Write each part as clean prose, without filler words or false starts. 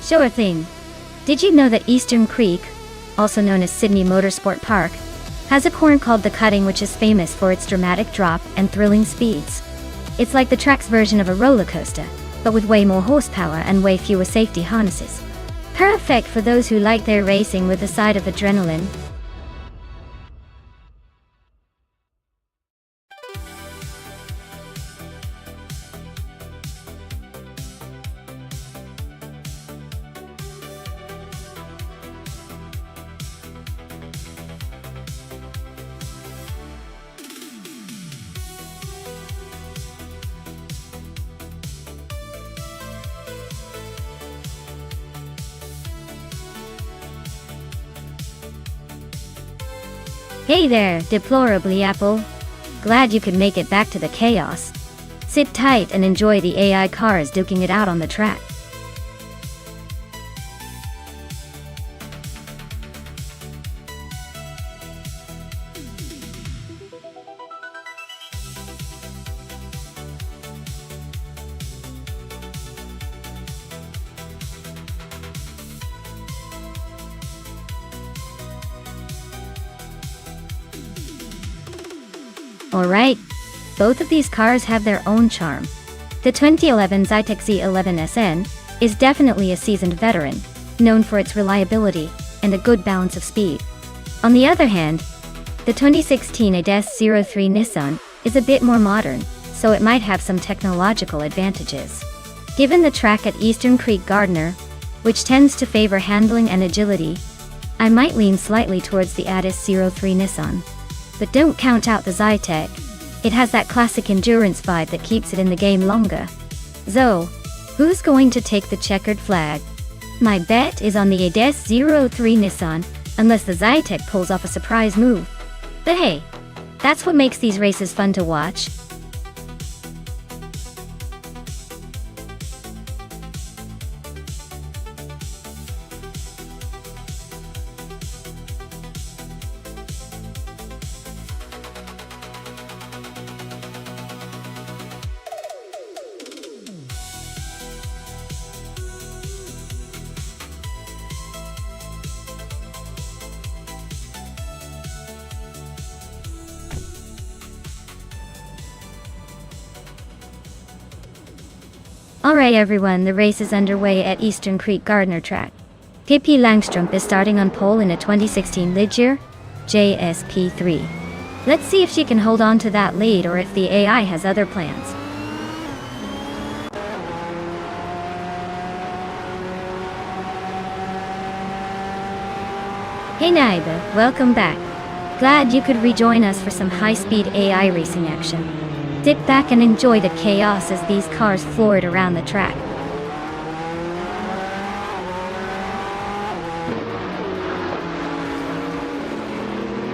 Sure thing. Did you know that Eastern Creek, also known as Sydney Motorsport Park, has a corner called The Cutting which is famous for its dramatic drop and thrilling speeds? It's like the track's version of a roller coaster, but with way more horsepower and way fewer safety harnesses. Perfect for those who like their racing with a side of adrenaline. Hey there, deplorably Apple. Glad you could make it back to the chaos. Sit tight and enjoy the AI cars duking it out on the track. Alright, both of these cars have their own charm. The 2011 Zytek Z11SN is definitely a seasoned veteran, known for its reliability and a good balance of speed. On the other hand, the 2016 ADES-03 Nissan is a bit more modern, so it might have some technological advantages. Given the track at Eastern Creek Gardner, which tends to favor handling and agility, I might lean slightly towards the ADES-03 Nissan. But don't count out the Zytek. It has that classic endurance vibe that keeps it in the game longer. So, who's going to take the checkered flag? My bet is on the ADES-03 Nissan, unless the Zytek pulls off a surprise move. But hey, that's what makes these races fun to watch. Alright everyone, the race is underway at Eastern Creek Gardner track. Pippi Langstrup is starting on pole in a 2016 Ligier JSP3. Let's see if she can hold on to that lead or if the AI has other plans. Hey neighbor, welcome back. Glad you could rejoin us for some high-speed AI racing action. Sit back and enjoy the chaos as these cars floor it around the track.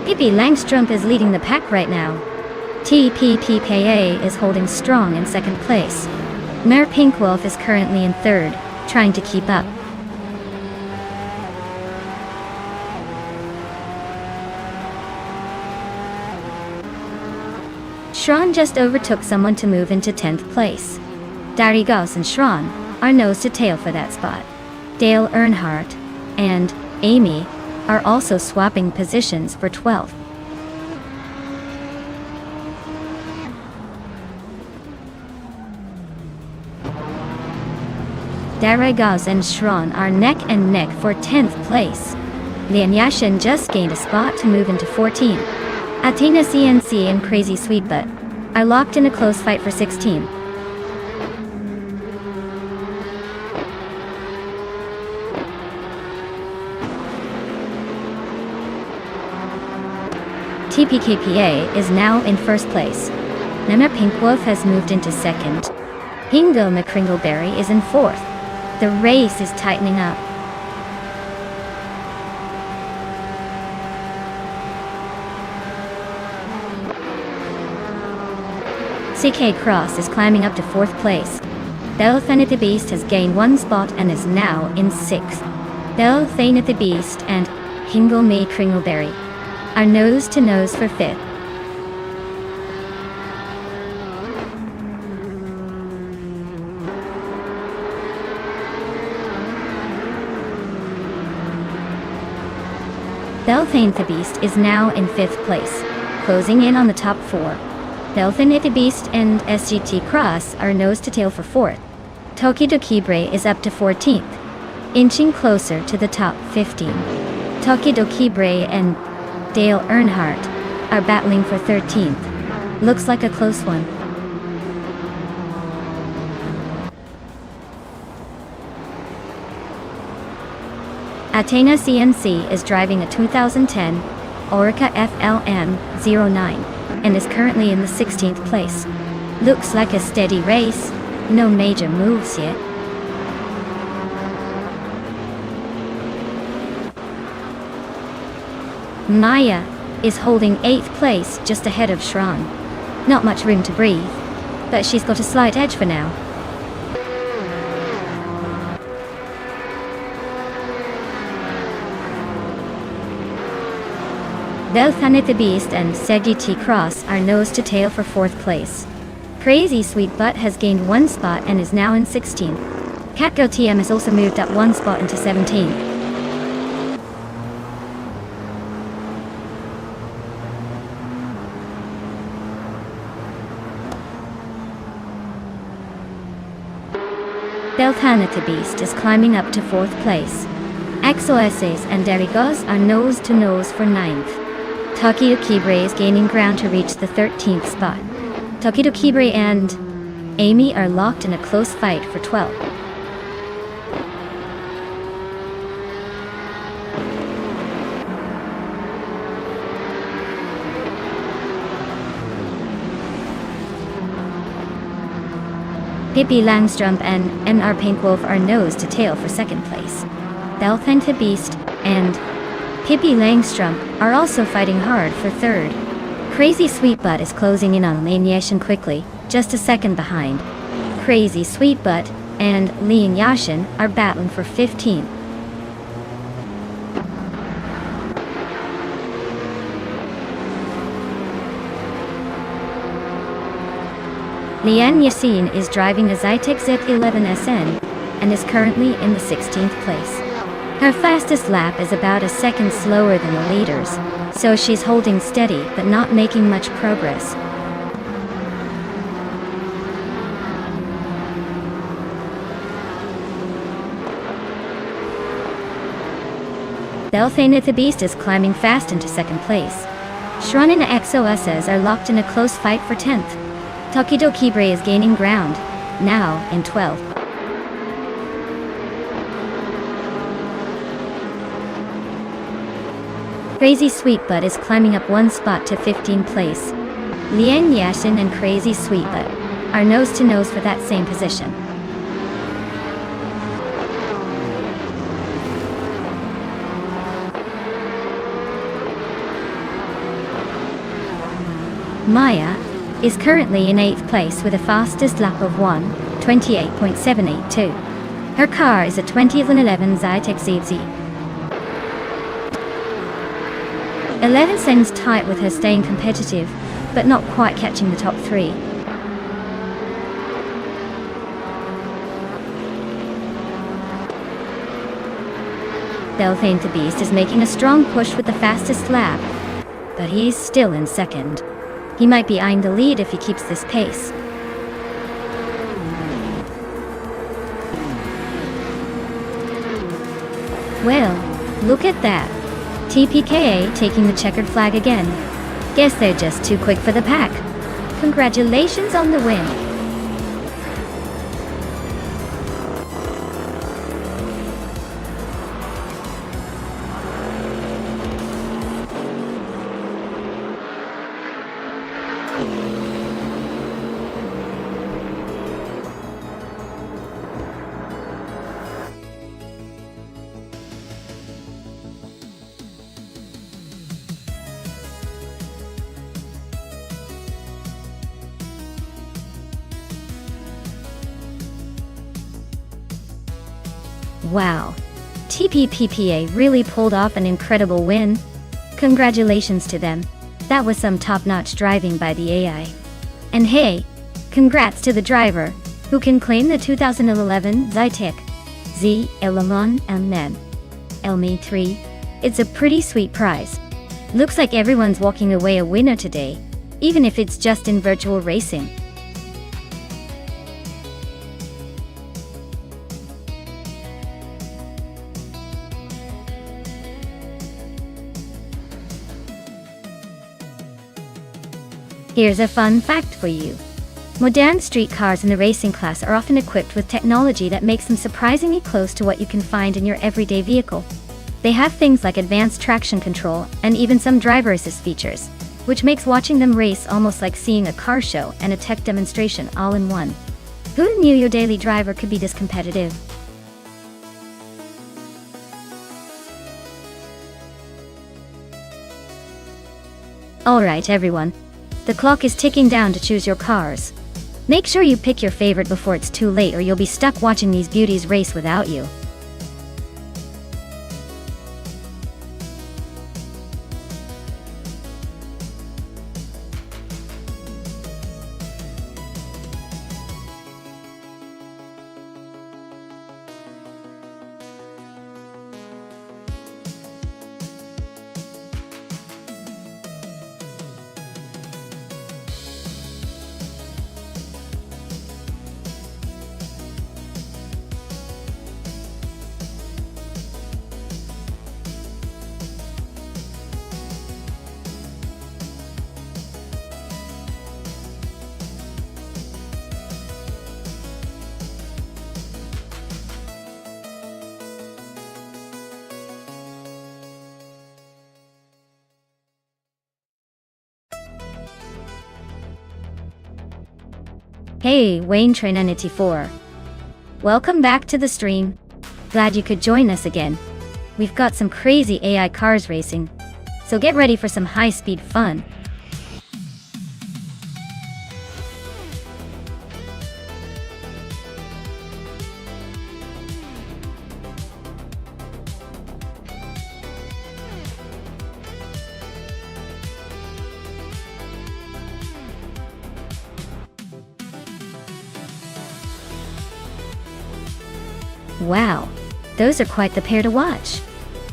Pippi Langstrup is leading the pack right now. TPPKA is holding strong in second place. Mare Pinkwolf is currently in third, trying to keep up. Schron just overtook someone to move into 10th place. Darigos and Schron are nose to tail for that spot. Dale Earnhardt and Amy are also swapping positions for 12th. Darigos and Schron are neck and neck for 10th place. Lian Yashin just gained a spot to move into 14. Athena CNC and Crazy Sweetbutt are locked in a close fight for 16. TPKPA is now in first place. Mare Pinkwolf has moved into second. Hingo McCringleberry is in fourth. The race is tightening up. CK Cross is climbing up to 4th place. Belle Thanatha Beast has gained 1 spot and is now in 6th. Belle Thanatha Beast and Hingle Me Kringleberry are nose to nose for 5th. Delta Beast is now in 5th place, closing in on the top 4. Delta Beast and SGT Cross are nose to tail for 4th. Tokido Kibre is up to 14th, inching closer to the top 15. Tokido Kibre and Dale Earnhardt are battling for 13th. Looks like a close one. Athena CNC is driving a 2010 Orica FLM09 and is currently in the 16th place. Looks like a steady race, no major moves yet. Maya is holding 8th place just ahead of Shran. Not much room to breathe, but she's got a slight edge for now. Delta Beast and SGT Cross are nose to tail for 4th place. Crazy Sweet Butt has gained 1 spot and is now in 16th. Catgo TM has also moved up 1 spot into 17th. Delta Beast is climbing up to 4th place. XOSAs and Derigos are nose to nose for 9th. Tokido Kibre is gaining ground to reach the 13th spot. Tokido Kibre and Amy are locked in a close fight for 12th. Pippi Langstrumpf and MR Pinkwolf are nose to tail for 2nd place. Delta Beast and Pippi Langstrumpf are also fighting hard for 3rd. Crazy Sweet Butt is closing in on Lane Yashin quickly, just a second behind. Crazy Sweet Butt and Lane Yashin are battling for 15th. Lian Yassin is driving a Zytek Z11SN and is currently in the 16th place. Her fastest lap is about a second slower than the leaders, so she's holding steady but not making much progress. Delta Beast is climbing fast into 2nd place. Shran and XOSs are locked in a close fight for 10th. Tokido Kibre is gaining ground, now in 12th. Crazy Sweet Butt is climbing up 1 spot to 15th place. Lian Yashin and Crazy Sweet Butt are nose to nose for that same position. Maya is currently in 8th place with a fastest lap of 1:28.782. Her car is a 2011 Zytek ZZ. 11 sends tight with her staying competitive, but not quite catching the top 3. Delta Beast is making a strong push with the fastest lap, but he's still in 2nd. He might be eyeing the lead if he keeps this pace. Well, look at that. TPKA taking the checkered flag again. Guess they're just too quick for the pack. Congratulations on the win. Wow. TPPPA really pulled off an incredible win. Congratulations to them. That was some top-notch driving by the AI. And hey, congrats to the driver, who can claim the 2011 Zytek Z11 MN Elmi 3 It's a pretty sweet prize. Looks like everyone's walking away a winner today, even if it's just in virtual racing. Here's a fun fact for you. Modern street cars in the racing class are often equipped with technology that makes them surprisingly close to what you can find in your everyday vehicle. They have things like advanced traction control and even some driver assist features, which makes watching them race almost like seeing a car show and a tech demonstration all in one. Who knew your daily driver could be this competitive? Alright everyone, the clock is ticking down to choose your cars. Make sure you pick your favorite before it's too late or you'll be stuck watching these beauties race without you. Hey, Wayne Trinity 4. Welcome back to the stream. Glad you could join us again. We've got some crazy AI cars racing, so get ready for some high-speed fun. Wow, those are quite the pair to watch.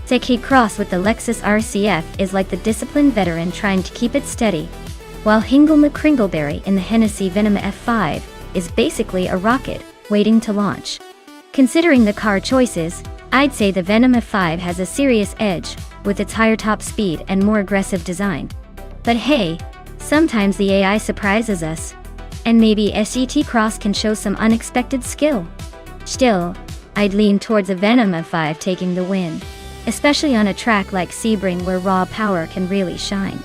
Seki Cross with the Lexus RCF is like the disciplined veteran trying to keep it steady, while Hingle McCringleberry in the Hennessy Venom F5 is basically a rocket waiting to launch. Considering the car choices, I'd say the Venom F5 has a serious edge with its higher top speed and more aggressive design. But hey, sometimes the AI surprises us, and maybe SET Cross can show some unexpected skill. Still, I'd lean towards a Venom F5 taking the win, especially on a track like Sebring where raw power can really shine.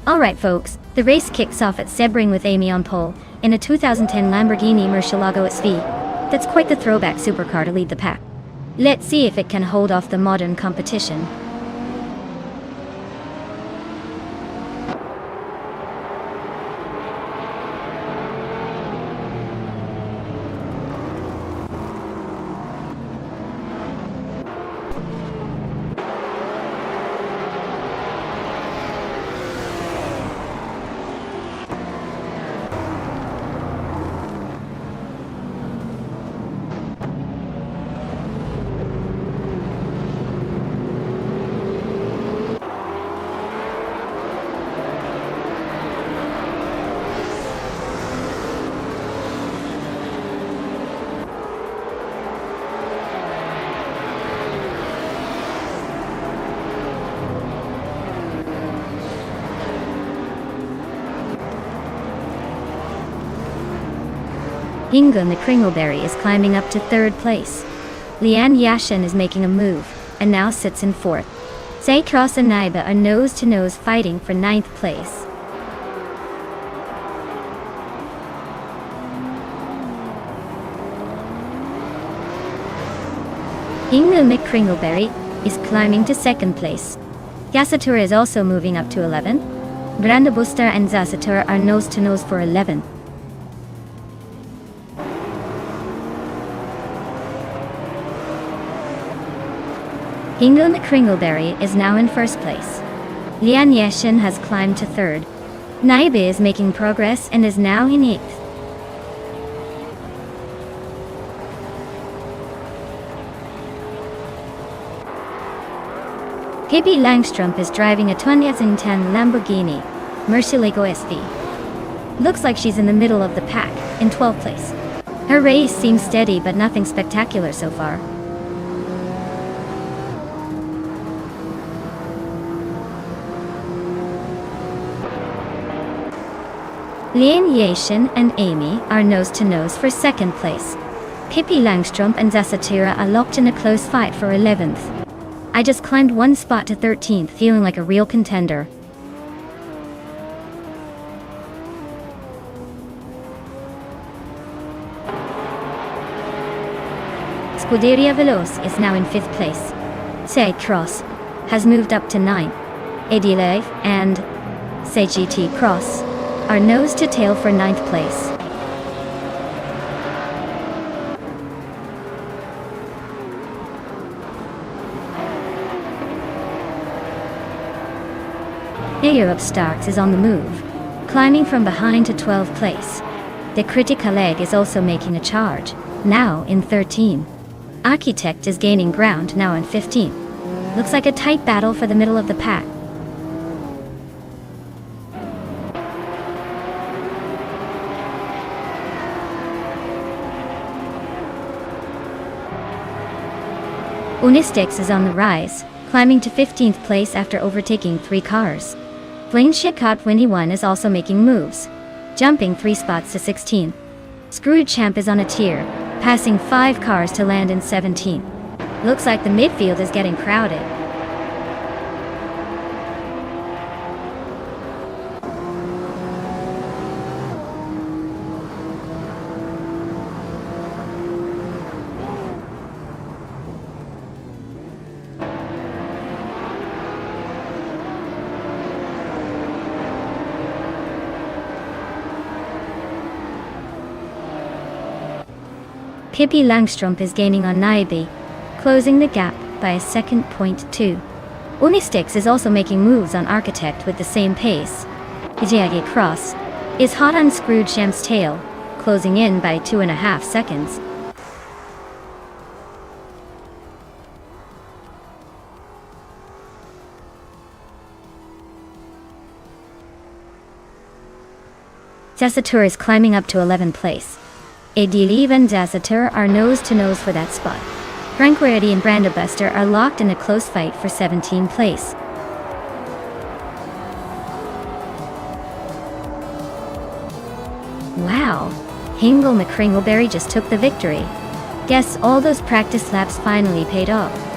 Alright folks, the race kicks off at Sebring with Amy on pole, in a 2010 Lamborghini Murcielago SV. That's quite the throwback supercar to lead the pack. Let's see if it can hold off the modern competition. Hingle McCringleberry is climbing up to third place. Leanne Yashin is making a move, and now sits in fourth. Saytros and Naiba are nose-to-nose fighting for ninth place. Hingle McCringleberry is climbing to second place. Gasatura is also moving up to 11. Brandabuster and Zasatura are nose to nose for 11. Hingle McCringleberry is now in first place. Lian Yeshin has climbed to third. Naibe is making progress and is now in 8th. Pippi Langstrup is driving a 2010 Lamborghini Murcielago SV. Looks like she's in the middle of the pack, in 12th place. Her race seems steady but nothing spectacular so far. Lian Yeshin and Amy are nose to nose for second place. Pippi Langstrup and Zasatura are locked in a close fight for 11th. I just climbed one spot to 13th, feeling like a real contender. Scuderia Veloce is now in 5th place. Say Cross has moved up to 9. Edile and CGT Cross are nose to tail for 9th place. Europe Starks is on the move, climbing from behind to 12th place. The Critical Egg is also making a charge, now in 13. Architect is gaining ground, now in 15. Looks like a tight battle for the middle of the pack. Unistix is on the rise, climbing to 15th place after overtaking 3 cars. Blaine Shitcott Winnie 1 is also making moves, jumping 3 spots to 16. Screwed Champ is on a tier, passing 5 cars to land in 17. Looks like the midfield is getting crowded. Pippi Langstrup is gaining on Naibe, closing the gap by a second. 2. Unistix is also making moves on Architect with the same pace. Ijiage Cross is hot on Screwed Champ's tail, closing in by 2.5 seconds. Zasatura is climbing up to 11th place. Ediliv and Zasatura are nose to nose for that spot. Tranquility and Brandabuster are locked in a close fight for 17th place. Wow, Hingle McCringleberry just took the victory. Guess all those practice laps finally paid off.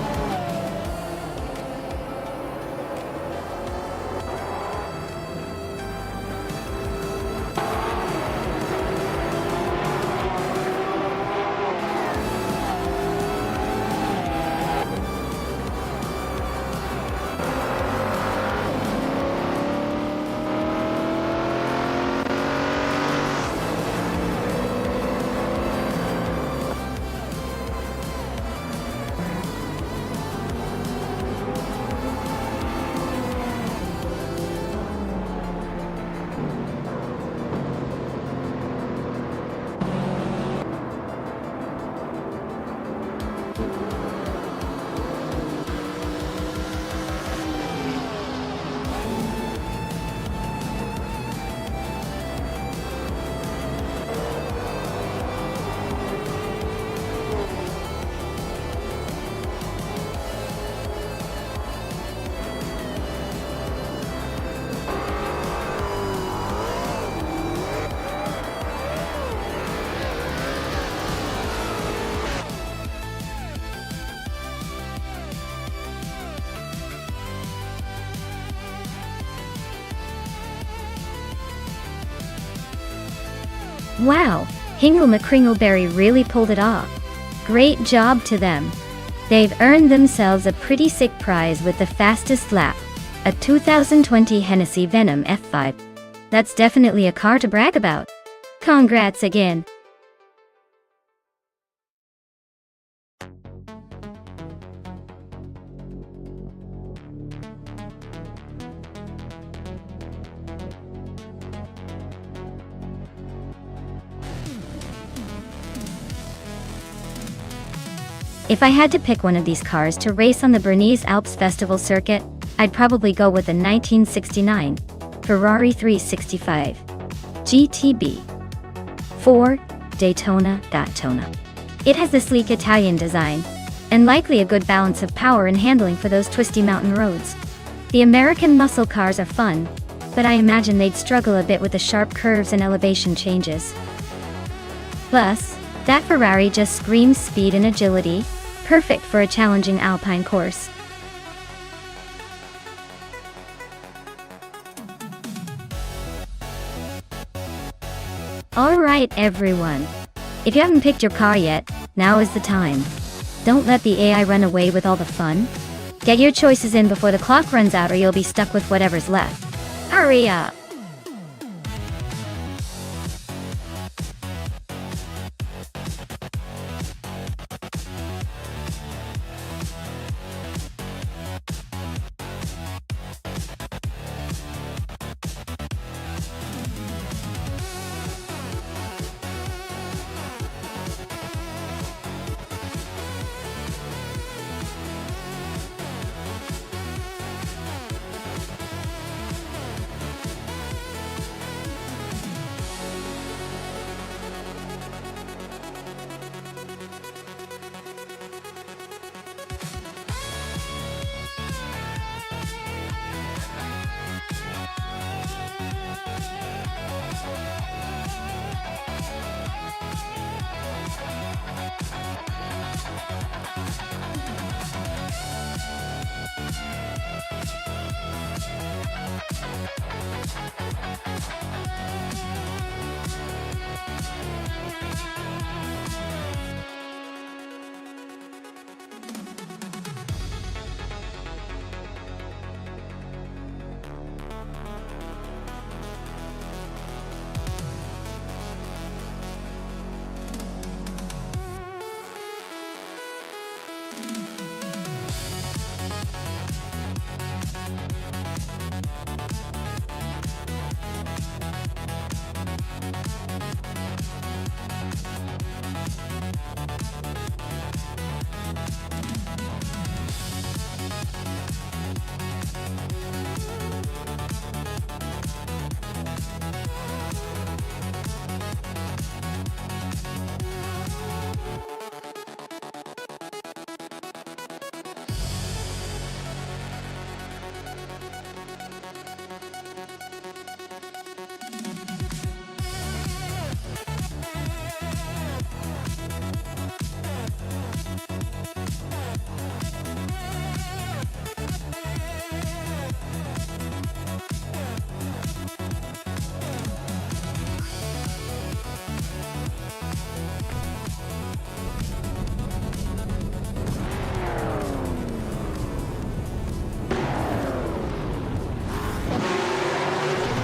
Wow, Hingle McCringleberry really pulled it off. Great job to them. They've earned themselves a pretty sick prize with the fastest lap, a 2020 Hennessy Venom F5. That's definitely a car to brag about. Congrats again. If I had to pick one of these cars to race on the Bernese Alps Festival circuit, I'd probably go with the 1969 Ferrari 365 GTB 4 Daytona. It has the sleek Italian design, and likely a good balance of power and handling for those twisty mountain roads. The American muscle cars are fun, but I imagine they'd struggle a bit with the sharp curves and elevation changes. Plus, that Ferrari just screams speed and agility, perfect for a challenging alpine course. Alright everyone, if you haven't picked your car yet, now is the time. Don't let the AI run away with all the fun. Get your choices in before the clock runs out or you'll be stuck with whatever's left. Hurry up!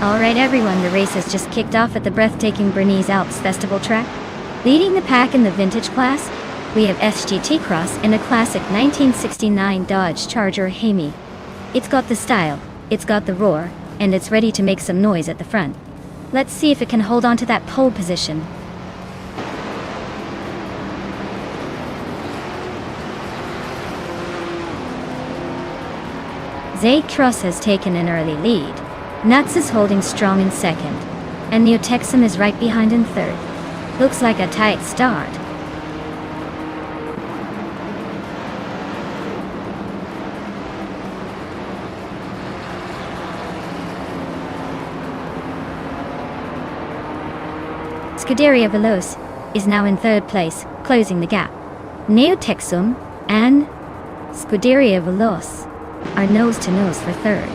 Alright everyone, the race has just kicked off at the breathtaking Bernese Alps Festival track. Leading the pack in the vintage class, we have SGT Cross and a classic 1969 Dodge Charger Hemi. It's got the style, it's got the roar, and it's ready to make some noise at the front. Let's see if it can hold on to that pole position. Z-Cross has taken an early lead. Nuts is holding strong in second, and Neotexum is right behind in third. Looks like a tight start. Scuderia Veloce is now in third place, closing the gap. Neotexum and Scuderia Veloce are nose-to-nose for third.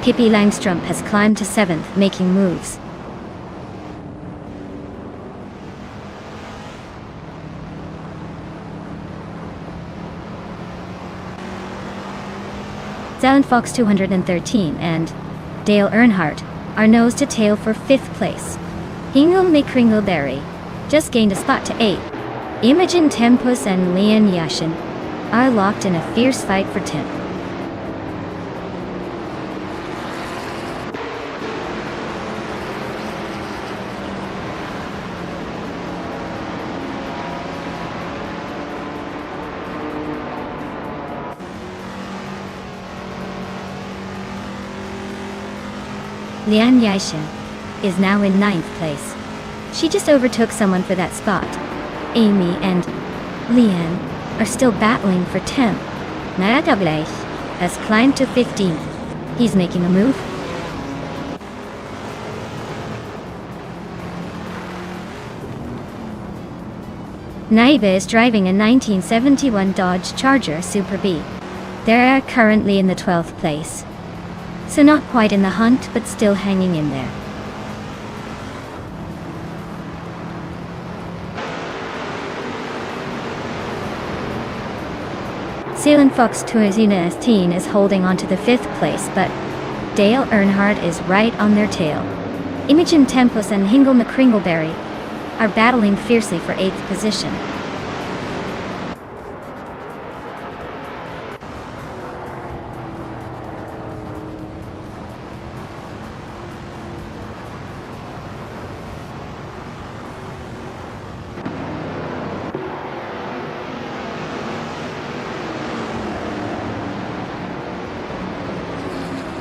Pippi Langstrup has climbed to seventh, making moves. Silent Fox 213 and Dale Earnhardt are nose to tail for 5th place. Hingle McCringleberry just gained a spot to 8. Imogen Tempus and Lian Yashin are locked in a fierce fight for 10th. Lian Yashin is now in 9th place. She just overtook someone for that spot. Amy and Lian are still battling for 10th. Naya has climbed to 15th. He's making a move. Naiba is driving a 1971 Dodge Charger Super B. They're currently in the 12th place. So not quite in the hunt, but still hanging in there. Silent Fox 213 is holding on to the 5th place, but Dale Earnhardt is right on their tail. Imogen Tempus and Hingle McCringleberry are battling fiercely for 8th position.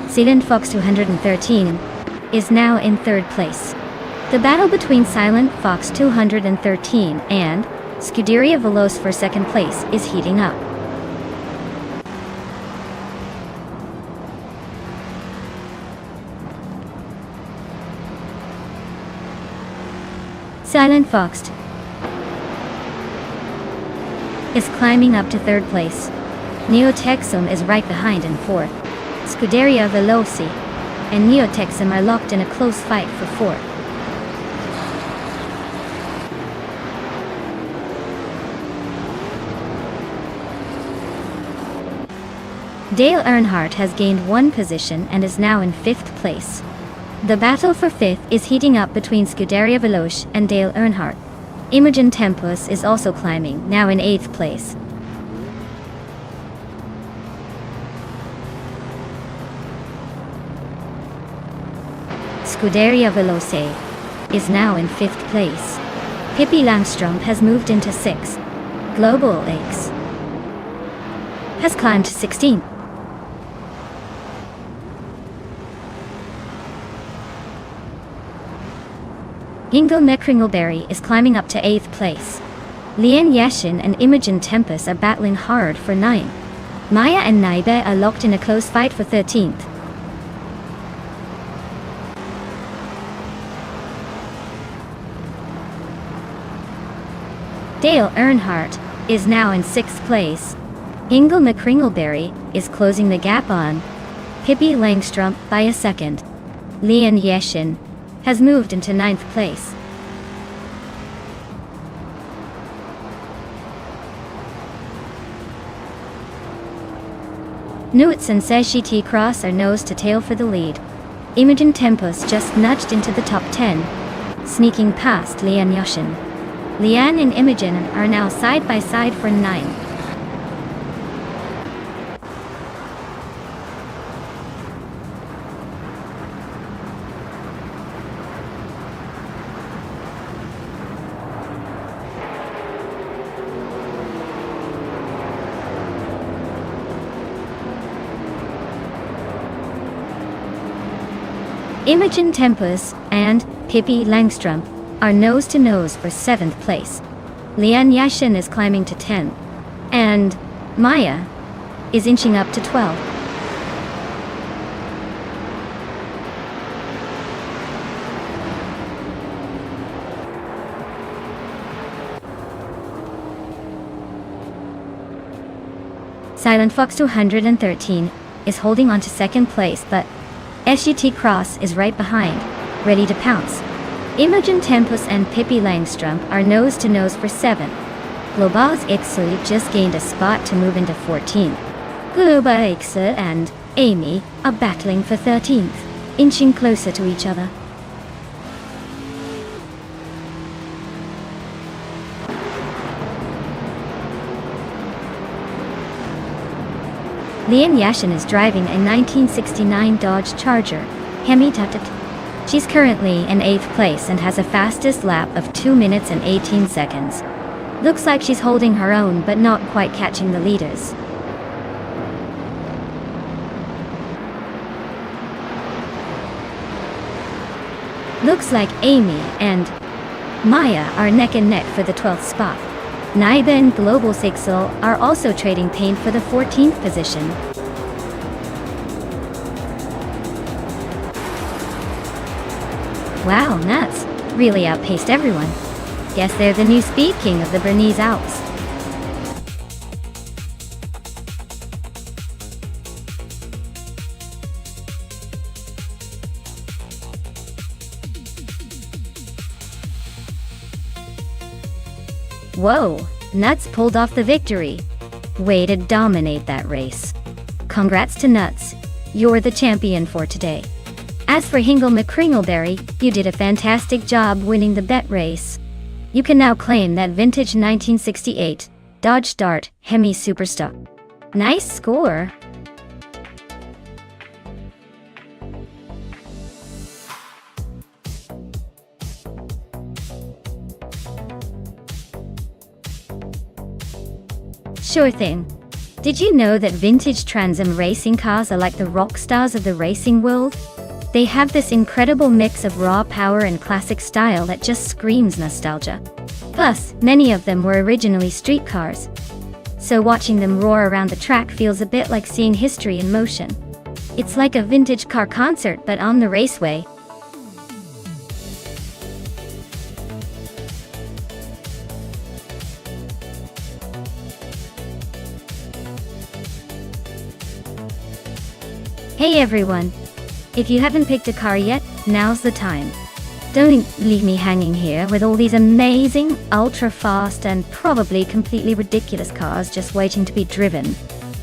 Silent Fox 213 is now in 3rd place. The battle between Silent Fox 213 and Scuderia Veloce for 2nd place is heating up. Silent Fox is climbing up to 3rd place. Neotexum is right behind in 4th. Scuderia Veloci and Neotexum are locked in a close fight for 4th. Dale Earnhardt has gained 1 position and is now in 5th place. The battle for 5th is heating up between Scuderia Veloce and Dale Earnhardt. Imogen Tempus is also climbing, now in 8th place. Scuderia Veloce is now in 5th place. Pippi Langstrom has moved into 6th. Global X has climbed to 16th. Hingle McCringleberry is climbing up to 8th place. Lian Yashin and Imogen Tempus are battling hard for 9th. Maya and Naibe are locked in a close fight for 13th. Dale Earnhardt is now in 6th place. Hingle McCringleberry is closing the gap on Pippi Langstrom by a second. Lian Yashin has moved into 9th place. Nuits and Seshiti Cross are nose to tail for the lead. Imogen Tempus just nudged into the top 10, sneaking past Lian Yashin. Lian and Imogen are now side by side for 9th. Imogen Tempus and Pippi Langstrom are nose to nose for 7th place. Lian Yashin is climbing to 10th, and Maya is inching up to 12th. Silent Fox 213 is holding on to 2nd place, but SGT Cross is right behind, ready to pounce. Imogen Tempus and Pippi Langstrom are nose to nose for 7th. Globals Ixel just gained a spot to move into 14th. Globa Ixel and Amy are battling for 13th, inching closer to each other. Lian Yashin is driving a 1969 Dodge Charger, Hemi-Tutet. She's currently in 8th place and has a fastest lap of 2 minutes and 18 seconds. Looks like she's holding her own but not quite catching the leaders. Looks like Amy and Maya are neck and neck for the 12th spot. Naiba and Global Sixel are also trading paint for the 14th position. Wow, nuts! Really outpaced everyone. Guess they're the new speed king of the Bernese Alps. Whoa, Nuts pulled off the victory. Way to dominate that race. Congrats to Nuts. You're the champion for today. As for Hingle McCringleberry, you did a fantastic job winning the bet race. You can now claim that vintage 1968 Dodge Dart Hemi Superstock. Nice score. Sure thing. Did you know that vintage Trans Am racing cars are like the rock stars of the racing world? They have this incredible mix of raw power and classic style that just screams nostalgia. Plus, many of them were originally street cars. So watching them roar around the track feels a bit like seeing history in motion. It's like a vintage car concert but on the raceway. Hey everyone! If you haven't picked a car yet, now's the time. Don't leave me hanging here with all these amazing, ultra-fast and probably completely ridiculous cars just waiting to be driven.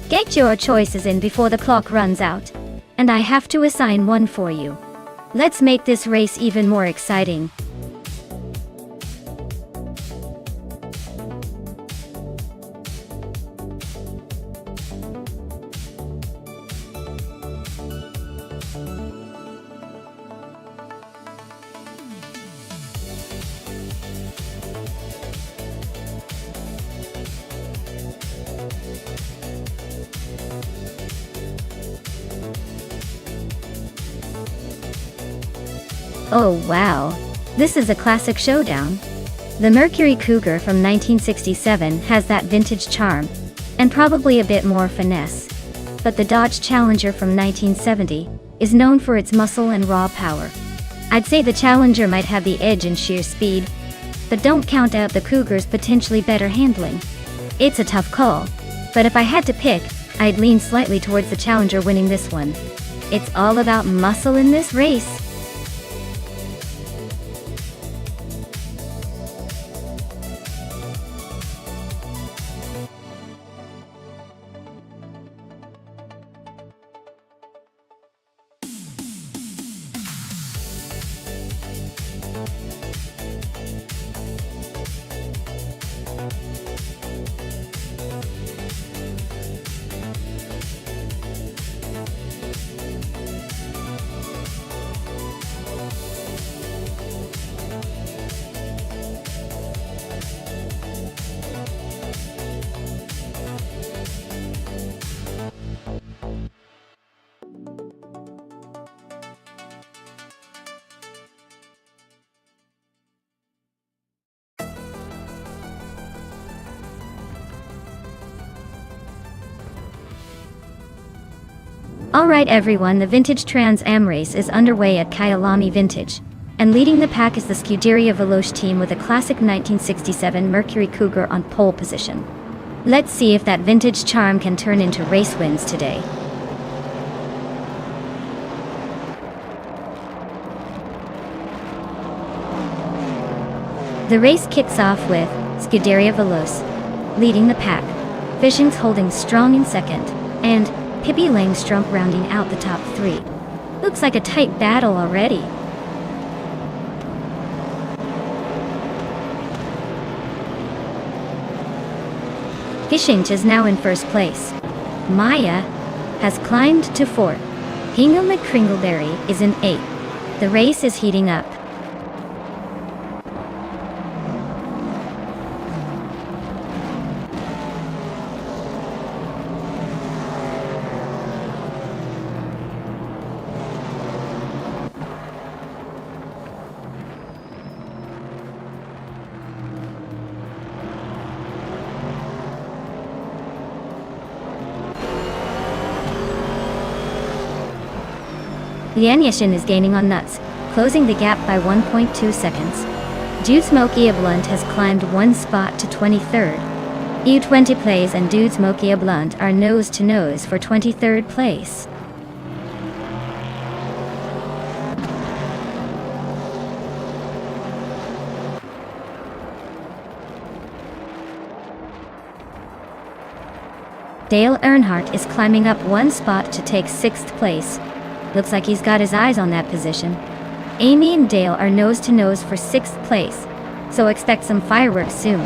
Get your choices in before the clock runs out. And I have to assign one for you. Let's make this race even more exciting. Oh wow, this is a classic showdown. The Mercury Cougar from 1967 has that vintage charm, and probably a bit more finesse. But the Dodge Challenger from 1970 is known for its muscle and raw power. I'd say the Challenger might have the edge in sheer speed, but don't count out the Cougar's potentially better handling. It's a tough call, but if I had to pick, I'd lean slightly towards the Challenger winning this one. It's all about muscle in this race. Alright everyone, the vintage Trans Am race is underway at Kyalami Vintage, and leading the pack is the Scuderia Veloce team with a classic 1967 Mercury Cougar on pole position. Let's see if that vintage charm can turn into race wins today. The race kicks off with Scuderia Veloce leading the pack, Fishing's holding strong in second, and Pippi Langstrumpf rounding out the top 3. Looks like a tight battle already. Fishing is now in first place. Maya has climbed to 4th. Hingle McCringleberry is in 8th. The race is heating up. Lian Yishin is gaining on Nuts, closing the gap by 1.2 seconds. Dude Smoky a Blunt has climbed 1 spot to 23rd. U20 Plays and Dude Smoky a Blunt are nose to nose for 23rd place. Dale Earnhardt is climbing up 1 spot to take 6th place. Looks like he's got his eyes on that position. Amy and Dale are nose to nose for 6th place, so expect some fireworks soon.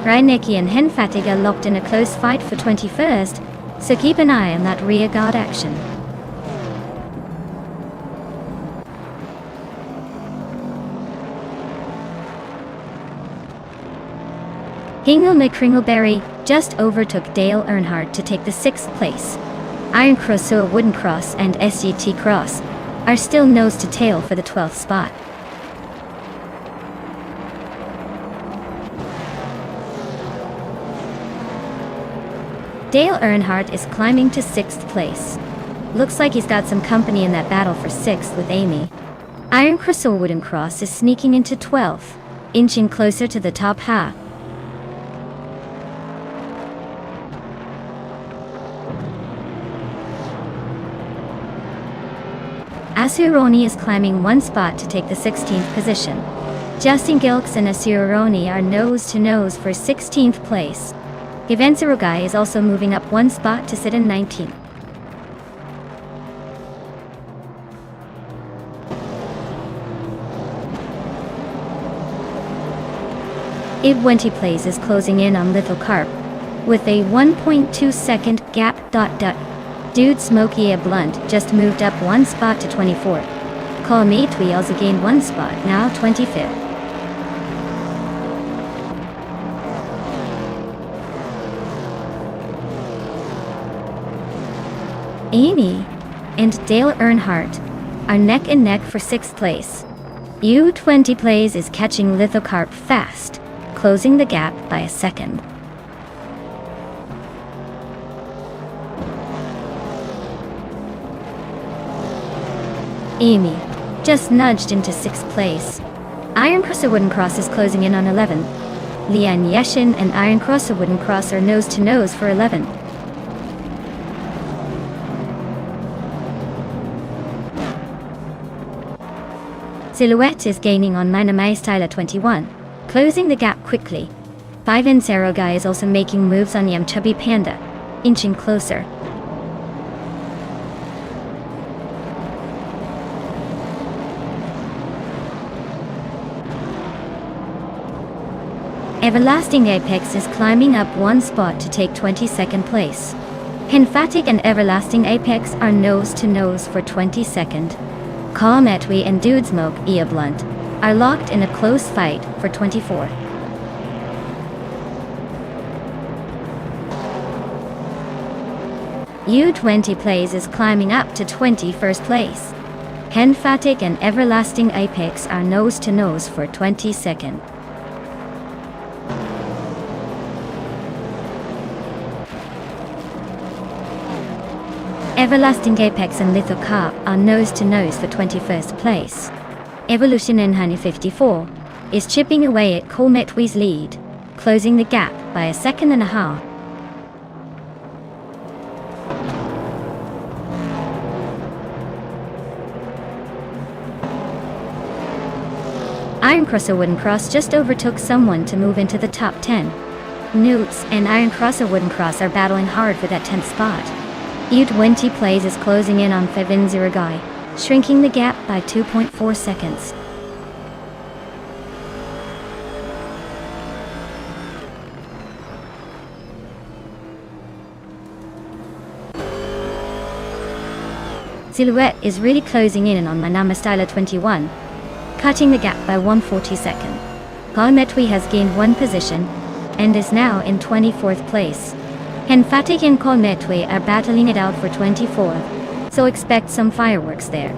Reinecke and Henfattig are locked in a close fight for 21st, so keep an eye on that rear guard action. Hingle McCringleberry just overtook Dale Earnhardt to take the 6th place. Iron Cross or Wooden Cross and SGT Cross are still nose to tail for the 12th spot. Dale Earnhardt is climbing to 6th place. Looks like he's got some company in that battle for 6th with Amy. Iron Cross or Wooden Cross is sneaking into 12th, inching closer to the top half. Asuroni is climbing 1 spot to take the 16th position. Justin Gilks and Asuroni are nose to nose for 16th place. Givensarugai is also moving up 1 spot to sit in 19th. U20 Plays is closing in on Little Carp with a 1.2 second gap. Dude Smoky a Blunt just moved up 1 spot to 24th. Call Me Twee also gained 1 spot, now 25th. Amy and Dale Earnhardt are neck and neck for 6th place. U20 Plays is catching Lithocarp fast, closing the gap by a second. Amy just nudged into 6th place. Iron Cross or Wooden Cross is closing in on 11th. Lian Yeshin and Iron Cross or Wooden Cross are nose to nose for 11th. Silhouette is gaining on Manamai Styler 21, closing the gap quickly. 5 and Sarogai is also making moves on Yam Chubby Panda, inching closer. Everlasting Apex is climbing up 1 spot to take 22nd place. Henfatic and Everlasting Apex are nose to nose for 22nd. Calmetwe and Dude Smoke Ea Blunt are locked in a close fight for 24th. U20 Plays is climbing up to 21st place. Henfatic and Everlasting Apex are nose to nose for 22nd. Everlasting Apex and Lithocarp are nose to nose for 21st place. Evolution in Honey 54 is chipping away at Calmetwe's lead, closing the gap by a second and a half. Iron Cross or Wooden Cross just overtook someone to move into the top 10. Newts and Iron Cross or Wooden Cross are battling hard for that 10th spot. U20 Plays is closing in on Fevin Ziragai, shrinking the gap by 2.4 seconds. Silhouette is really closing in on Manama Styler 21, cutting the gap by 1/42. Kalmetwi has gained one position and is now in 24th place. Henfatik and Kalmetwi are battling it out for 24th, so expect some fireworks there.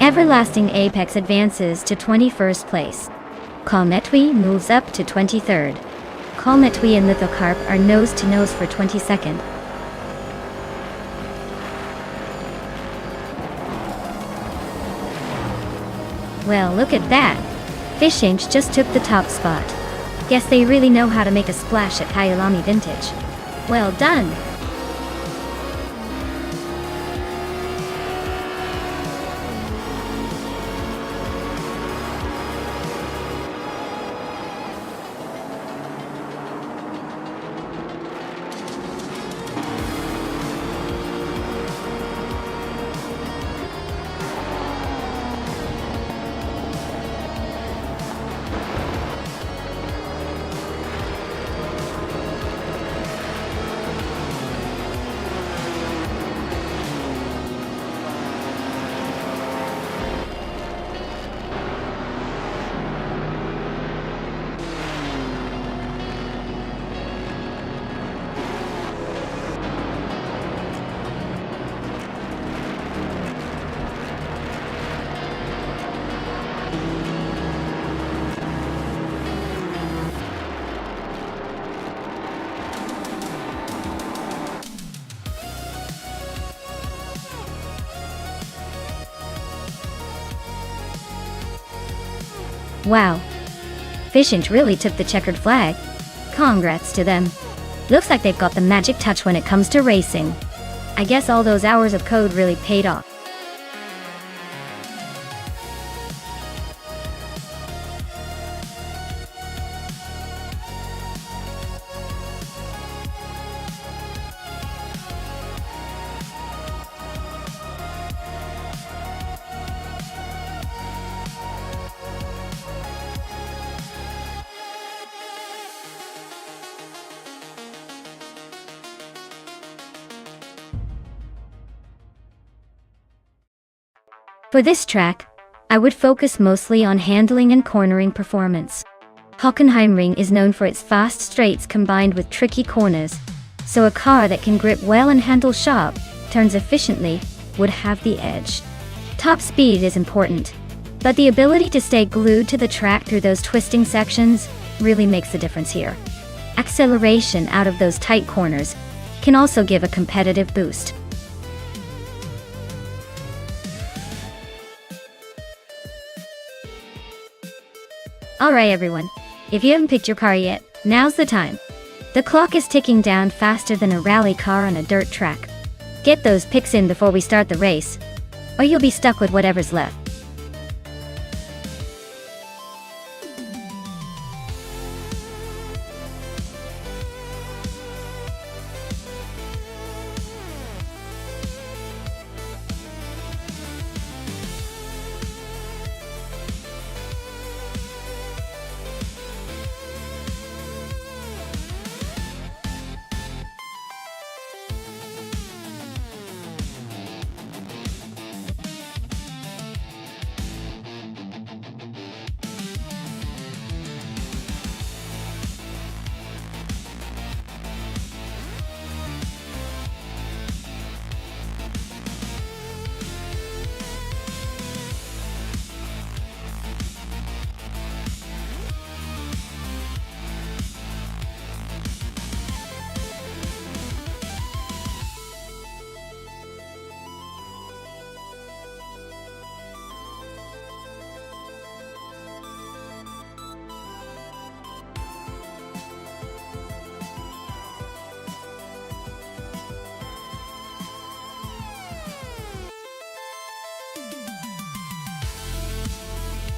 Everlasting Apex advances to 21st place. Kalmetwi moves up to 23rd. Kalmetwi and Lithocarp are nose-to-nose for 22nd. Well, look at that! Fish Inch just took the top spot. Guess they really know how to make a splash at Kyalami Vintage. Well done! Wow! Fish Inch really took the checkered flag. Congrats to them. Looks like they've got the magic touch when it comes to racing. I guess all those hours of code really paid off. For this track, I would focus mostly on handling and cornering performance. Hockenheimring is known for its fast straights combined with tricky corners, so a car that can grip well and handle sharp turns efficiently would have the edge. Top speed is important, but the ability to stay glued to the track through those twisting sections really makes a difference here. Acceleration out of those tight corners can also give a competitive boost. Alright everyone, if you haven't picked your car yet, now's the time. The clock is ticking down faster than a rally car on a dirt track. Get those picks in before we start the race, or you'll be stuck with whatever's left.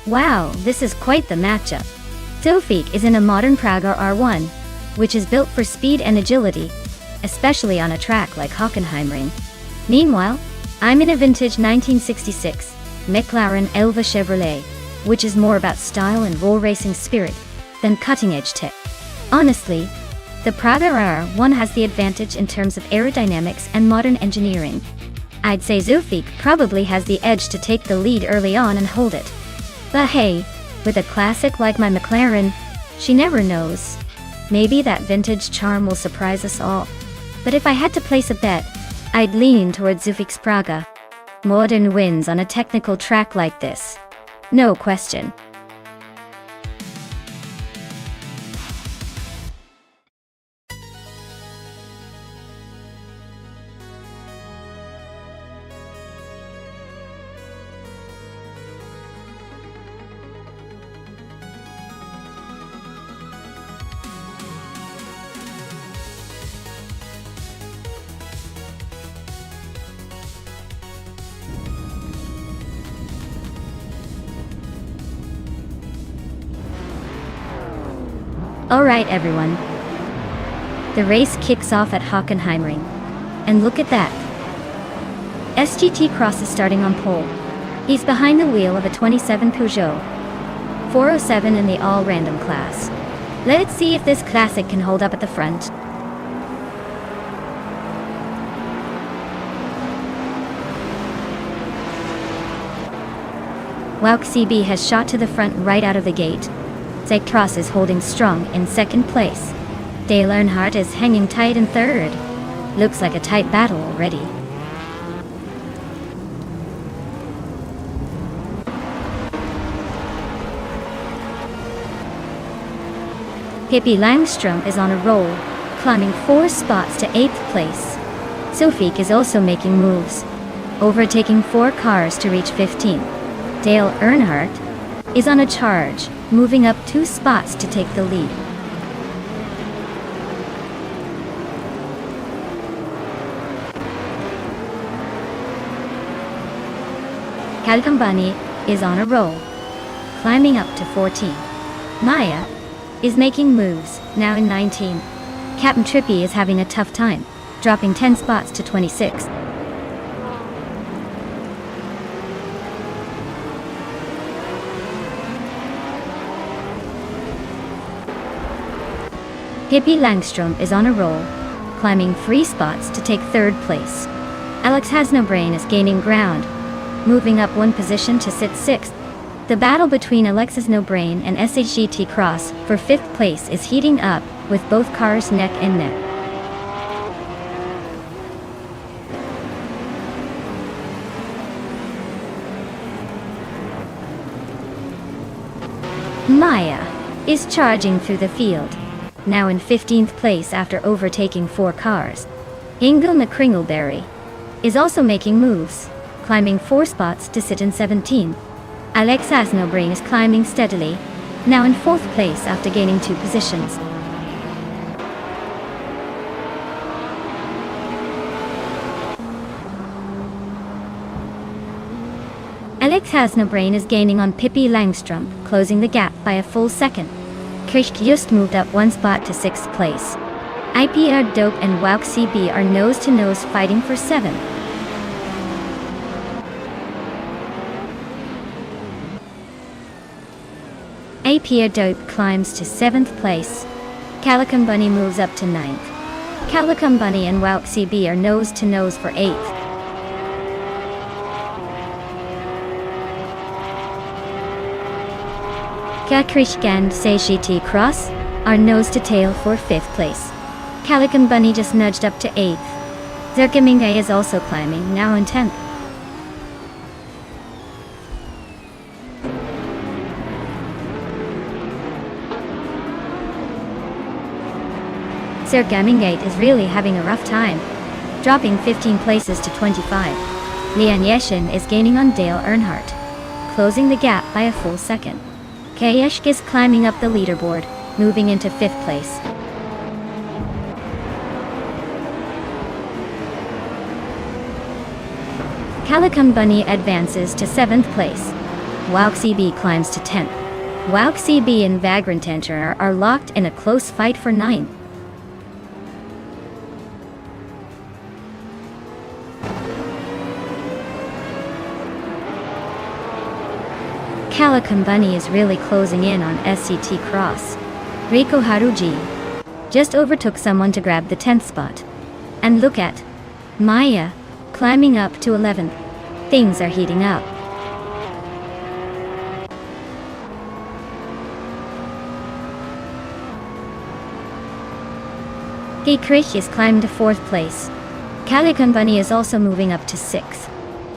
Wow, this is quite the matchup. Zofik is in a modern Praga R1, which is built for speed and agility, especially on a track like Hockenheimring. Meanwhile, I'm in a vintage 1966 McLaren Elva Chevrolet, which is more about style and roll racing spirit than cutting-edge tech. Honestly, the Praga R1 has the advantage in terms of aerodynamics and modern engineering. I'd say Zofik probably has the edge to take the lead early on and hold it. But hey, with a classic like my McLaren, she never knows. Maybe that vintage charm will surprise us all. But if I had to place a bet, I'd lean towards Zofik's Praga. Modern wins on a technical track like this. No question. Alright everyone. The race kicks off at Hockenheimring. And look at that. SGT Cross is starting on pole. He's behind the wheel of a 27 Peugeot 407 in the all-random class. Let's see if this classic can hold up at the front. Wouk CB has shot to the front right out of the gate. Zek Cross is holding strong in second place. Dale Earnhardt is hanging tight in third. Looks like a tight battle already. Pippi Langstrom is on a roll, climbing 4 spots to 8th place. Zofik is also making moves, overtaking 4 cars to reach 15th. Dale Earnhardt is on a charge, moving up 2 spots to take the lead. Kalkambani is on a roll, climbing up to 14. Maya is making moves, now in 19. Captain Trippy is having a tough time, dropping 10 spots to 26. Pippi Langstrom is on a roll, climbing 3 spots to take 3rd place. Alex Hasnobrain is gaining ground, moving up 1 position to sit 6th. The battle between Alexis Nobrain and SHGT Cross for 5th place is heating up, with both cars neck and neck. Maya is charging through the field, now in 15th place after overtaking 4 cars. Ingel McCringleberry is also making moves, climbing 4 spots to sit in 17th. Alex Asnobrain is climbing steadily, now in 4th place after gaining 2 positions. Alex Hasnobrain is gaining on Pippi Langstrom, closing the gap by a full second. Kirsch just moved up 1 spot to 6th place. IPR Dope and Wouk CB are nose-to-nose fighting for 7th. IPR Dope climbs to 7th place. Calicum Bunny moves up to 9th. Calicum Bunny and Wouk CB are nose-to-nose for 8th. Kakrish and SGT Cross are nose-to-tail for 5th place. Calicum Bunny just nudged up to 8th. Zerkaminga is also climbing, now in 10th. Zerkamingate is really having a rough time, dropping 15 places to 25. Lian Yeshin is gaining on Dale Earnhardt, closing the gap by a full second. Kayeshk is climbing up the leaderboard, moving into 5th place. Calicum Bunny advances to 7th place. Wouk CB climbs to 10th. Wauk CB and Vagrant Enter are locked in a close fight for 9th. Calico Bunny is really closing in on SCT Cross. Reiko Haruji just overtook someone to grab the 10th spot. And look at Maya climbing up to 11th. Things are heating up. Gekrich is climbed to 4th place. Calico Bunny is also moving up to 6th.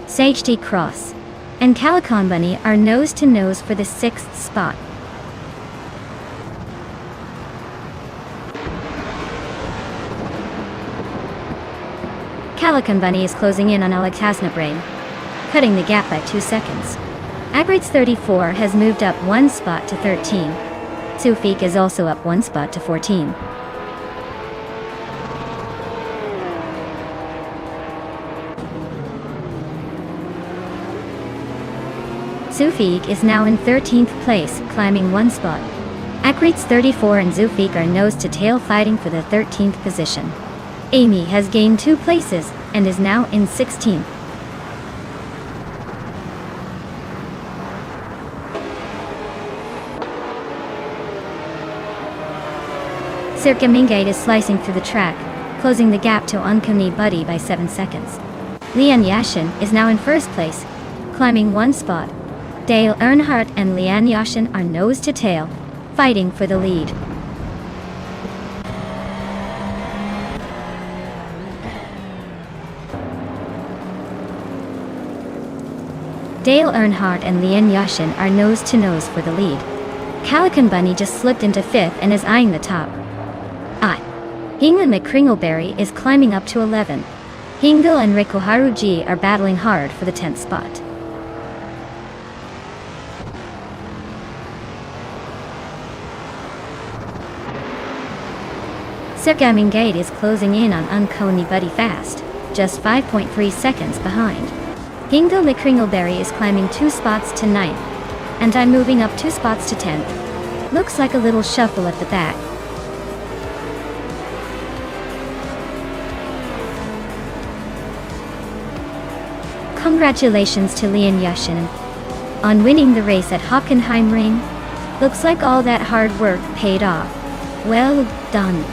SHT Cross and Calico Bunny are nose to nose for the 6th spot. Calico Bunny is closing in on Alexasna Brain, cutting the gap by 2 seconds. Agrites 34 has moved up 1 spot to 13. Sufik is also up 1 spot to 14. Sufik is now in 13th place, climbing 1 spot. Agrites 34 and Sufik are nose to tail fighting for the 13th position. Amy has gained 2 places and is now in 16th. Circa Mingate is slicing through the track, closing the gap to Unkuni Buddy by 7 seconds. Lian Yashin is now in 1st place, climbing 1 spot. Dale Earnhardt and Lian Yashin are nose to tail, fighting for the lead. Dale Earnhardt and Lian Yashin are nose to nose for the lead. Calico Bunny just slipped into 5th and is eyeing the top. Hingle McCringleberry is climbing up to 11th. Hingle and Riko Haruji are battling hard for the 10th spot. Circa Mingate is closing in on Unkuni Buddy fast, just 5.3 seconds behind. Hingle McCringleberry is climbing 2 spots to 9th, and I'm moving up 2 spots to 10th. Looks like a little shuffle at the back. Congratulations to Lian Yashin on winning the race at Hockenheimring. Looks like all that hard work paid off. Well done.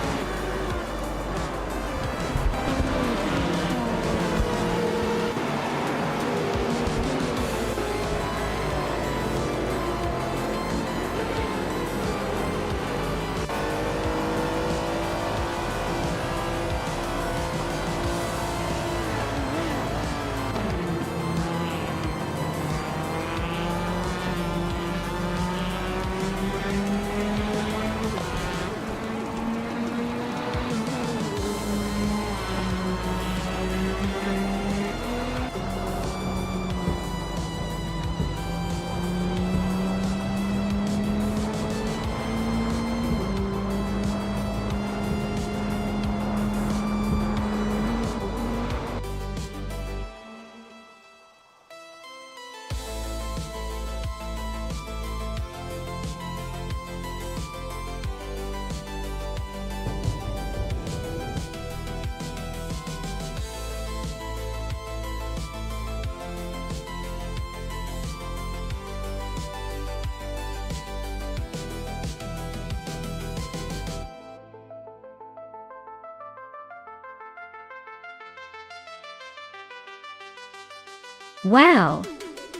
Wow!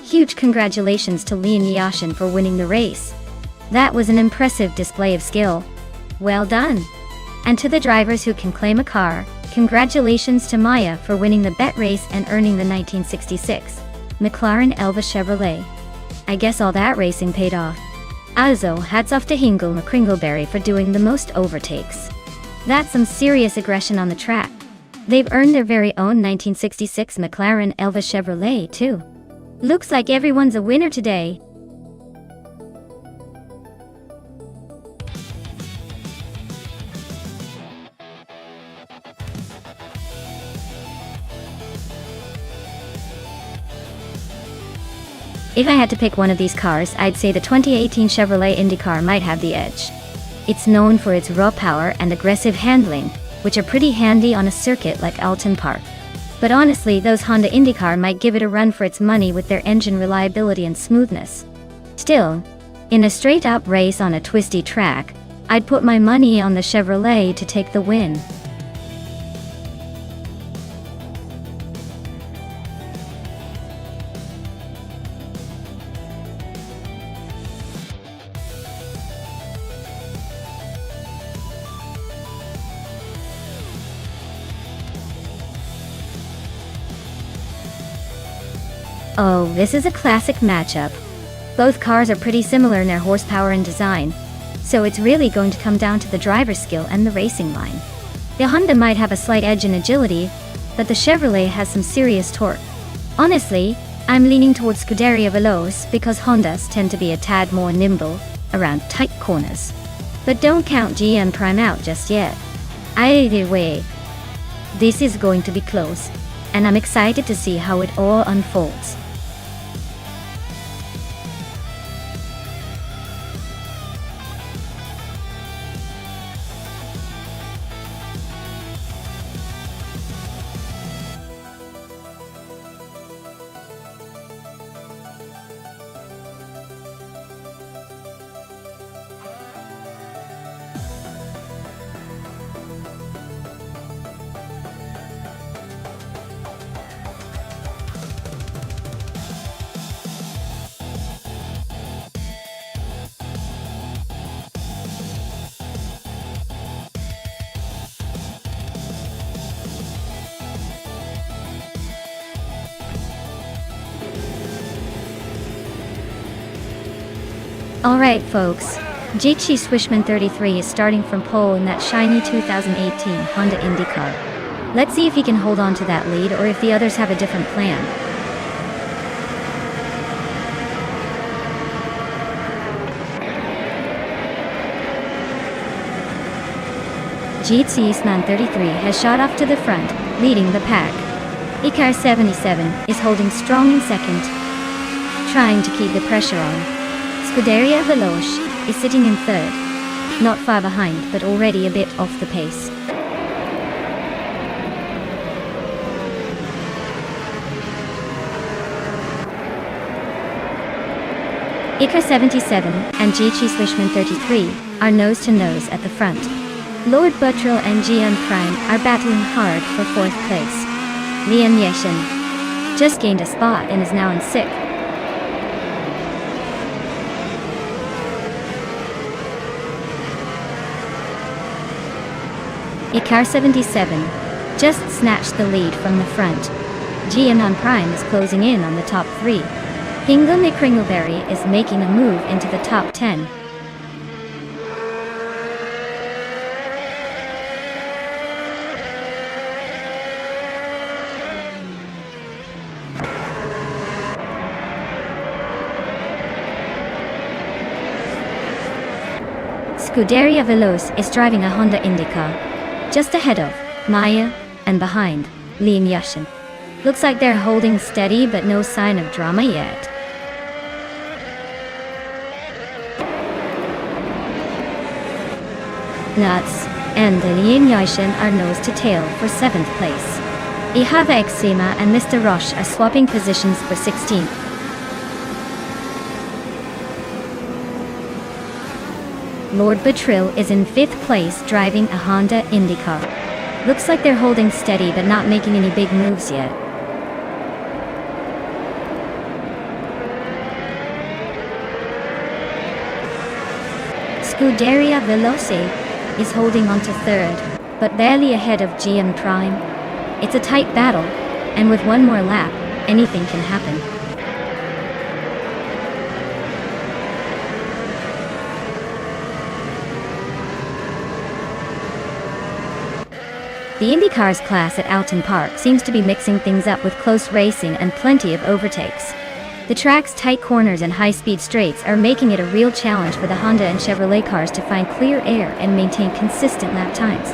Huge congratulations to Lian Yashin for winning the race. That was an impressive display of skill. Well done! And to the drivers who can claim a car, congratulations to Maya for winning the bet race and earning the 1966 McLaren Elva Chevrolet. I guess all that racing paid off. Also, hats off to Hingle McCringleberry for doing the most overtakes. That's some serious aggression on the track. They've earned their very own 1966 McLaren Elva Chevrolet, too. Looks like everyone's a winner today. If I had to pick one of these cars, I'd say the 2018 Chevrolet IndyCar might have the edge. It's known for its raw power and aggressive handling, which are pretty handy on a circuit like Alton Park. But honestly, those Honda IndyCar might give it a run for its money with their engine reliability and smoothness. Still, in a straight-up race on a twisty track, I'd put my money on the Chevrolet to take the win. Oh, this is a classic matchup. Both cars are pretty similar in their horsepower and design, so it's really going to come down to the driver's skill and the racing line. The Honda might have a slight edge in agility, but the Chevrolet has some serious torque. Honestly, I'm leaning towards Scuderia Veloce because Hondas tend to be a tad more nimble around tight corners. But don't count GM Prime out just yet. Either way, this is going to be close, and I'm excited to see how it all unfolds. Alright folks, GT Swishman 33 is starting from pole in that shiny 2018 Honda IndyCar. Let's see if he can hold on to that lead or if the others have a different plan. GT Swishman 33 has shot off to the front, leading the pack. Icar 77 is holding strong in second, trying to keep the pressure on. Scuderia Veloce is sitting in third, not far behind but already a bit off the pace. Icar 77 and GT Swishman 33 are nose to nose at the front. Lord Buttrell and GM Prime are battling hard for fourth place. Liam Yeshin just gained a spot and is now in sixth. Icar 77 just snatched the lead from the front. GM Prime is closing in on the top 3. Hingle McCringleberry is making a move into the top 10. Scuderia Veloce is driving a Honda IndyCar. Just ahead of Maya and behind Liam Yashin. Looks like they're holding steady but no sign of drama yet. Nuts and Liam Yashin are nose to tail for 7th place. Ihava Exima and Mr. Roche are swapping positions for 16th. Lord Buttrell is in 5th place driving a Honda IndyCar. Looks like they're holding steady but not making any big moves yet. Scuderia Veloce is holding on to 3rd, but barely ahead of GM Prime. It's a tight battle, and with one more lap, anything can happen. The IndyCar's class at Alton Park seems to be mixing things up with close racing and plenty of overtakes. The track's tight corners and high-speed straights are making it a real challenge for the Honda and Chevrolet cars to find clear air and maintain consistent lap times.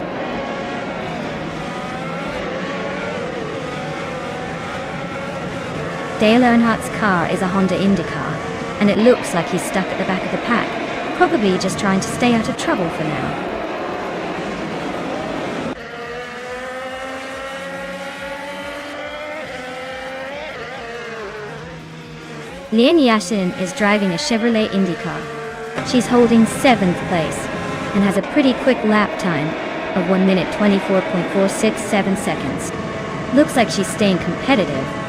Dale Earnhardt's car is a Honda IndyCar, and it looks like he's stuck at the back of the pack, probably just trying to stay out of trouble for now. Lian Yashin is driving a Chevrolet IndyCar. She's holding 7th place and has a pretty quick lap time of 1 minute 24.467 seconds. Looks like she's staying competitive.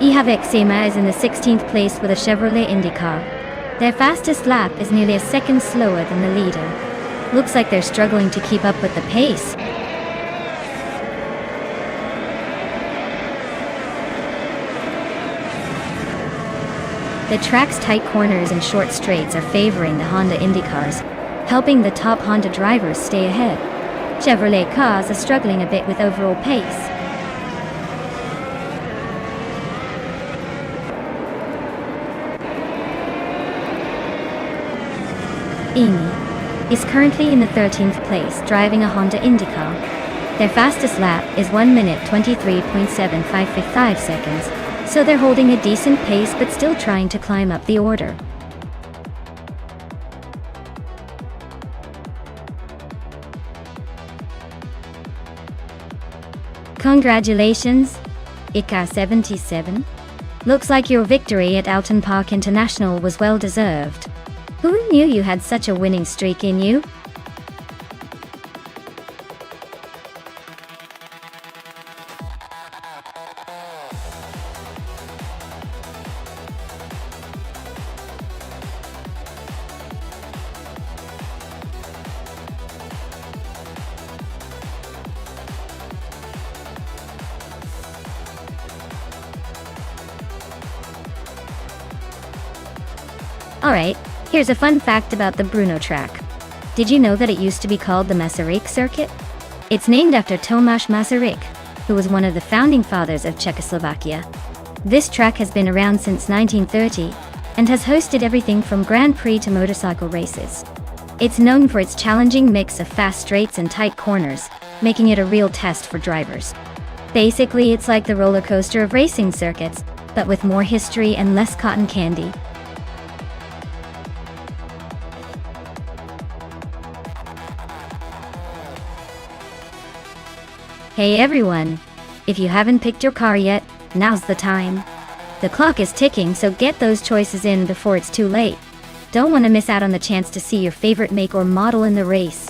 Ihavek Sema is in the 16th place with a Chevrolet IndyCar. Their fastest lap is nearly a second slower than the leader. Looks like they're struggling to keep up with the pace. The track's tight corners and short straights are favoring the Honda IndyCars, helping the top Honda drivers stay ahead. Chevrolet cars are struggling a bit with overall pace. Amy is currently in the 13th place driving a Honda IndyCar. Their fastest lap is 1 minute 23.7555 seconds, so they're holding a decent pace but still trying to climb up the order. Congratulations, Ikar77. Looks like your victory at Alton Park International was well deserved. Who knew you had such a winning streak in you? Alright, here's a fun fact about the Brno track. Did you know that it used to be called the Masaryk circuit? It's named after Tomáš Masaryk, who was one of the founding fathers of Czechoslovakia. This track has been around since 1930 and has hosted everything from Grand Prix to motorcycle races. It's known for its challenging mix of fast straights and tight corners, making it a real test for drivers. Basically, it's like the roller coaster of racing circuits, but with more history and less cotton candy. Hey everyone! If you haven't picked your car yet, now's the time. The clock is ticking, so get those choices in before it's too late. Don't want to miss out on the chance to see your favorite make or model in the race.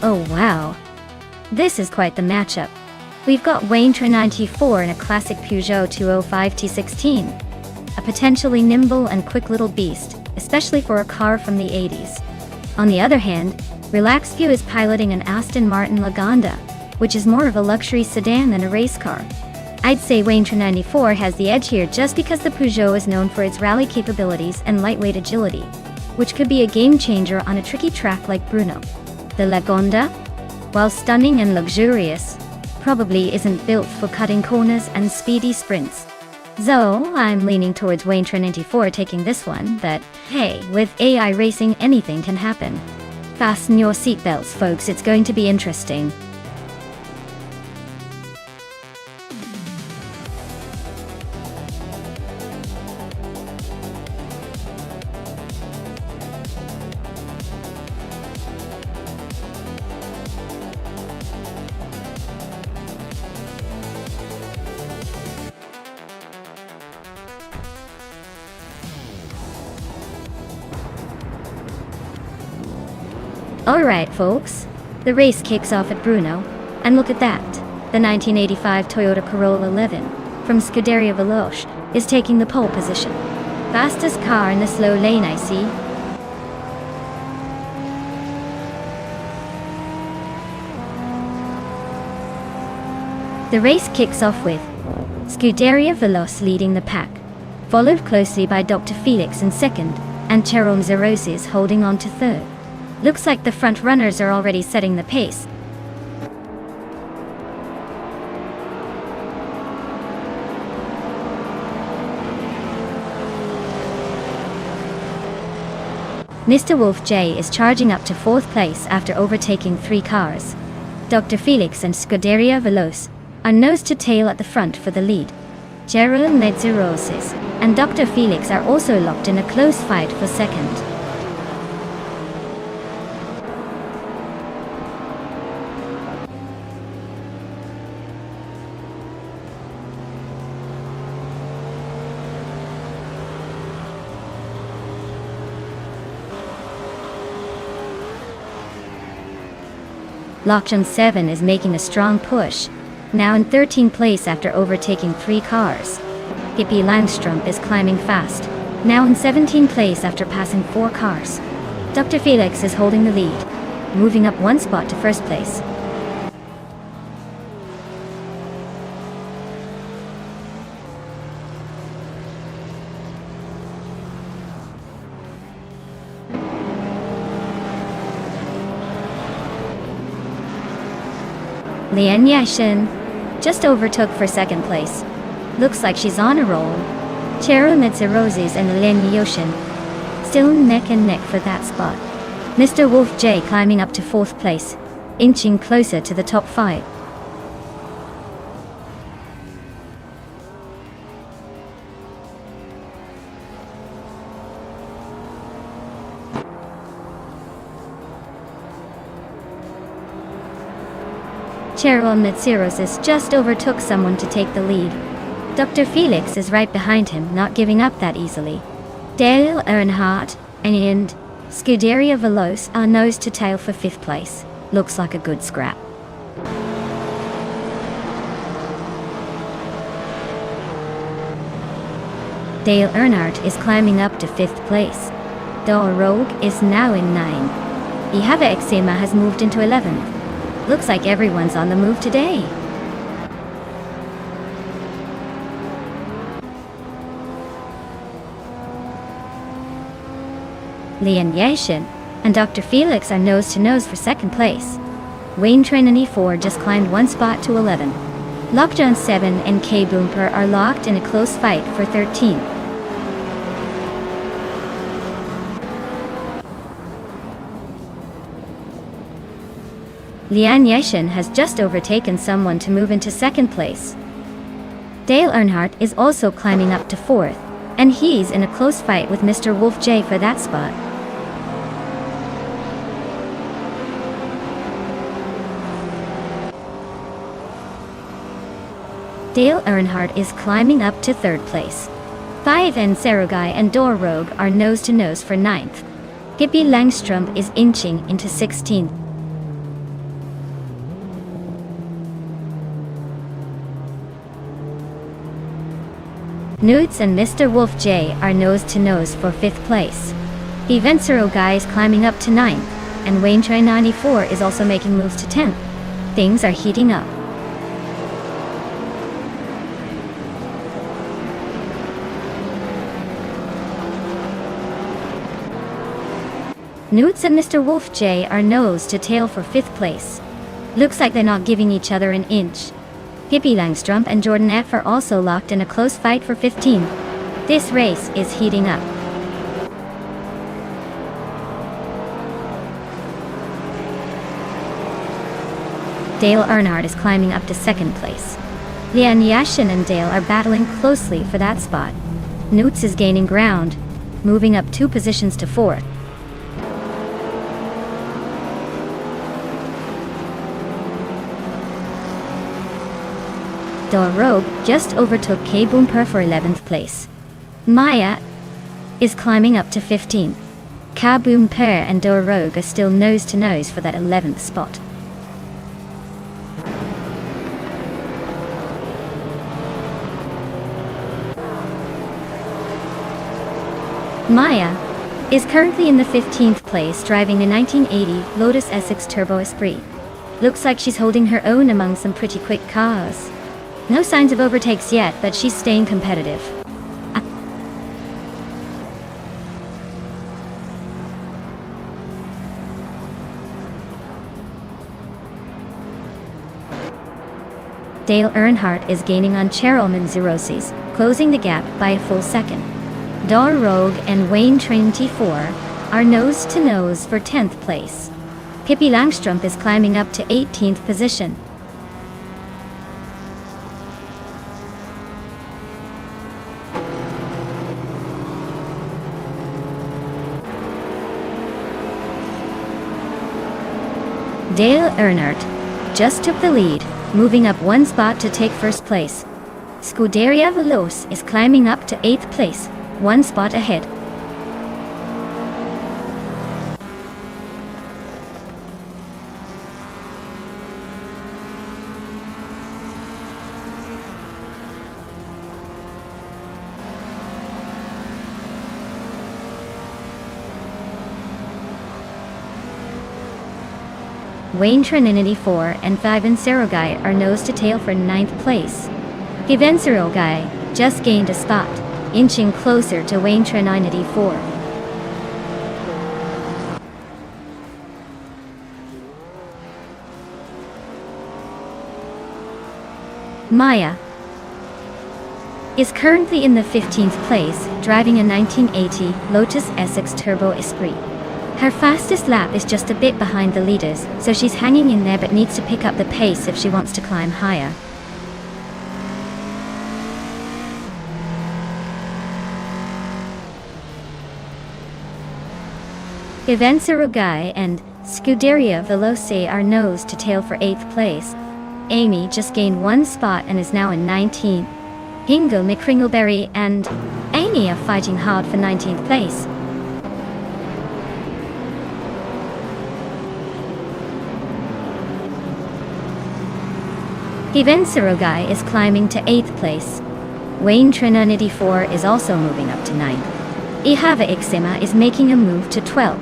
Oh wow! This is quite the matchup. We've got Waintra 94 in a classic Peugeot 205 T16. A potentially nimble and quick little beast, especially for a car from the 80s. On the other hand, Relaxed View is piloting an Aston Martin Lagonda, which is more of a luxury sedan than a race car. I'd say Waintra 94 has the edge here just because the Peugeot is known for its rally capabilities and lightweight agility, which could be a game changer on a tricky track like Brno. The Lagonda, while stunning and luxurious, probably isn't built for cutting corners and speedy sprints. So, I'm leaning towards Wayne Train 94 taking this one, but hey, with AI racing anything can happen. Fasten your seatbelts, folks, it's going to be interesting. Alright folks, the race kicks off at Brno, and look at that, the 1985 Toyota Corolla 11 from Scuderia Veloce is taking the pole position. Fastest car in the slow lane, I see. The race kicks off with Scuderia Veloce leading the pack, followed closely by Dr. Felix in second, and Jerome Zerosis holding on to third. Looks like the front runners are already setting the pace. Mr. Wolf J is charging up to 4th place after overtaking 3 cars. Dr. Felix and Scuderia Veloce are nose to tail at the front for the lead. Jerome Zerosis and Dr. Felix are also locked in a close fight for second. Lockdown 7 is making a strong push, now in 13th place after overtaking 3 cars. Hippie Langstrom is climbing fast, now in 17th place after passing 4 cars. Dr. Felix is holding the lead, moving up 1 spot to 1st place. Lian Yashin just overtook for 2nd place. Looks like she's on a roll. Chero Mitsuroses and Lian Yashin still neck and neck for that spot. Mr. Wolf J climbing up to 4th place, inching closer to the top 5. Chero Mitsuroses just overtook someone to take the lead. Dr. Felix is right behind him, not giving up that easily. Dale Earnhardt and Scuderia Veloce are nose to tail for 5th place. Looks like a good scrap. Dale Earnhardt is climbing up to 5th place. Dor Rogue is now in 9. Ihava Exema has moved into 11th. Looks like everyone's on the move today. Lian Yashin and Dr. Felix are nose to nose for 2nd place. Wayne Train 94 just climbed 1 spot to 11. Lockdown 7 and K Boomper are locked in a close fight for 13th. Lian Yashin has just overtaken someone to move into 2nd place. Dale Earnhardt is also climbing up to 4th, and he's in a close fight with Mr. Wolf J for that spot. Dale Earnhardt is climbing up to 3rd place. 5 and Serogai and Dor Rogue are nose to nose for 9th. Hippie Langstrom is inching into 16th. Newts and Mr. Wolf J are nose to nose for 5th place. The Vencero guy is climbing up to 9th, and Wayne Train 94 is also making moves to 10th. Things are heating up. Newts and Mr. Wolf J are nose to tail for 5th place. Looks like they're not giving each other an inch. Pippi Langstrumpf and Jordan F are also locked in a close fight for 15th. This race is heating up. Dale Earnhardt is climbing up to 2nd place. Lian Yashin and Dale are battling closely for that spot. Newts is gaining ground, moving up 2 positions to 4th. Dor Rogue just overtook K Boomper for 11th place. Maya is climbing up to 15th. Ka Boomper and Dor Rogue are still nose to nose for that 11th spot. Maya is currently in the 15th place driving a 1980 Lotus Essex Turbo Esprit. Looks like she's holding her own among some pretty quick cars. No signs of overtakes yet, but she's staying competitive. Dale Earnhardt is gaining on Cheryl Manzaroses, closing the gap by a full second. Dor Rogue and Wayne Trinity 4 are nose to nose for 10th place. Pippi Langstrumpf is climbing up to 18th position. Dale Earnhardt just took the lead, moving up 1 spot to take 1st place. Scuderia Veloce is climbing up to 8th place, 1 spot ahead. Wayne Trinity 4 and 5 and Serogai are nose to tail for 9th place. Given Serogai just gained a spot, inching closer to Wayne Trinity 4. Maya is currently in the 15th place, driving a 1980 Lotus Essex Turbo Esprit. Her fastest lap is just a bit behind the leaders, so she's hanging in there but needs to pick up the pace if she wants to climb higher. Given Serogai and Scuderia Veloce are nose to tail for 8th place. Amy just gained 1 spot and is now in 19th. Hingo McCringleberry and Amy are fighting hard for 19th place. Given Serogai is climbing to 8th place. Wayne Trinity 4 is also moving up to 9th. Ihava Ixima is making a move to 12th.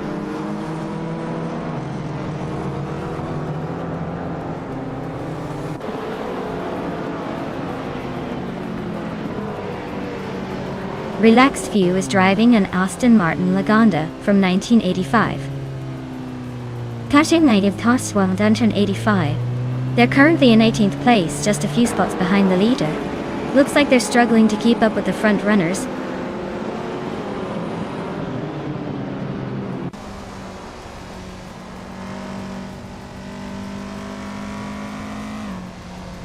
Relaxed View is driving an Aston Martin Lagonda from 1985. Caching Native Toswell Dunton 85. They're currently in 18th place, just a few spots behind the leader. Looks like they're struggling to keep up with the front runners.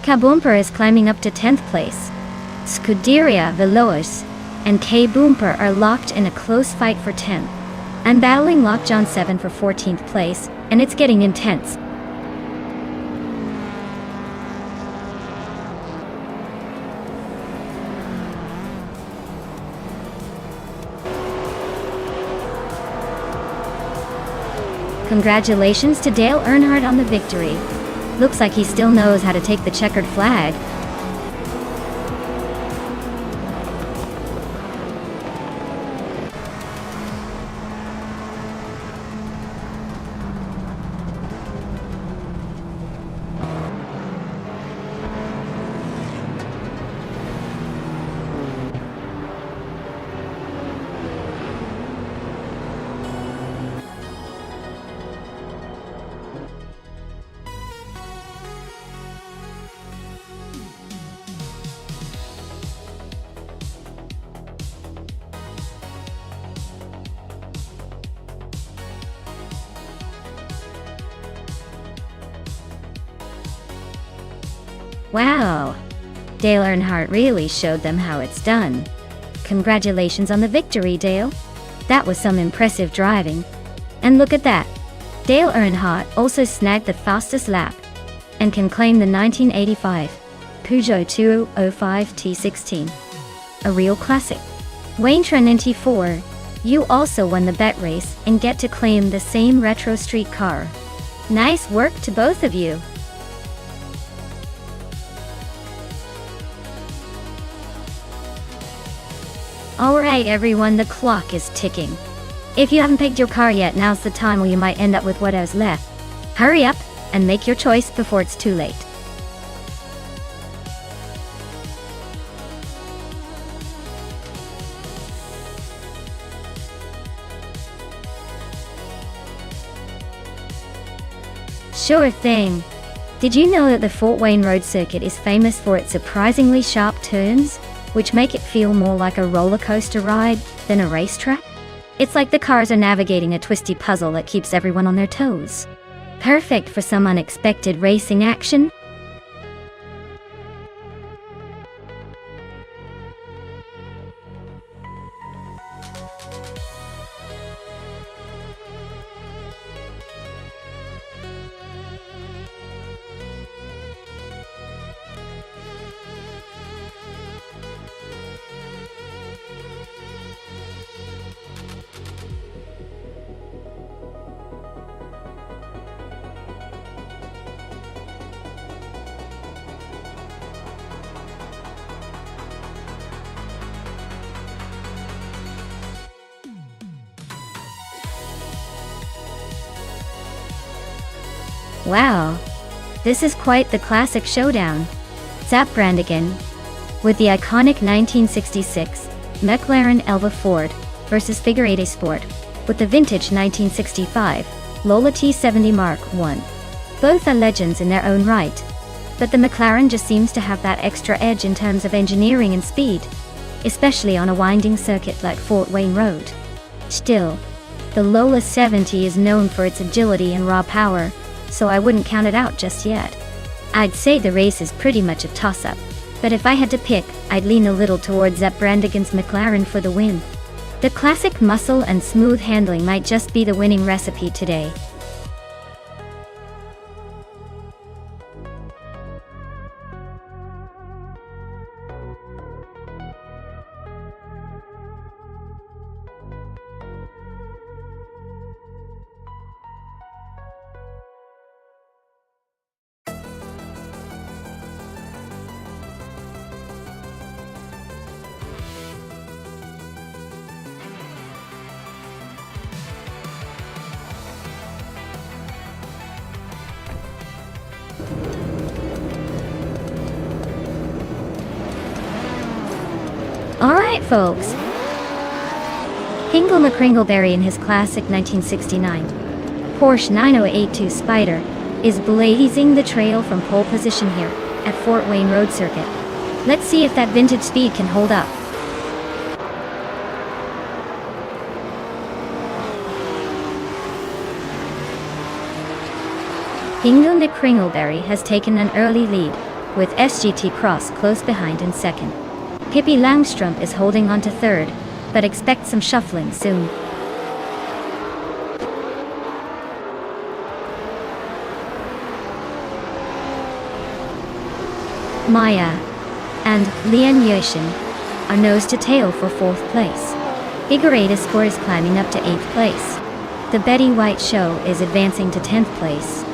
Kaboomper is climbing up to 10th place. Scuderia Veloce and K Boomper are locked in a close fight for 10th. I'm battling Lockjaw 7 for 14th place, and it's getting intense. Congratulations to Dale Earnhardt on the victory. Looks like he still knows how to take the checkered flag. Wow! Dale Earnhardt really showed them how it's done. Congratulations on the victory, Dale. That was some impressive driving. And look at that. Dale Earnhardt also snagged the fastest lap and can claim the 1985 Peugeot 205 T16. A real classic. Wayne Trinity, you also won the bet race and get to claim the same retro street car. Nice work to both of you. Alright everyone, the clock is ticking. If you haven't picked your car yet, now's the time where you might end up with whatever's left. Hurry up and make your choice before it's too late. Sure thing. Did you know that the Fort Wayne Road Circuit is famous for its surprisingly sharp turns, which make it feel more like a roller coaster ride than a racetrack? It's like the cars are navigating a twisty puzzle that keeps everyone on their toes. Perfect for some unexpected racing action. Wow, this is quite the classic showdown. Zap Brannigan, with the iconic 1966 McLaren Elva Ford versus Figure 8 Sport, with the vintage 1965 Lola T70 Mark I. Both are legends in their own right, but the McLaren just seems to have that extra edge in terms of engineering and speed, especially on a winding circuit like Fort Wayne Road. Still, the Lola 70 is known for its agility and raw power, so I wouldn't count it out just yet. I'd say the race is pretty much a toss-up, but if I had to pick, I'd lean a little towards Zap Brannigan's McLaren for the win. The classic muscle and smooth handling might just be the winning recipe today. Alright folks, Hingle McCringleberry in his classic 1969 Porsche 9082 Spider is blazing the trail from pole position here at Fort Wayne Road Circuit. Let's see if that vintage speed can hold up. Hingle McCringleberry has taken an early lead, with SGT Cross close behind in second. Pippi Langstrumpf is holding on to third, but expect some shuffling soon. Maya and Lian Yoshin are nose to tail for fourth place. Figure 8 Escort is climbing up to 8th place. The Betty White Show is advancing to 10th place.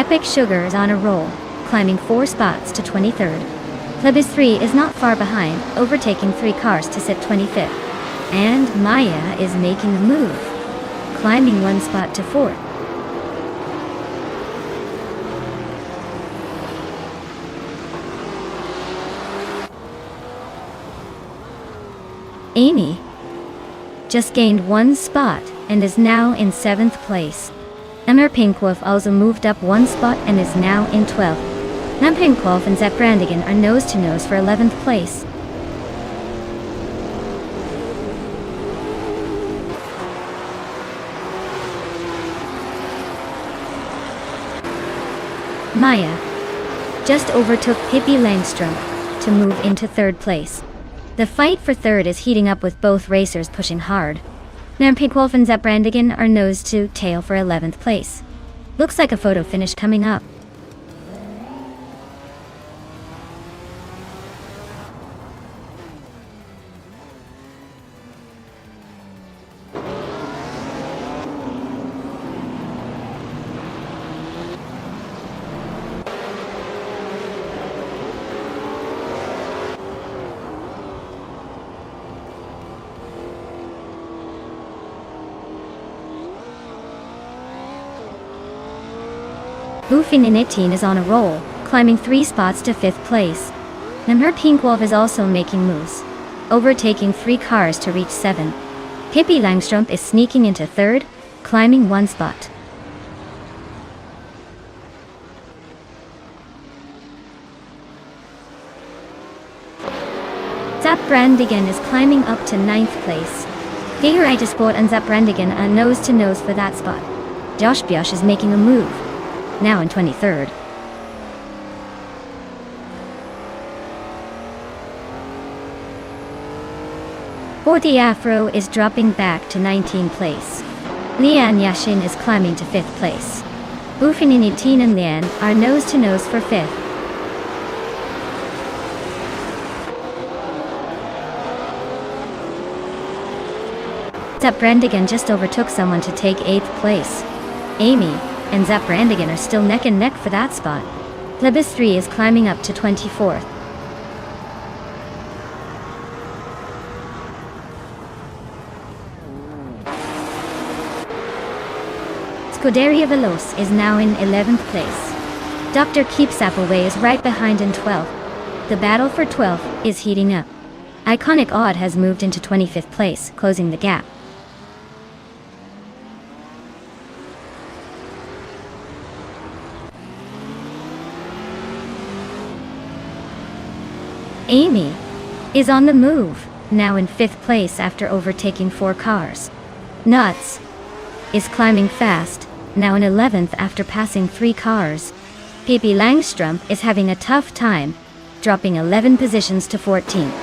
Epic Sugar is on a roll, climbing 4 spots to 23rd. Plebis 3 is not far behind, overtaking 3 cars to sit 25th. And Maya is making a move, climbing 1 spot to 4th. Amy just gained 1 spot and is now in 7th place. Emmer Pinkwolf also moved up 1 spot and is now in 12th. Nam Pinkwolf and Zap Brannigan are nose to nose for 11th place. Maya just overtook Pippi Langstrump to move into third place. The fight for third is heating up with both racers pushing hard. Now Pigwolf and Zaprandigan are nose to tail for 11th place. Looks like a photo finish coming up. Bufininitin is on a roll, climbing 3 spots to 5th place. Namher Pinkwolf is also making moves, overtaking 3 cars to reach 7. Pippi Langstrump is sneaking into 3rd, climbing 1 spot. Zaprandigan is climbing up to 9th place. Sport and Zaprandigan are nose to nose for that spot. Josh Biosh is making a move, now in 23rd. Forty Afro is dropping back to 19th place. Lian Yashin is climbing to 5th place. Bufininitin and Lian are nose to nose for 5th. Zaprandigan just overtook someone to take 8th place. Amy and Zaprandigan are still neck and neck for that spot. Lebis 3 is climbing up to 24th. Scuderia Veloz is now in 11th place. Dr. Keeps Appleway is right behind in 12th. The battle for 12th is heating up. Iconic Odd has moved into 25th place, closing the gap. Amy is on the move, now in 5th place after overtaking 4 cars. Nuts is climbing fast, now in 11th after passing 3 cars. Pippi Langstrump is having a tough time, dropping 11 positions to 14th.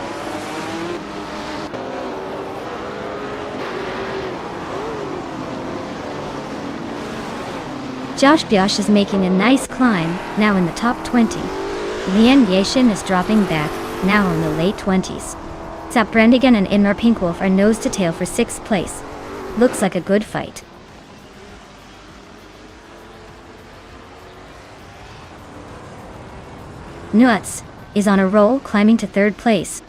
Josh Biosh is making a nice climb, now in the top 20. Lian Yashin is dropping back, now in the late 20s. Zaprandigan and Inmar Pinkwolf are nose to tail for 6th place. Looks like a good fight. Nuts is on a roll, climbing to 3rd place.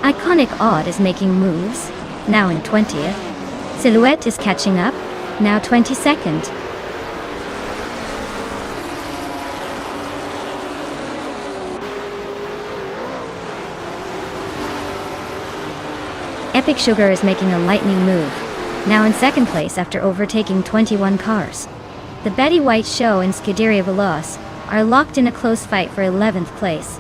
Iconic Odd is making moves, now in 20th. Silhouette is catching up, now 22nd. Epic Sugar is making a lightning move, now in 2nd place after overtaking 21 cars. The Betty White Show and Scuderia Veloz are locked in a close fight for 11th place.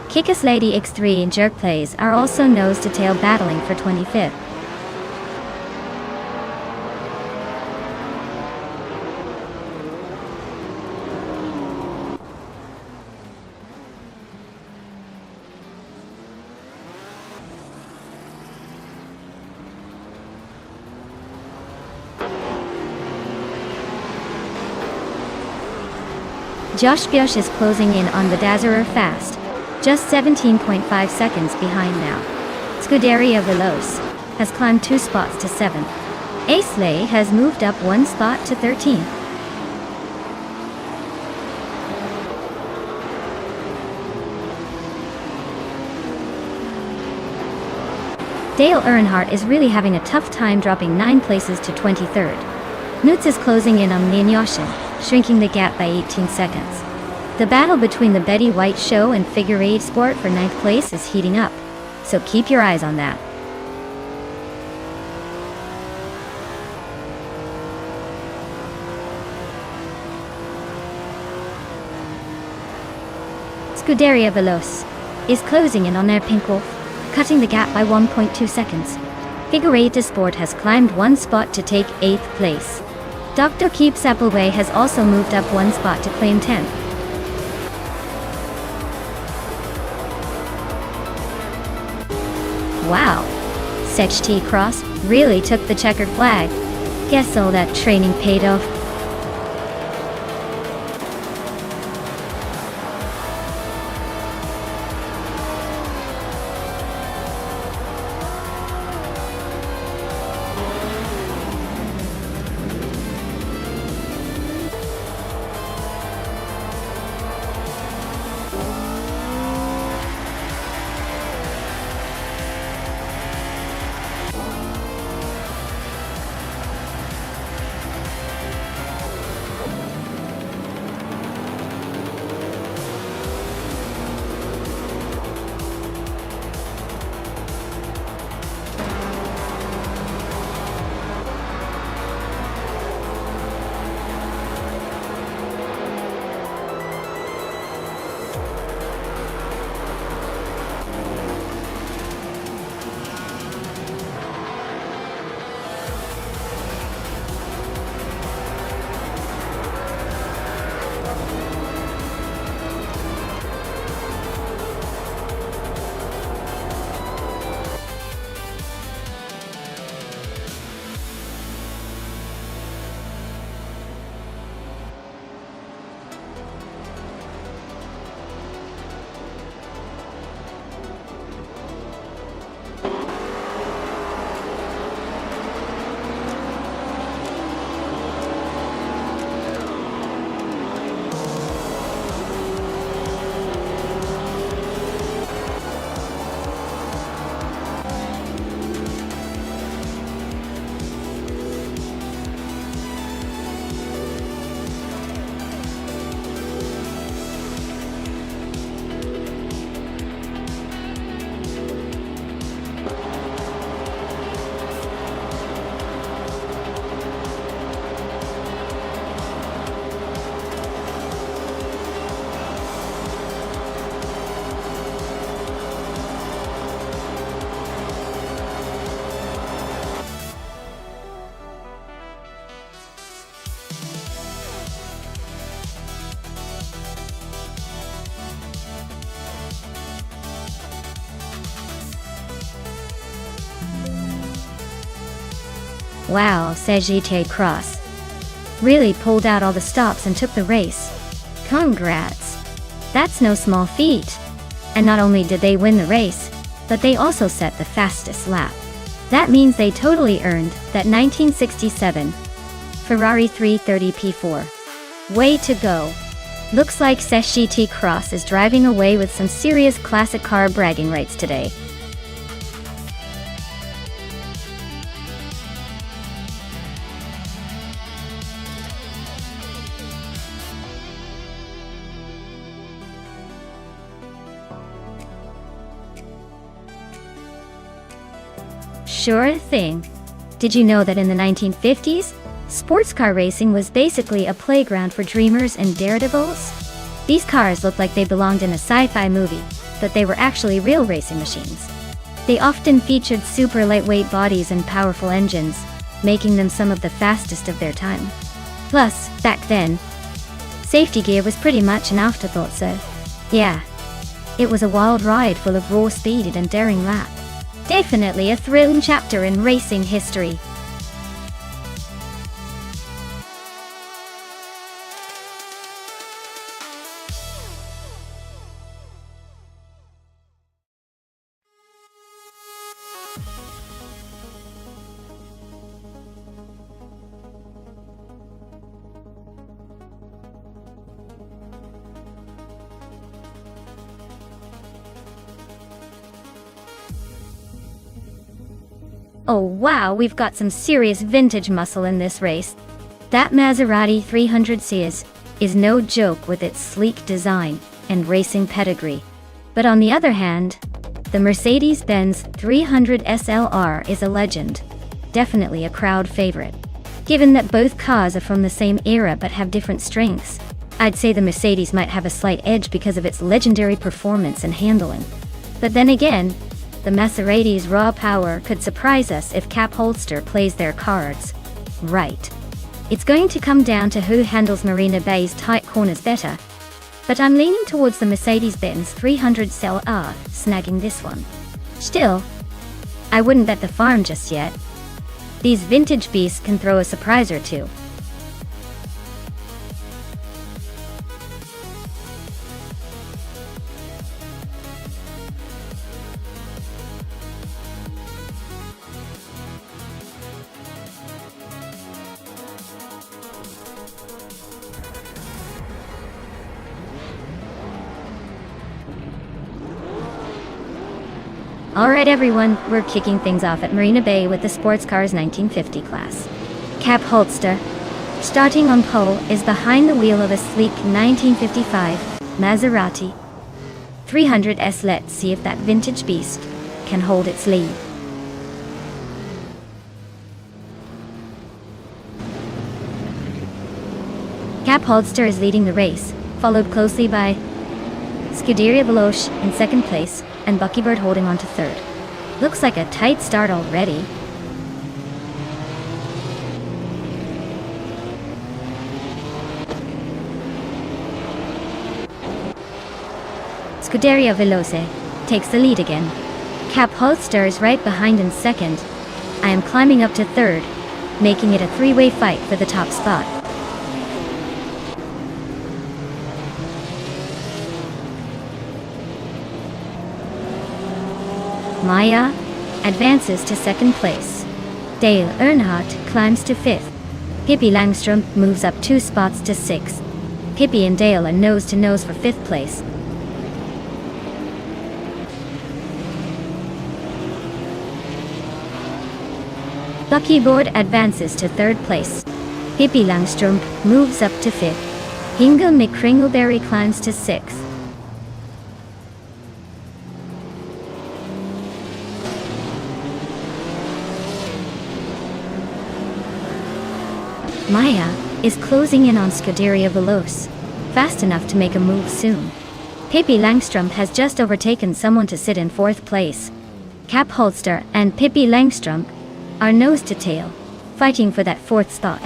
Kickass Lady X3 and Jerk Plays are also nose to tail battling for 25th. Josh Biosh is closing in on the Dazzler fast, just 17.5 seconds behind now. Scuderia Veloz has climbed 2 spots to 7th. Aisley has moved up 1 spot to 13th. Dale Earnhardt is really having a tough time, dropping 9 places to 23rd. Nutz is closing in on Lian Yashin, shrinking the gap by 18 seconds. The battle between the Betty White Show and Figure 8 Sport for 9th place is heating up, so keep your eyes on that. Scuderia Veloz is closing in on their Pinkwolf, cutting the gap by 1.2 seconds. Figure 8 Sport has climbed 1 spot to take 8th place. Dr. Keeps Appleway has also moved up 1 spot to claim 10th. Wow. Sechti Cross really took the checkered flag. Guess all that training paid off. Wow, Sechti Cross really pulled out all the stops and took the race. Congrats! That's no small feat. And not only did they win the race, but they also set the fastest lap. That means they totally earned that 1967 Ferrari 330 P4. Way to go! Looks like Sechti Cross is driving away with some serious classic car bragging rights today. Sure thing. Did you know that in the 1950s, sports car racing was basically a playground for dreamers and daredevils? These cars looked like they belonged in a sci-fi movie, but they were actually real racing machines. They often featured super lightweight bodies and powerful engines, making them some of the fastest of their time. Plus, back then, safety gear was pretty much an afterthought, so yeah, it was a wild ride full of raw speed and daring lap. Definitely a thrilling chapter in racing history. Oh wow, we've got some serious vintage muscle in this race. That Maserati 300 Series is no joke with its sleek design and racing pedigree. But on the other hand, the Mercedes-Benz 300 SLR is a legend. Definitely a crowd favorite. Given that both cars are from the same era but have different strengths, I'd say the Mercedes might have a slight edge because of its legendary performance and handling. But then again, the Maseratis' raw power could surprise us if Cap Holster plays their cards right. It's going to come down to who handles Marina Bay's tight corners better, but I'm leaning towards the Mercedes-Benz 300 SLR snagging this one. Still, I wouldn't bet the farm just yet. These vintage beasts can throw a surprise or two. Alright everyone, we're kicking things off at Marina Bay with the Sports Cars 1950 class. Cap Holster, starting on pole, is behind the wheel of a sleek 1955 Maserati 300S. Let's see if that vintage beast can hold its lead. Cap Holster is leading the race, followed closely by Scuderia Veloce in second place, and Buckybird holding on to third. Looks like a tight start already. Scuderia Veloce takes the lead again. Cap Holster is right behind in second. I am climbing up to third, making it a three-way fight for the top spot. Maya advances to second place. Dale Earnhardt climbs to fifth. Pippi Langstrom moves up 2 spots to sixth. Pippi and Dale are nose to nose for fifth place. Buckybird advances to third place. Pippi Langstrom moves up to fifth. Hingle McCringleberry climbs to sixth. Maya is closing in on Scuderia Veloce, fast enough to make a move soon. Pippi Langstrom has just overtaken someone to sit in fourth place. Cap Holster and Pippi Langstrom are nose to tail, fighting for that fourth spot.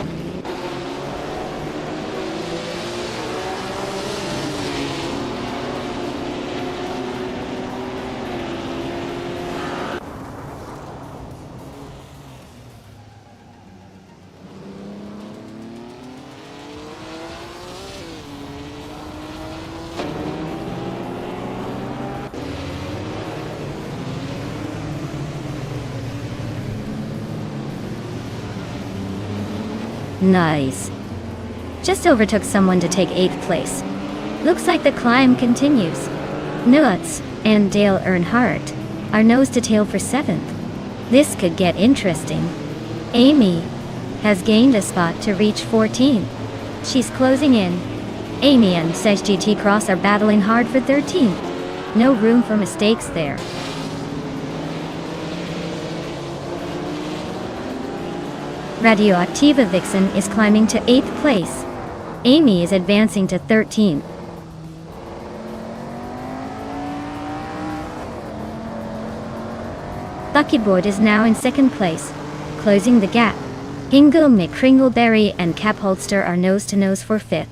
Nice. Just overtook someone to take 8th place. Looks like the climb continues. Nuts and Dale Earnhardt are nose to tail for 7th. This could get interesting. Amy has gained a spot to reach 14. She's closing in. Amy and Sesh GT Cross are battling hard for 13th. No room for mistakes there. Radioactiva Vixen is climbing to 8th place. Amy is advancing to 13th. Buckybird is now in 2nd place, closing the gap. Hingle McCringleberry and Cap Holster are nose to nose for 5th.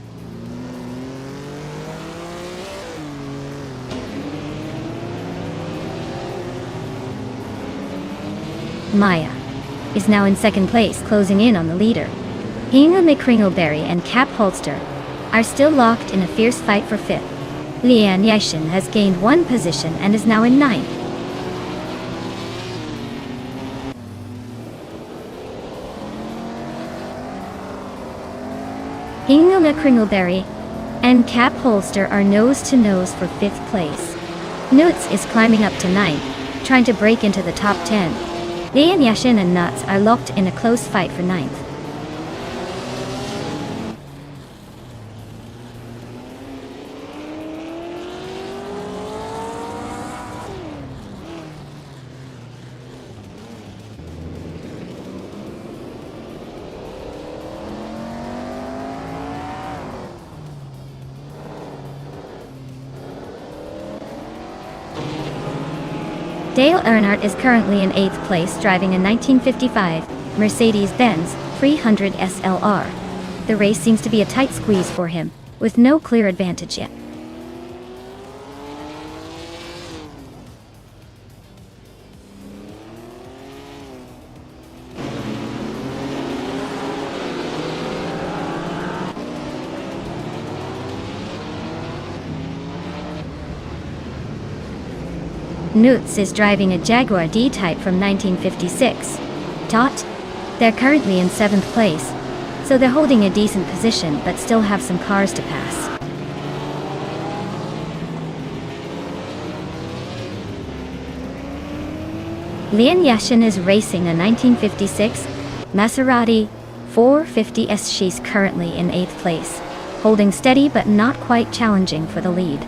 Maya is now in 2nd place, closing in on the leader. Hingle McCringleberry and Cap Holster are still locked in a fierce fight for 5th. Leanne Yashin has gained 1 position and is now in 9th. Hingle McCringleberry and Cap Holster are nose to nose for 5th place. Nuts is climbing up to 9th, trying to break into the top 10. Leanne Yashin and Nuts are locked in a close fight for 9th. Dale Earnhardt is currently in 8th place, driving a 1955 Mercedes-Benz 300 SLR. The race seems to be a tight squeeze for him, with no clear advantage yet. Nutz is driving a Jaguar D-Type from 1956. They're currently in 7th place, so they're holding a decent position but still have some cars to pass. Lian Yashin is racing a 1956 Maserati 450S. She's currently in 8th place, holding steady but not quite challenging for the lead.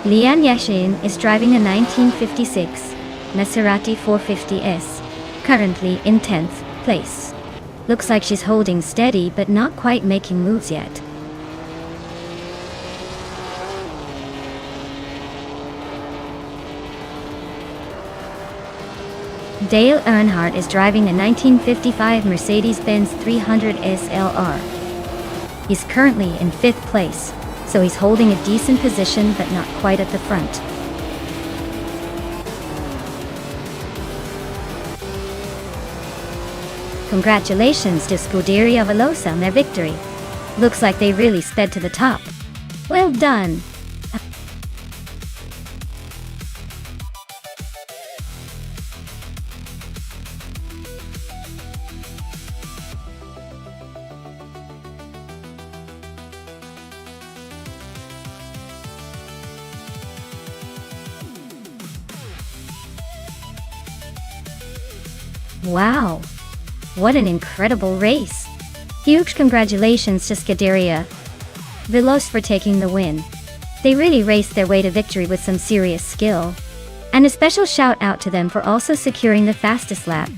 Lian Yashin is driving a 1956 Maserati 450S, currently in 10th place. Looks like she's holding steady but not quite making moves yet. Dale Earnhardt is driving a 1955 Mercedes-Benz 300 SLR. He's currently in 5th place, so he's holding a decent position but not quite at the front. Congratulations to Scuderia Velosa on their victory. Looks like they really sped to the top. Well done! Wow! What an incredible race! Huge congratulations to Scuderia Velosa for taking the win. They really raced their way to victory with some serious skill. And a special shout out to them for also securing the fastest lap,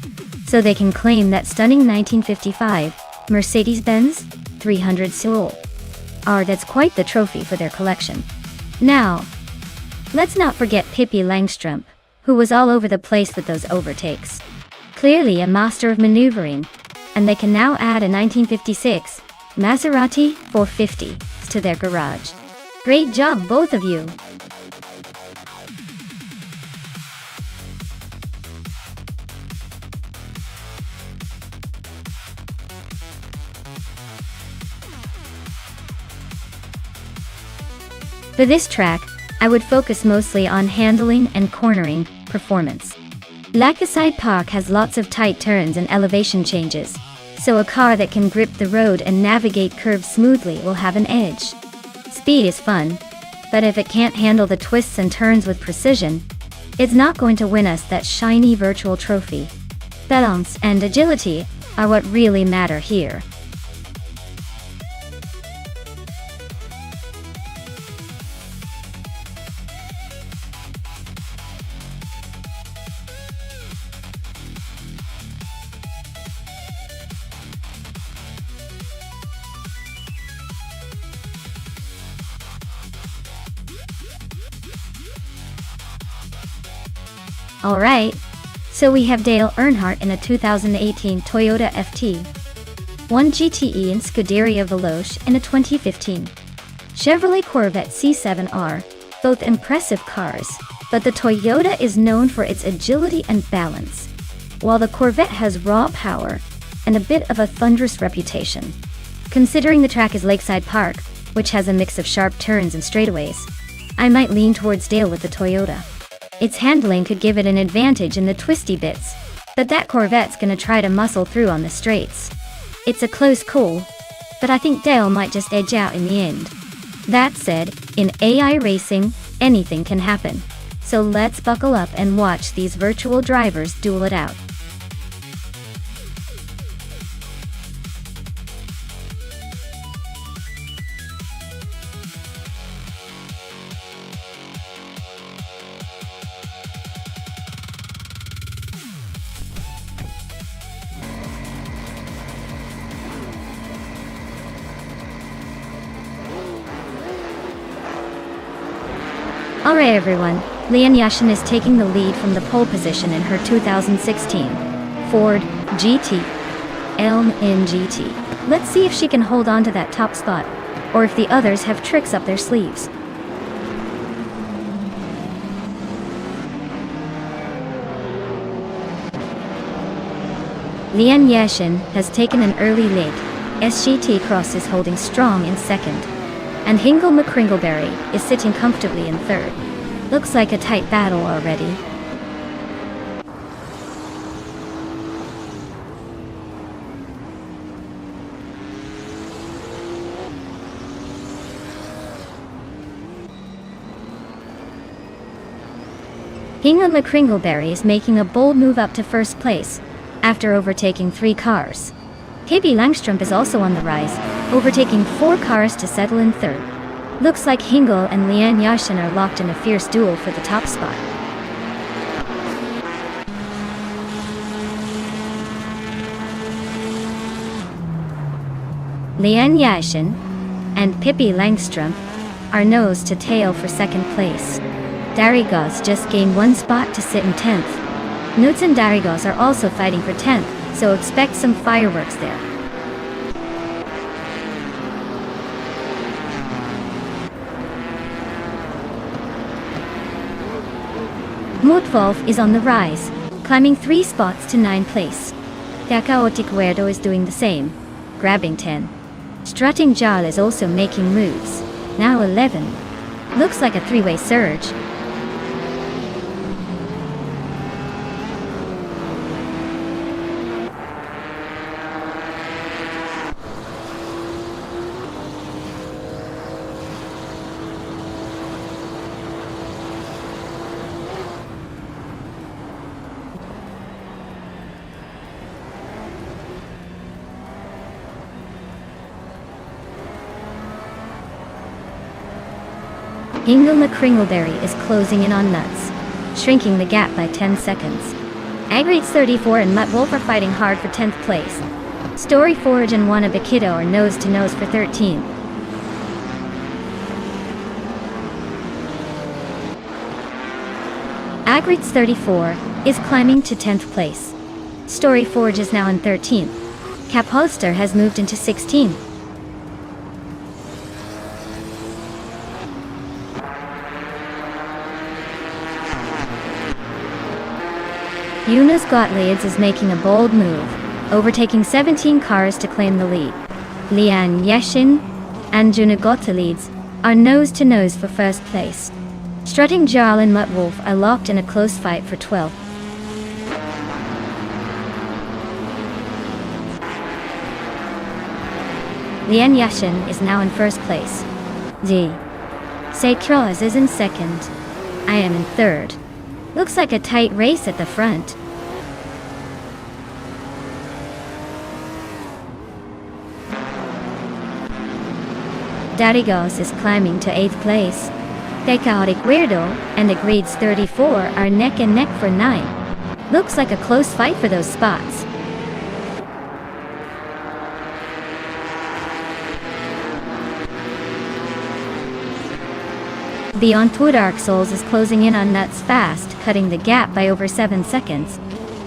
so they can claim that stunning 1955 Mercedes-Benz 300 SL. That's quite the trophy for their collection. Now, let's not forget Pippi Langstrup, who was all over the place with those overtakes. Clearly a master of maneuvering, and they can now add a 1956 Maserati 450 to their garage. Great job, both of you! For this track, I would focus mostly on handling and cornering performance. Lakeside Park has lots of tight turns and elevation changes, so a car that can grip the road and navigate curves smoothly will have an edge. Speed is fun, but if it can't handle the twists and turns with precision, it's not going to win us that shiny virtual trophy. Balance and agility are what really matter here. Alright, so we have Dale Earnhardt in a 2018 Toyota FT1 GTE and Scuderia Veloce in a 2015 Chevrolet Corvette C7R, both impressive cars, but the Toyota is known for its agility and balance, while the Corvette has raw power and a bit of a thunderous reputation. Considering the track is Lakeside Park, which has a mix of sharp turns and straightaways, I might lean towards Dale with the Toyota. Its handling could give it an advantage in the twisty bits, but that Corvette's gonna try to muscle through on the straights. It's a close call, but I think Dale might just edge out in the end. That said, in AI racing, anything can happen. So let's buckle up and watch these virtual drivers duel it out. Alright everyone, Lian Yashin is taking the lead from the pole position in her 2016 Ford GT Elm NGT. Let's see if she can hold on to that top spot, or if the others have tricks up their sleeves. Lian Yashin has taken an early lead, SGT Cross is holding strong in second. And Hingle McCringleberry is sitting comfortably in third. Looks like a tight battle already. Hingle McCringleberry is making a bold move up to first place, after overtaking 3 cars. Pippi Langstrup is also on the rise, overtaking 4 cars to settle in third. Looks like Hingle and Lian Yashin are locked in a fierce duel for the top spot. Lian Yashin and Pippi Langstrup are nose to tail for second place. Darigos just gained 1 spot to sit in 10th. Nuts and Darigos are also fighting for 10th, so expect some fireworks there. Mutwolf is on the rise, climbing 3 spots to 9th place. Takaotikuerdo is doing the same, grabbing 10. Strutting Jarl is also making moves, now 11. Looks like a 3-way surge. Hingle McCringleberry is closing in on Nuts, shrinking the gap by 10 seconds. Agrites 34 and Muttwolf are fighting hard for 10th place. Story Forge and Wannabe are nose to nose for 13th. Agrites 34 is climbing to 10th place. Story Forge is now in 13th. Cap Holster has moved into 16th. Yunus Gottliebs is making a bold move, overtaking 17 cars to claim the lead. Lian Yashin and Juna Gottliebs are nose to nose for first place. Strutting Jarl and Muttwolf are locked in a close fight for 12th. Lian Yashin is now in first place. Z. Sekroz is in second. I am in third. Looks like a tight race at the front. Darigos is climbing to 8th place. Chaotic Weirdo and Agreeds 34 are neck and neck for 9. Looks like a close fight for those spots. Beyond Two Dark Souls is closing in on Nuts fast, cutting the gap by over 7 seconds.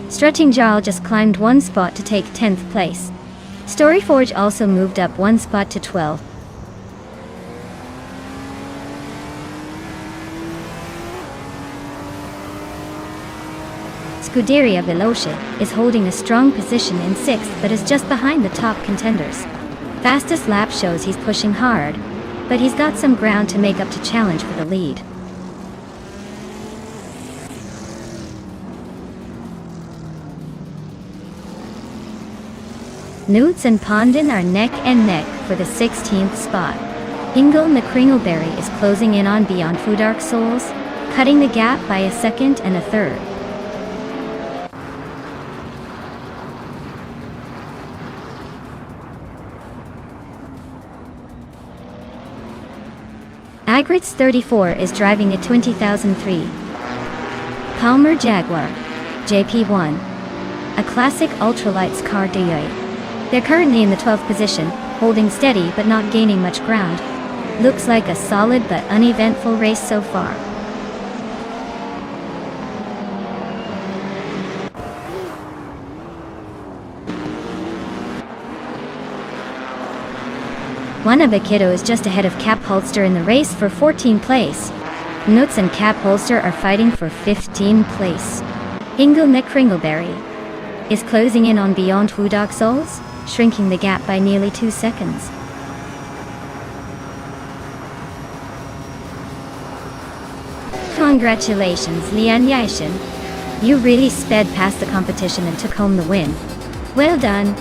Strutting Jarl just climbed 1 spot to take 10th place. Storyforge also moved up 1 spot to 12th. Scuderia Veloce is holding a strong position in 6th but is just behind the top contenders. Fastest lap shows he's pushing hard, but he's got some ground to make up to challenge for the lead. Newts and Pondon are neck and neck for the 16th spot. Hingle McCringleberry is closing in on Beyond Two Dark Souls, cutting the gap by a second and a third. Agrites 34 is driving a 2003 Palmer Jaguar JP1, a classic ultralights car DA. They're currently in the 12th position, holding steady but not gaining much ground. Looks like a solid but uneventful race so far. Wannabe is just ahead of Cap Holster in the race for 14th place. Nuts and Cap Holster are fighting for 15th place. Hingle McCringleberry is closing in on Beyond Two Dark Souls, shrinking the gap by nearly 2 seconds. Congratulations, Lian Yaishin. You really sped past the competition and took home the win. Well done.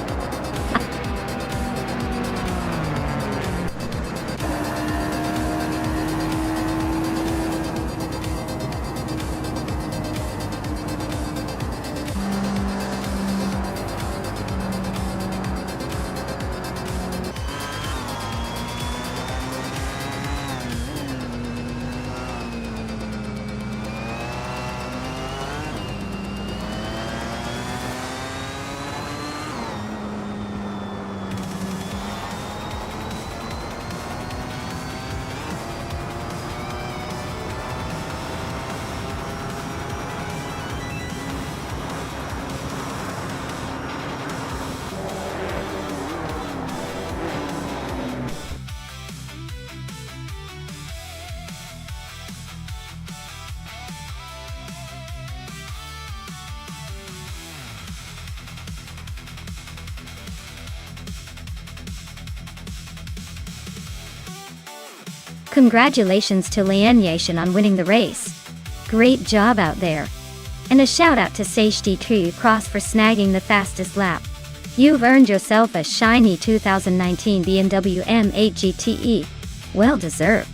Congratulations to Lian Yaishin on winning the race. Great job out there. And a shout out to Seishti Tu Cross for snagging the fastest lap. You've earned yourself a shiny 2019 BMW M8 GTE. Well deserved.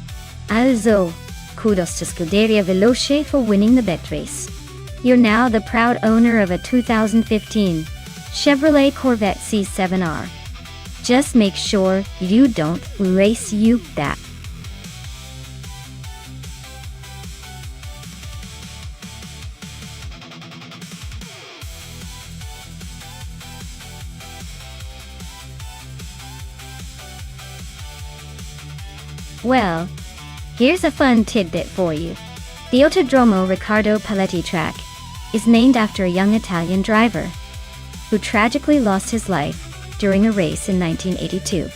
Also, kudos to Scuderia Veloce for winning the bet race. You're now the proud owner of a 2015 Chevrolet Corvette C7R. Just make sure you don't race you that. Well, here's a fun tidbit for you. The Autodromo Riccardo Paletti track is named after a young Italian driver who tragically lost his life during a race in 1982.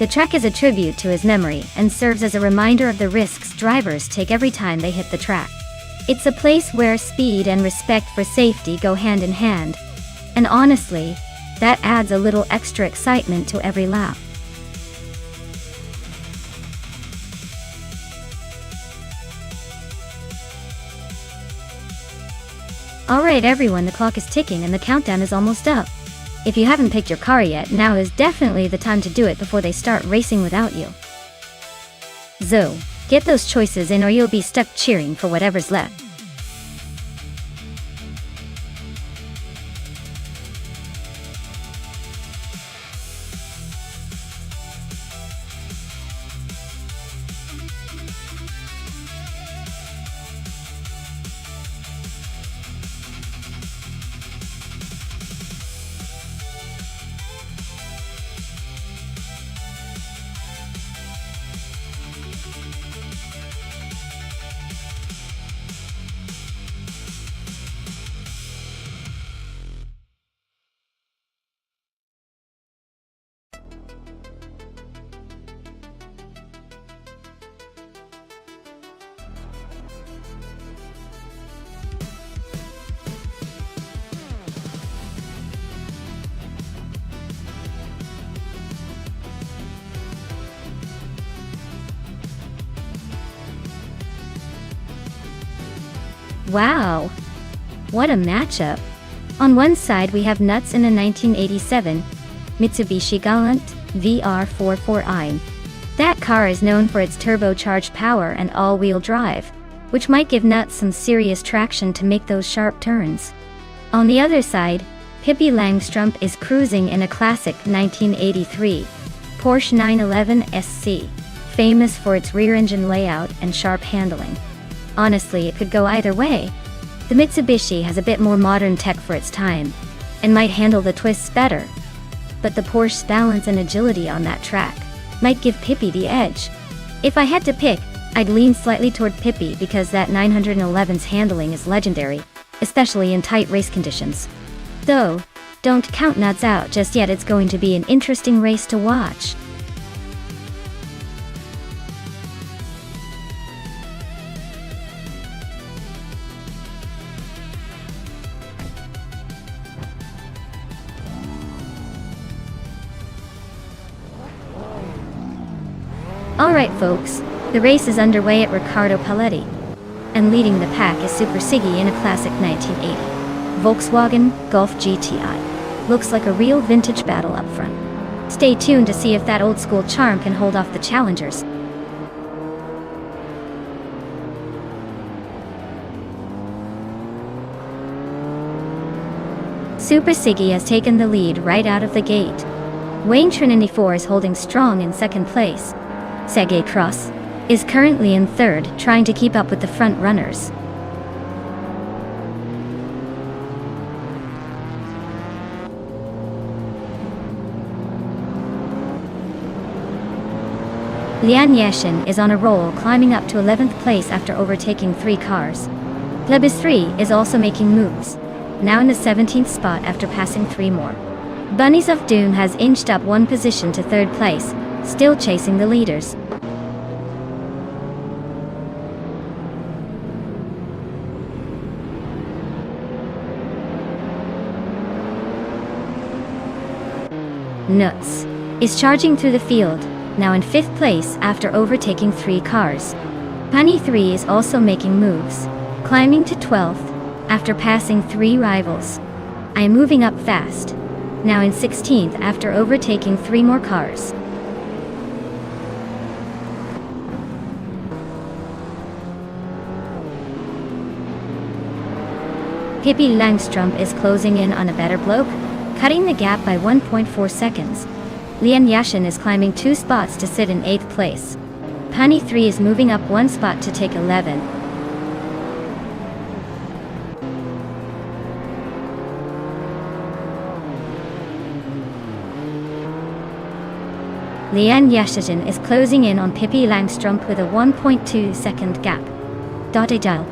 The track is a tribute to his memory and serves as a reminder of the risks drivers take every time they hit the track. It's a place where speed and respect for safety go hand in hand, and honestly, that adds a little extra excitement to every lap. Alright everyone, the clock is ticking and the countdown is almost up. If you haven't picked your car yet, now is definitely the time to do it before they start racing without you. So, get those choices in or you'll be stuck cheering for whatever's left. Wow! What a matchup! On one side we have nuts in a 1987 Mitsubishi Galant VR44i. That car is known for its turbocharged power and all-wheel drive, which might give nuts some serious traction to make those sharp turns. On the other side, Pippi Langstrumpf is cruising in a classic 1983 Porsche 911 SC, famous for its rear-engine layout and sharp handling. Honestly, it could go either way. The Mitsubishi has a bit more modern tech for its time, and might handle the twists better. But the Porsche's balance and agility on that track might give Pippi the edge. If I had to pick, I'd lean slightly toward Pippi because that 911's handling is legendary, especially in tight race conditions. Though, don't count nuts out just yet, it's going to be an interesting race to watch. Alright folks, the race is underway at Riccardo Paletti. And leading the pack is Super Siggy in a classic 1980 Volkswagen Golf GTI. Looks like a real vintage battle up front. Stay tuned to see if that old school charm can hold off the challengers. Super Siggy has taken the lead right out of the gate. Wayne Trinity 4 is holding strong in second place. Sergei Cross is currently in third, trying to keep up with the front runners. Lian Yashin is on a roll, climbing up to 11th place after overtaking 3 cars. Plebis 3 is also making moves, now in the 17th spot after passing 3 more. Bunnies of Doom has inched up 1 position to 3rd place, still chasing the leaders. Nuts is charging through the field, now in 5th place after overtaking 3 cars. Punny 3 is also making moves, climbing to 12th after passing 3 rivals. I am moving up fast, now in 16th after overtaking 3 more cars. Pippi Langstrump is closing in on a better bloke, cutting the gap by 1.4 seconds. Lian Yashin is climbing 2 spots to sit in 8th place. Punny 3 is moving up 1 spot to take 11. Lian Yashin is closing in on Pippi Langstrump with a 1.2 second gap. Dotejal,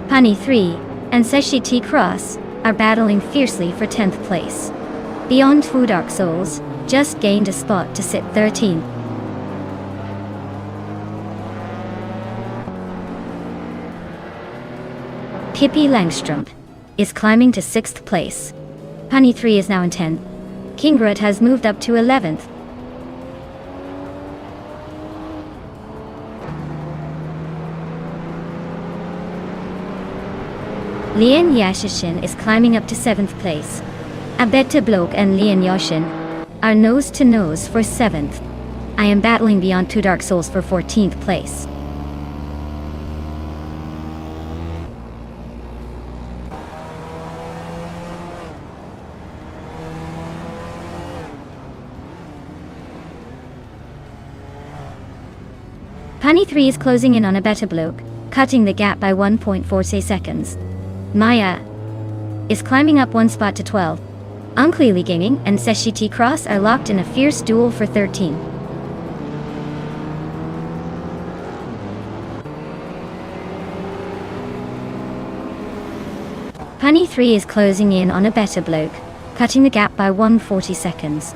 Punny 3, and Seshi T. Cross are battling fiercely for 10th place. Beyond Two Dark Souls just gained a spot to sit 13th. Pippi Langstrump is climbing to 6th place. Punny 3 is now in 10th. Kingrut has moved up to 11th. Lian Yashin is climbing up to 7th place. Abeta Bloke and Lian Yashin are nose to nose for 7th. I am battling Beyond Two Dark Souls for 14th place. Punny 3 is closing in on Abeta Bloke, cutting the gap by 1.4 seconds. Maya is climbing up 1 spot to 12. Unclearly Gaming and Seshi T. Cross are locked in a fierce duel for 13. Punny 3 is closing in on a better bloke, cutting the gap by 140 seconds.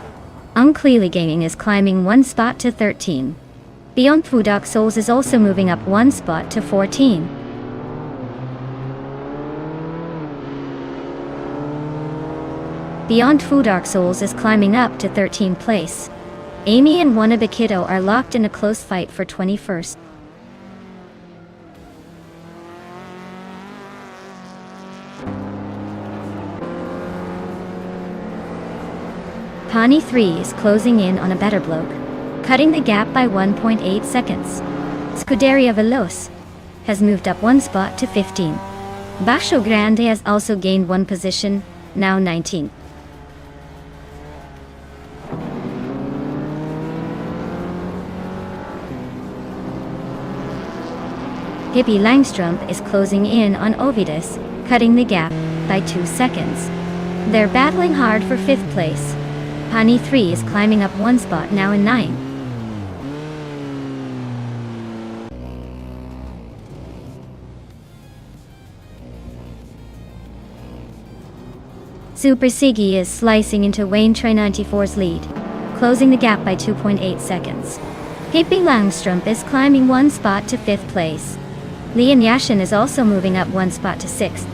Unclearly Gaming is climbing 1 spot to 13. Beyond Two Dark Souls is also moving up 1 spot to 14. Beyond Two Dark Souls is climbing up to 13th place. Amy and Wannabe Kiddo are locked in a close fight for 21st. Pani 3 is closing in on a better bloke, cutting the gap by 1.8 seconds. Scuderia Veloz has moved up 1 spot to 15. Baixo Grande has also gained 1 position, now 19. Pippi Langstrump is closing in on Ovidus, cutting the gap by 2 seconds. They're battling hard for 5th place. Pani 3 is climbing up 1 spot, now in 9. Super Siggy is slicing into Wayne Trey 94's lead, closing the gap by 2.8 seconds. Pippi Langstrump is climbing 1 spot to 5th place. Lian Yashin is also moving up 1 spot to 6th.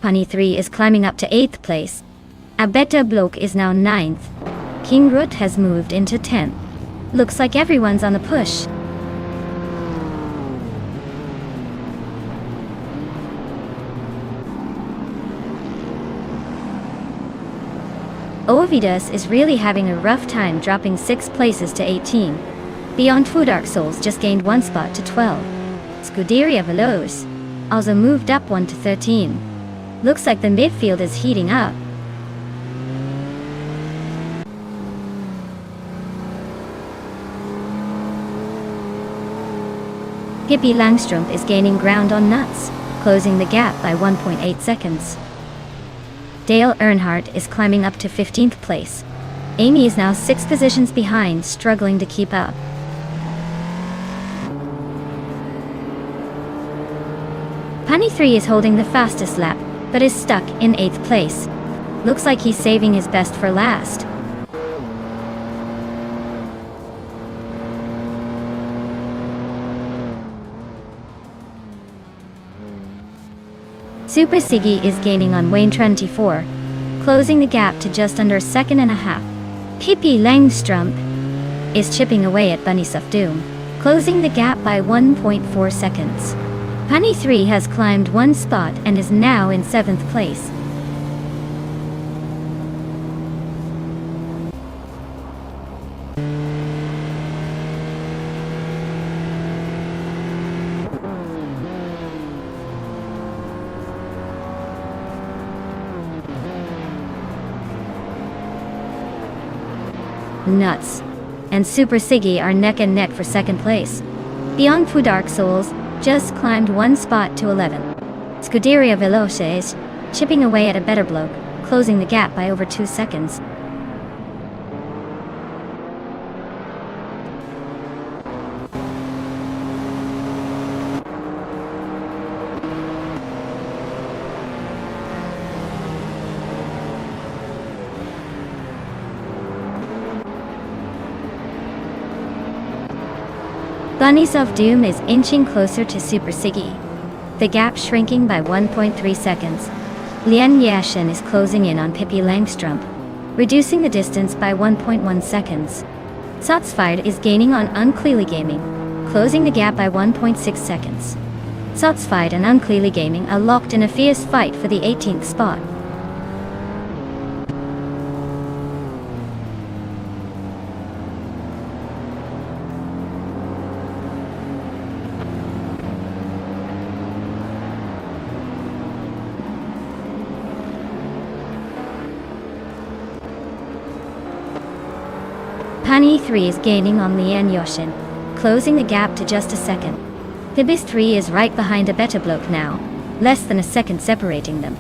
Punny 3 is climbing up to 8th place. A better bloke is now 9th. King Root has moved into 10th. Looks like everyone's on the push. Ovidas is really having a rough time, dropping 6 places to 18. Beyond Two Dark Souls just gained 1 spot to 12. Scuderia Veloz also moved up 1 to 13. Looks like the midfield is heating up. Pippi Langstrumpf is gaining ground on Nuts, closing the gap by 1.8 seconds. Dale Earnhardt is climbing up to 15th place. Amy is now 6 positions behind, struggling to keep up. Punny 3 is holding the fastest lap, but is stuck in 8th place. Looks like he's saving his best for last. Super Siggy is gaining on Wayne 24, closing the gap to just under a second and a half. Pippi Langstrumpf is chipping away at Bunnies of Doom, closing the gap by 1.4 seconds. Punny 3 has climbed 1 spot and is now in 7th place. Nuts and Super Siggy are neck and neck for 2nd place. Beyond Two Dark Souls just climbed 1 spot to 11. Scuderia Veloces chipping away at a better bloke, closing the gap by over 2 seconds. Bunnies of Doom is inching closer to Super Siggy, the gap shrinking by 1.3 seconds. Lien Yashin is closing in on Pippi Langstrumpf, reducing the distance by 1.1 seconds. Sotsfired is gaining on Unclearly Gaming, closing the gap by 1.6 seconds. Sotsfied and Unclearly Gaming are locked in a fierce fight for the 18th spot. Punny 3 is gaining on Lian Yoshin, closing the gap to just a second. Hibis 3 is right behind a better bloke now, less than a second separating them.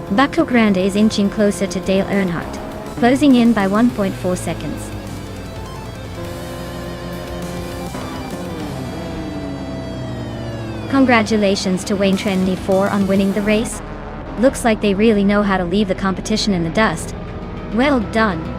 Baco Grande is inching closer to Dale Earnhardt, closing in by 1.4 seconds. Congratulations to Wayne 24 on winning the race. Looks like they really know how to leave the competition in the dust. Well done.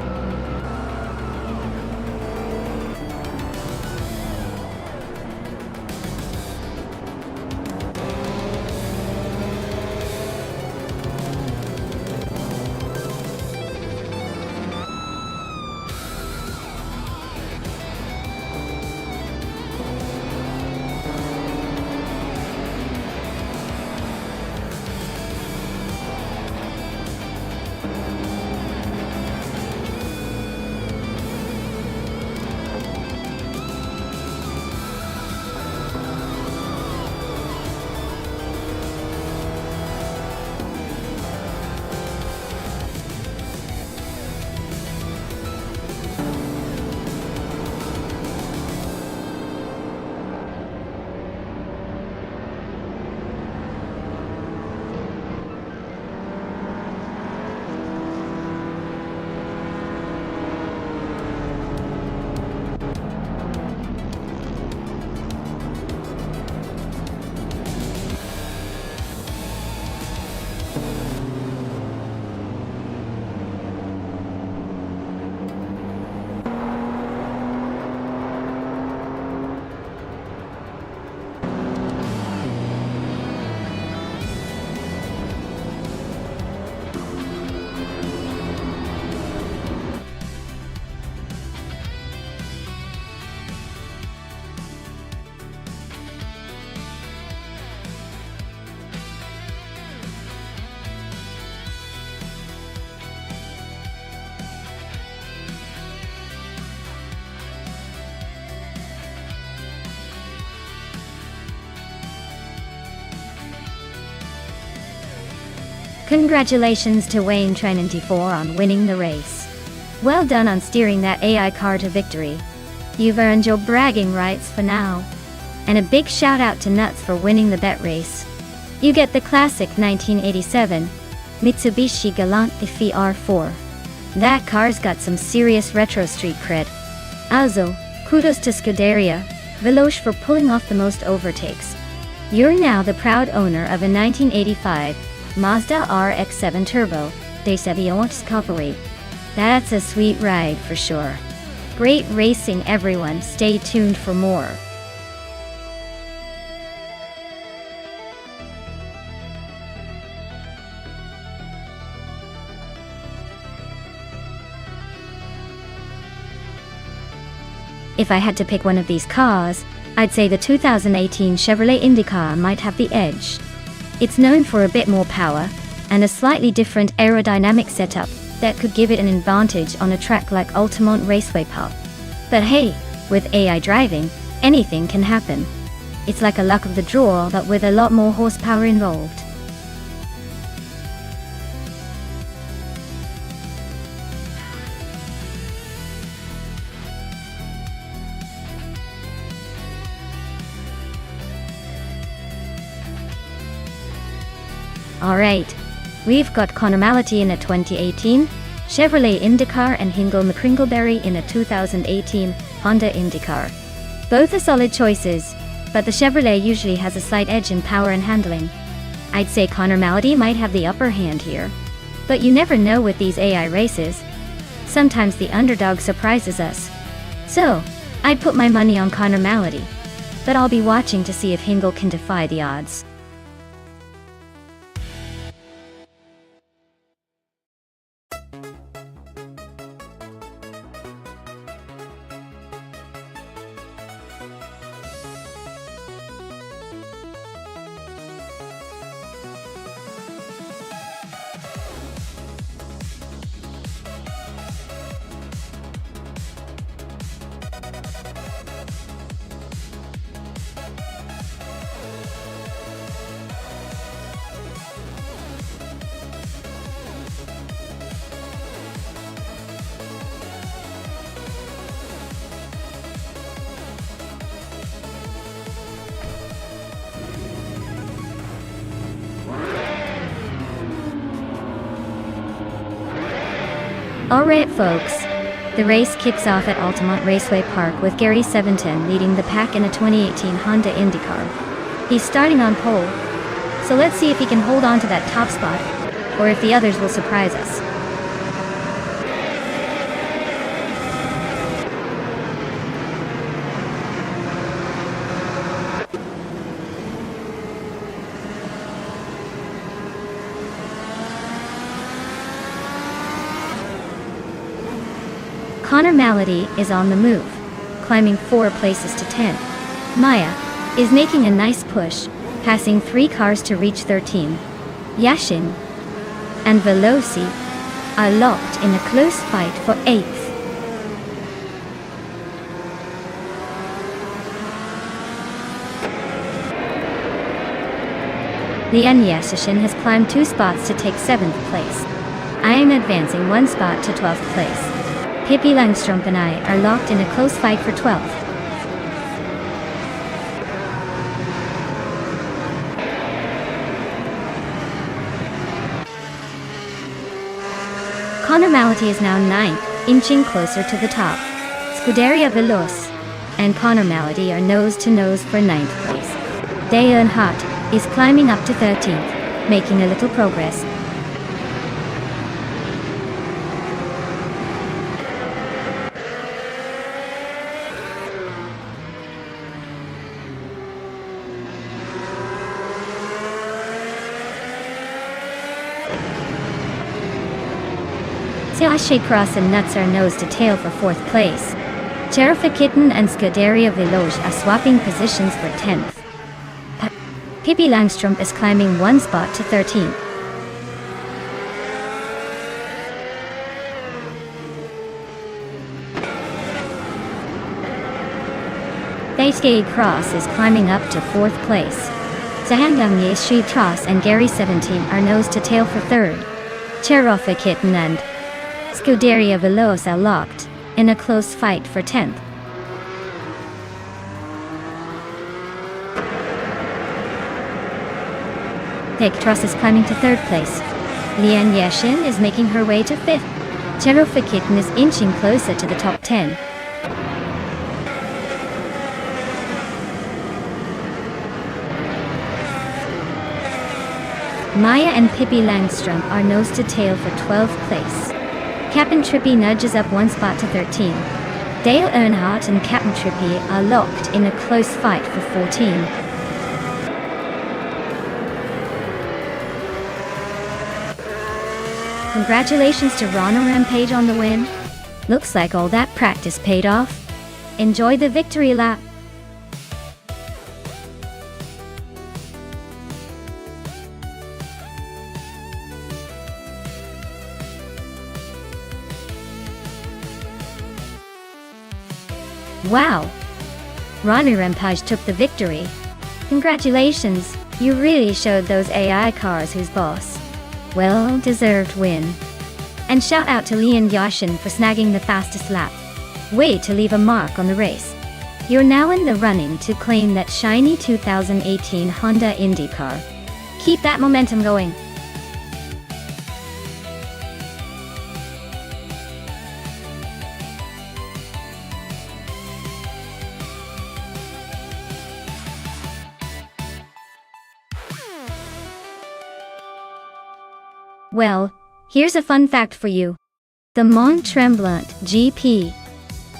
Congratulations to Wayne Trinity4 on winning the race. Well done on steering that AI car to victory. You've earned your bragging rights for now. And a big shout out to Nuts for winning the bet race. You get the classic 1987 Mitsubishi Galant Efi R4. That car's got some serious retro street cred. Also, kudos to Scuderia Veloce for pulling off the most overtakes. You're now the proud owner of a 1985 Mazda RX-7 Turbo de Sevillance Corporate. That's a sweet ride for sure. Great racing everyone, stay tuned for more. If I had to pick one of these cars, I'd say the 2018 Chevrolet Indica might have the edge. It's known for a bit more power, and a slightly different aerodynamic setup that could give it an advantage on a track like Altamont Raceway Park. But hey, with AI driving, anything can happen. It's like a luck of the draw but with a lot more horsepower involved. Alright, we've got Conor Mallety in a 2018 Chevrolet IndyCar and Hingle McCringleberry in a 2018 Honda IndyCar. Both are solid choices, but the Chevrolet usually has a slight edge in power and handling. I'd say Conor Mallety might have the upper hand here. But you never know with these AI races. Sometimes the underdog surprises us. So, I'd put my money on Conor Mallety. But I'll be watching to see if Hingle can defy the odds. Alright folks, the race kicks off at Altamont Raceway Park with Gary Seventon leading the pack in a 2018 Honda IndyCar. He's starting on pole, so let's see if he can hold on to that top spot, or if the others will surprise us. Conor Mallety is on the move, climbing 4 places to 10. Maya is making a nice push, passing 3 cars to reach 13. Yashin and Veloci are locked in a close fight for 8th. Lian Yashin has climbed 2 spots to take 7th place. I am advancing 1 spot to 12th place. Pippi Langstrup and I are locked in a close fight for 12th. Conor Mallety is now 9th, inching closer to the top. Scuderia Veloce and Conor Mallety are nose to nose for 9th place. Day Earnhardt is climbing up to 13th, making a little progress. Seashe Cross and Nuts are nose to tail for 4th place. Jerifa Kitten and Scuderia Veloce are swapping positions for 10th. Pippi Langstrup is climbing 1 spot to 13th. Seashe Cross is climbing up to 4th place. Zhang Shi Toss and Gary 17 are nose to tail for third. Cheroffa Kitten and Scuderia Velosa locked in a close fight for 10th. Pictros is climbing to third place. Lian Yeshin is making her way to 5th. Cheroffa Kitten is inching closer to the top 10. Maya and Pippi Langstrom are nose to tail for 12th place. Captain Trippy nudges up one spot to 13. Dale Earnhardt and Captain Trippy are locked in a close fight for 14. Congratulations to Rana Rampage on the win. Looks like all that practice paid off. Enjoy the victory lap. Wow! Rana Rampage took the victory. Congratulations, you really showed those AI cars who's boss. Well-deserved win. And shout out to Lian Yashin for snagging the fastest lap. Way to leave a mark on the race. You're now in the running to claim that shiny 2018 Honda Indy car. Keep that momentum going. Well, here's a fun fact for you. The Mont Tremblant GP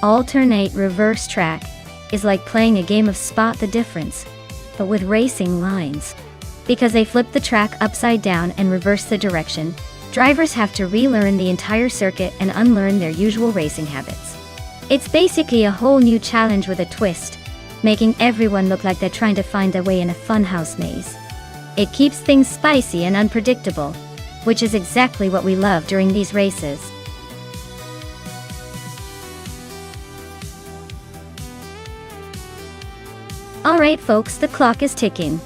alternate reverse track is like playing a game of Spot the Difference, but with racing lines. Because they flip the track upside down and reverse the direction, drivers have to relearn the entire circuit and unlearn their usual racing habits. It's basically a whole new challenge with a twist, making everyone look like they're trying to find their way in a funhouse maze. It keeps things spicy and unpredictable, which is exactly what we love during these races. Alright folks, the clock is ticking.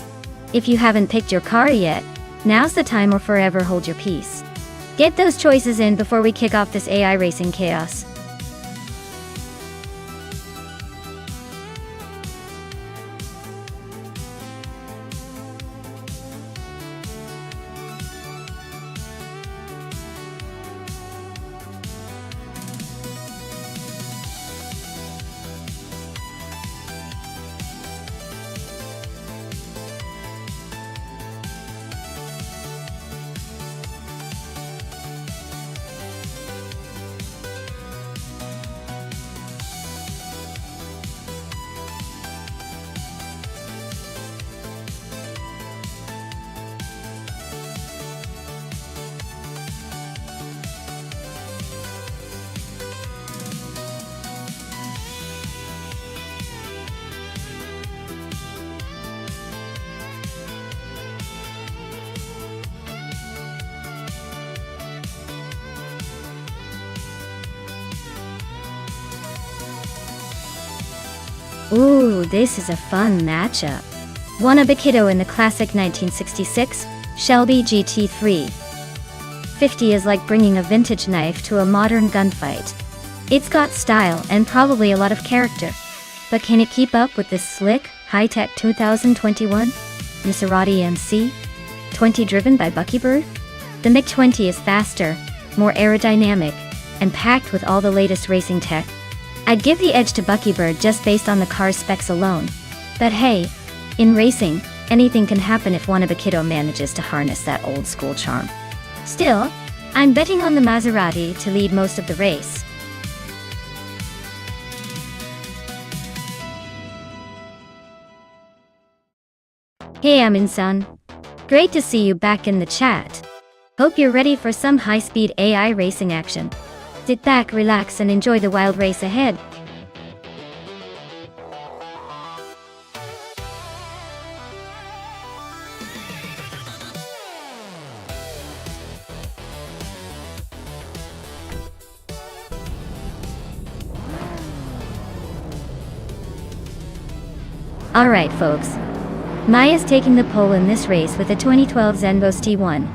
If you haven't picked your car yet, now's the time or forever hold your peace. Get those choices in before we kick off this AI racing chaos. Ooh, this is a fun matchup. Wannabe Kiddo in the classic 1966 Shelby GT3 50 is like bringing a vintage knife to a modern gunfight. It's got style and probably a lot of character, but can it keep up with this slick, high-tech 2021 Maserati MC20 driven by Buckybird? The MiG-20 is faster, more aerodynamic, and packed with all the latest racing tech. I'd give the edge to Buckybird just based on the car's specs alone. But hey, in racing, anything can happen if Wannabe Kiddo manages to harness that old-school charm. Still, I'm betting on the Maserati to lead most of the race. Hey Amin-san. Great to see you back in the chat. Hope you're ready for some high-speed AI racing action. Sit back, relax, and enjoy the wild race ahead. Alright folks, Maya's taking the pole in this race with a 2012 Zenbos T1.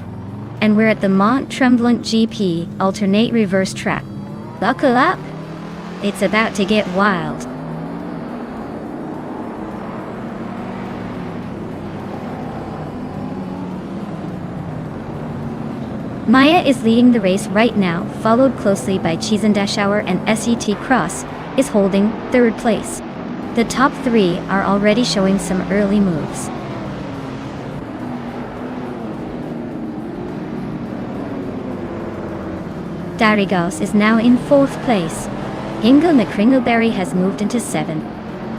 And we're at the Mont Tremblant GP alternate reverse track. Buckle up! It's about to get wild. Maya is leading the race right now, followed closely by Chiesendashauer, and SET Cross is holding third place. The top three are already showing some early moves. Darigos is now in fourth place. Ingo McCringleberry has moved into seventh.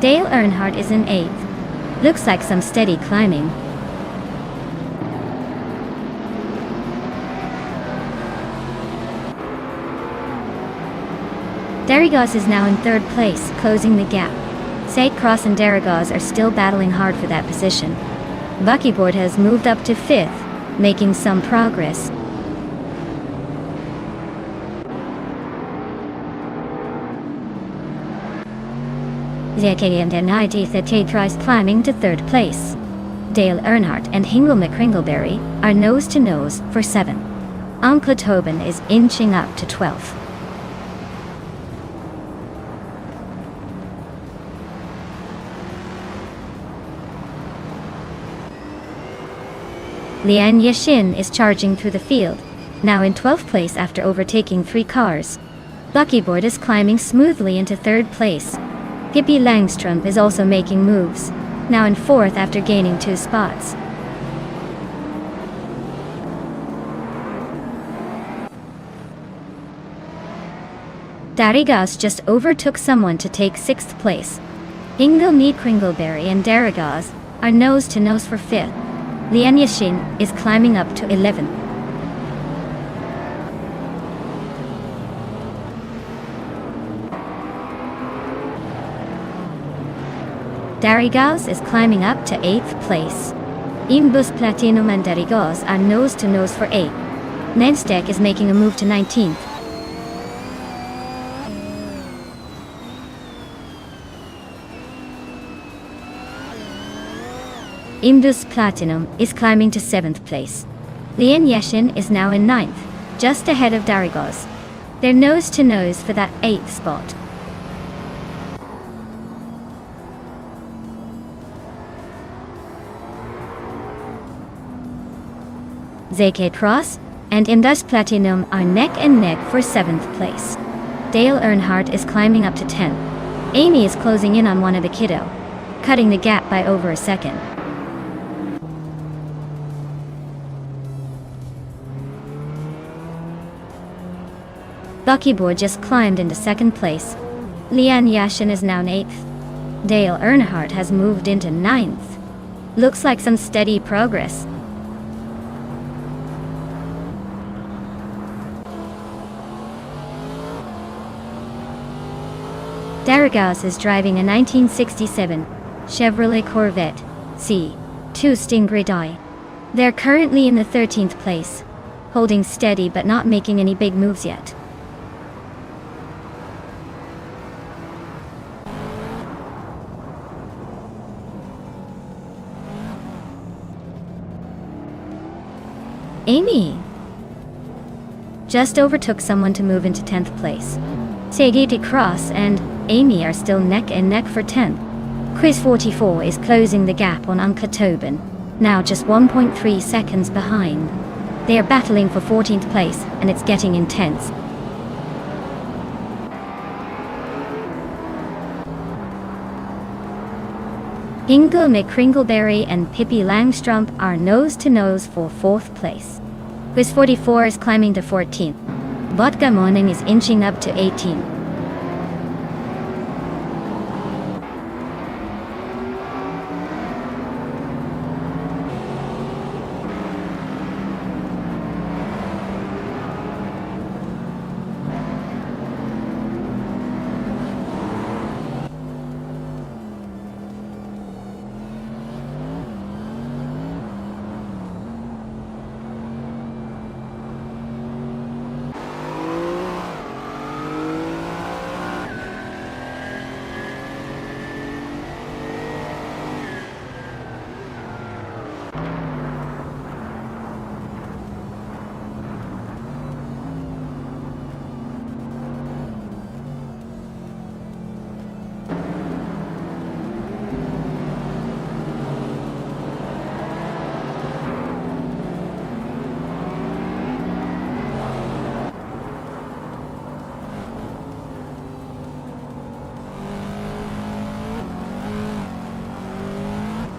Dale Earnhardt is in eighth. Looks like some steady climbing. Darigos is now in third place, closing the gap. St. Cross and Darigos are still battling hard for that position. Buckyboard has moved up to fifth, making some progress. ZKM10 tries climbing to third place. Dale Earnhardt and Hingle McCringleberry are nose to nose for seventh. Anke Tobin is inching up to 12th. Lian Yashin is charging through the field, now in 12th place after overtaking 3 cars. Buckyboard is climbing smoothly into third place. Pippi Langstrump is also making moves, now in 4th after gaining 2 spots. Darigos just overtook someone to take 6th place. Ingo McCringleberry and Darigos are nose to nose for 5th. Lian Yashin is climbing up to 11th. Darigos is climbing up to 8th place. Imbus Platinum and Darigos are nose to nose for 8th. Nonstop is making a move to 19th. Indus Platinum is climbing to 7th place. Lian Yashin is now in 9th, just ahead of Darigos. They're nose to nose for that 8th spot. ZK Cross and Indus Platinum are neck and neck for 7th place. Dale Earnhardt is climbing up to 10th. Amy is closing in on one of the kiddo, cutting the gap by over a second. Buckyboard just climbed into 2nd place. Lian Yashin is now in 8th. Dale Earnhardt has moved into 9th. Looks like some steady progress. Darigos is driving a 1967 Chevrolet Corvette C2 Stingray Die. They're currently in the 13th place, holding steady but not making any big moves yet. Amy just overtook someone to move into 10th place. Segiti Cross and Amy are still neck and neck for 10th. Quiz 44 is closing the gap on Anke Tobin, now just 1.3 seconds behind. They are battling for 14th place, and it's getting intense. Ingo McCringleberry and Pippi Langstrump are nose to nose for 4th place. Quiz 44 is climbing to 14th. Vodka Morning is inching up to 18th.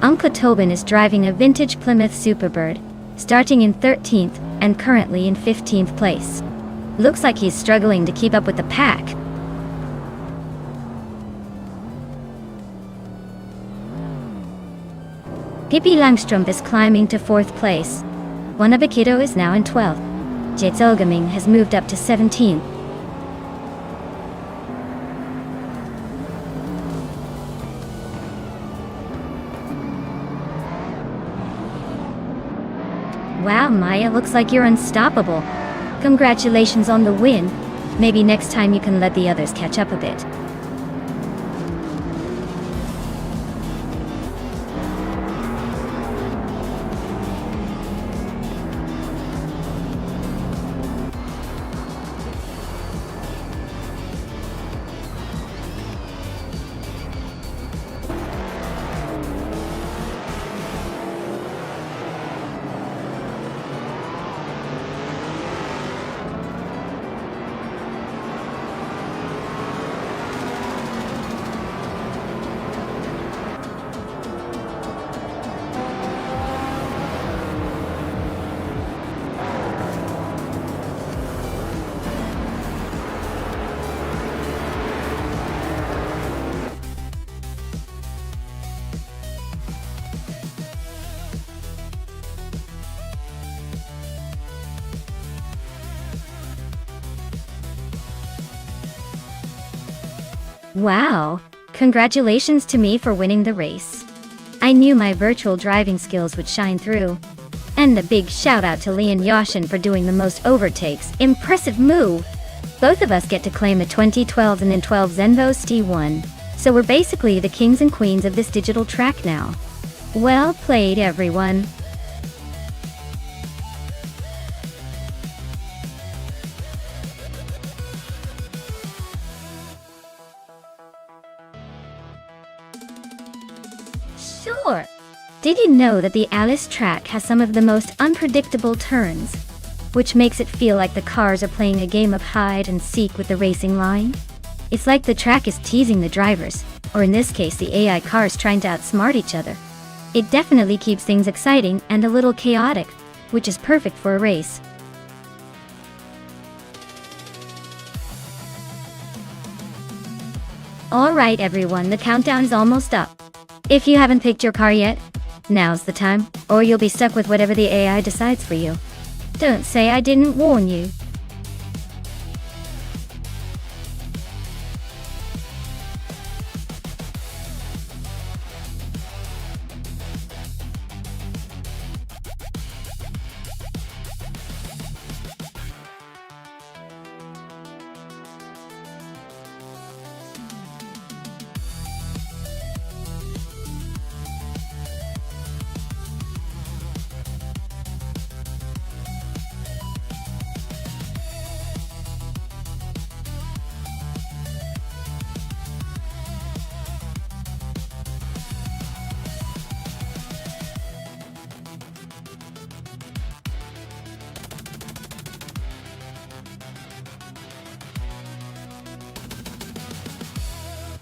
Uncle Tobin is driving a vintage Plymouth Superbird, starting in 13th and currently in 15th place. Looks like he's struggling to keep up with the pack. Pippi Langstrumpf is climbing to 4th place. Wanabakido is now in 12th. Jitselgaming has moved up to 17th. Wow, Maya, looks like you're unstoppable. Congratulations on the win. Maybe next time you can let the others catch up a bit. Wow! Congratulations to me for winning the race. I knew my virtual driving skills would shine through. And a big shout out to Lee and Yashin for doing the most overtakes. Impressive move! Both of us get to claim the 2012 and then 12 Zenvos T1. So we're basically the kings and queens of this digital track now. Well played, everyone. Sure. Did you know that the Alice track has some of the most unpredictable turns, which makes it feel like the cars are playing a game of hide and seek with the racing line? It's like the track is teasing the drivers, or in this case the AI cars trying to outsmart each other. It definitely keeps things exciting and a little chaotic, which is perfect for a race. Alright everyone, the countdown is almost up. If you haven't picked your car yet, now's the time, or you'll be stuck with whatever the AI decides for you. Don't say I didn't warn you.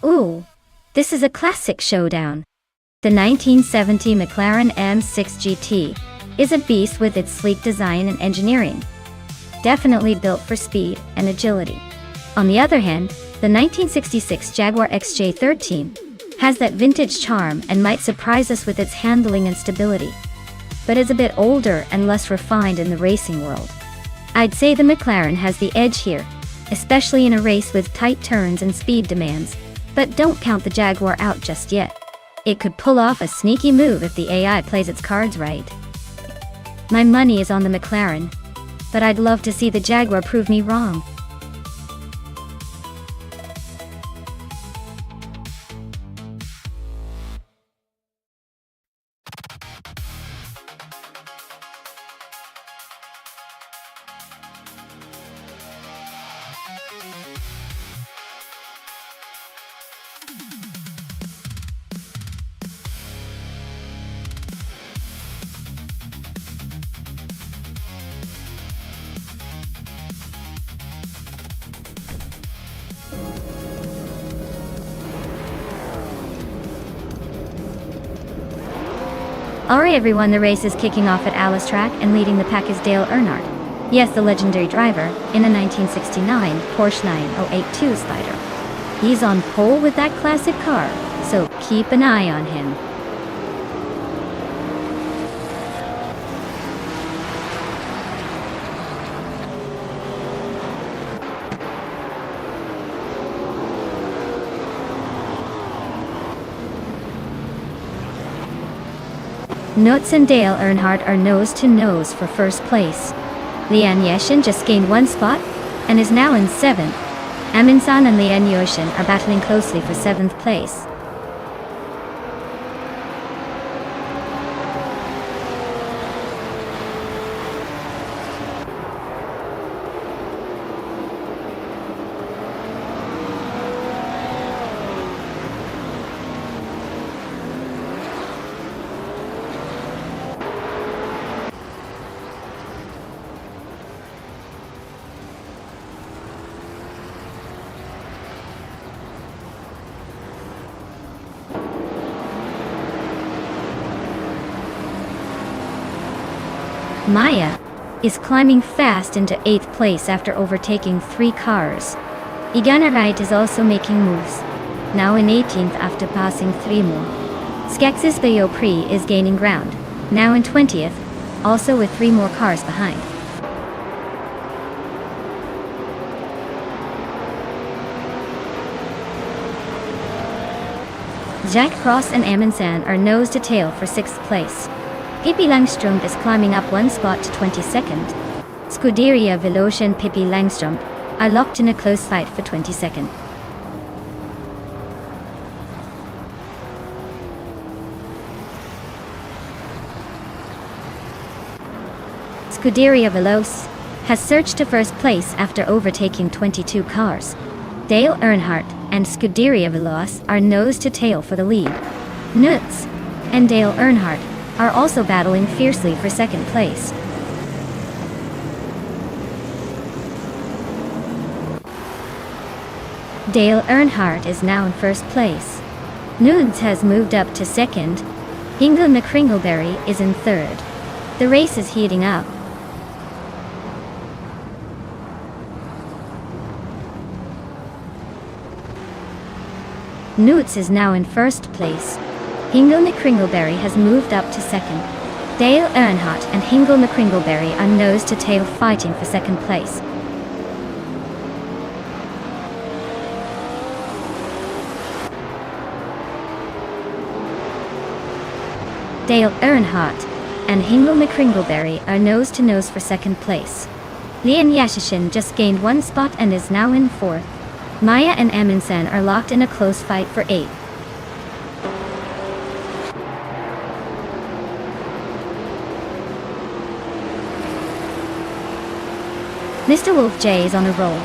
Ooh, this is a classic showdown. The 1970 McLaren M6 GT is a beast with its sleek design and engineering. Definitely built for speed and agility. On the other hand, the 1966 Jaguar XJ13 has that vintage charm and might surprise us with its handling and stability, but is a bit older and less refined in the racing world. I'd say the McLaren has the edge here, especially in a race with tight turns and speed demands. But don't count the Jaguar out just yet. It could pull off a sneaky move if the AI plays its cards right. My money is on the McLaren, but I'd love to see the Jaguar prove me wrong. Alright everyone, the race is kicking off at Alice Track and leading the pack is Dale Earnhardt. Yes, the legendary driver, in a 1969 Porsche 9082 Spider. He's on pole with that classic car, so keep an eye on him. Nuts and Dale Earnhardt are nose to nose for first place. Lian Yeshin just gained one spot and is now in 7th. Amundsen and Lian Yeshin are battling closely for 7th place. Maya is climbing fast into 8th place after overtaking 3 cars. Iganarite is also making moves, now in 18th after passing 3 more. Skexis Bayopri is gaining ground, now in 20th, also with 3 more cars behind. Jack Cross and Amundsen are nose to tail for 6th place. Pippi Langström is climbing up 1 spot to 22nd. Scuderia Veloce and Pippi Langström are locked in a close fight for 22nd. Scuderia Veloce has surged to first place after overtaking 22 cars. Dale Earnhardt and Scuderia Veloce are nose to tail for the lead. Nuts and Dale Earnhardt are also battling fiercely for 2nd place. Dale Earnhardt is now in 1st place. Nudes has moved up to 2nd. Hingle McCringleberry is in 3rd. The race is heating up. Nudes is now in 1st place. Hingle McCringleberry has moved up to 2nd. Dale Earnhardt and Hingle McCringleberry are nose to tail fighting for 2nd place. Dale Earnhardt and Hingle McCringleberry are nose to nose for 2nd place. Lian Yashishin just gained 1 spot and is now in 4th. Maya and Amundsen are locked in a close fight for 8th. Mr. Wolf J is on a roll,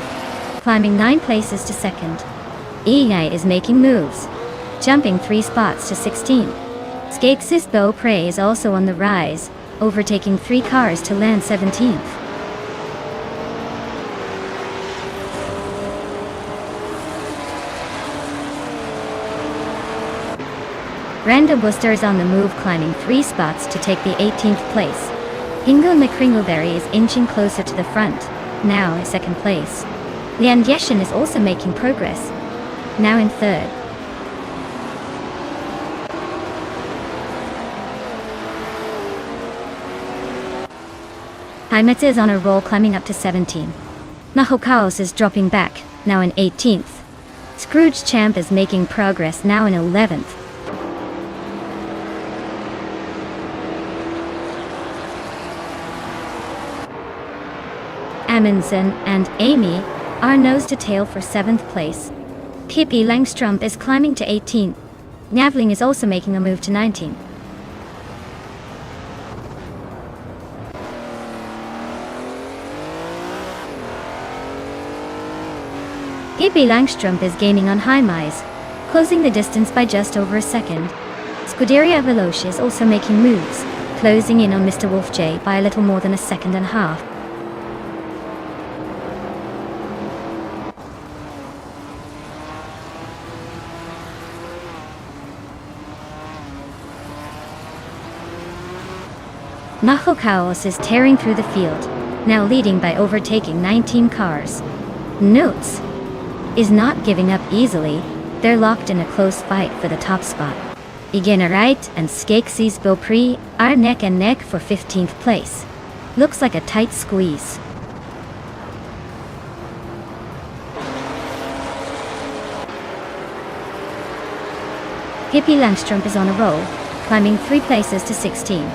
climbing 9 places to 2nd. EA is making moves, jumping 3 spots to 16. Skexis Beau Prey is also on the rise, overtaking 3 cars to land 17th. Random Booster is on the move, climbing 3 spots to take the 18th place. Hingle McCringleberry is inching closer to the front, now in 2nd place. Lian Yeshin is also making progress, now in 3rd. Haimeta is on a roll, climbing up to 17. Mahokaos is dropping back, now in 18th. Scrooge Champ is making progress, now in 11th. Amundsen and Amy are nose to tail for 7th place. Pippi Langström is climbing to 18. Navling is also making a move to 19. Pippi Langström is gaining on Heimise, closing the distance by just over a second. Scuderia Veloce is also making moves, closing in on Mr. Wolf J by a little more than a second and a half. Mahokaos is tearing through the field, now leading by overtaking 19 cars. Notes is not giving up easily. They're locked in a close fight for the top spot. Igenarite and Skeksis Beaupré are neck and neck for 15th place. Looks like a tight squeeze. Hippie Langstrup is on a roll, climbing 3 places to 16.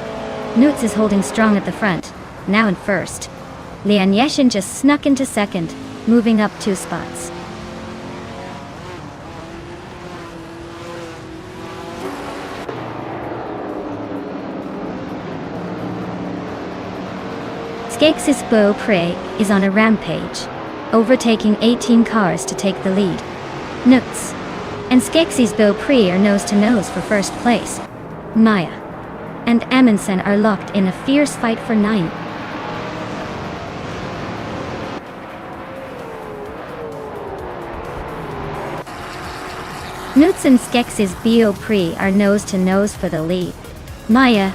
Newts is holding strong at the front, now in first. Lian Yeshin just snuck into second, moving up 2 spots. Skeksis Beaupré is on a rampage, overtaking 18 cars to take the lead. Newts and Skeksis Beaupré are nose to nose for first place. Maya and Amundsen are locked in a fierce fight for 9. Newts and Skeksis Beaupré are nose to nose for the lead. Maya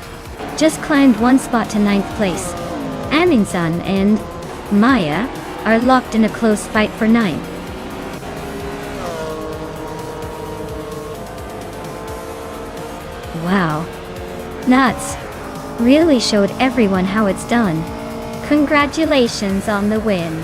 just climbed 1 spot to 9th place. Amundsen and Maya are locked in a close fight for 9. Wow. Nuts really showed everyone how it's done. Congratulations on the win.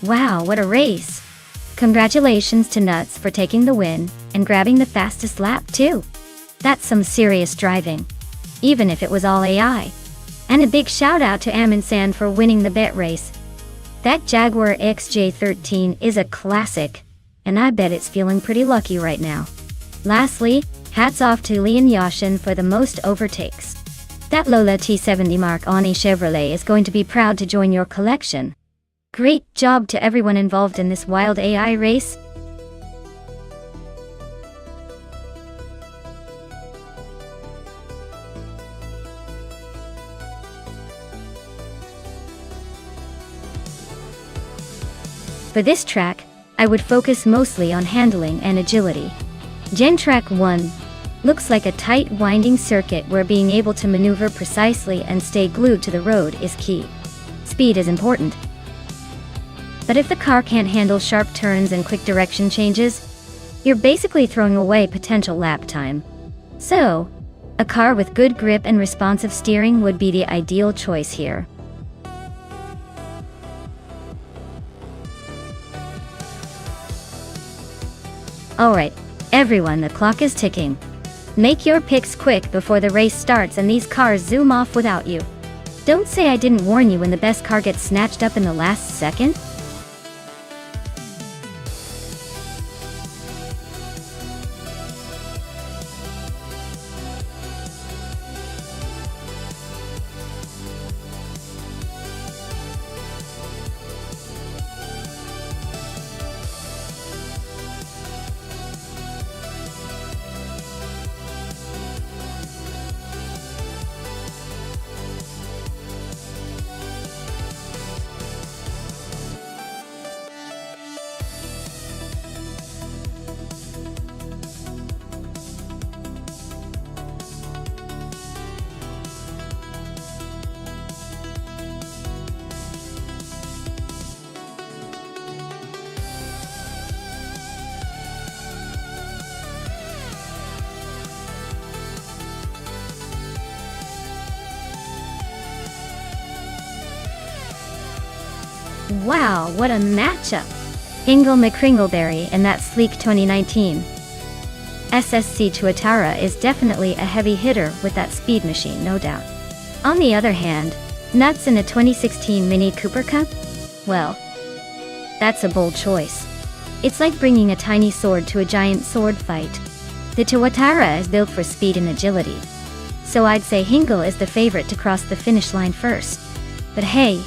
Wow, what a race! Congratulations to Nuts for taking the win and grabbing the fastest lap too. That's some serious driving, even if it was all AI. And a big shout out to Amundsen for winning the bet race. That Jaguar XJ13 is a classic, and I bet it's feeling pretty lucky right now. Lastly, hats off to Lian Yashin for the most overtakes. That Lola T70 Mark Ani Chevrolet is going to be proud to join your collection. Great job to everyone involved in this wild AI race. For this track, I would focus mostly on handling and agility. Gen Track 1 looks like a tight winding circuit where being able to maneuver precisely and stay glued to the road is key. Speed is important, but if the car can't handle sharp turns and quick direction changes, you're basically throwing away potential lap time. So, a car with good grip and responsive steering would be the ideal choice here. Alright, everyone, the clock is ticking. Make your picks quick before the race starts and these cars zoom off without you. Don't say I didn't warn you when the best car gets snatched up in the last second. Wow, what a matchup! Ingle McCringleberry and that sleek 2019 SSC Tuatara is definitely a heavy hitter with that speed machine, no doubt. On the other hand, Nuts in a 2016 Mini Cooper Cup? Well, that's a bold choice. It's like bringing a tiny sword to a giant sword fight. The Tuatara is built for speed and agility, so I'd say Hingle is the favorite to cross the finish line first. But hey,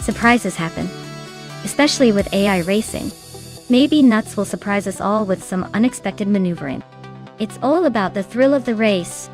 surprises happen, especially with AI racing. Maybe Nuts will surprise us all with some unexpected maneuvering. It's all about the thrill of the race.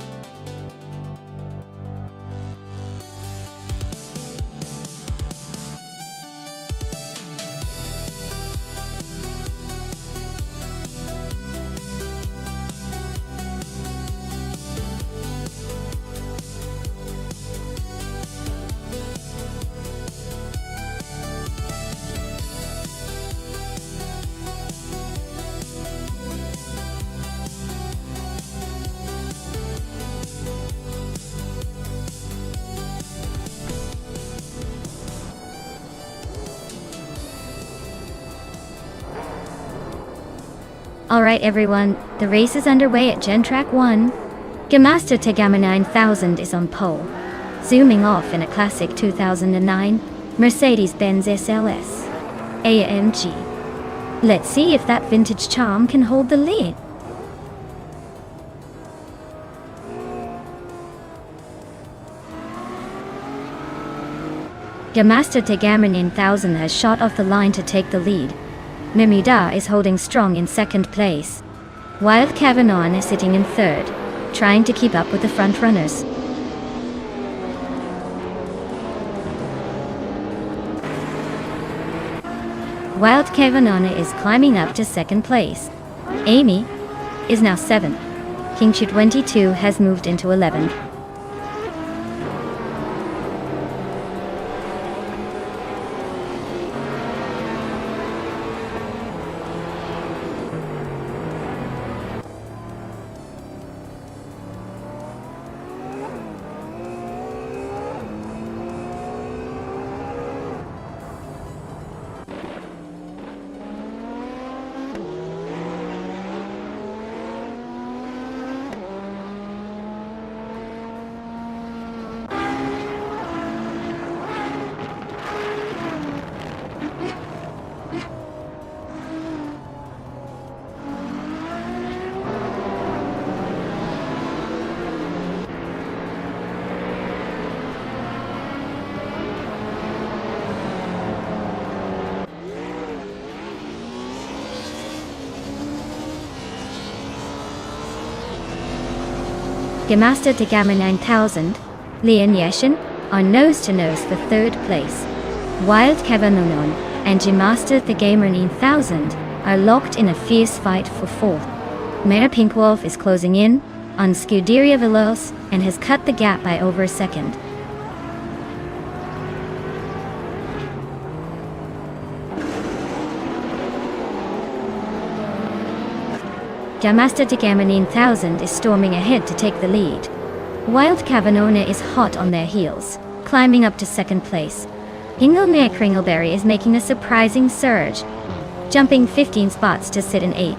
Alright everyone, the race is underway at Gen Track 1. Gamasta Tegama 9000 is on pole, zooming off in a classic 2009 Mercedes-Benz SLS AMG. Let's see if that vintage charm can hold the lead. Gamasta Tegama 9000 has shot off the line to take the lead. Mimida is holding strong in second place. Wild Cavanon is sitting in third, trying to keep up with the front runners. Wild Cavanon is climbing up to second place. Amy is now 7th. Kingchi 22 has moved into 11th. Gamasta Tegama 9000, Lian Yeshin are nose-to-nose for third place. Wild Cavanon and Gamasta Tegama 9000 are locked in a fierce fight for fourth. Mare Pinkwolf is closing in on Scuderia Veloz and has cut the gap by over a second. Gamasta Tegama 9000 is storming ahead to take the lead. Wild Cavanona is hot on their heels, climbing up to second place. Hingle Kringleberry is making a surprising surge, jumping 15 spots to sit in 8th.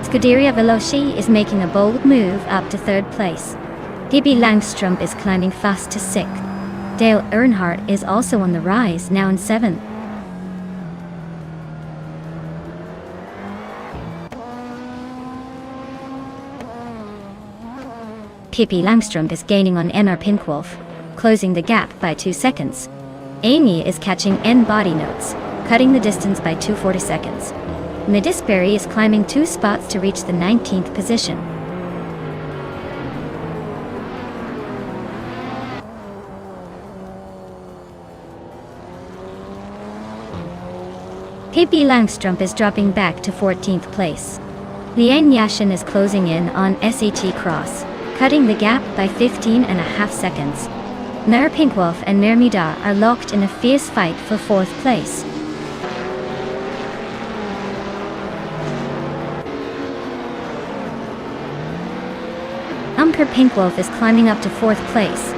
Scuderia Veloci is making a bold move up to third place. Pippi Langstrump is climbing fast to 6th. Dale Earnhardt is also on the rise, now in 7th. Pippi Langstrump is gaining on Emma Pinkwolf, closing the gap by 2 seconds. Amy is catching N Body Notes, cutting the distance by 240 seconds. Midisberry is climbing 2 spots to reach the 19th position. Pippi Langstrump is dropping back to 14th place. Lian Yashin is closing in on SAT Cross, cutting the gap by 15.5 seconds. Mare Pinkwolf and Mare Mida are locked in a fierce fight for 4th place. Pink Wolf is climbing up to 4th place.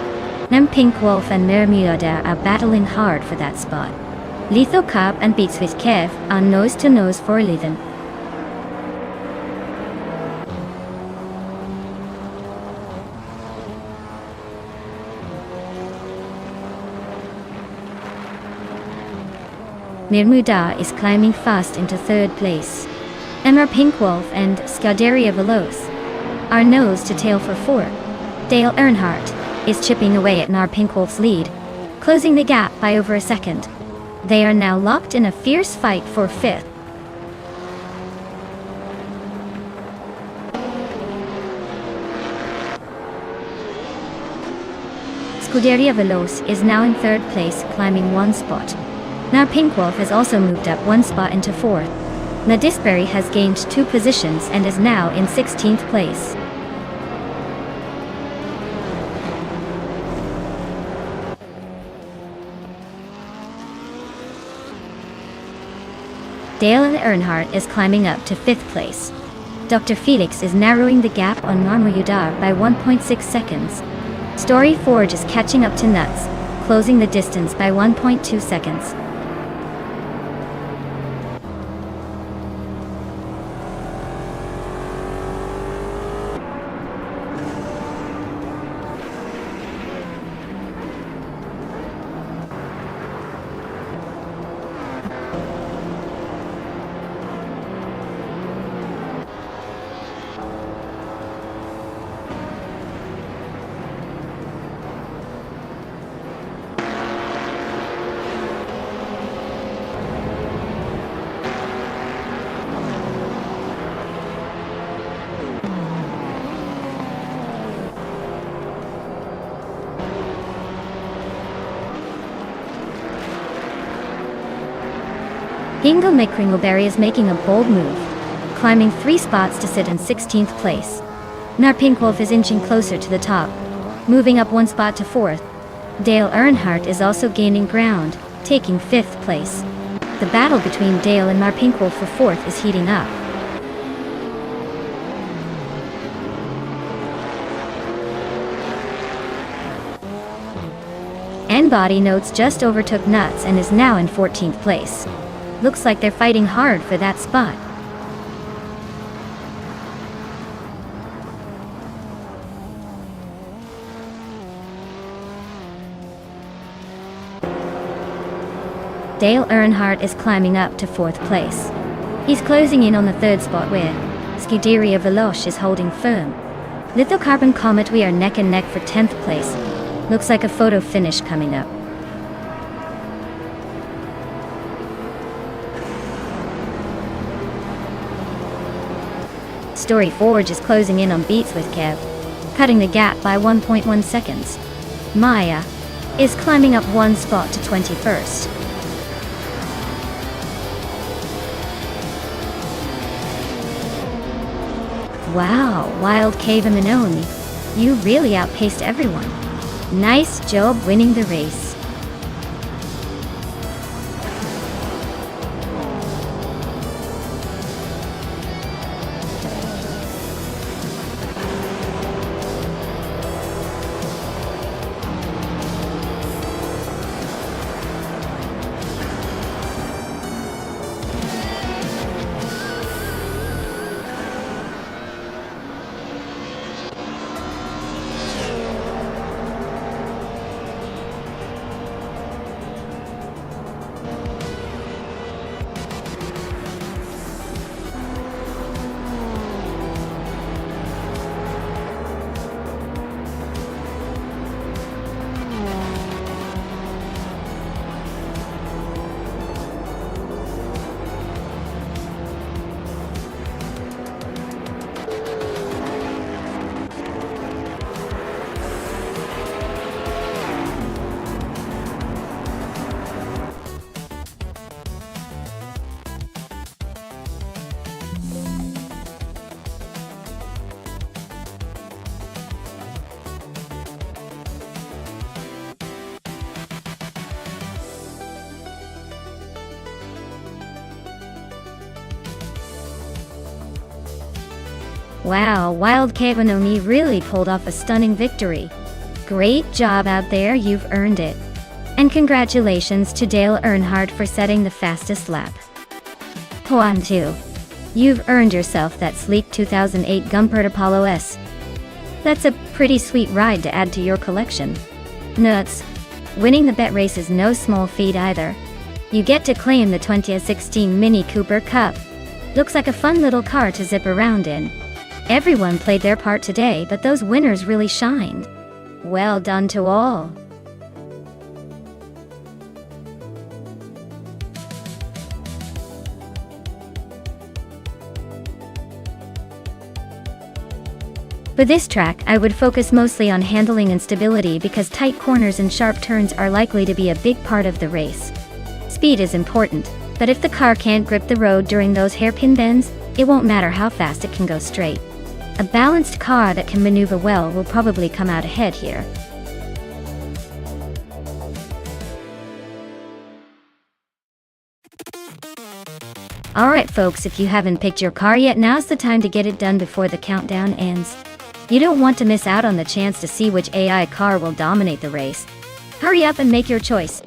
Pink Wolf and Mermuda are battling hard for that spot. Lethal Cop and Beats with Kev are nose to nose for 11. Mermuda is climbing fast into 3rd place. Pink Wolf and Scuderia Veloce are nose to tail for 4. Dale Earnhardt is chipping away at Pink Wolf's lead, closing the gap by over a second. They are now locked in a fierce fight for 5th. Scuderia Veloce is now in 3rd place, climbing 1 spot. Pink Wolf has also moved up 1 spot into 4th. Disbury has gained 2 positions and is now in 16th place. Dale Earnhardt is climbing up to 5th place. Dr. Felix is narrowing the gap on Marmoudar by 1.6 seconds. Story Forge is catching up to Nuts, closing the distance by 1.2 seconds. Hingle McCringleberry is making a bold move, climbing 3 spots to sit in 16th place. Pink Wolf is inching closer to the top, moving up 1 spot to 4th. Dale Earnhardt is also gaining ground, taking 5th place. The battle between Dale and Pink Wolf for 4th is heating up. N-Body Notes just overtook Nuts and is now in 14th place. Looks like they're fighting hard for that spot. Dale Earnhardt is climbing up to 4th place. He's closing in on the 3rd spot where Scuderia Veloce is holding firm. Lithocarbon Comet we are neck and neck for 10th place. Looks like a photo finish coming up. Story Forge is closing in on Beats with Kev, cutting the gap by 1.1 seconds. Maya is climbing up 1 spot to 21st. Wow, Wild Cave and Manoni, you really outpaced everyone. Nice job winning the race. Wow, Wild Kevanomi really pulled off a stunning victory. Great job out there, you've earned it. And congratulations to Dale Earnhardt for setting the fastest lap. Juan 2. You've earned yourself that sleek 2008 Gumpert Apollo S. That's a pretty sweet ride to add to your collection. Nuts. Winning the bet race is no small feat either. You get to claim the 2016 Mini Cooper Cup. Looks like a fun little car to zip around in. Everyone played their part today, but those winners really shined. Well done to all. For this track, I would focus mostly on handling and stability because tight corners and sharp turns are likely to be a big part of the race. Speed is important, but if the car can't grip the road during those hairpin bends, it won't matter how fast it can go straight. A balanced car that can maneuver well will probably come out ahead here. Alright folks, if you haven't picked your car yet, now's the time to get it done before the countdown ends. You don't want to miss out on the chance to see which AI car will dominate the race. Hurry up and make your choice.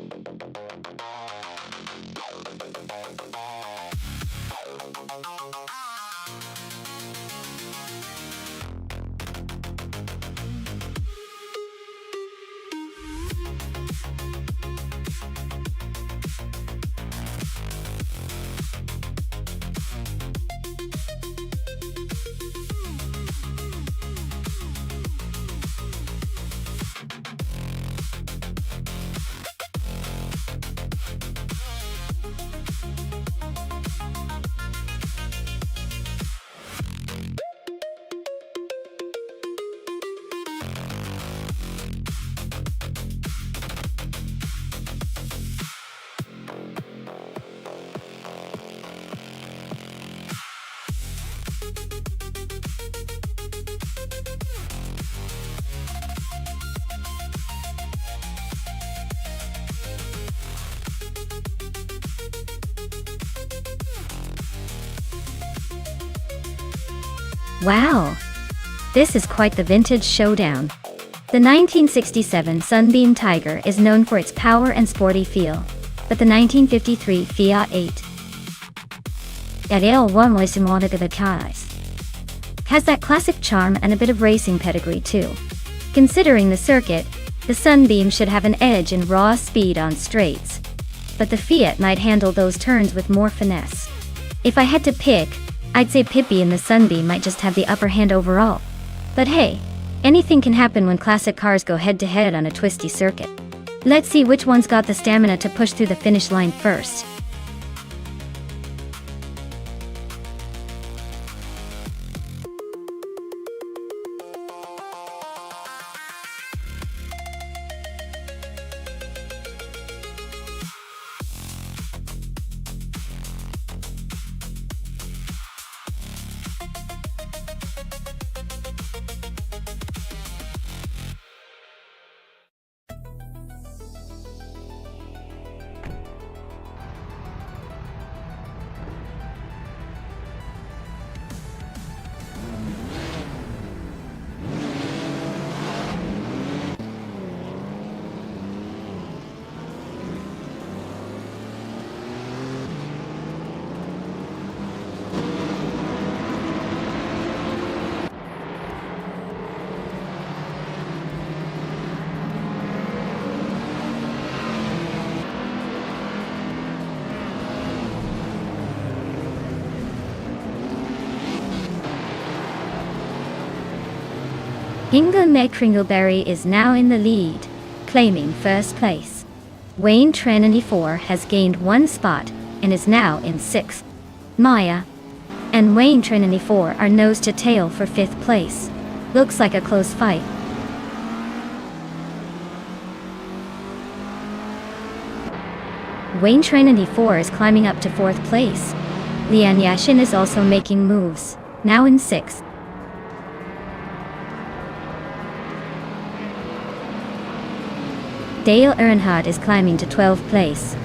Wow! This is quite the vintage showdown. The 1967 Sunbeam Tiger is known for its power and sporty feel, but the 1953 Fiat 8 has that classic charm and a bit of racing pedigree too. Considering the circuit, the Sunbeam should have an edge in raw speed on straights, but the Fiat might handle those turns with more finesse. If I had to pick, I'd say Pippi and the Sunbeam might just have the upper hand overall. But hey, anything can happen when classic cars go head-to-head on a twisty circuit. Let's see which one's got the stamina to push through the finish line first. Inga Kringleberry is now in the lead, claiming first place. Wayne Trinity 4 has gained one spot and is now in 6th. Maya and Wayne Trinity 4 are nose to tail for 5th place. Looks like a close fight. Wayne Trinity 4 is climbing up to 4th place. Lian Yashin is also making moves, now in 6th. Dale Earnhardt is climbing to 12th place.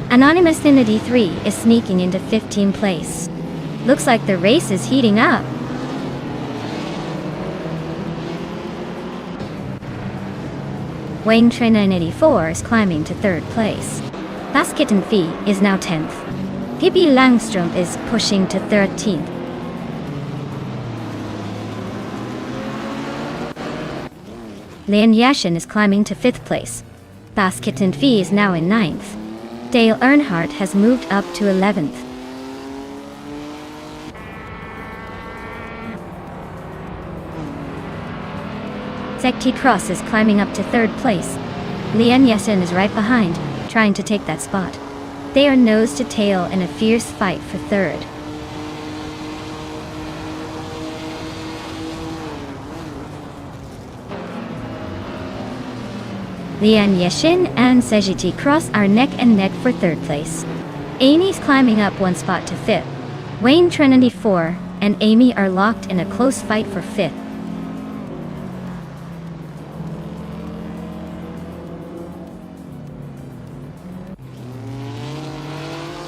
Anonymous Thinity 3 is sneaking into 15th place. Looks like the race is heating up. Wayne Train 984 is climbing to 3rd place. Basket and Fee is now 10th. Pippi Langstrump is pushing to 13th. Lian Yashin is climbing to 5th place. Basket and Fee is now in 9th. Dale Earnhardt has moved up to 11th. Zekti Cross is climbing up to 3rd place. Lian Yashin is right behind, trying to take that spot. They are nose to tail in a fierce fight for 3rd. Lian Yashin and Zekti Cross are neck and neck for 3rd place. Amy's climbing up 1 spot to 5th. Wayne Trinity 4 and Amy are locked in a close fight for 5th.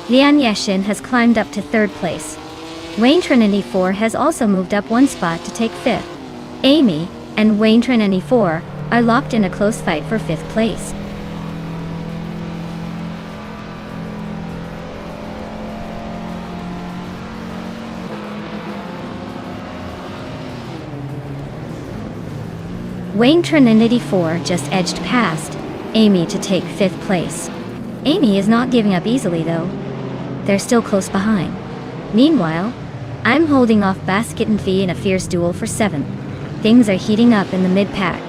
Lian Yashin has climbed up to 3rd place. Wayne Trinity 4 has also moved up 1 spot to take 5th. Amy and Wayne Trinity 4 are locked in a close fight for 5th place. Wayne Trinity 4 just edged past Amy to take 5th place. Amy is not giving up easily though. They're still close behind. Meanwhile, I'm holding off Basket and Fee in a fierce duel for 7th. Things are heating up in the mid-pack.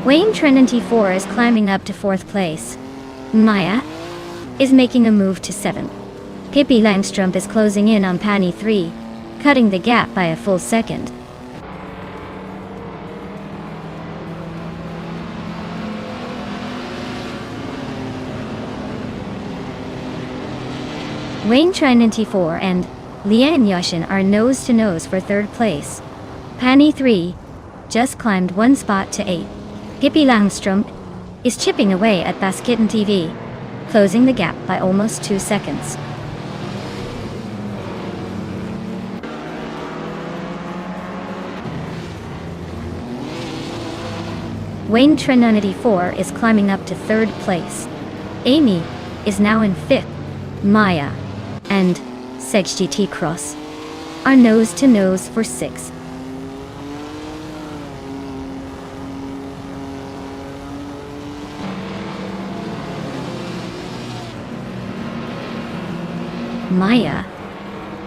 Wayne Trinity 4 is climbing up to 4th place. Maya is making a move to 7th. Pippi Langstrump is closing in on Penny 3, cutting the gap by a full second. Wayne Trinity 4 and Lian Yashin are nose to nose for 3rd place. Penny 3 just climbed 1 spot to 8th. Pippi Langstrump is chipping away at Basket and TV, closing the gap by almost 2 seconds. Wayne Trinity 4 is climbing up to 3rd place. Amy is now in 5th. Maya and Zekti Cross are nose to nose for 6th. Maya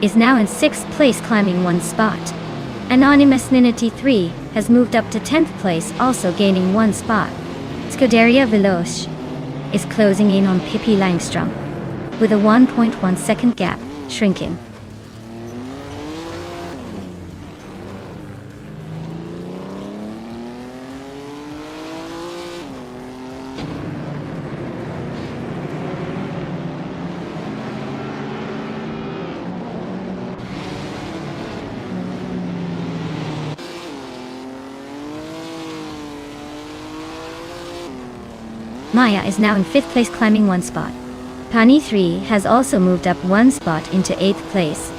is now in 6th place, climbing 1 spot. Anonymous Ninity 3 has moved up to 10th place, also gaining 1 spot. Scuderia Veloce is closing in on Pippi Langstrump, with a 1.1 second gap, shrinking. Maya is now in 5th place, climbing 1 spot. Penny 3 has also moved up 1 spot into 8th place.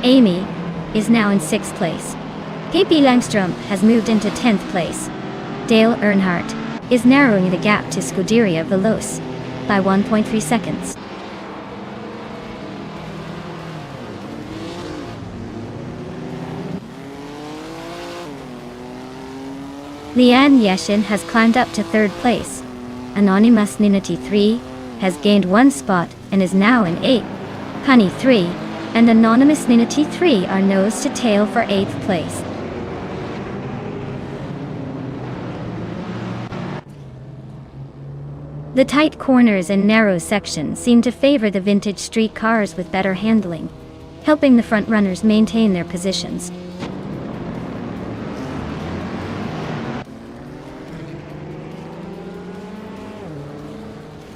Amy is now in 6th place. Pippi Langstrump has moved into 10th place. Dale Earnhardt is narrowing the gap to Scuderia Veloce by 1.3 seconds. Lian Yashin has climbed up to 3rd place. Anonymous Ninity 3 has gained 1 spot and is now in 8th. Penny 3 and Anonymous Ninity 3 are nose to tail for 8th place. The tight corners and narrow sections seem to favor the vintage street cars with better handling, helping the front runners maintain their positions.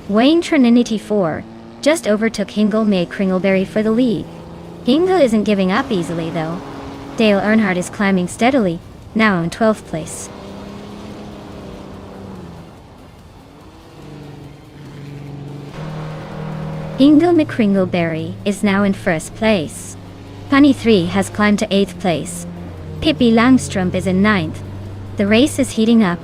Wayne Trinity 4 just overtook Hingle May Kringleberry for the lead. Hingle isn't giving up easily though. Dale Earnhardt is climbing steadily, now in 12th place. Hingle McCringleberry is now in 1st place. Punny 3 has climbed to 8th place. Pippi Langstrup is in 9th. The race is heating up.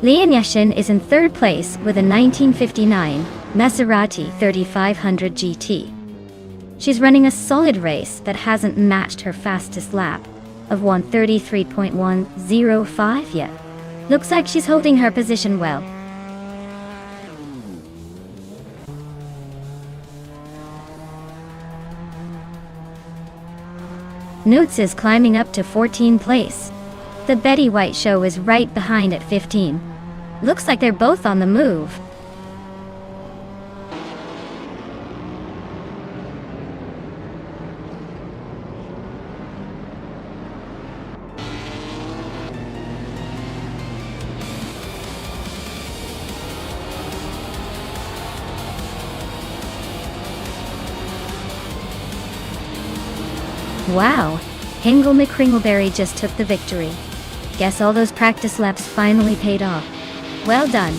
Lian Yashin is in 3rd place with a 1959 Maserati 3500 GT. She's running a solid race that hasn't matched her fastest lap of 1:33.105 yet. Looks like she's holding her position well. Newts is climbing up to 14th place. The Betty White Show is right behind at 15. Looks like they're both on the move. Wow, Hingle McCringleberry just took the victory. Guess all those practice laps finally paid off. Well done.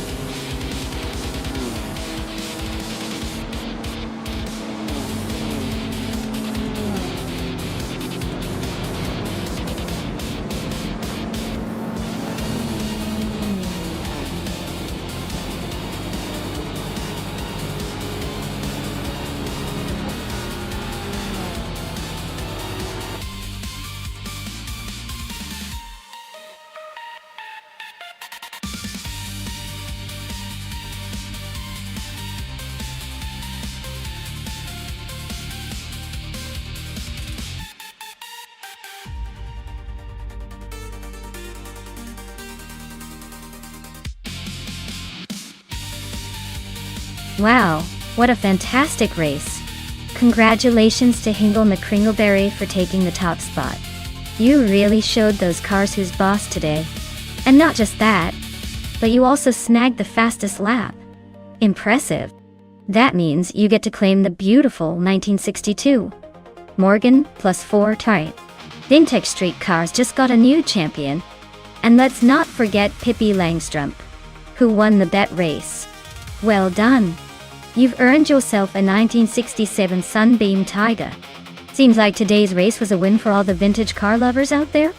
Wow, what a fantastic race. Congratulations to Hingle McCringleberry for taking the top spot. You really showed those cars who's boss today. And not just that, but you also snagged the fastest lap. Impressive. That means you get to claim the beautiful 1962 Morgan +4 type Vintage Street Cars just got a new champion. And let's not forget Pippi Langstrup, who won the bet race. Well done. You've earned yourself a 1967 Sunbeam Tiger. Seems like today's race was a win for all the vintage car lovers out there.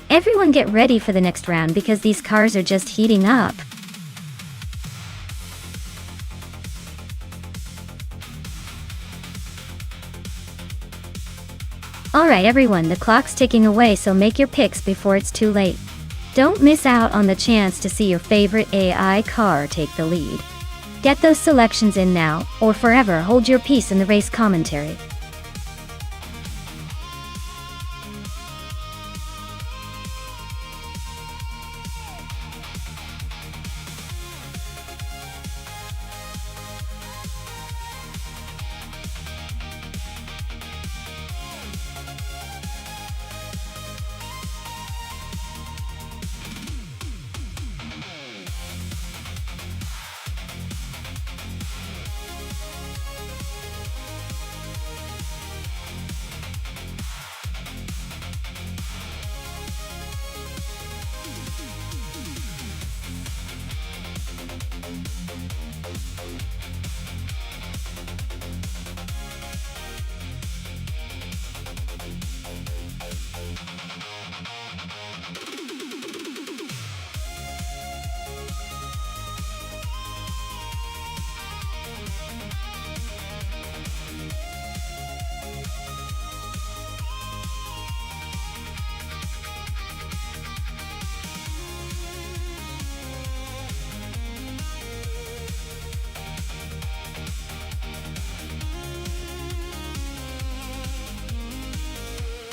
Everyone get ready for the next round because these cars are just heating up. Alright everyone, the clock's ticking away, so make your picks before it's too late. Don't miss out on the chance to see your favorite AI car take the lead. Get those selections in now, or forever hold your peace in the race commentary.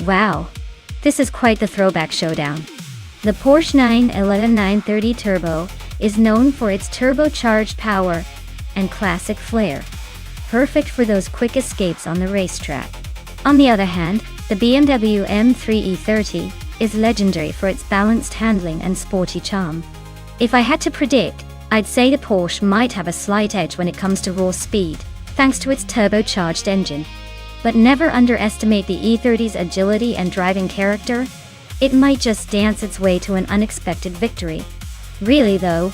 Wow, this is quite the throwback showdown. The Porsche 911 930 Turbo is known for its turbocharged power and classic flair, perfect for those quick escapes on the racetrack. On the other hand, the BMW M3 E30 is legendary for its balanced handling and sporty charm. If I had to predict, I'd say the Porsche might have a slight edge when it comes to raw speed, thanks to its turbocharged engine. But never underestimate the E30's agility and driving character. It might just dance its way to an unexpected victory. Really though,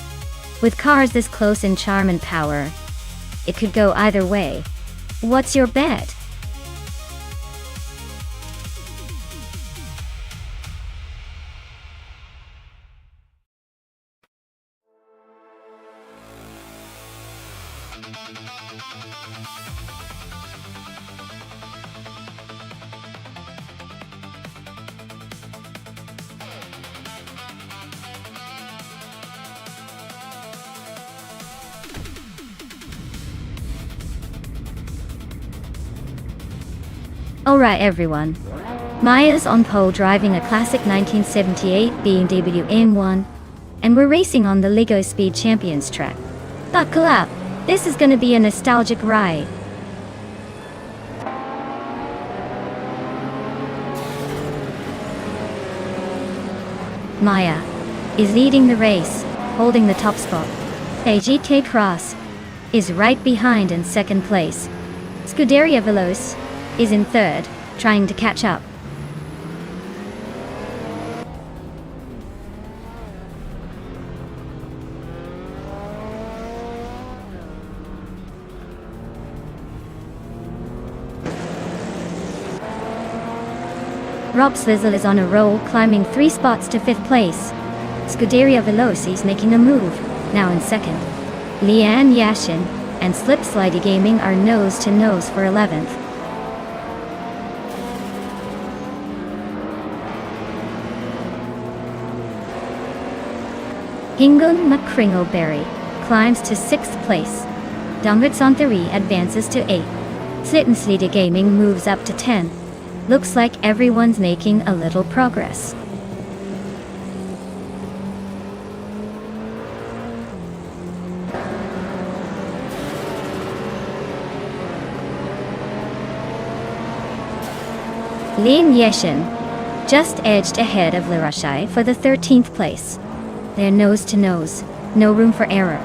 with cars this close in charm and power, it could go either way. What's your bet? Alright everyone, Maya's on pole driving a classic 1978 BMW M1, and we're racing on the Lego Speed Champions track. Buckle up, this is gonna be a nostalgic ride. Maya is leading the race, holding the top spot. AGT Cross is right behind in second place. Scuderia Veloce is in third, trying to catch up. Rob Swizzle is on a roll, climbing 3 spots to 5th place. Scuderia Veloce is making a move, now in second. Leanne Yashin and Slipslidey Gaming are nose to nose for 11th. Hingon McCringleberry climbs to 6th place. Dongert Santheri advances to 8th. Slittenslida Gaming moves up to 10th. Looks like everyone's making a little progress. Lin Yeshin just edged ahead of Lirashai for the 13th place. They're nose to nose, no room for error.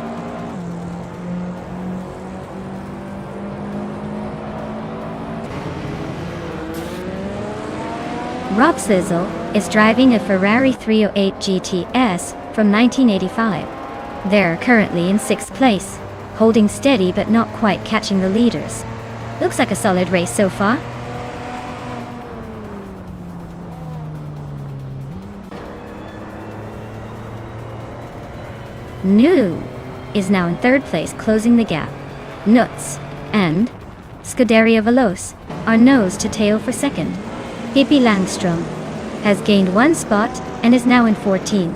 Rob Sizzle is driving a Ferrari 308 GTS from 1985. They're currently in 6th place, holding steady but not quite catching the leaders. Looks like a solid race so far. New is now in 3rd place, closing the gap. Nuts and Scuderia Veloce are nose to tail for 2nd. Pippi Langstrom has gained 1 spot and is now in 14th.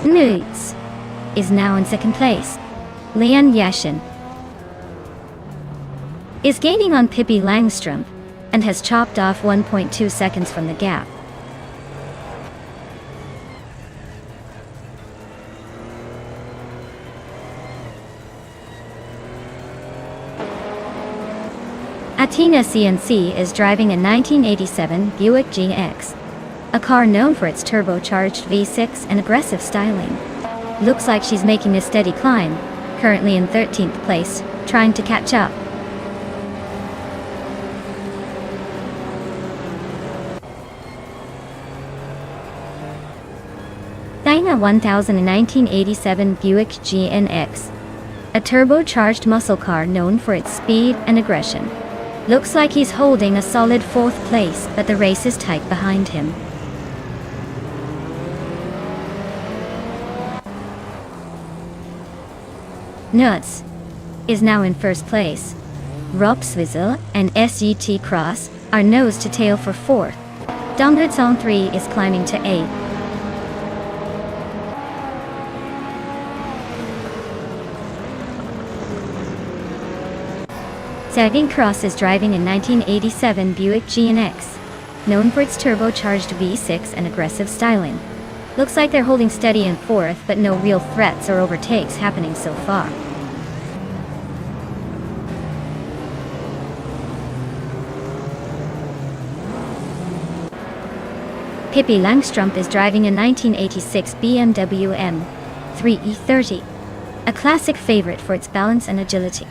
Nuts is now in 2nd place. Leon Yashin is gaining on Pippi Langstrom and has chopped off 1.2 seconds from the gap. Atina CNC is driving a 1987 Buick GX, a car known for its turbocharged V6 and aggressive styling. Looks like she's making a steady climb, currently in 13th place, trying to catch up. Dyna 1000 1987 Buick GNX, a turbocharged muscle car known for its speed and aggression. Looks like he's holding a solid 4th place, but the race is tight behind him. Nuts is now in 1st place. Rob Swizzle and SGT Cross are nose to tail for 4th. Dongert Song 3 is climbing to 8th. Sergeant Cross is driving a 1987 Buick GNX, known for its turbocharged V6 and aggressive styling. Looks like they're holding steady in fourth, but no real threats or overtakes happening so far. Pippi Langstrup is driving a 1986 BMW M3 E30, a classic favorite for its balance and agility.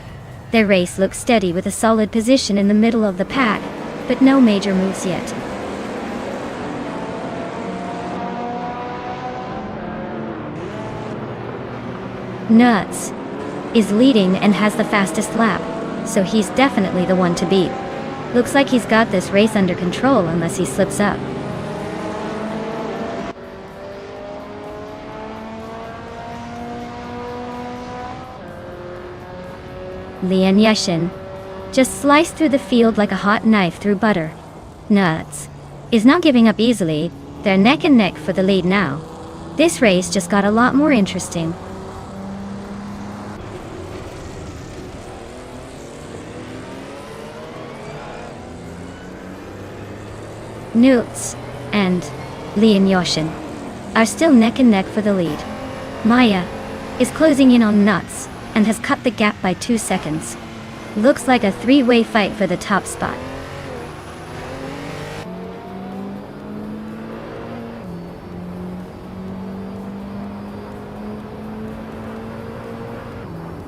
Their race looks steady with a solid position in the middle of the pack, but no major moves yet. Nuts is leading and has the fastest lap, so he's definitely the one to beat. Looks like he's got this race under control unless he slips up. Lian Yashin just sliced through the field like a hot knife through butter. Nuts is not giving up easily. They're neck and neck for the lead now. This race just got a lot more interesting. Nuts and Lian Yashin are still neck and neck for the lead. Maya is closing in on Nuts and has cut the gap by 2 seconds. Looks like a three-way fight for the top spot.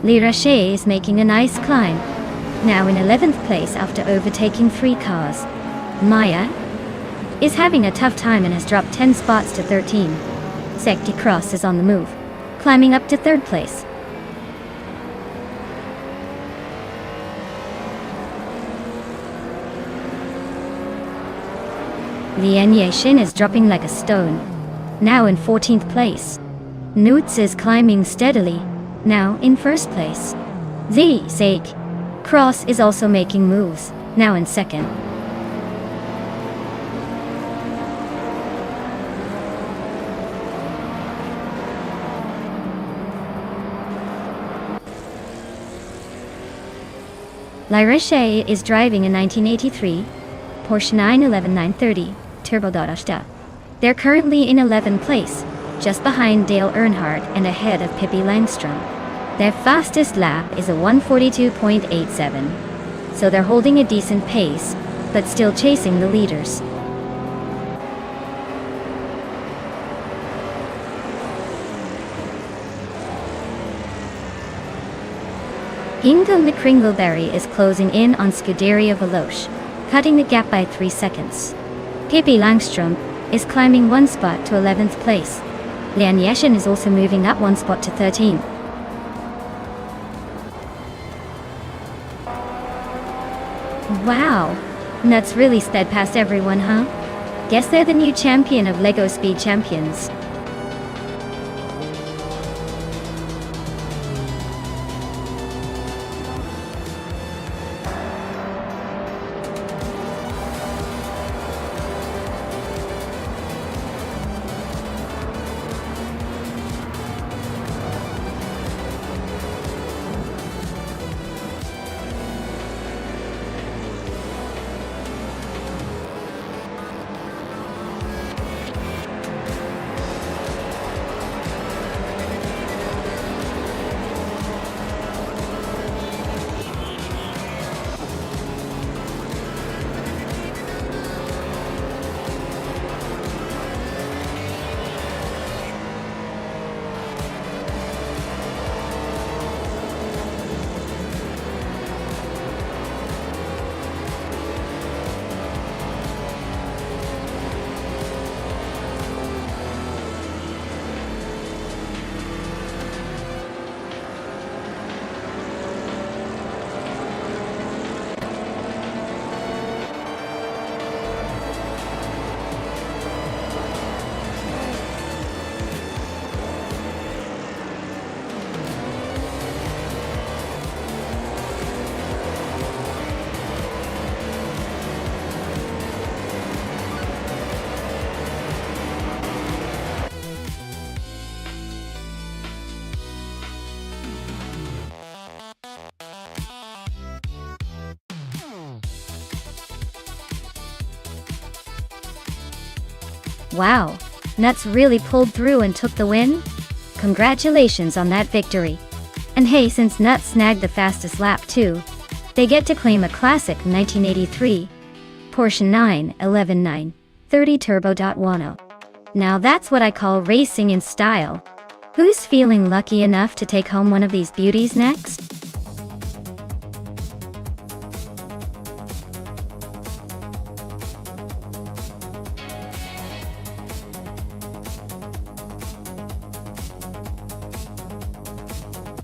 Li Rache is making a nice climb, now in 11th place after overtaking 3 cars. Maya is having a tough time and has dropped 10 spots to 13. Sekti Cross is on the move, climbing up to 3rd place. Lian Yashin is dropping like a stone, now in 14th place. Nuts is climbing steadily, now in 1st place. Sekti Cross is also making moves, now in 2nd. Li Rache is driving a 1983 Porsche 911 930 Turbo Dodge. They're currently in 11th place, just behind Dale Earnhardt and ahead of Pippi Langstrup. Their fastest lap is a 142.87, so they're holding a decent pace, but still chasing the leaders. Inga McCringleberry is closing in on Scuderia Veloce, cutting the gap by 3 seconds. Pippi Langstrup is climbing 1 spot to 11th place. Lian Yashin is also moving up 1 spot to 13. Wow, Nuts really sped past everyone, huh? Guess they're the new champion of Lego Speed Champions. Wow, Nuts really pulled through and took the win? Congratulations on that victory. And hey, since Nuts snagged the fastest lap too, they get to claim a classic 1983 Porsche 911 Turbo.10. Now that's what I call racing in style. Who's feeling lucky enough to take home one of these beauties next?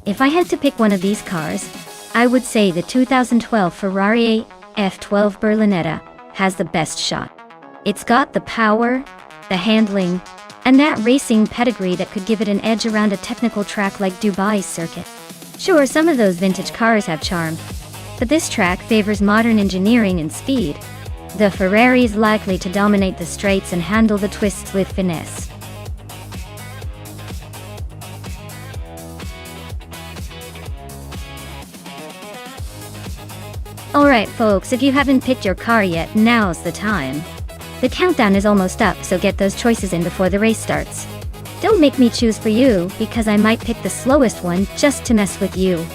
If I had to pick one of these cars, I would say the 2012 Ferrari F12 Berlinetta has the best shot. It's got the power, the handling, and that racing pedigree that could give it an edge around a technical track like Dubai's circuit. Sure, some of those vintage cars have charm, but this track favors modern engineering and speed. The Ferrari's likely to dominate the straights and handle the twists with finesse. Alright folks, if you haven't picked your car yet, now's the time. The countdown is almost up, so get those choices in before the race starts. Don't make me choose for you, because I might pick the slowest one just to mess with you.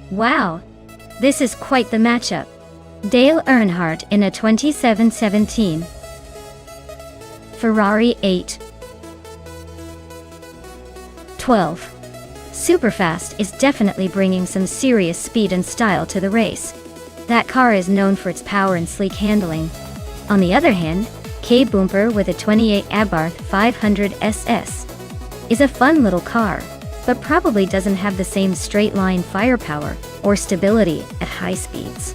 Wow, this is quite the matchup. Dale Earnhardt in a 2717 Ferrari 812. Superfast is definitely bringing some serious speed and style to the race. That car is known for its power and sleek handling. On the other hand, K-Bumper with a 28 Abarth 500 SS is a fun little car, but probably doesn't have the same straight-line firepower or stability at high speeds.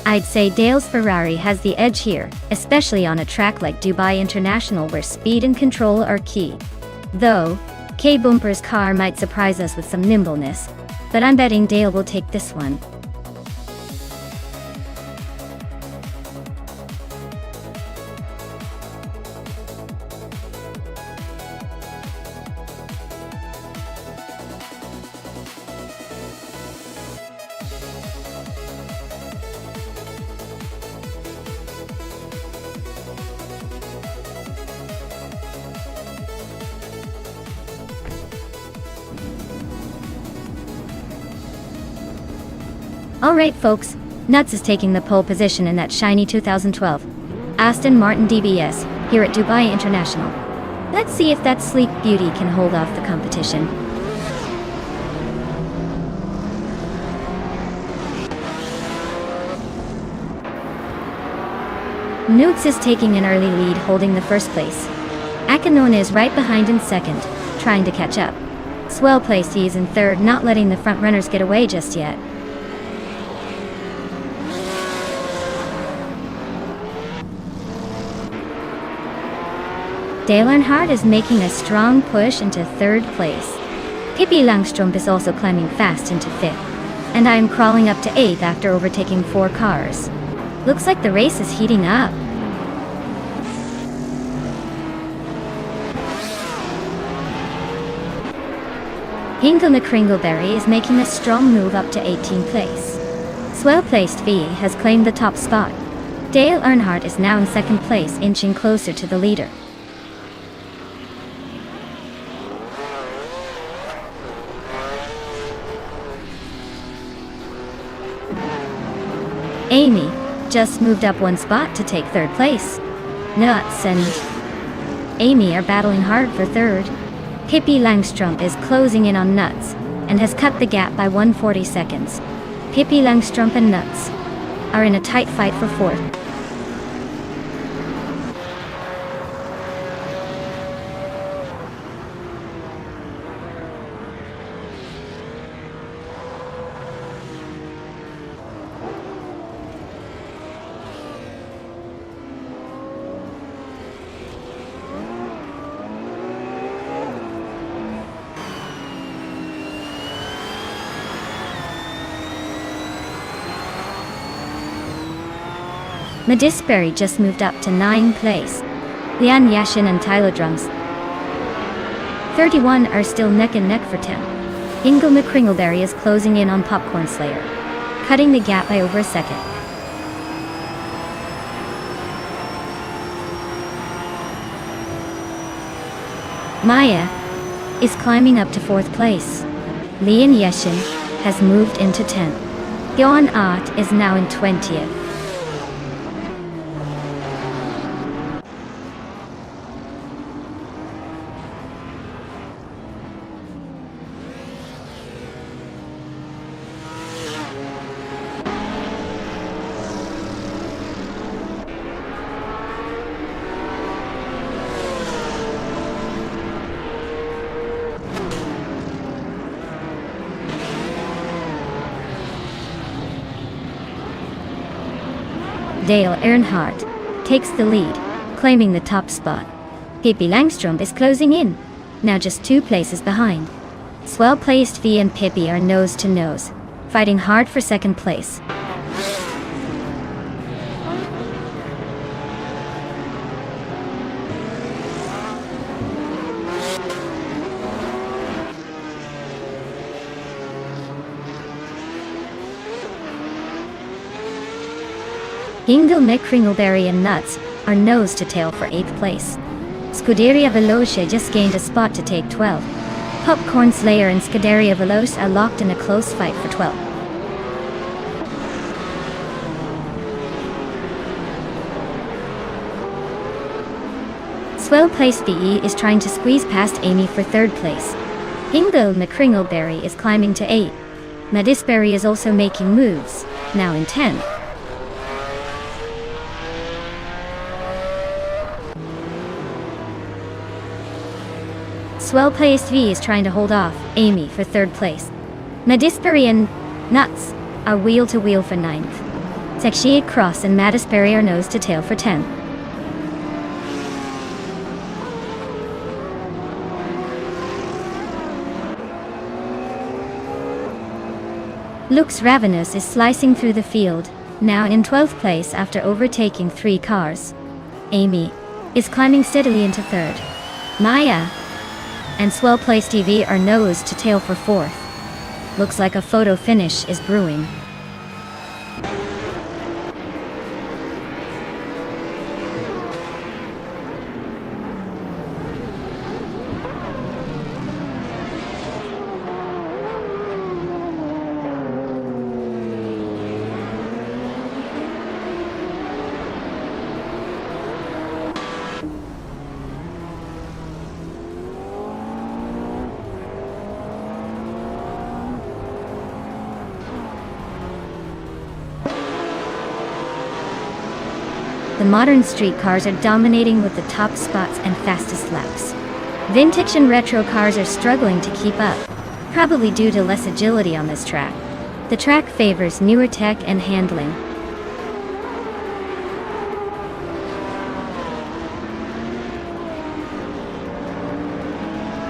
I'd say Dale's Ferrari has the edge here, especially on a track like Dubai International where speed and control are key. Though, K-Bumper's car might surprise us with some nimbleness, but I'm betting Dale will take this one. Alright folks, Nuts is taking the pole position in that shiny 2012 Aston Martin DBS here at Dubai International. Let's see if that sleek beauty can hold off the competition. Nuts is taking an early lead, holding the first place. Akinone is right behind in second, trying to catch up. Swell placed he is in third, not letting the front runners get away just yet. Dale Earnhardt is making a strong push into third place. Pippi Langstrup is also climbing fast into fifth. And I am crawling up to eighth after overtaking 4 cars. Looks like the race is heating up. Hinkle McCringleberry is making a strong move up to 18th place. Swell-placed V has claimed the top spot. Dale Earnhardt is now in second place, inching closer to the leader. Amy just moved up one spot to take third place. Nuts and Amy are battling hard for third. Pippi Langstrump is closing in on Nuts and has cut the gap by 140 seconds. Pippi Langstrump and Nuts are in a tight fight for fourth. Madisberry just moved up to 9th place. Leon Yashin and Tyler Drums 31 are still neck and neck for 10th. Ingle McCringleberry is closing in on Popcorn Slayer, cutting the gap by over a second. Maya is climbing up to 4th place. Leon Yashin has moved into 10th. Johan Art is now in 20th. Dale Earnhardt takes the lead, claiming the top spot. Pippi Langstrump is closing in, now just 2 places behind. Swell-placed V and Pippi are nose to nose, fighting hard for second place. Ingle McCringleberry and Nuts are nose to tail for 8th place. Scuderia Veloce just gained a spot to take 12. Popcorn Slayer and Scuderia Veloce are locked in a close fight for 12. Swell Place VE is trying to squeeze past Amy for 3rd place. Ingle McCringleberry is climbing to 8. Madisberry is also making moves, now in 10th. Swell Place V is trying to hold off Amy for 3rd place. Madisberry and Nuts are wheel to wheel for 9th. Sekshiad Cross and Madisberry are nose to tail for 10th. Lux Ravenous is slicing through the field, now in 12th place after overtaking 3 cars. Amy is climbing steadily into 3rd. Maya and Swell Place TV are nose to tail for 4th. Looks like a photo finish is brewing. The modern street cars are dominating with the top spots and fastest laps. Vintage and retro cars are struggling to keep up, probably due to less agility on this track. The track favors newer tech and handling.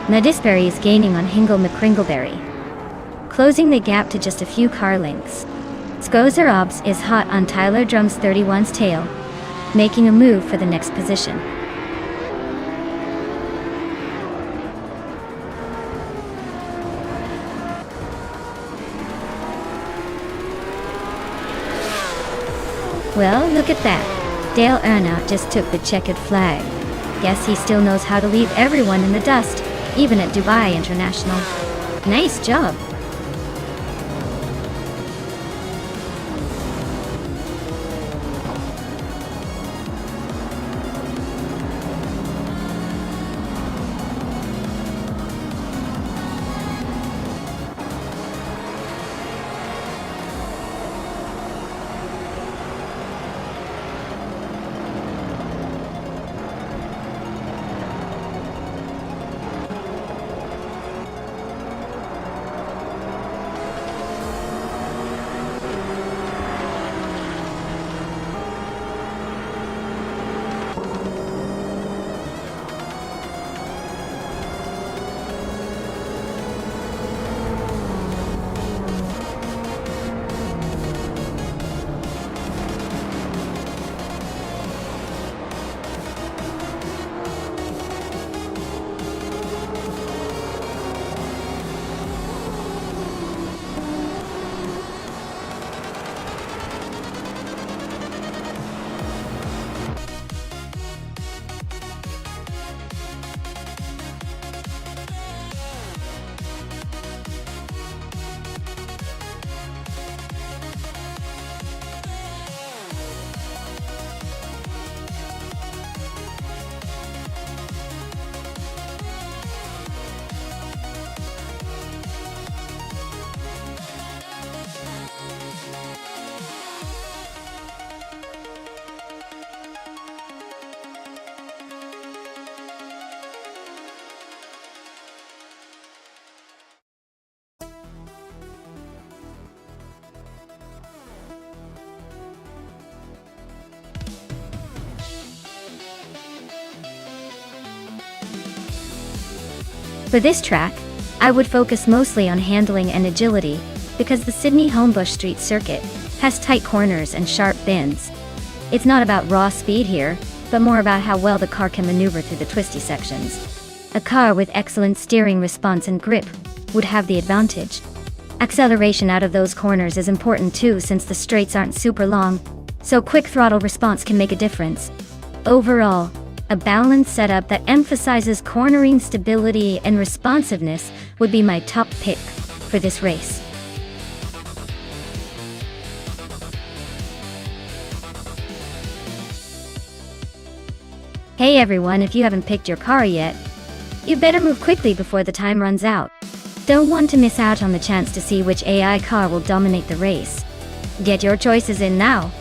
Madisberry is gaining on Ingle McCringleberry, closing the gap to just a few car lengths. Skozer Obs is hot on Tyler Drums 31's tail, making a move for the next position. Well, look at that. Dale Earnout just took the checkered flag. Guess he still knows how to leave everyone in the dust, even at Dubai International. Nice job. For this track, I would focus mostly on handling and agility, because the Sydney Homebush Street circuit has tight corners and sharp bends. It's not about raw speed here, but more about how well the car can maneuver through the twisty sections. A car with excellent steering response and grip would have the advantage. Acceleration out of those corners is important too, since the straights aren't super long, so quick throttle response can make a difference. Overall, a balanced setup that emphasizes cornering stability and responsiveness would be my top pick for this race. Hey everyone, if you haven't picked your car yet, you better move quickly before the time runs out. Don't want to miss out on the chance to see which AI car will dominate the race. Get your choices in now.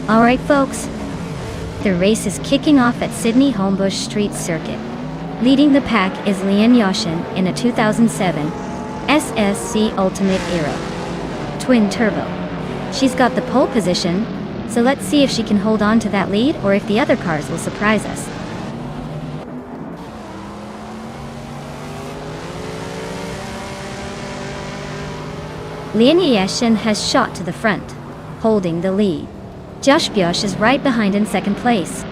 Alright folks, the race is kicking off at Sydney Homebush Street Circuit. Leading the pack is Lian Yoshin in a 2007 SSC Ultimate Era Twin Turbo. She's got the pole position, so let's see if she can hold on to that lead or if the other cars will surprise us. Lian Yoshin has shot to the front, holding the lead. Josh Bjosh is right behind in second place.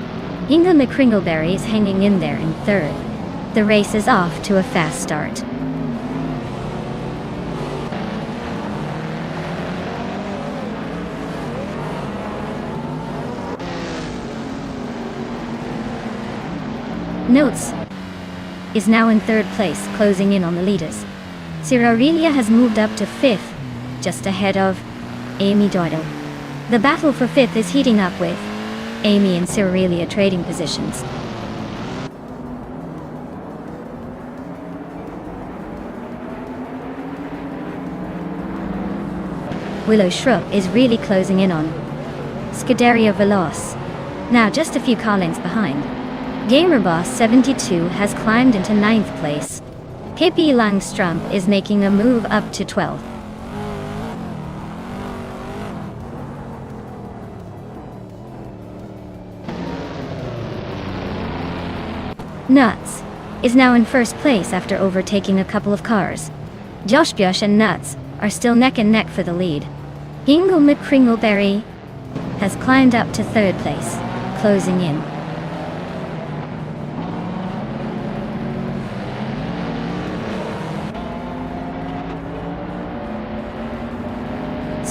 Inga McCringleberry is hanging in there in third. The race is off to a fast start. Notes is now in third place, closing in on the leaders. Aurelia has moved up to fifth, just ahead of Amy Doyle. The battle for fifth is heating up with Amy and Aurelia trading positions. Willow Shrub is really closing in on Scuderia Veloce, now just a few car lengths behind. Gamerboss 72 has climbed into 9th place. Pippi Langstrump is making a move up to 12th. Nuts is now in first place after overtaking a couple of cars. Josh Bjosh and Nuts are still neck and neck for the lead. Inga McCringleberry has climbed up to third place, closing in.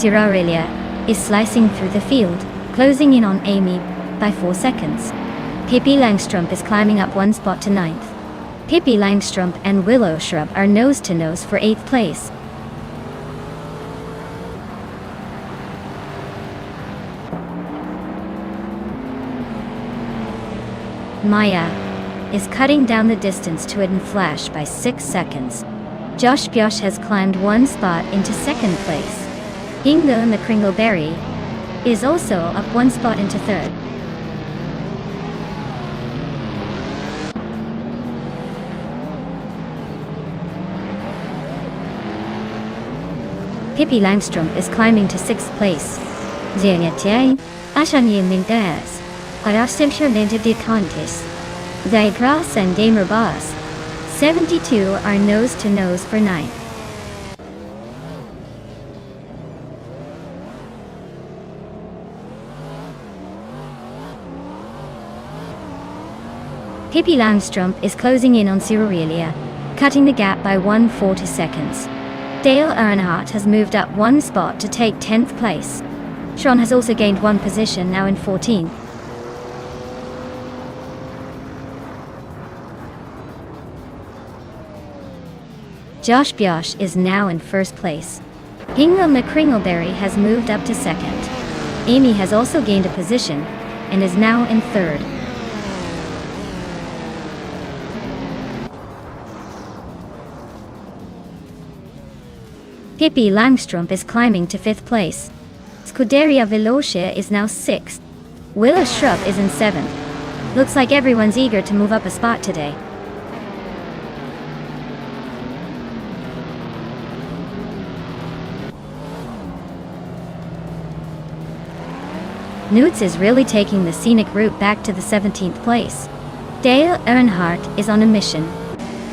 Aurelia is slicing through the field, closing in on Amy by 4 seconds. Pippi Langstrump is climbing up 1 spot to 9th. Pippi Langstrump and Willow Shrub are nose to nose for 8th place. Maya is cutting down the distance to Ed and Flash by 6 seconds. Josh Bjosh has climbed 1 spot into 2nd place. Inga McCringleberry is also up 1 spot into 3rd. Pippi Langstrump is climbing to 6th place. Zayatiay, Ashanye Mindas, Arastimshire into the contest. Digrass and Gamerboss 72 are nose to nose for 9th. Pippi Langstrump is closing in on Aurelia, cutting the gap by 140 seconds. Dale Earnhardt has moved up 1 spot to take 10th place. Sean has also gained 1 position, now in 14th. Josh Bjosh is now in 1st place. Inga McCringleberry has moved up to 2nd. Amy has also gained a position and is now in 3rd. Pippi Langstrump is climbing to 5th place. Scuderia Veloce is now 6th. Willow Shrub is in 7th. Looks like everyone's eager to move up a spot today. Newts is really taking the scenic route back to the 17th place. Dale Earnhardt is on a mission,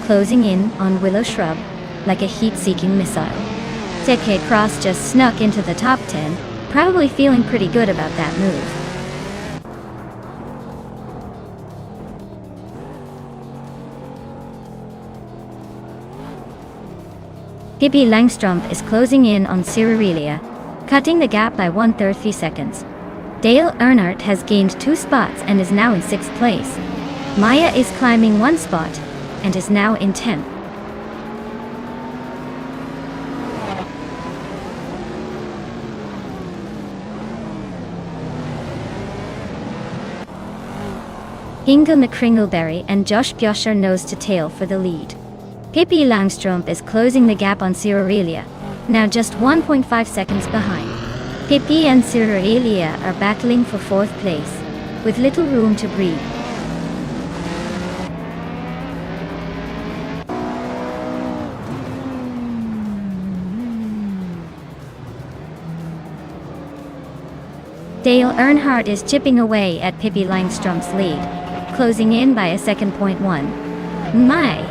closing in on Willow Shrub like a heat-seeking missile. TK Cross just snuck into the top 10, probably feeling pretty good about that move. Pippi Langstrump is closing in on Aurelia, cutting the gap by 130 seconds. Dale Earnhardt has gained 2 spots and is now in 6th place. Maya is climbing 1 spot and is now in 10th. Inga McCringleberry and Josh Bjosh are nose to tail for the lead. Pippi Langstrump is closing the gap on Cyrilia, now just 1.5 seconds behind. Pippi and Cyrilia are battling for 4th place, with little room to breathe. Dale Earnhardt is chipping away at Pippi Langstrump's lead, closing in by a second. Mai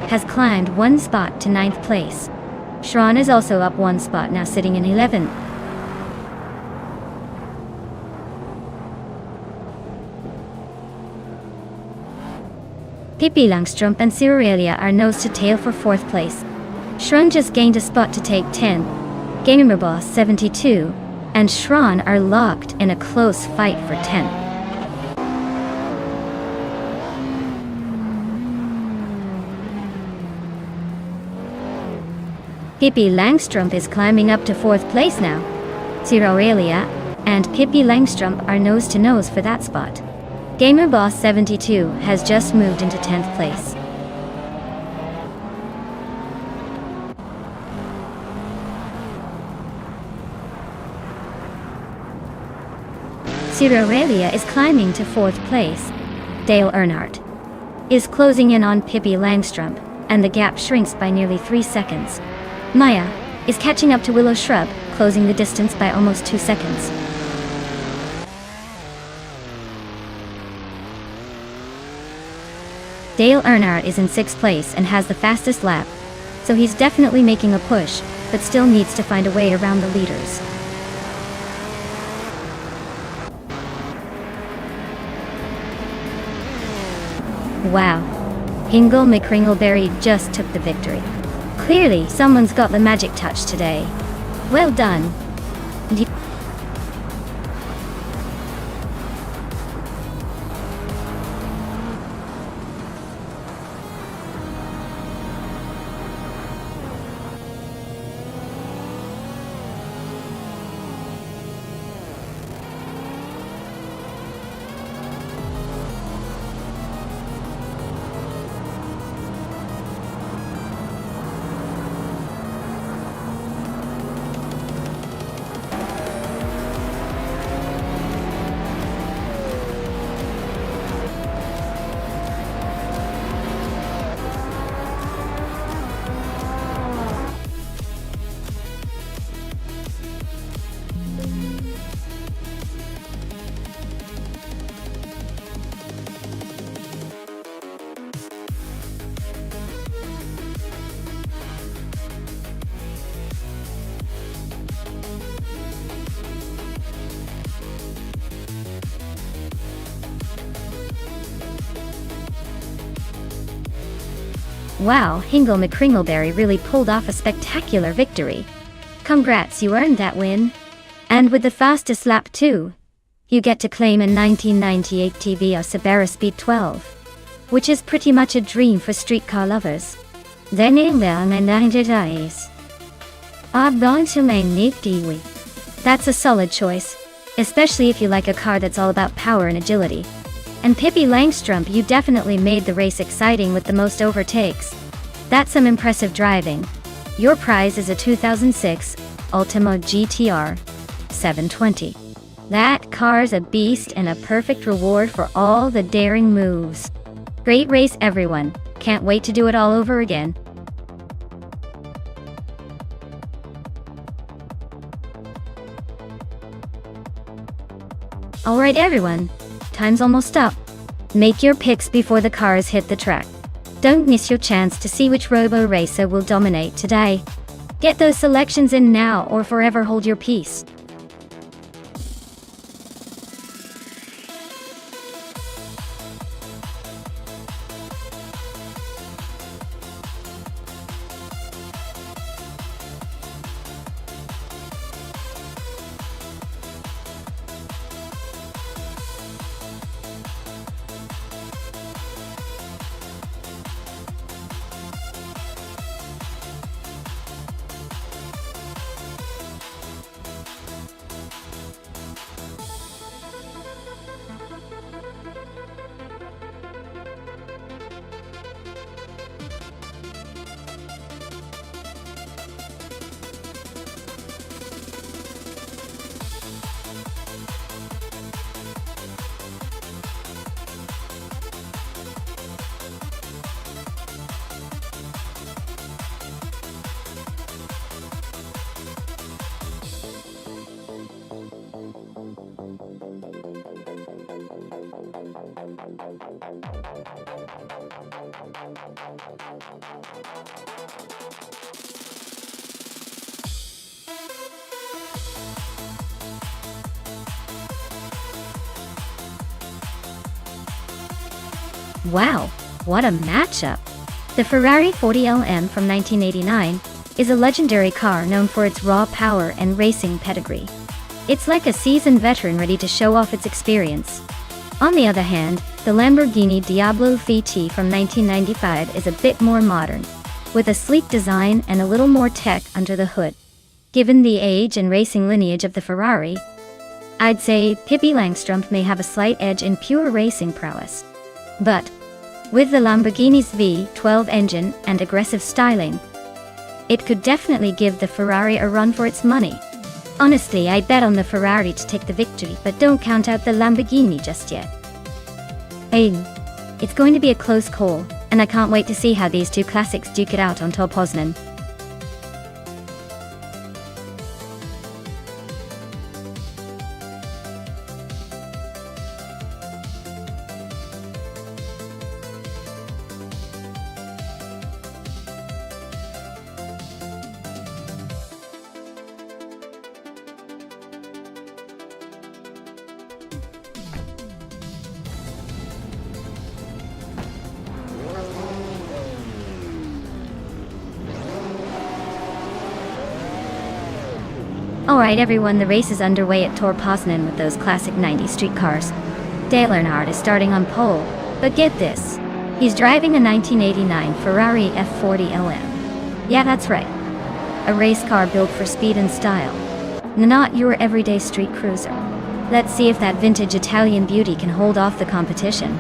has climbed 1 spot to 9th place. Shran is also up 1 spot, now sitting in 11th. Pippi Langstrump and Cyrilia are nose to tail for 4th place. Shran just gained a spot to take 10th. Gamerboss 72 and Shran are locked in a close fight for 10th. Pippi Langstrump is climbing up to 4th place now. Cyrilia and Pippi Langstrump are nose to nose for that spot. Gamerboss 72 has just moved into 10th place. Cyrilia is climbing to 4th place. Dale Earnhardt is closing in on Pippi Langstrump, and the gap shrinks by nearly 3 seconds. Maya is catching up to Willow Shrub, closing the distance by almost 2 seconds. Dale Earnhardt is in 6th place and has the fastest lap, so he's definitely making a push, but still needs to find a way around the leaders. Wow. Hingle McCringleberry just took the victory. Clearly, someone's got the magic touch today. Well done. Wow, Hingle McCringleberry really pulled off a spectacular victory. Congrats, you earned that win. And with the fastest lap too. You get to claim a 1998 TV Subaru Speed 12. Which is pretty much a dream for streetcar lovers. Then in there and 90 days. I'm going to make Kiwi. That's a solid choice. Especially if you like a car that's all about power and agility. And Pippi Langstrump, you definitely made the race exciting with the most overtakes. That's some impressive driving. Your prize is a 2006 Ultima GTR 720. That car's a beast and a perfect reward for all the daring moves. Great race, everyone. Can't wait to do it all over again. Alright everyone, time's almost up. Make your picks before the cars hit the track. Don't miss your chance to see which robo-racer will dominate today. Get those selections in now or forever hold your peace. Wow, what a matchup! The Ferrari 40LM from 1989 is a legendary car known for its raw power and racing pedigree. It's like a seasoned veteran ready to show off its experience. On the other hand, the Lamborghini Diablo VT from 1995 is a bit more modern, with a sleek design and a little more tech under the hood. Given the age and racing lineage of the Ferrari, I'd say Pippi Langstrumpf may have a slight edge in pure racing prowess. But with the Lamborghini's V12 engine and aggressive styling, it could definitely give the Ferrari a run for its money. Honestly, I'd bet on the Ferrari to take the victory, but don't count out the Lamborghini just yet. It's going to be a close call, and I can't wait to see how these two classics duke it out on Tor Poznan. Alright everyone, the race is underway at Tor Poznan with those classic 90s street cars. Dale Earnhardt is starting on pole, but get this, he's driving a 1989 Ferrari F40 LM. Yeah, that's right, a race car built for speed and style, not your everyday street cruiser. Let's see if that vintage Italian beauty can hold off the competition.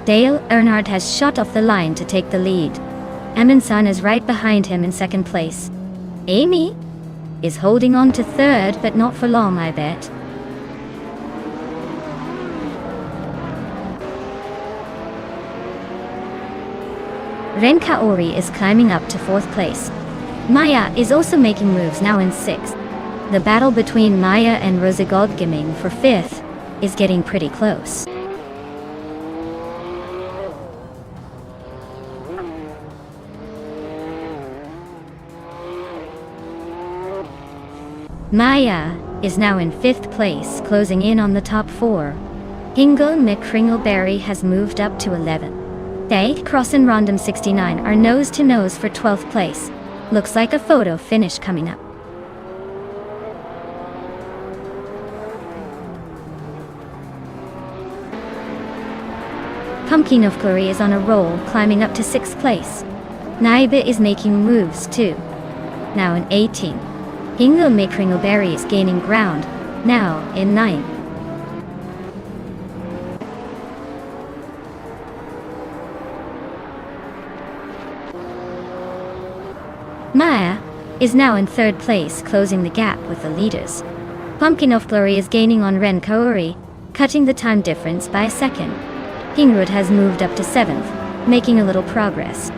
Dale Earnhardt has shot off the line to take the lead. Emerson is right behind him in second place. Amy is holding on to third, but not for long, I bet. Ren Kaori is climbing up to fourth place. Maya is also making moves, now in sixth. The battle between Maya and Rosa Goldgaming for fifth is getting pretty close. Maya is now in fifth place, closing in on the top four. Ingo McCringleberry has moved up to 11th. They, Cross and Rondom 69 are nose to nose for 12th place. Looks like a photo finish coming up. Pumpkin of Glory is on a roll, climbing up to 6th place. Naiba is making moves too, now in 18th. Ingo McCringleberry is gaining ground, now in 9th. Maya is now in 3rd place, closing the gap with the leaders. Pumpkin of Glory is gaining on Ren Kaori, cutting the time difference by a second. Kingrud has moved up to 7th, making a little progress.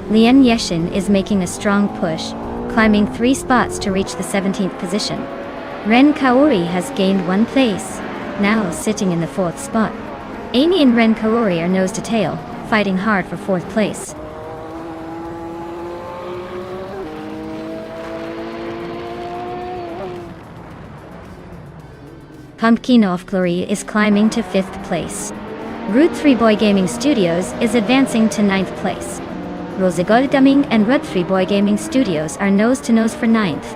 Lian Yeshin is making a strong push, climbing 3 spots to reach the 17th position. Ren Kaori has gained 1 place, now sitting in the 4th spot. Amy and Ren Kaori are nose to tail, fighting hard for 4th place. Pumpkin of Glory is climbing to 5th place. Route 3 Boy Gaming Studios is advancing to 9th place. Rosa Goldgaming and Red 3 Boy Gaming Studios are nose to nose for 9th.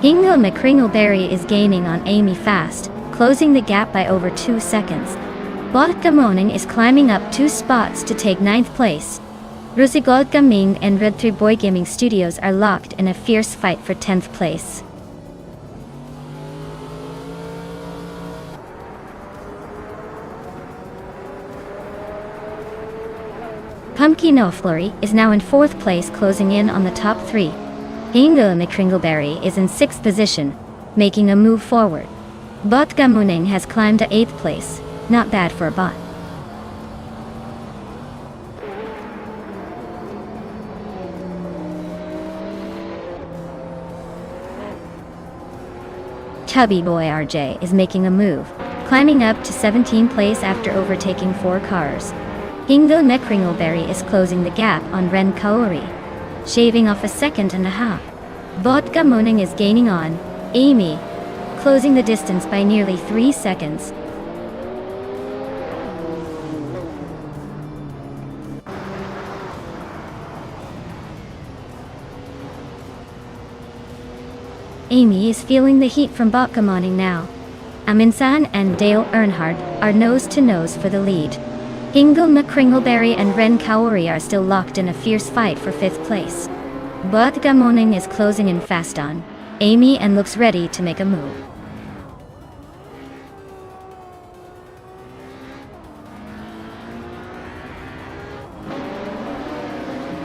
Ingo McCringleberry is gaining on Amy fast, closing the gap by over 2 seconds. Bot Gamoning is climbing up 2 spots to take 9th place. Rosa Goldgaming and Red 3 Boy Gaming Studios are locked in a fierce fight for 10th place. Pumpkin O'Flurry is now in 4th place, closing in on the top 3. Hingle McCringleberry is in 6th position, making a move forward. Bot Gamuning has climbed to 8th place, not bad for a bot. Chubby Boy RJ is making a move, climbing up to 17th place after overtaking 4 cars. Hingle McCringleberry is closing the gap on Ren Kaori, shaving off a 1.5 seconds. Bot Gamuning is gaining on Amy, closing the distance by nearly 3 seconds. Amy is feeling the heat from Bot Gamuning now. Aminsan and Dale Earnhardt are nose-to-nose for the lead. Hingle McCringleberry and Ren Kaori are still locked in a fierce fight for 5th place. Bot Gamuning is closing in fast on Amy and looks ready to make a move.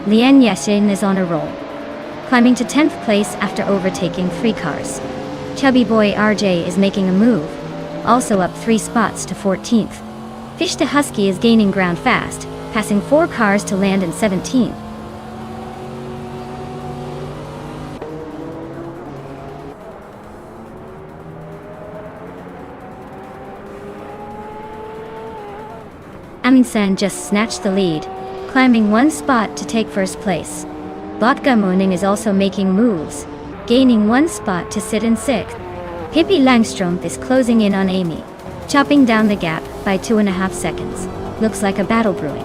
Lian Yashin is on a roll, climbing to 10th place after overtaking 3 cars. Chubby Boy RJ is making a move, also up 3 spots to 14th. Fish to Husky is gaining ground fast, passing 4 cars to land in 17th. Aminsan just snatched the lead, climbing 1 spot to take 1st place. Bot Gamuning is also making moves, gaining 1 spot to sit in 6th. Hippie Langstrom is closing in on Amy, chopping down the gap by 2.5 seconds. Looks like a battle brewing.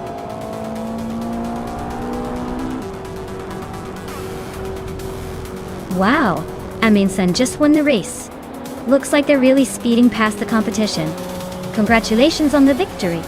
Wow, Aminsan just won the race. Looks like they're really speeding past the competition. Congratulations on the victory.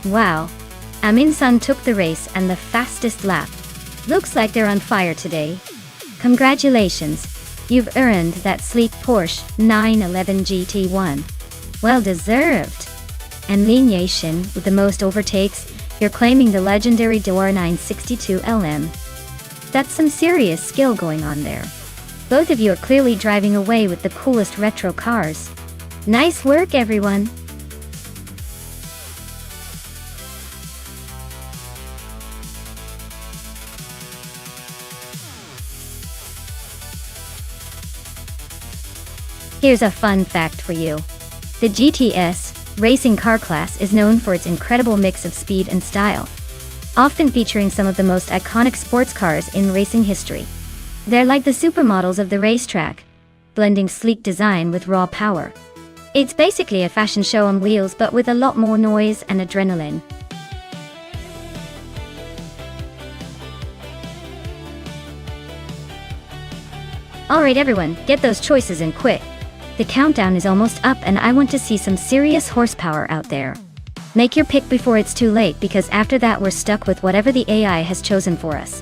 Wow, Aminsan took the race and the fastest lap. Looks like they're on fire today. Congratulations, you've earned that sleek Porsche 911 GT1. Well deserved. And Lin Yashin with the most overtakes, you're claiming the legendary Door 962 LM. That's some serious skill going on there. Both of you are clearly driving away with the coolest retro cars. Nice work, everyone. Here's a fun fact for you. The GTS racing car class is known for its incredible mix of speed and style, often featuring some of the most iconic sports cars in racing history. They're like the supermodels of the racetrack, blending sleek design with raw power. It's basically a fashion show on wheels, but with a lot more noise and adrenaline. Alright everyone, get those choices in quick. The countdown is almost up and I want to see some serious horsepower out there. Make your pick before it's too late, because after that we're stuck with whatever the AI has chosen for us.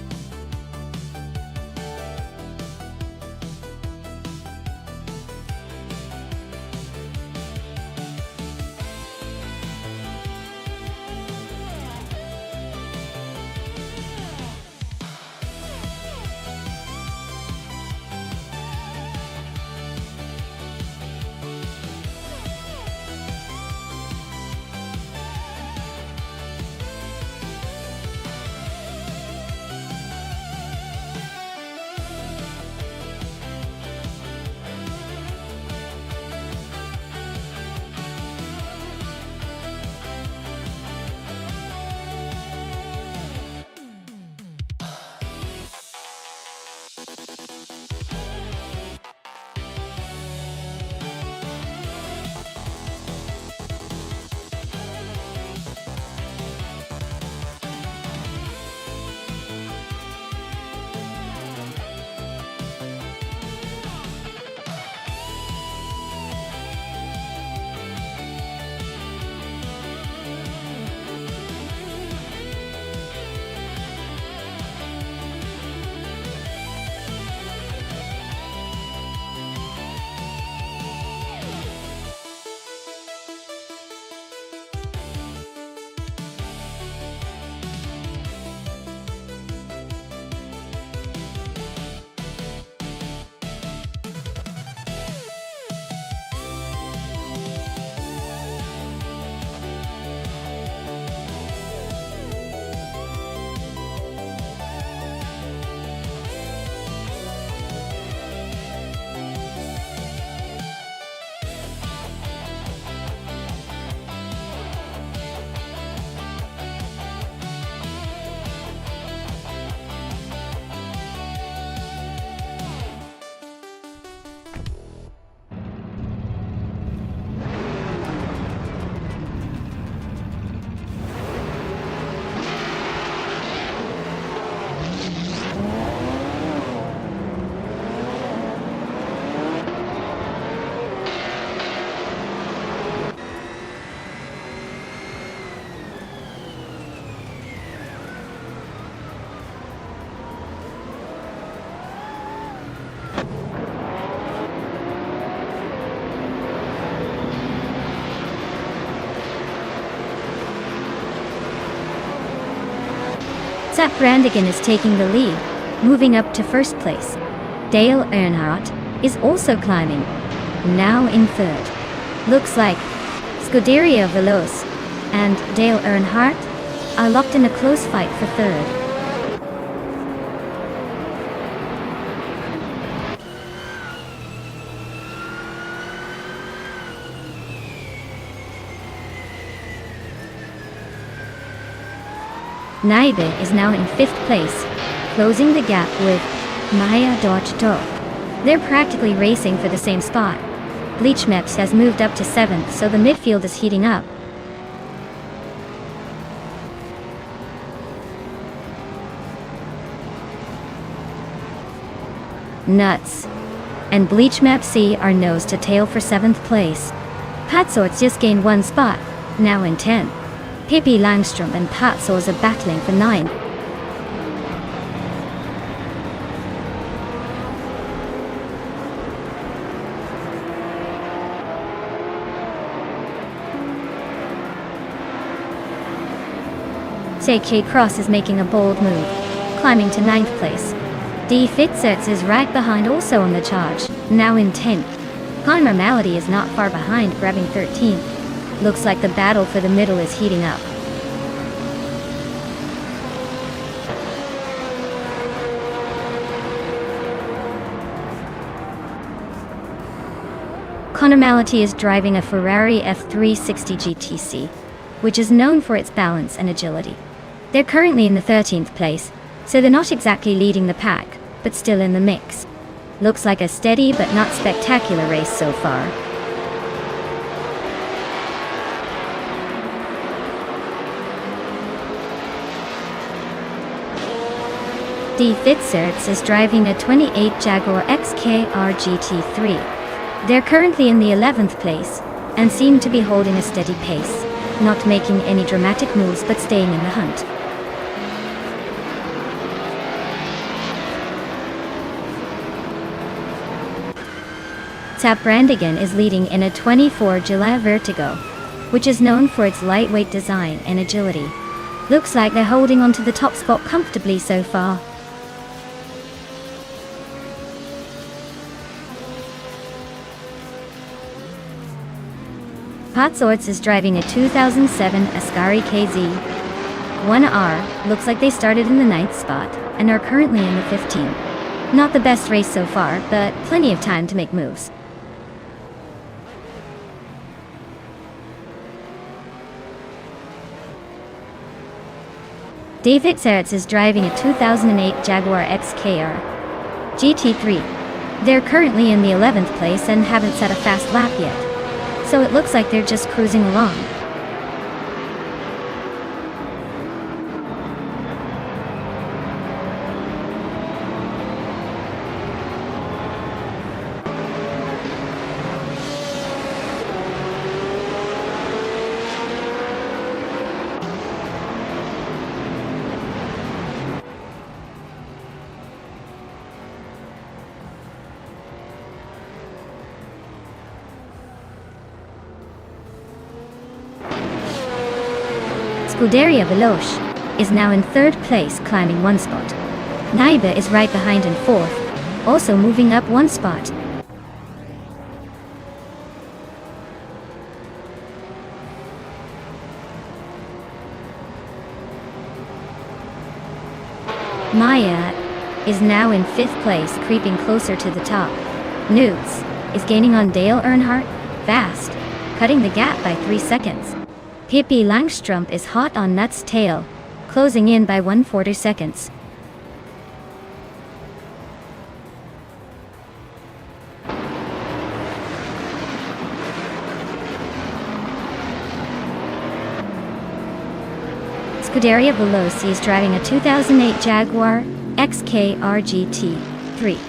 Zach Brandigan is taking the lead, moving up to first place. Dale Earnhardt is also climbing, now in third. Looks like Scuderia Veloce and Dale Earnhardt are locked in a close fight for third. Naibe is now in fifth place, closing the gap with Maya Dorchto. They're practically racing for the same spot. Bleachmeps has moved up to seventh, so the midfield is heating up. Nuts. And Bleachmap C are nose to tail for seventh place. Patsorts just gained one spot, now in 10th. Pippi Langstrom and Patsorts are battling for 9th. J.K. Cross is making a bold move, climbing to 9th place. D. Fitzerts is right behind, also on the charge, now in 10th. Connor Malady is not far behind, grabbing 13th. Looks like the battle for the middle is heating up. Connor Malady is driving a Ferrari F360 GTC, which is known for its balance and agility. They're currently in the 13th place, so they're not exactly leading the pack, but still in the mix. Looks like a steady but not spectacular race so far. D. Fitzgerald is driving a 28 Jaguar XKR GT3. They're currently in the 11th place and seem to be holding a steady pace, not making any dramatic moves but staying in the hunt. Zap Brannigan is leading in a 24 July Vertigo, which is known for its lightweight design and agility. Looks like they're holding on to the top spot comfortably so far. Patsorts is driving a 2007 Ascari KZ 1R. Looks like they started in the 9th spot and are currently in the 15th. Not the best race so far, but plenty of time to make moves. David Seretz is driving a 2008 Jaguar XKR GT3. They're currently in the 11th place and haven't set a fast lap yet, so it looks like they're just cruising along. Scuderia Veloce is now in 3rd place, climbing 1 spot. Naiba is right behind in 4th, also moving up 1 spot. Maya is now in 5th place, creeping closer to the top. Newts is gaining on Dale Earnhardt fast, cutting the gap by 3 seconds. Pippi Langstrup is hot on Nutt's tail, closing in by 1/4 seconds. Scuderia Veloce is driving a 2008 Jaguar XKR GT3.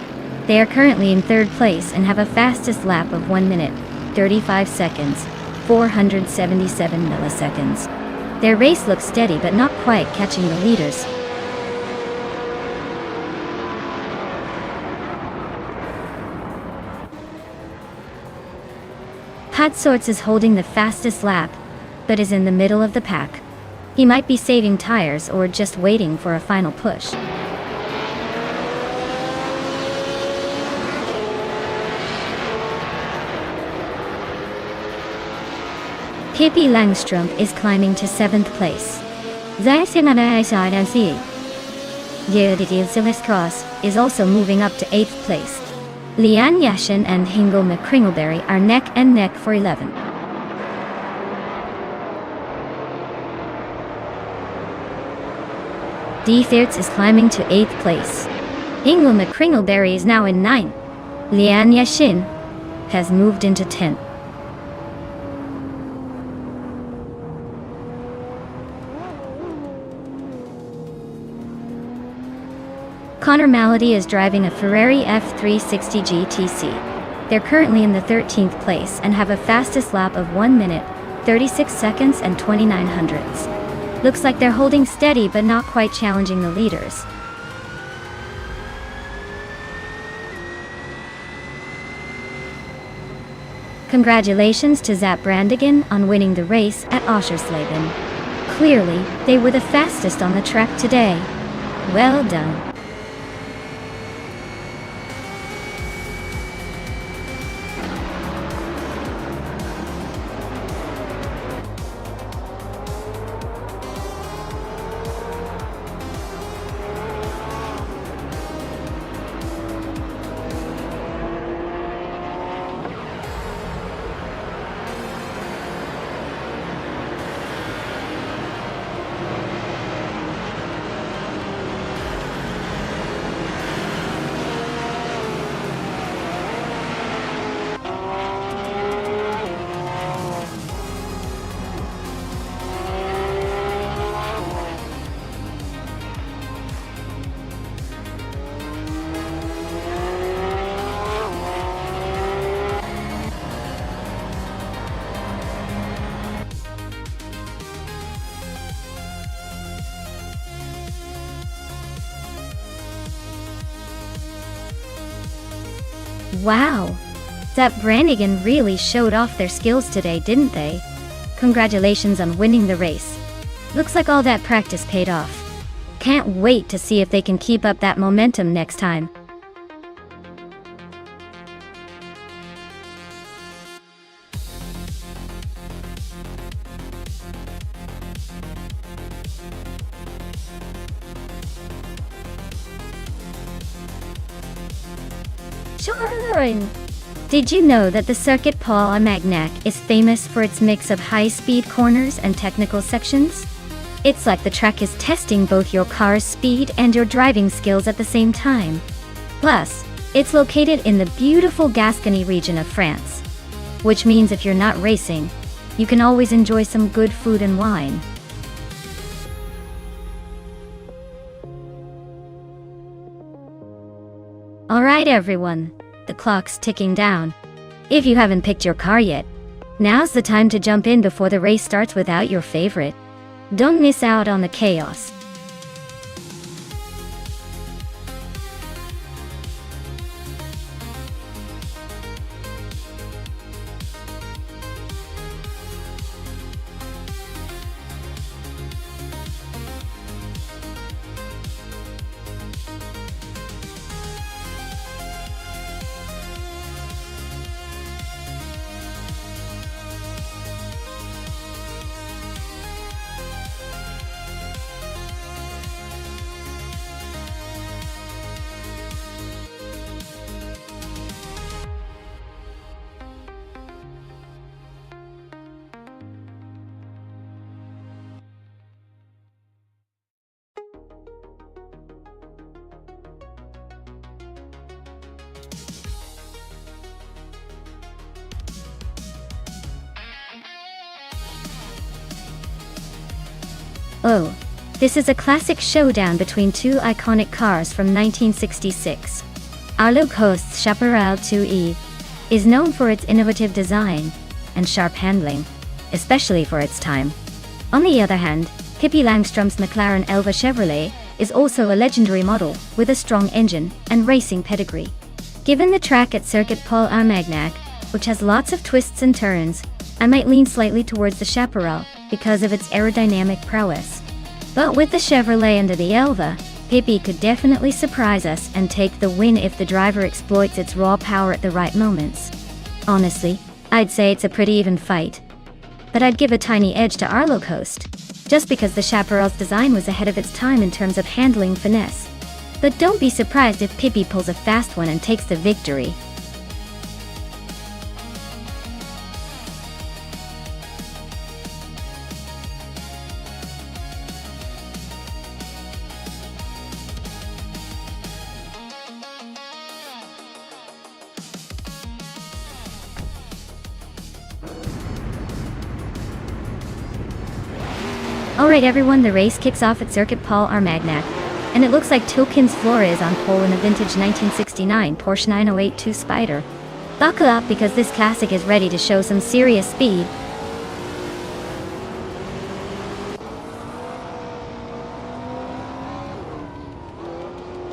They are currently in 3rd place and have a fastest lap of 1 minute, 35 seconds. 477 milliseconds. Their race looks steady but not quite catching the leaders. Patsorts is holding the fastest lap, but is in the middle of the pack. He might be saving tires or just waiting for a final push. Pippi Langstrup is climbing to 7th place. Cross is also moving up to 8th place. Lian Yashin and Hingle McCringleberry are neck and neck for 11th. D. Thiertz is climbing to 8th place. Hingle McCringleberry is now in 9th. Lian Yashin has moved into 10th. Connor Malady is driving a Ferrari F360 GTC. They're currently in the 13th place and have a fastest lap of 1 minute, 36 seconds and 29 hundredths. Looks like they're holding steady but not quite challenging the leaders. Congratulations to Zap Brannigan on winning the race at Oschersleben. Clearly, they were the fastest on the track today. Well done. Wow! That Brannigan really showed off their skills today, didn't they? Congratulations on winning the race. Looks like all that practice paid off. Can't wait to see if they can keep up that momentum next time. Sure. Did you know that the Circuit Paul Armagnac is famous for its mix of high-speed corners and technical sections? It's like the track is testing both your car's speed and your driving skills at the same time. Plus, it's located in the beautiful Gascony region of France, which means if you're not racing, you can always enjoy some good food and wine. Alright everyone, the clock's ticking down. If you haven't picked your car yet, now's the time to jump in before the race starts without your favorite. Don't miss out on the chaos. Oh, this is a classic showdown between two iconic cars from 1966. Our low-cost Chaparral 2E is known for its innovative design and sharp handling, especially for its time. On the other hand, Pippi Langström's McLaren Elva Chevrolet is also a legendary model with a strong engine and racing pedigree. Given the track at Circuit Paul Armagnac, which has lots of twists and turns, I might lean slightly towards the Chaparral because of its aerodynamic prowess. But with the Chevrolet under the Elva, Pippi could definitely surprise us and take the win if the driver exploits its raw power at the right moments. Honestly, I'd say it's a pretty even fight. But I'd give a tiny edge to our low-cost, just because the Chaparral's design was ahead of its time in terms of handling finesse. But don't be surprised if Pippi pulls a fast one and takes the victory. Alright everyone, the race kicks off at Circuit Paul Armagnac, and it looks like Tilkens Flora is on pole in a vintage 1969 Porsche 9082 Spider. Buckle up because this classic is ready to show some serious speed.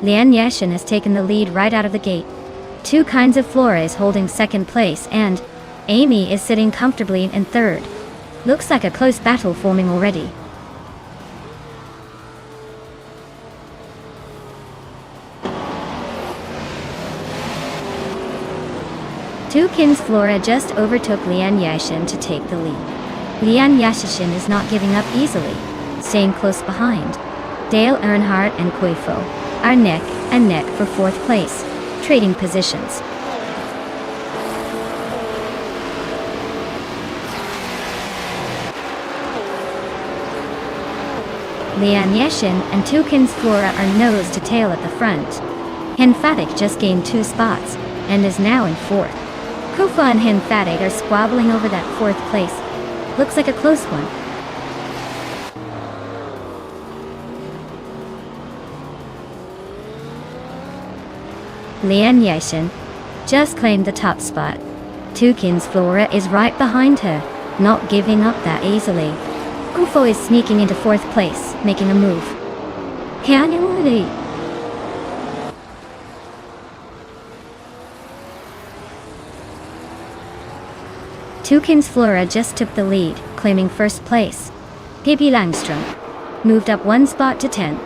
Lian Yashin has taken the lead right out of the gate. Two Kinds of Flora is holding second place and Amy is sitting comfortably in third. Looks like a close battle forming already. Tilkens Flora just overtook Lian Yashin to take the lead. Lian Yashin is not giving up easily, staying close behind. Dale Earnhardt and Koifo are neck and neck for fourth place, trading positions. Lian Yashin and Tilkens Flora are nose to tail at the front. Henfatic just gained 2 spots and is now in fourth. Kufa and Henfatic are squabbling over that fourth place. Looks like a close one. Lian Yashin just claimed the top spot. Tilkens Flora is right behind her, not giving up that easily. Kufo is sneaking into fourth place, making a move. Toucan's Flora just took the lead, claiming first place. Pippi Langstrump moved up one spot to 10.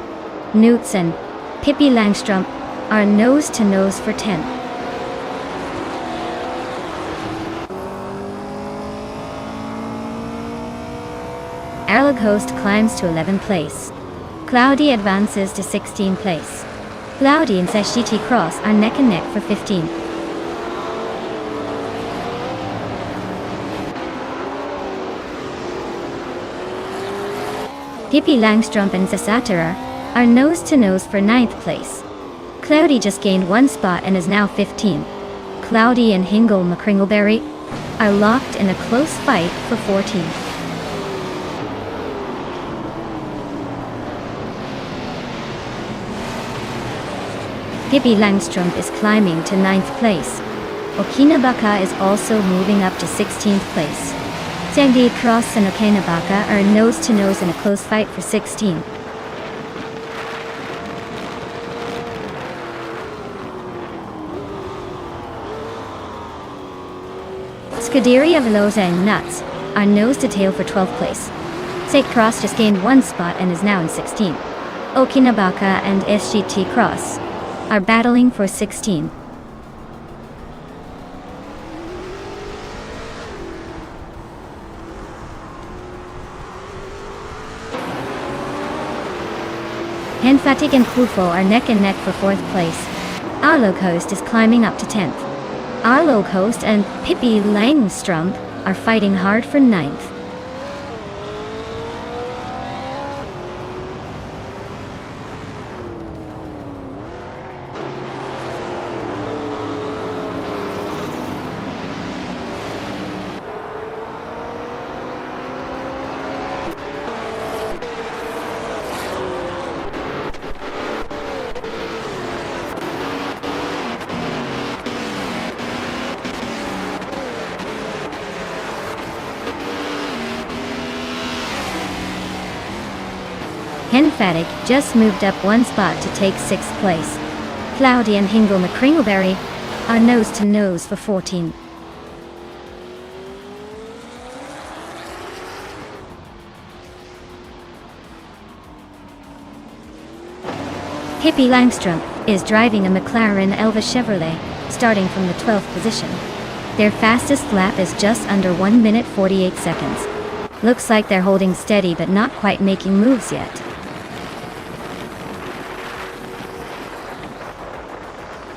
Newts and Pippi Langstrump are nose to nose for 10th. Arlog Host climbs to 11th place. Cloudy advances to 16th place. Cloudy and SGT Cross are neck and neck for 15th. Pippi Langstrump and Zasatara are nose to nose for 9th place. Cloudy just gained one spot and is now 15th. Cloudy and Hingle McCringleberry are locked in a close fight for 14th. Pippi Langstrump is climbing to 9th place. Okinabaka is also moving up to 16th place. SGT Cross and Okinabaka are nose to nose in a close fight for 16th. Scuderia Velosa and Nuts are nose to tail for 12th place. SGT Cross just gained one spot and is now in 16th. Okinabaka and SGT Cross are battling for 16th. Henfatig and Kufo are neck and neck for 4th place. Arlog Host is climbing up to 10th. Arlog Host and Pippi Langstrump are fighting hard for 9th. Henfatig just moved up one spot to take 6th place. Cloudy and Hingle McCringleberry are nose to nose for 14th. Pippi Langstrump is driving a McLaren Elva Chevrolet, starting from the 12th position. Their fastest lap is just under 1 minute 48 seconds. Looks like they're holding steady but not quite making moves yet.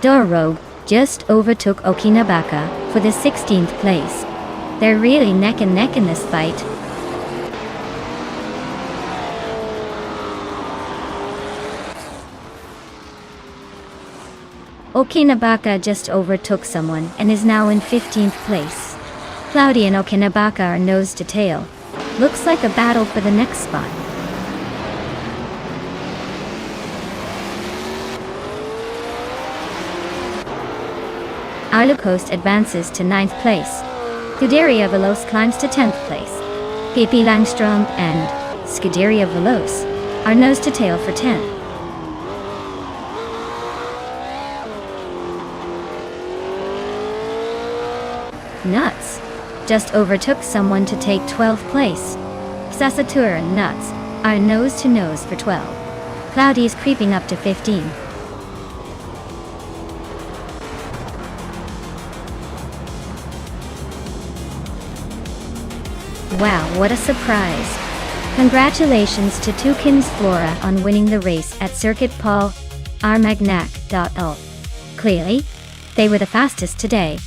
Dorogue just overtook Okinabaka for the 16th place. They're really neck and neck in this fight. Okinabaka just overtook someone and is now in 15th place. Cloudy and Okinabaka are nose to tail. Looks like a battle for the next spot. Arlog Host advances to 9th place. Scuderia Veloce climbs to 10th place. Pippi Langstrump and Scuderia Veloce are nose to tail for 10th. Nuts just overtook someone to take 12th place. Sasatura and Nuts are nose to nose for 12. Cloudy is creeping up to 15. Wow, what a surprise. Congratulations to Toucan's Flora on winning the race at Circuit Paul Armagnac.ul. Clearly, they were the fastest today.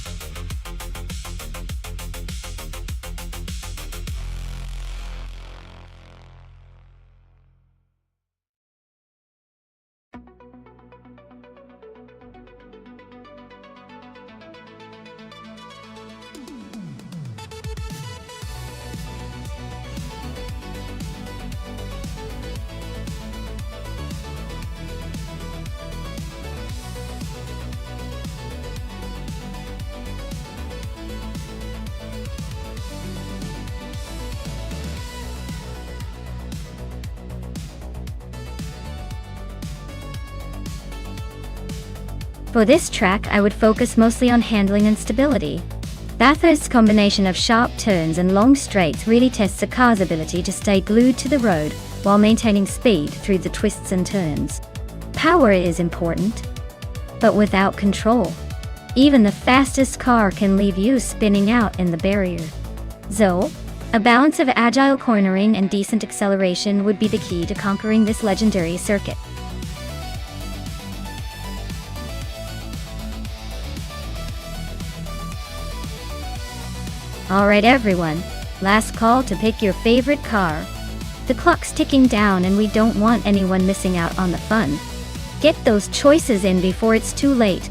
For this track I would focus mostly on handling and stability. Bathurst's combination of sharp turns and long straights really tests a car's ability to stay glued to the road while maintaining speed through the twists and turns. Power is important, but without control, even the fastest car can leave you spinning out in the barrier. So, a balance of agile cornering and decent acceleration would be the key to conquering this legendary circuit. Alright everyone, last call to pick your favorite car. The clock's ticking down and we don't want anyone missing out on the fun. Get those choices in before it's too late.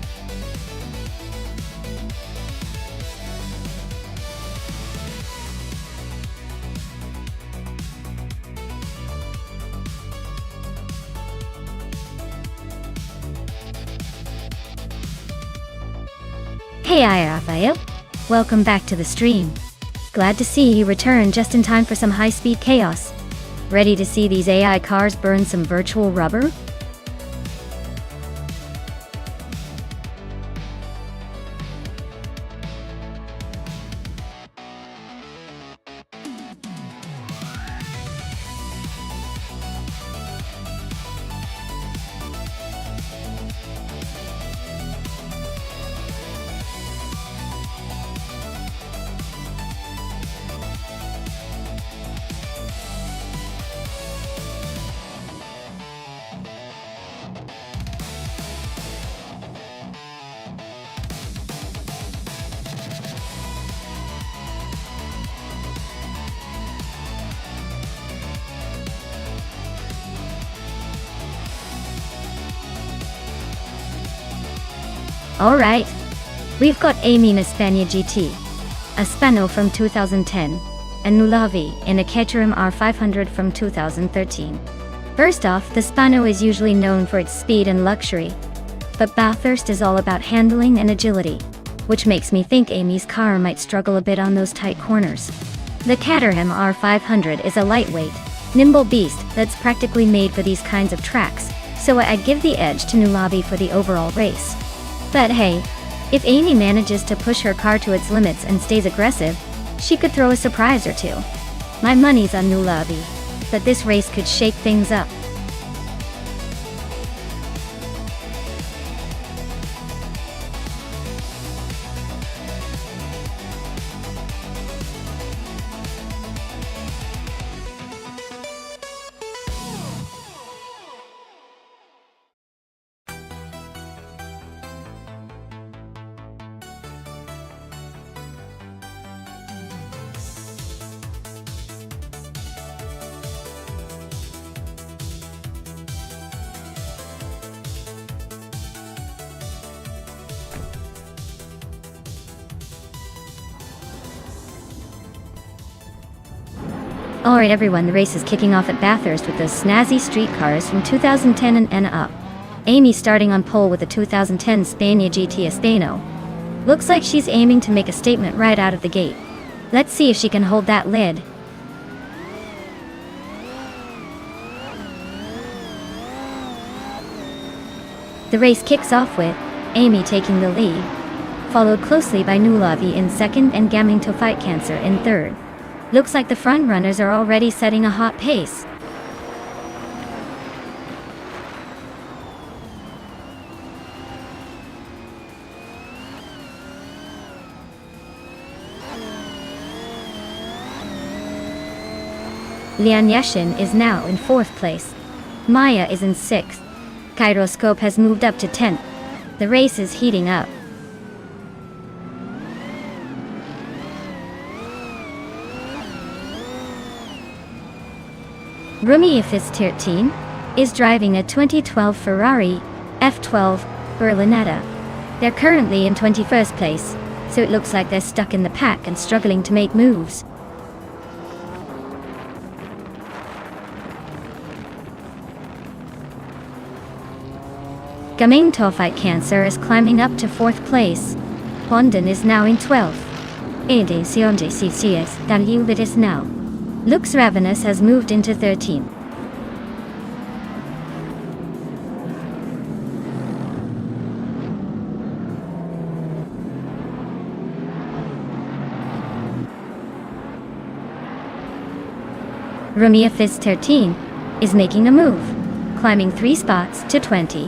Hey Raphael, welcome back to the stream. Glad to see you return just in time for some high-speed chaos. Ready to see these AI cars burn some virtual rubber? Alright, we've got Amy in a Spania GT, a Spano from 2010, and Nulavi in a Caterham R500 from 2013. First off, the Spano is usually known for its speed and luxury, but Bathurst is all about handling and agility, which makes me think Amy's car might struggle a bit on those tight corners. The Caterham R500 is a lightweight, nimble beast that's practically made for these kinds of tracks, so I'd give the edge to Nulavi for the overall race. But hey, if Amy manages to push her car to its limits and stays aggressive, she could throw a surprise or two. My money's on Nulavi, but this race could shake things up. Alright everyone, the race is kicking off at Bathurst with those snazzy street cars from 2010 and up. Amy starting on pole with the 2010 Spania GT Esteno. Looks like she's aiming to make a statement right out of the gate. Let's see if she can hold that lid. The race kicks off with Amy taking the lead, followed closely by Nulavi in second and Gaming to Fight Cancer in third. Looks like the front runners are already setting a hot pace. Lian Yashin is now in 4th place. Maya is in 6th. Kyroscope has moved up to 10th. The race is heating up. Rumi Ifis13 is driving a 2012 Ferrari F12 Berlinetta. They're currently in 21st place, so it looks like they're stuck in the pack and struggling to make moves. Gaming to Fight Cancer is climbing up to 4th place. London is now in 12th. Edición de CCS Danube is now. Lux Ravenous has moved into 13th. Romeo Fist 13 is making a move, climbing 3 spots to 20.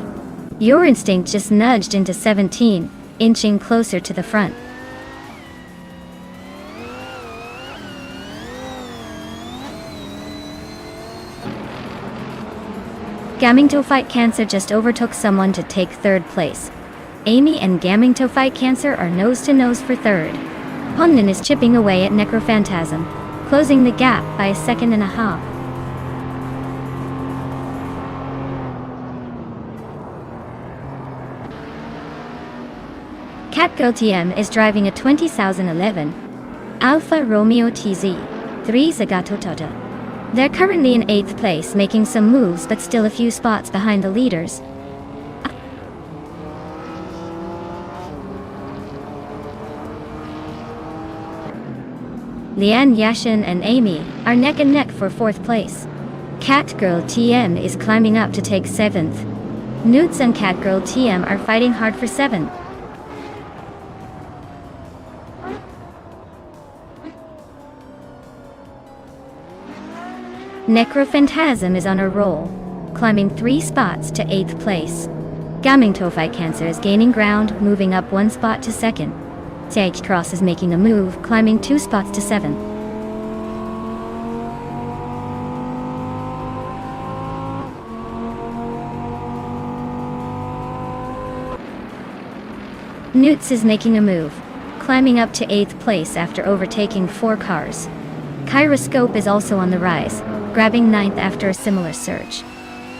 Your Instinct just nudged into 17, inching closer to the front. Gaming to Fight Cancer just overtook someone to take 3rd place. Amy and Gaming to Fight Cancer are nose to nose for 3rd. Pundin is chipping away at Necrophantasm, closing the gap by 1.5 seconds. Catgirl TM is driving a 2011 Alfa Romeo TZ 3 Zagato Tata. They're currently in 8th place, making some moves but still a few spots behind the leaders. Lian Yashin and Amy are neck and neck for 4th place. Catgirl TM is climbing up to take 7th. Newts and Catgirl TM are fighting hard for 7th. Necrophantasm is on a roll, climbing 3 spots to 8th place. Gaming to Fight Cancer is gaining ground, moving up 1 spot to 2nd. Sage Cross is making a move, climbing 2 spots to 7th. Newts is making a move, climbing up to 8th place after overtaking 4 cars. Kyroscope is also on the rise, grabbing 9th after a similar surge.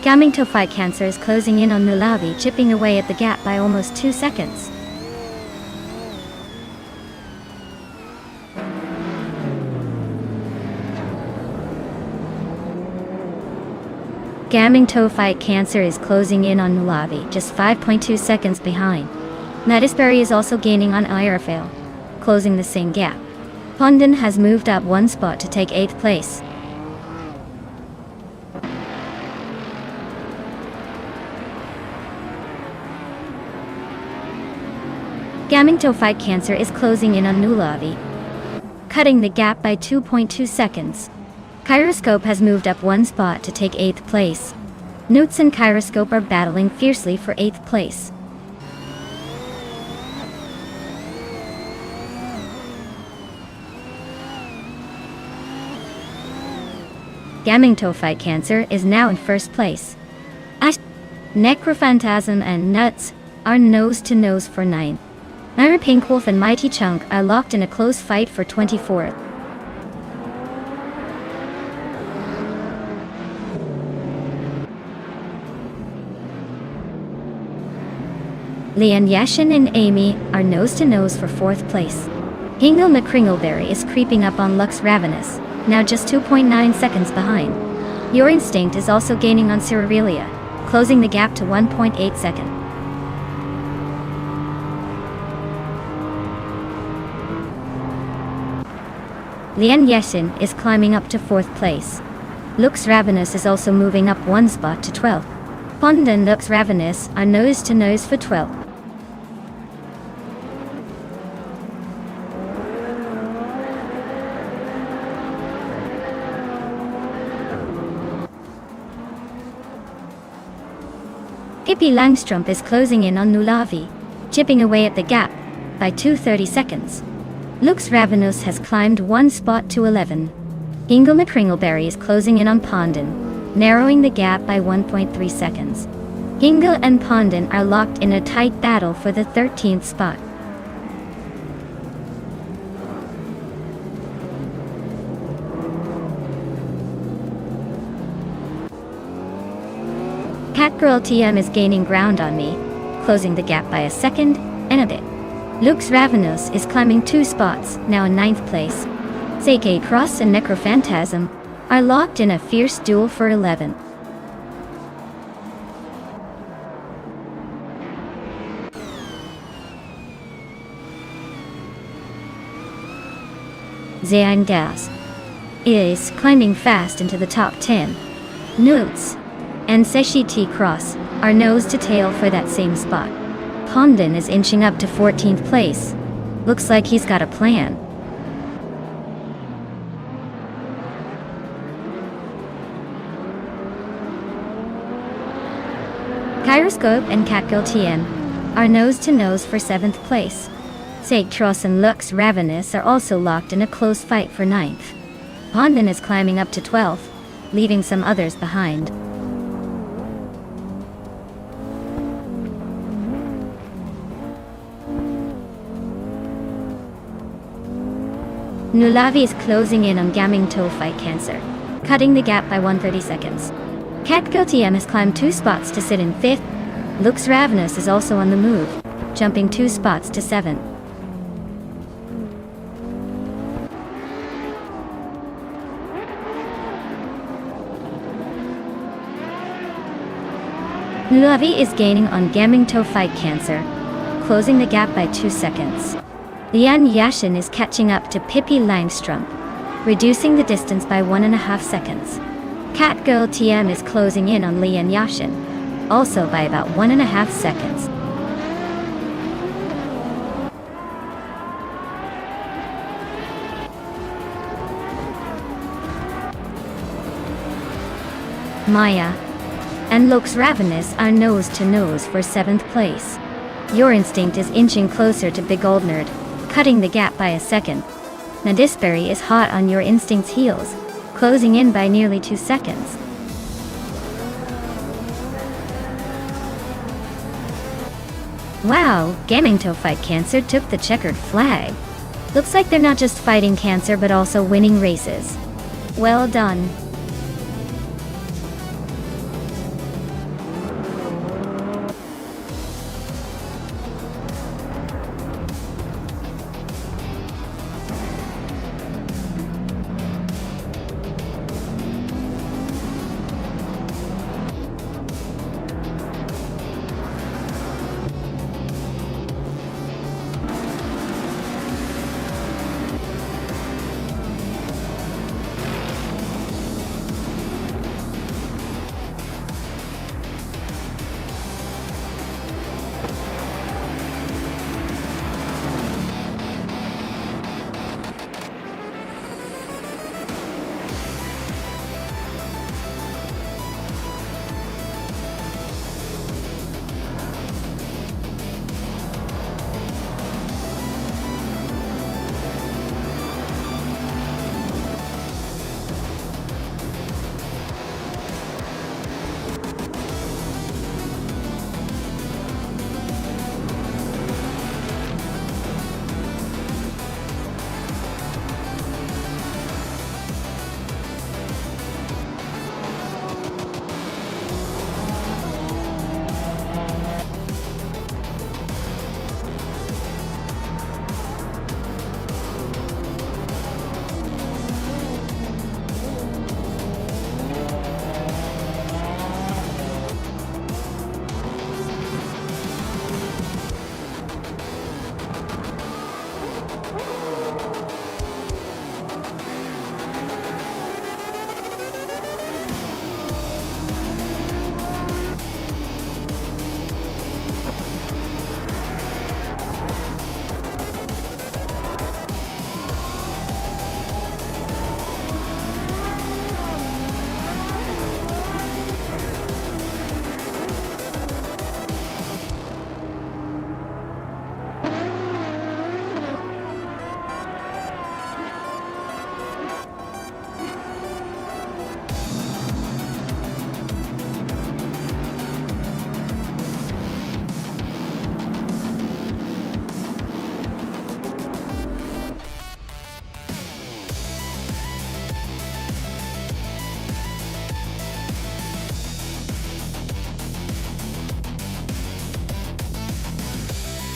Gaming to Fight Cancer is closing in on Nulavi, chipping away at the gap by almost 2 seconds. Gaming to Fight Cancer is closing in on Nulavi, just 5.2 seconds behind. Natisberry is also gaining on Irafale, closing the same gap. Pundin has moved up 1 spot to take 8th place. Gaming to Fight Cancer is closing in on Nulavi, cutting the gap by 2.2 seconds. Kyroscope has moved up 1 spot to take 8th place. Newts and Kyroscope are battling fiercely for 8th place. Gaming to Fight Cancer is now in 1st place. Necrophantasm and Nuts are nose to nose for 9th. Myra Pinkwolf and Mighty Chunk are locked in a close fight for 24th. Lian Yashin and Amy are nose to nose for 4th place. Hingle McCringleberry is creeping up on Lux Ravenous, now just 2.9 seconds behind. Your Instinct is also gaining on Cyrelia, closing the gap to 1.8 seconds. Lian Yashin is climbing up to 4th place. Lux Ravenous is also moving up 1 spot to 12th. Pond and Lux Ravenous are nose to nose for 12th. Pippi Langstrumpf is closing in on Nulavi, chipping away at the gap by 2.30 seconds. Lux Ravenous has climbed 1 spot to 11. Ingle McCringleberry is closing in on Pondin, narrowing the gap by 1.3 seconds. Ingle and Pondin are locked in a tight battle for the 13th spot. Catgirl TM is gaining ground on me, closing the gap by 1 second and a bit. Lux Ravenous is climbing 2 spots, now in 9th place. Sake Cross and Necrophantasm are locked in a fierce duel for 11th. Zhang Das is climbing fast into the top 10. Newts and Seshi T Cross are nose to tail for that same spot. Pondin is inching up to 14th place. Looks like he's got a plan. Gyroscope and Catgirl TM are nose-to-nose for 7th place. Segtros and Lux Ravenous are also locked in a close fight for 9th. Pondon is climbing up to 12th, leaving some others behind. Nulavi is closing in on Gaming Toe Fight Cancer, cutting the gap by 130 seconds. Catgirl TM has climbed 2 spots to sit in 5th. Lux Ravenous is also on the move, jumping 2 spots to 7th. Nulavi is gaining on Gaming Toe Fight Cancer, closing the gap by 2 seconds. Lian Yashin is catching up to Pippi Langstrom, reducing the distance by 1.5 seconds. Catgirl TM is closing in on Lian Yashin, also by about 1.5 seconds. Maya and Lux Ravenous are nose-to-nose for 7th place. Your Instinct is inching closer to Big Old Nerd, cutting the gap by a second. Nadisberry is hot on Your Instinct's heels, closing in by nearly 2 seconds. Wow, Gaming Toe Fight Cancer took the checkered flag. Looks like they're not just fighting cancer but also winning races. Well done.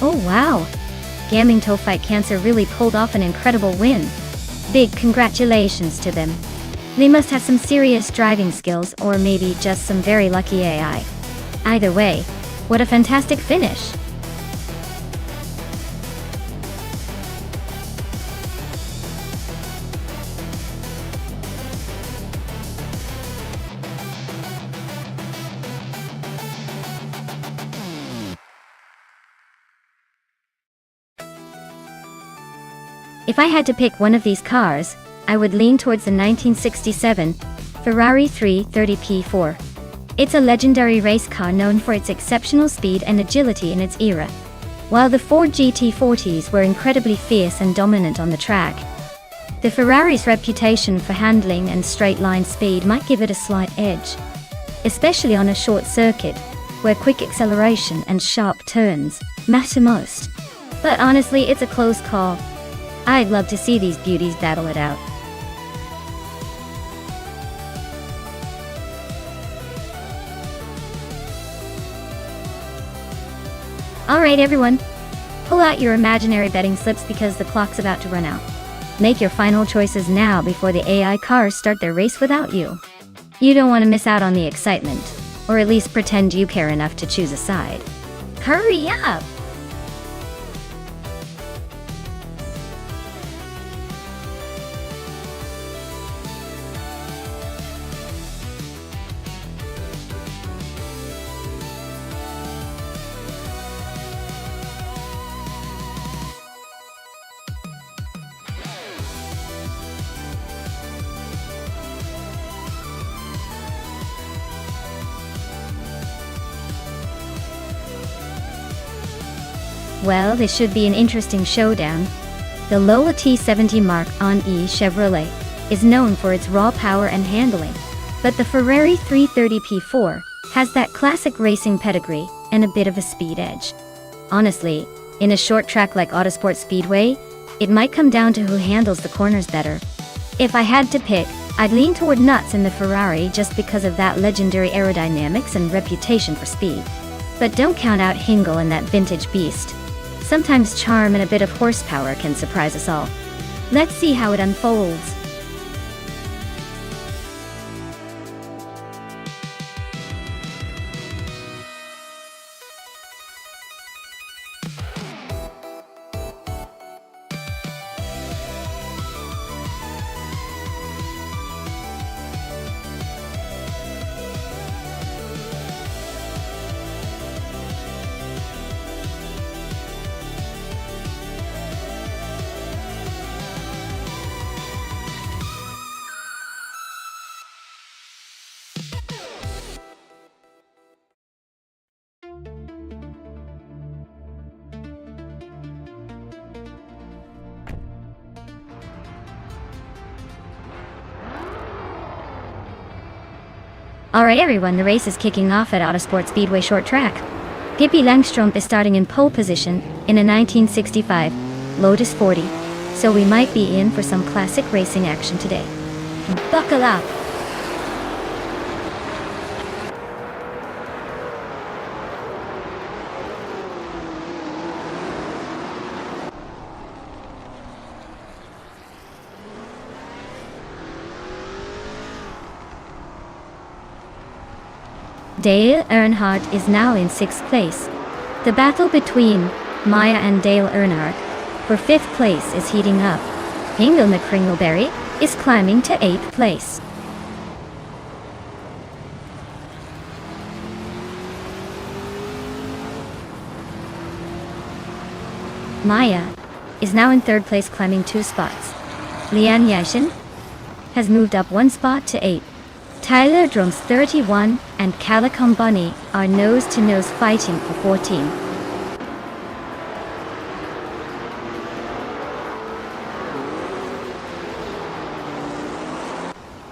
Oh wow! Gaming Toe Fight Cancer really pulled off an incredible win. Big congratulations to them. They must have some serious driving skills or maybe just some very lucky AI. Either way, what a fantastic finish! If I had to pick one of these cars, I would lean towards the 1967 Ferrari 330 P4. It's a legendary race car known for its exceptional speed and agility in its era. While the Ford GT40s were incredibly fierce and dominant on the track, the Ferrari's reputation for handling and straight-line speed might give it a slight edge, especially on a short circuit, where quick acceleration and sharp turns matter most. But honestly, it's a close call. I'd love to see these beauties battle it out. Alright everyone, pull out your imaginary betting slips because the clock's about to run out. Make your final choices now before the AI cars start their race without you. You don't want to miss out on the excitement, or at least pretend you care enough to choose a side. Hurry up! Well, this should be an interesting showdown. The Lola T70 Mark-I Chevrolet is known for its raw power and handling, but the Ferrari 330 P4 has that classic racing pedigree and a bit of a speed edge. Honestly, in a short track like Autosport Speedway, it might come down to who handles the corners better. If I had to pick, I'd lean toward nuts in the Ferrari just because of that legendary aerodynamics and reputation for speed. But don't count out Hingle and that vintage beast. Sometimes charm and a bit of horsepower can surprise us all. Let's see how it unfolds. Alright everyone, the race is kicking off at Autosport Speedway short track. Pippi Langstrup is starting in pole position in a 1965 Lotus 40, so we might be in for some classic racing action today. Buckle up! Dale Earnhardt is now in 6th place. The battle between Maya and Dale Earnhardt for 5th place is heating up. Hingle McCringleberry is climbing to 8th place. Maya is now in 3rd place, climbing 2 spots. Leanne Yashin has moved up 1 spot to 8. Tyler Drums 31 and Calicom Bunny are nose-to-nose fighting for 14.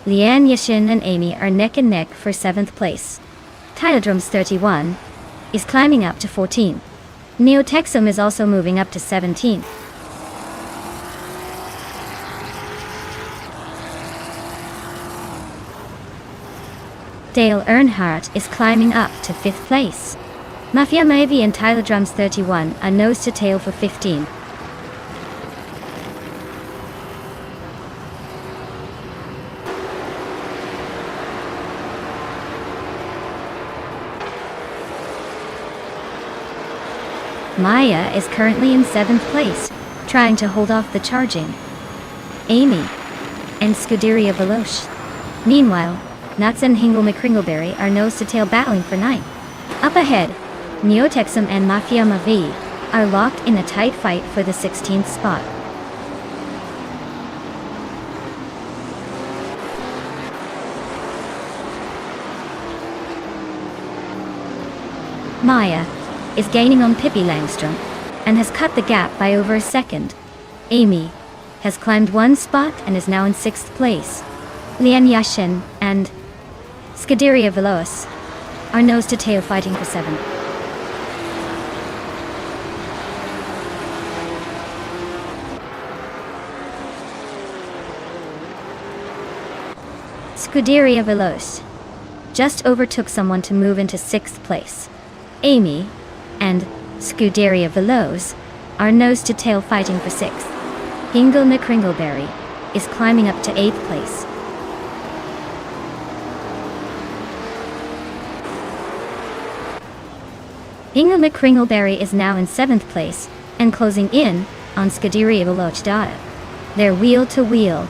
Leanne Yashin and Amy are neck and neck for 7th place. Tyler Drums 31 is climbing up to 14. Neo Texum is also moving up to 17. Dale Earnhardt is climbing up to 5th place. Mafia Mavi and Tyler Drums 31 are nose to tail for 15. Maya is currently in 7th place, trying to hold off the charging Amy and Scuderia Veloce. Meanwhile, Nuts and Hingle McCringleberry are nose-to-tail battling for 9. Up ahead, Neotexum and Mafia Mavi are locked in a tight fight for the 16th spot. Maya is gaining on Pippi Langstrom and has cut the gap by over a second. Amy has climbed one spot and is now in 6th place. Lian Yashin and Scuderia Veloz are nose-to-tail fighting for 7th. Scuderia Veloz just overtook someone to move into 6th place. Amy and Scuderia Veloz are nose-to-tail fighting for 6th. Hingle McCringleberry is climbing up to 8th place. Hingle McCringleberry is now in 7th place and closing in on Scuderia Veloz. They're wheel to wheel.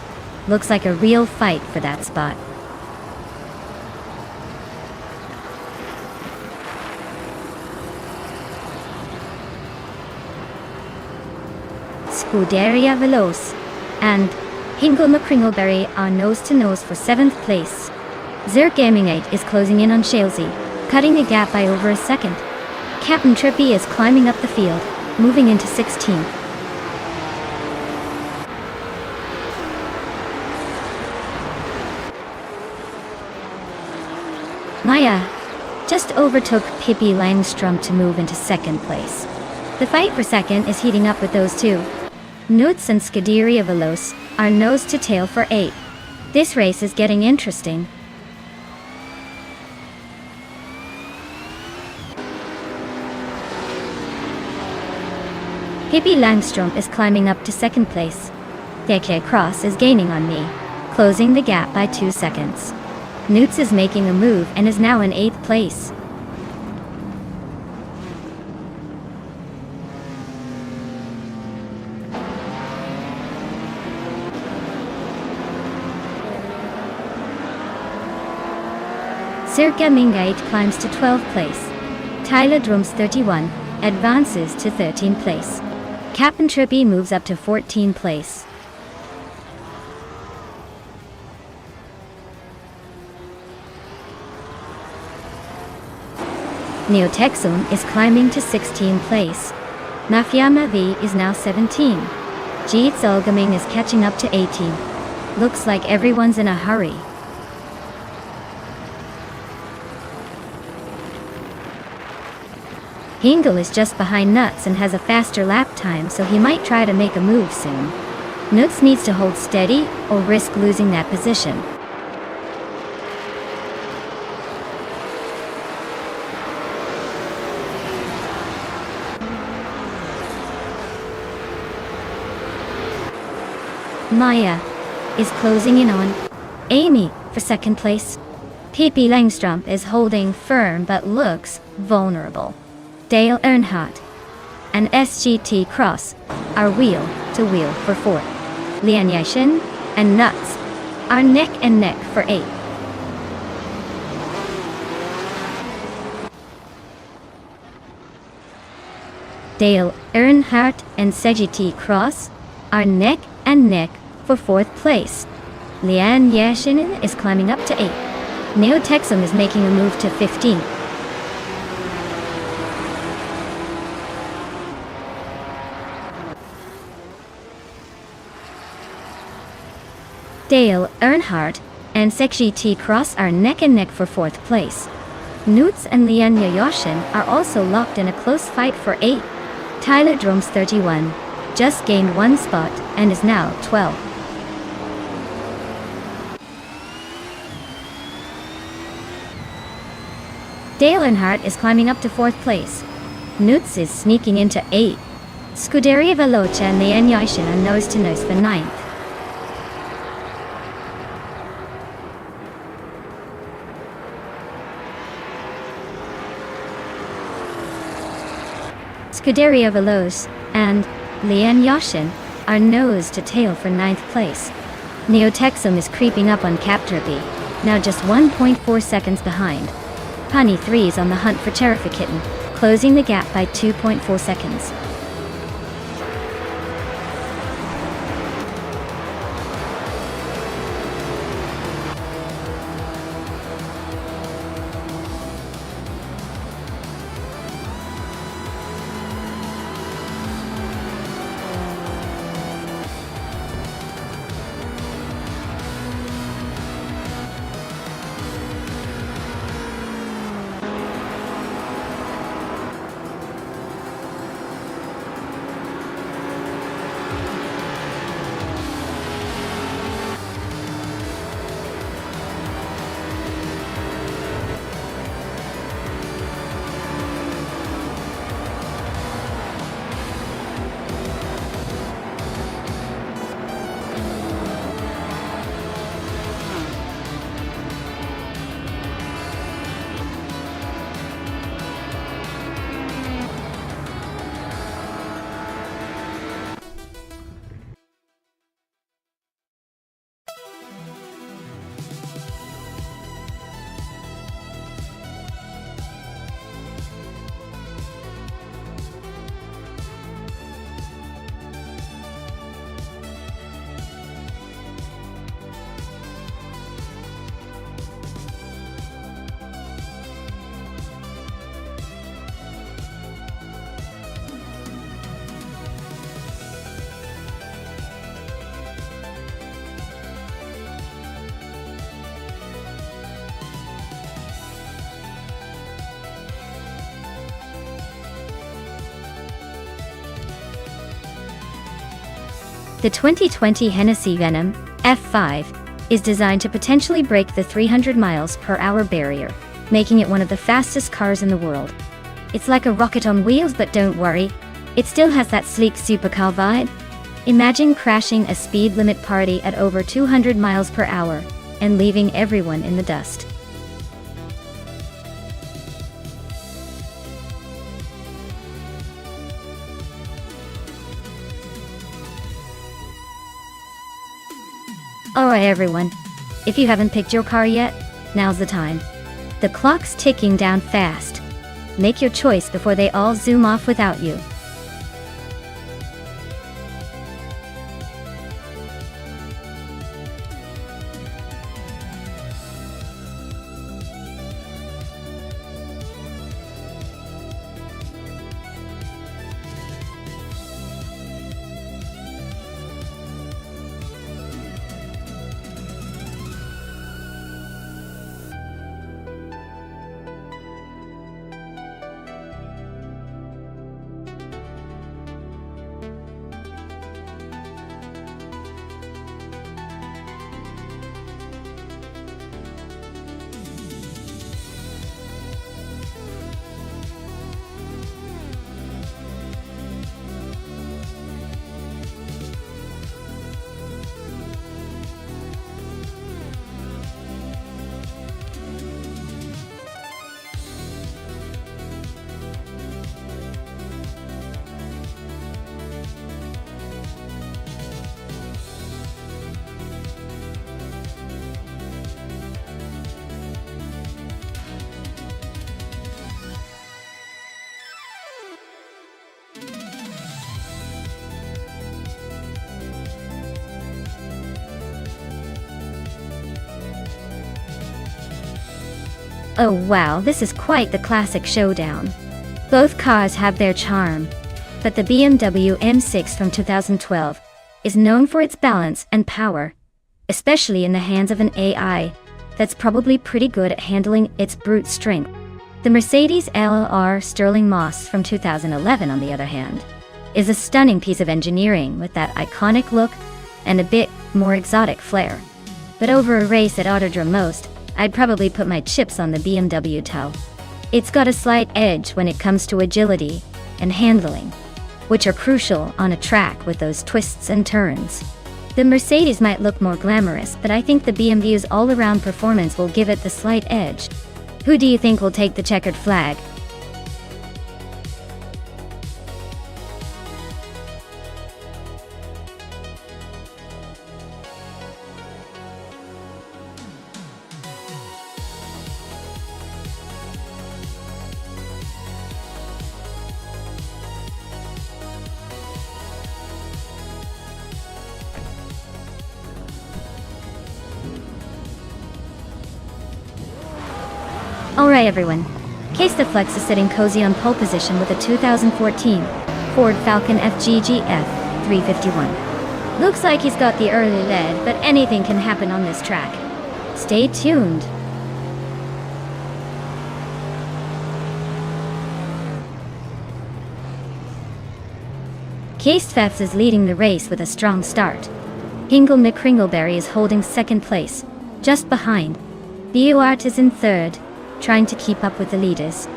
Looks like a real fight for that spot. Scuderia Veloz and Hingle McCringleberry are nose-to-nose for 7th place. Zerk Gaming 8 is closing in on Shalesy, cutting the gap by over a second. Captain Trippy is climbing up the field, moving into 16th. Maya just overtook Pippi Langstrom to move into 2nd place. The fight for 2nd is heating up with those two. Newts and Scuderia Veloz are nose-to-tail for 8th. This race is getting interesting. Pippi Langstrom is climbing up to 2nd place. DK Cross is gaining on me, closing the gap by 2 seconds. Newts is making a move and is now in 8th place. Circa Mingate climbs to 12th place. Tyler Drums 31 advances to 13th place. Captain Trippy moves up to 14th place. Neotexum is climbing to 16th place. Mafia V is now 17. Jeet Zulgaming is catching up to 18. Looks like everyone's in a hurry. Hingle is just behind Nuts and has a faster lap time, so he might try to make a move soon. Nuts needs to hold steady or risk losing that position. Maya is closing in on Amy for 2nd place. Pippi Langstrom is holding firm but looks vulnerable. Dale Earnhardt and SGT Cross are wheel to wheel for 4th. Lian Yashin and Nuts are neck and neck for 8th. Dale Earnhardt and SGT Cross are neck and neck for 4th place. Lian Yashin is climbing up to 8th. Neotexum is making a move to 15th. Dale Earnhardt and SGT Cross are neck and neck for 4th place. Newts and Lian Yashin are also locked in a close fight for 8th. Tyler Drums 31 just gained 1 spot and is now 12th. Dale Earnhardt is climbing up to 4th place. Newts is sneaking into 8th. Scuderia Veloce and Lian Yashin are nose-to-nose for 9th. Scuderia Veloz and Lian Yashin are nose-to-tail for 9th place. Neotexum is creeping up on Capturby, now just 1.4 seconds behind. Punny 3 is on the hunt for Terrifikitten, closing the gap by 2.4 seconds. The 2020 Hennessy Venom F5 is designed to potentially break the 300 miles per hour barrier, making it one of the fastest cars in the world. It's like a rocket on wheels, but don't worry, it still has that sleek supercar vibe. Imagine crashing a speed limit party at over 200 miles per hour and leaving everyone in the dust. Alright everyone, if you haven't picked your car yet, now's the time. The clock's ticking down fast. Make your choice before they all zoom off without you. Oh wow, this is quite the classic showdown. Both cars have their charm, but the BMW M6 from 2012 is known for its balance and power, especially in the hands of an AI that's probably pretty good at handling its brute strength. The Mercedes LR Sterling Moss from 2011, on the other hand, is a stunning piece of engineering with that iconic look and a bit more exotic flair. But over a race at Autodrome Most, I'd probably put my chips on the BMW Tau. It's got a slight edge when it comes to agility and handling, which are crucial on a track with those twists and turns. The Mercedes might look more glamorous, but I think the BMW's all-around performance will give it the slight edge. Who do you think will take the checkered flag? Alright everyone, Case the Flex is sitting cozy on pole position with a 2014 Ford Falcon FGGF 351. Looks like he's got the early lead, but anything can happen on this track. Stay tuned. Case Fefs is leading the race with a strong start. Hingle McCringleberry is holding second place, just behind. Bioart is in third, trying to keep up with the leaders.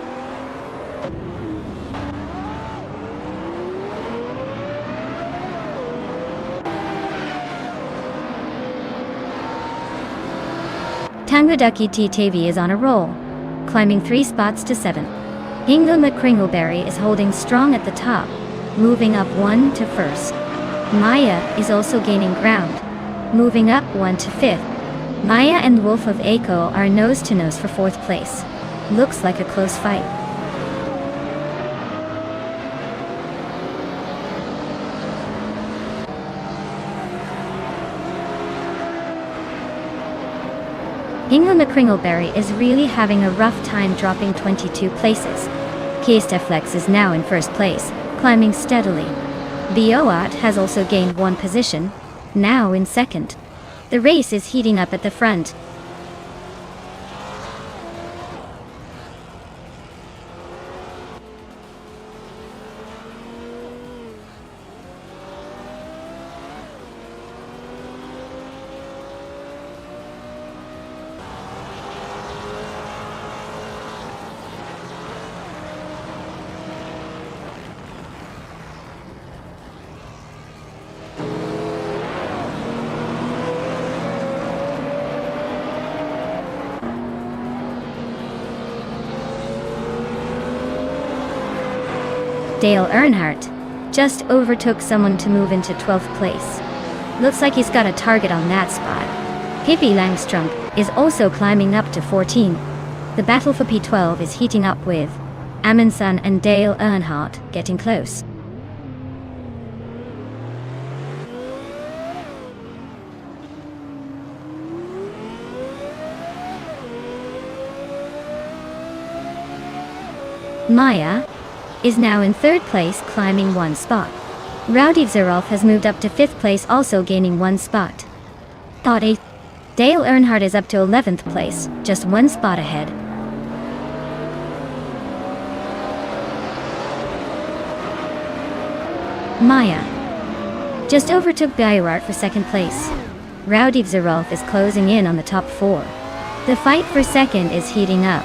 Tanguducky TTV is on a roll, climbing 3 spots to 7. Hingle McCringleberry is holding strong at the top, moving up 1 to first. Maya is also gaining ground, moving up 1 to 5th. Maya and Wolf of Aco are nose to nose for 4th place. Looks like a close fight. Hingle McCringleberry is really having a rough time, dropping 22 places. Case the Flex is now in 1st place, climbing steadily. Bioat has also gained 1 position, now in 2nd. The race is heating up at the front. Dale Earnhardt just overtook someone to move into 12th place. Looks like he's got a target on that spot. Pippi Langstrom is also climbing up to 14. The battle for P12 is heating up with Amundsen and Dale Earnhardt getting close. Maya is now in 3rd place, climbing 1 spot. Rowdy Zerolf has moved up to 5th place, also gaining 1 spot. Thought 8th. Dale Earnhardt is up to 11th place, just 1 spot ahead. Maya just overtook Beirart for 2nd place. Rowdy Zerolf is closing in on the top 4. The fight for 2nd is heating up.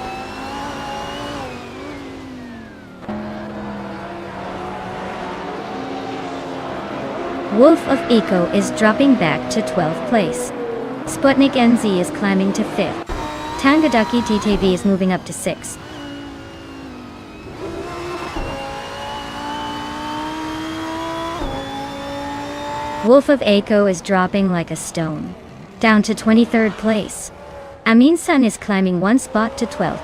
Wolf of Eco is dropping back to 12th place. Sputnik NZ is climbing to 5th. Tangadaki TTV is moving up to 6th. Wolf of Eco is dropping like a stone, down to 23rd place. Amundsen is climbing 1 spot to 12th.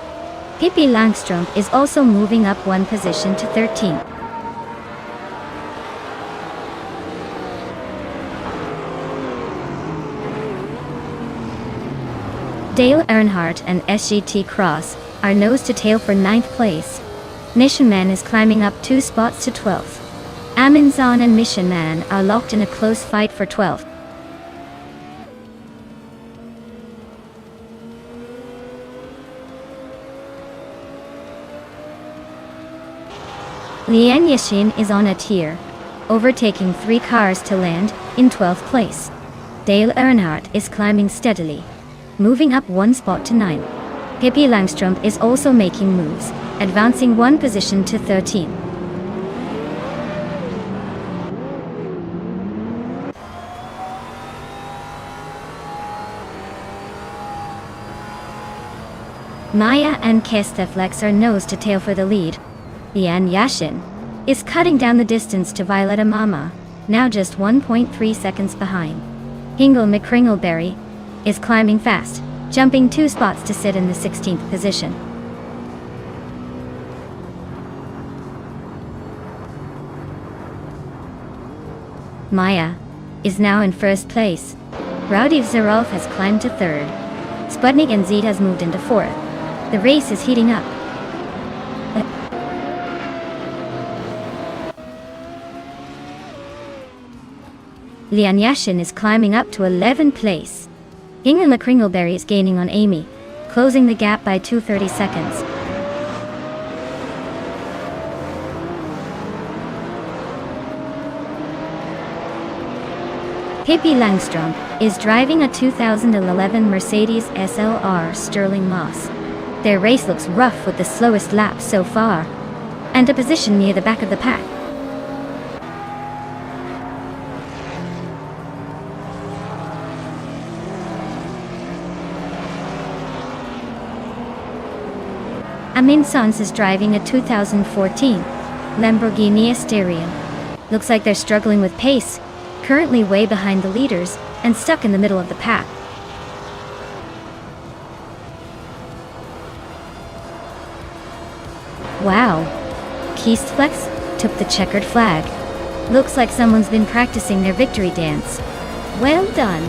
Pippi Langstrom is also moving up 1 position to 13th. Dale Earnhardt and SGT Cross are nose to tail for 9th place. Mission Man is climbing up 2 spots to 12th. Amundsen and Mission Man are locked in a close fight for 12th. Lian Yashin is on a tier, overtaking 3 cars to land in 12th place. Dale Earnhardt is climbing steadily, moving up 1 spot to 9. Pippi Langstrom is also making moves, advancing 1 position to 13. Maya and Kesteflex are nose to tail for the lead. Lian Yashin is cutting down the distance to Violetta Mama, now just 1.3 seconds behind. Hingle McCringleberry is climbing fast, jumping 2 spots to sit in the 16th position. Maya is now in 1st place. Rowdy Zerolf has climbed to 3rd. Sputnik NZ has moved into 4th. The race is heating up. Lian Yashin is climbing up to 11th place. Hingle McCringleberry is gaining on Amy, closing the gap by 2:30 seconds. Pippi Langstrom is driving a 2011 Mercedes SLR Sterling Moss. Their race looks rough with the slowest lap so far, and a position near the back of the pack. Amundsen is driving a 2014 Lamborghini Asterion. Looks like they're struggling with pace, currently way behind the leaders and stuck in the middle of the pack. Wow. Kesteflex took the checkered flag. Looks like someone's been practicing their victory dance. Well done.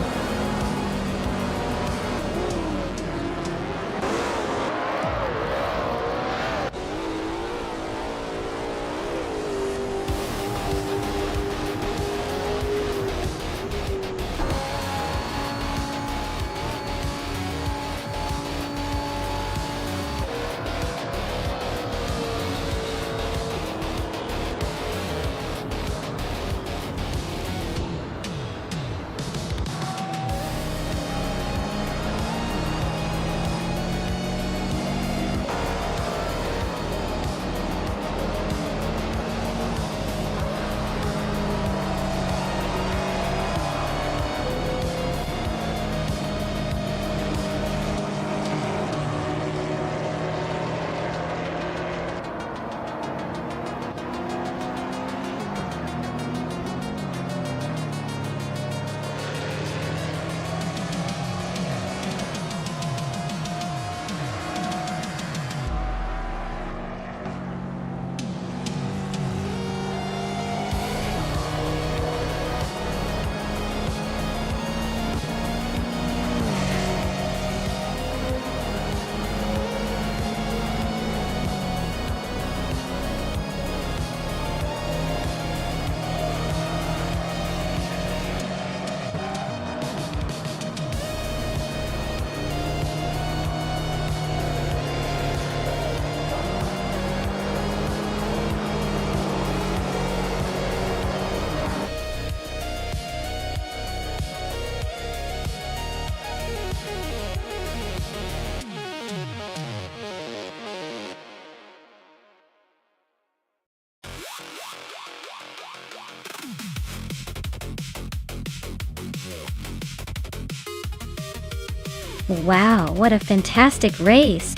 Wow, what a fantastic race!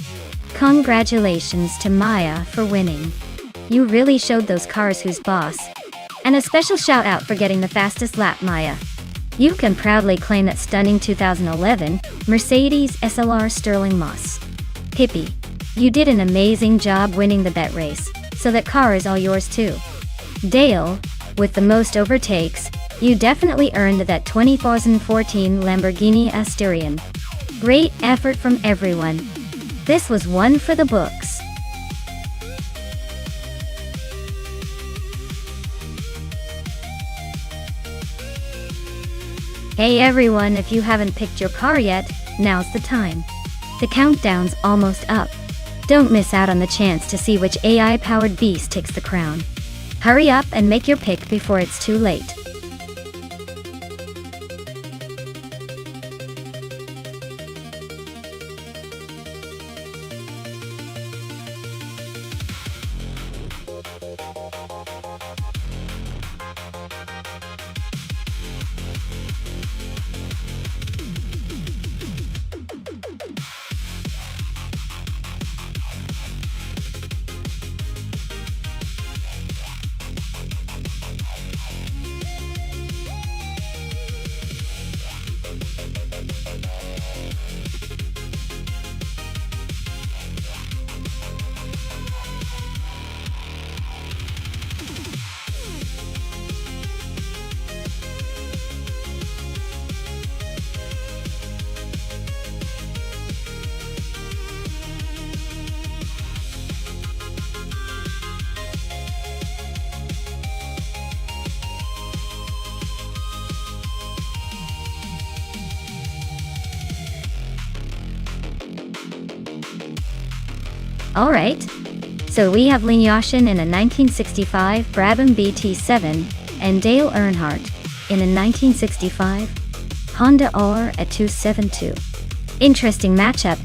Congratulations to Maya for winning. You really showed those cars who's boss. And a special shout out for getting the fastest lap, Maya. You can proudly claim that stunning 2011 Mercedes SLR Sterling Moss. Hippie, you did an amazing job winning the bet race, so that car is all yours too. Dale, with the most overtakes, you definitely earned that 2014 Lamborghini Asturion. Great effort from everyone. This was one for the books. Hey everyone, if you haven't picked your car yet, now's the time. The countdown's almost up. Don't miss out on the chance to see which AI-powered beast takes the crown. Hurry up and make your pick before it's too late. Alright, so we have Linyashin in a 1965 Brabham BT7 and Dale Earnhardt in a 1965 Honda R at 272. Interesting matchup,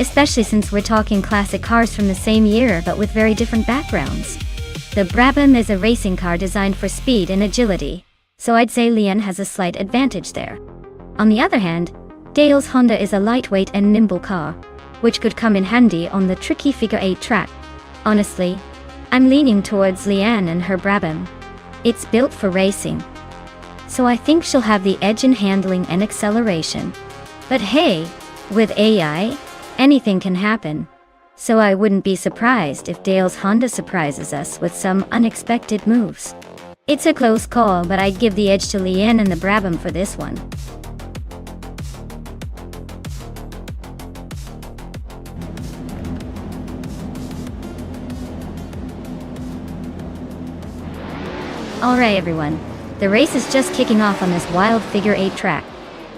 especially since we're talking classic cars from the same year but with very different backgrounds. The Brabham is a racing car designed for speed and agility, so I'd say Lian has a slight advantage there. On the other hand, Dale's Honda is a lightweight and nimble car, which could come in handy on the tricky figure 8 track. Honestly, I'm leaning towards Leanne and her Brabham. It's built for racing, so I think she'll have the edge in handling and acceleration. But hey, with AI, anything can happen. So I wouldn't be surprised if Dale's Honda surprises us with some unexpected moves. It's a close call, but I'd give the edge to Leanne and the Brabham for this one. Alright everyone, the race is just kicking off on this wild figure 8 track.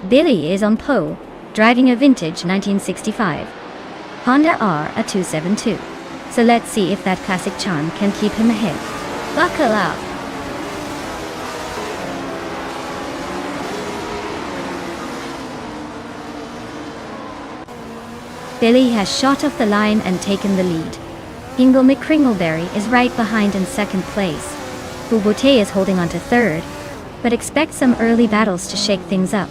Billy is on pole, driving a vintage 1965 Honda R a 272. So let's see if that classic charm can keep him ahead. Buckle up! Billy has shot off the line and taken the lead. Ingle McCringleberry is right behind in second place. Bubote is holding on to third, but expect some early battles to shake things up.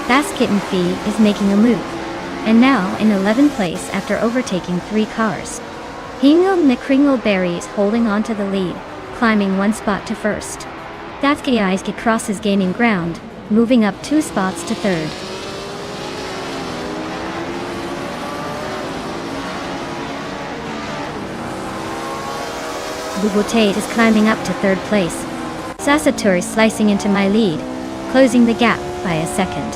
Basket and Fee is making a move, and now in 11th place after overtaking 3 cars. Hingle McCringleberry is holding on to the lead, climbing 1 spot to first. Datsky crosses gaining ground, moving up 2 spots to third. Bubote is climbing up to third place. Sasatur is slicing into my lead, closing the gap by a second.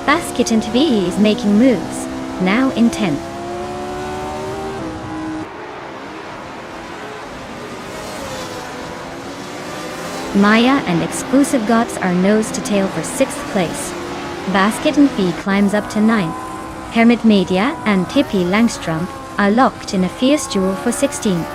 Basket and V is making moves, now in 10th. Maya and Exclusive Gots are nose to tail for 6th place. Basket and Fee climbs up to 9th. Hermit Media and Pippi Langstrom are locked in a fierce duel for 16th.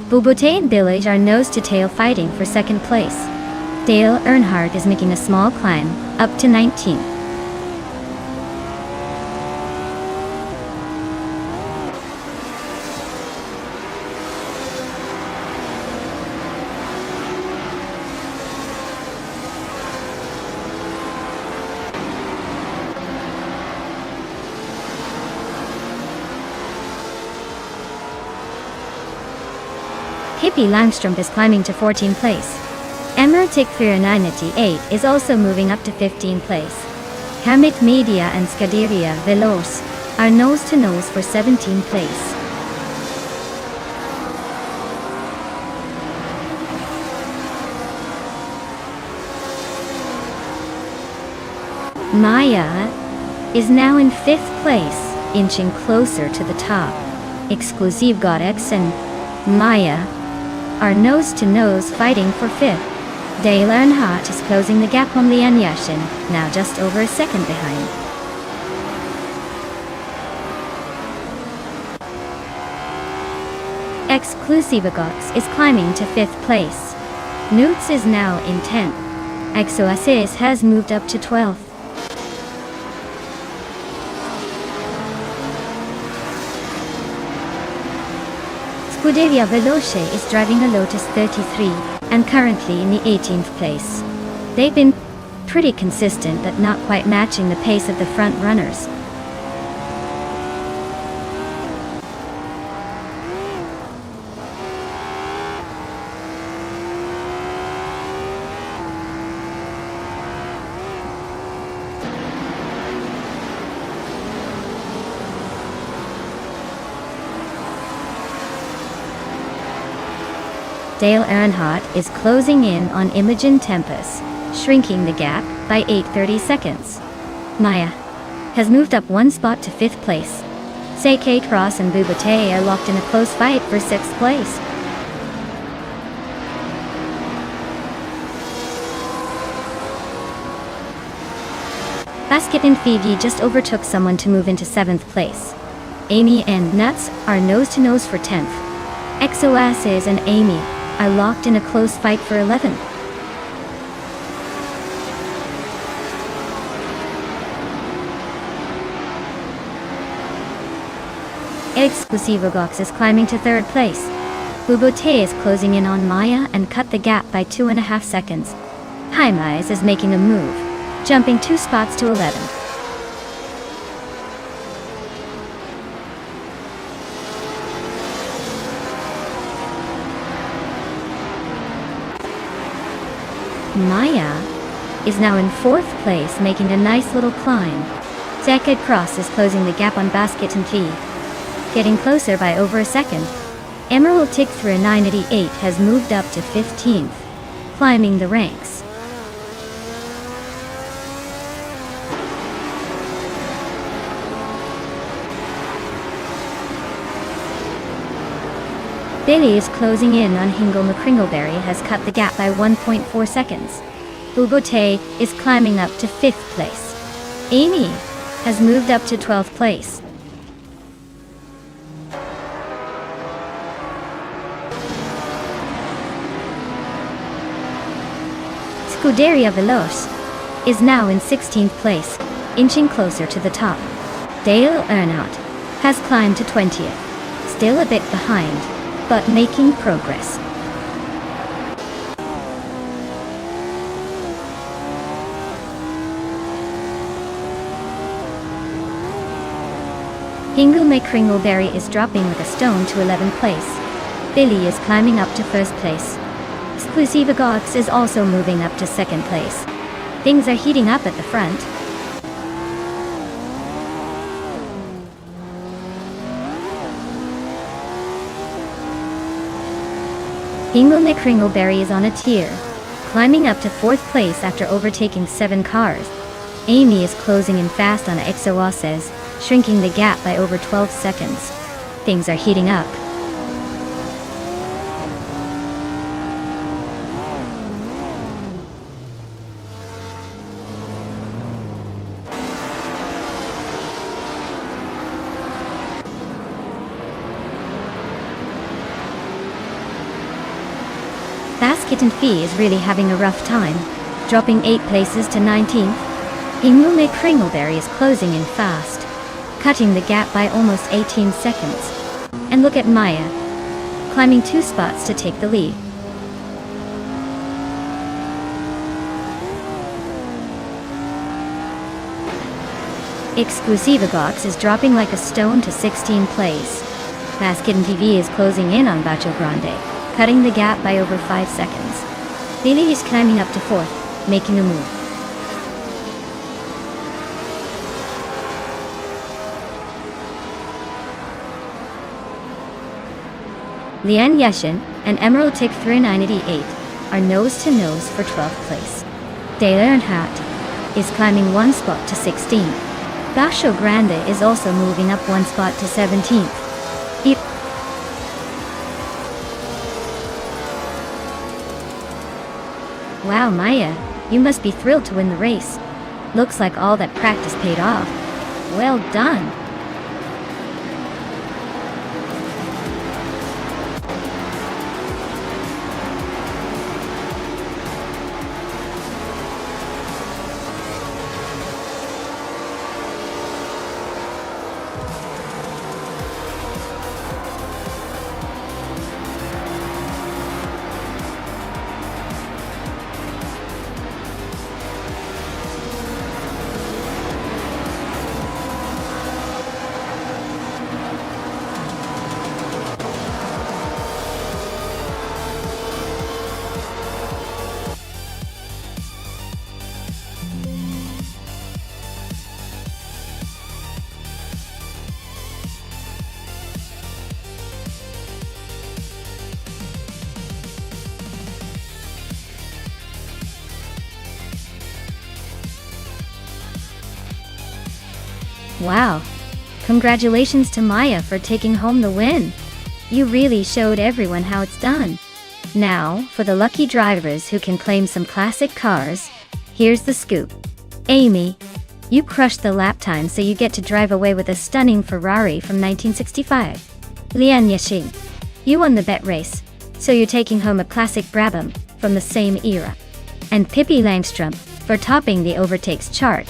Bobote and Village are nose-to-tail fighting for second place. Dale Earnhardt is making a small climb, up to 19th. Hippie Langstrom is climbing to 14th place. Emmerich Fira 998 is also moving up to 15th place. Hamit Media and Scuderia Veloce are nose-to-nose for 17th place. Maya is now in 5th place, inching closer to the top. Exclusive Godex and Maya are nose-to-nose fighting for 5th. Dale Earnhardt is closing the gap on Lian Yashin, now just over a second behind. Exclusivagox is climbing to 5th place. Newts is now in 10th. Exoasis has moved up to 12th. Scuderia Veloce is driving a Lotus 33, and currently in the 18th place. They've been pretty consistent but not quite matching the pace of the front runners. Dale Earnhardt is closing in on Imogen Tempest, shrinking the gap by 8/30 seconds. Maya has moved up one spot to 5th place. Say Kate Ross and Bobote are locked in a close fight for 6th place. Basket and Fiji just overtook someone to move into 7th place. Amy and Nuts are nose-to-nose for 10th. Exoasis and Amy are locked in a close fight for 11th. Exclusivagox is climbing to 3rd place. Bobote is closing in on Maya and cut the gap by 2.5 seconds. Jaimais is making a move, jumping 2 spots to 11th. Maya is now in 4th place, making a nice little climb. Decade Cross is closing the gap on Basket and Fee, getting closer by over a second. Emerald Tick through 988 has moved up to 15th, climbing the ranks. Billy is closing in on Hingle McCringleberry, has cut the gap by 1.4 seconds. Bobote is climbing up to 5th place. Amy has moved up to 12th place. Scuderia Veloce is now in 16th place, inching closer to the top. Dale Earnhardt has climbed to 20th, still a bit behind, but making progress. Hingle McCringleberry is dropping with a stone to 11th place. Billy is climbing up to 1st place. Exclusivagox is also moving up to 2nd place. Things are heating up at the front. Hingle McCringleberry is on a tier, climbing up to 4th place after overtaking 7 cars. Amy is closing in fast on Exoasis, shrinking the gap by over 12 seconds. Things are heating up. Kitten Fee is really having a rough time, dropping 8 places to 19th. Imume Kringleberry is closing in fast, cutting the gap by almost 18 seconds. And look at Maya, climbing 2 spots to take the lead. Exclusivagox is dropping like a stone to 16th place. Kitten TV is closing in on Bacho Grande, cutting the gap by over 5 seconds. Lily is climbing up to 4th, making a move. Lian Yeshin and Emerald Tick 398 are nose-to-nose for 12th place. De Learnhardt is climbing 1 spot to 16th. Bacho Grande is also moving up 1 spot to 17th. Wow, Maya, you must be thrilled to win the race. Looks like all that practice paid off. Well done. Wow. Congratulations to Maya for taking home the win. You really showed everyone how it's done. Now, for the lucky drivers who can claim some classic cars, here's the scoop. Amy, you crushed the lap time, so you get to drive away with a stunning Ferrari from 1965. Lian Yexin, you won the bet race, so you're taking home a classic Brabham from the same era. And Pippi Langstrom, for topping the overtakes chart,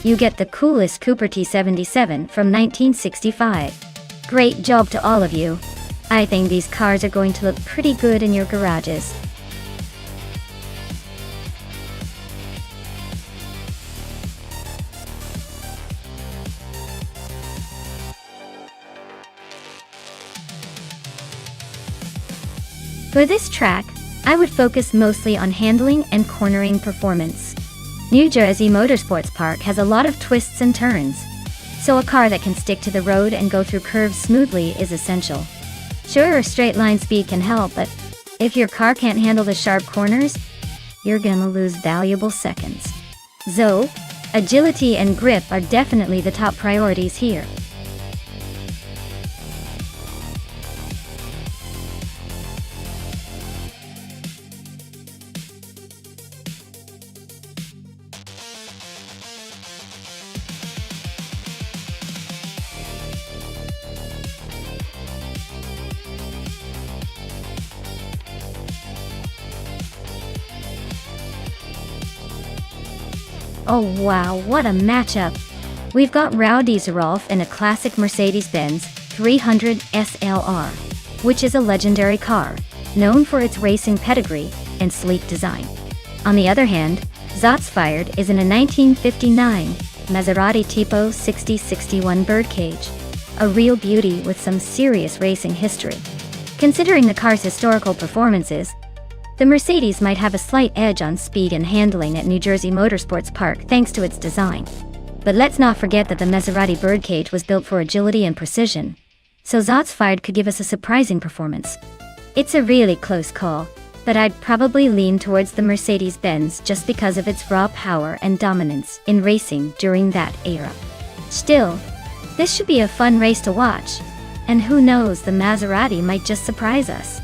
you get the coolest Cooper T77 from 1965. Great job to all of you. I think these cars are going to look pretty good in your garages. For this track, I would focus mostly on handling and cornering performance. New Jersey Motorsports Park has a lot of twists and turns, so a car that can stick to the road and go through curves smoothly is essential. Sure, a straight line speed can help, but if your car can't handle the sharp corners, you're gonna lose valuable seconds. So, agility and grip are definitely the top priorities here. Oh wow, what a matchup! We've got Rowdy Zerolf in a classic Mercedes-Benz 300 SLR, which is a legendary car, known for its racing pedigree and sleek design. On the other hand, Zotsfired is in a 1959 Maserati Tipo 6061 Birdcage, a real beauty with some serious racing history. Considering the car's historical performances, the Mercedes might have a slight edge on speed and handling at New Jersey Motorsports Park thanks to its design. But let's not forget that the Maserati Birdcage was built for agility and precision, so Zotsfired could give us a surprising performance. It's a really close call, but I'd probably lean towards the Mercedes-Benz just because of its raw power and dominance in racing during that era. Still, this should be a fun race to watch, and who knows, the Maserati might just surprise us.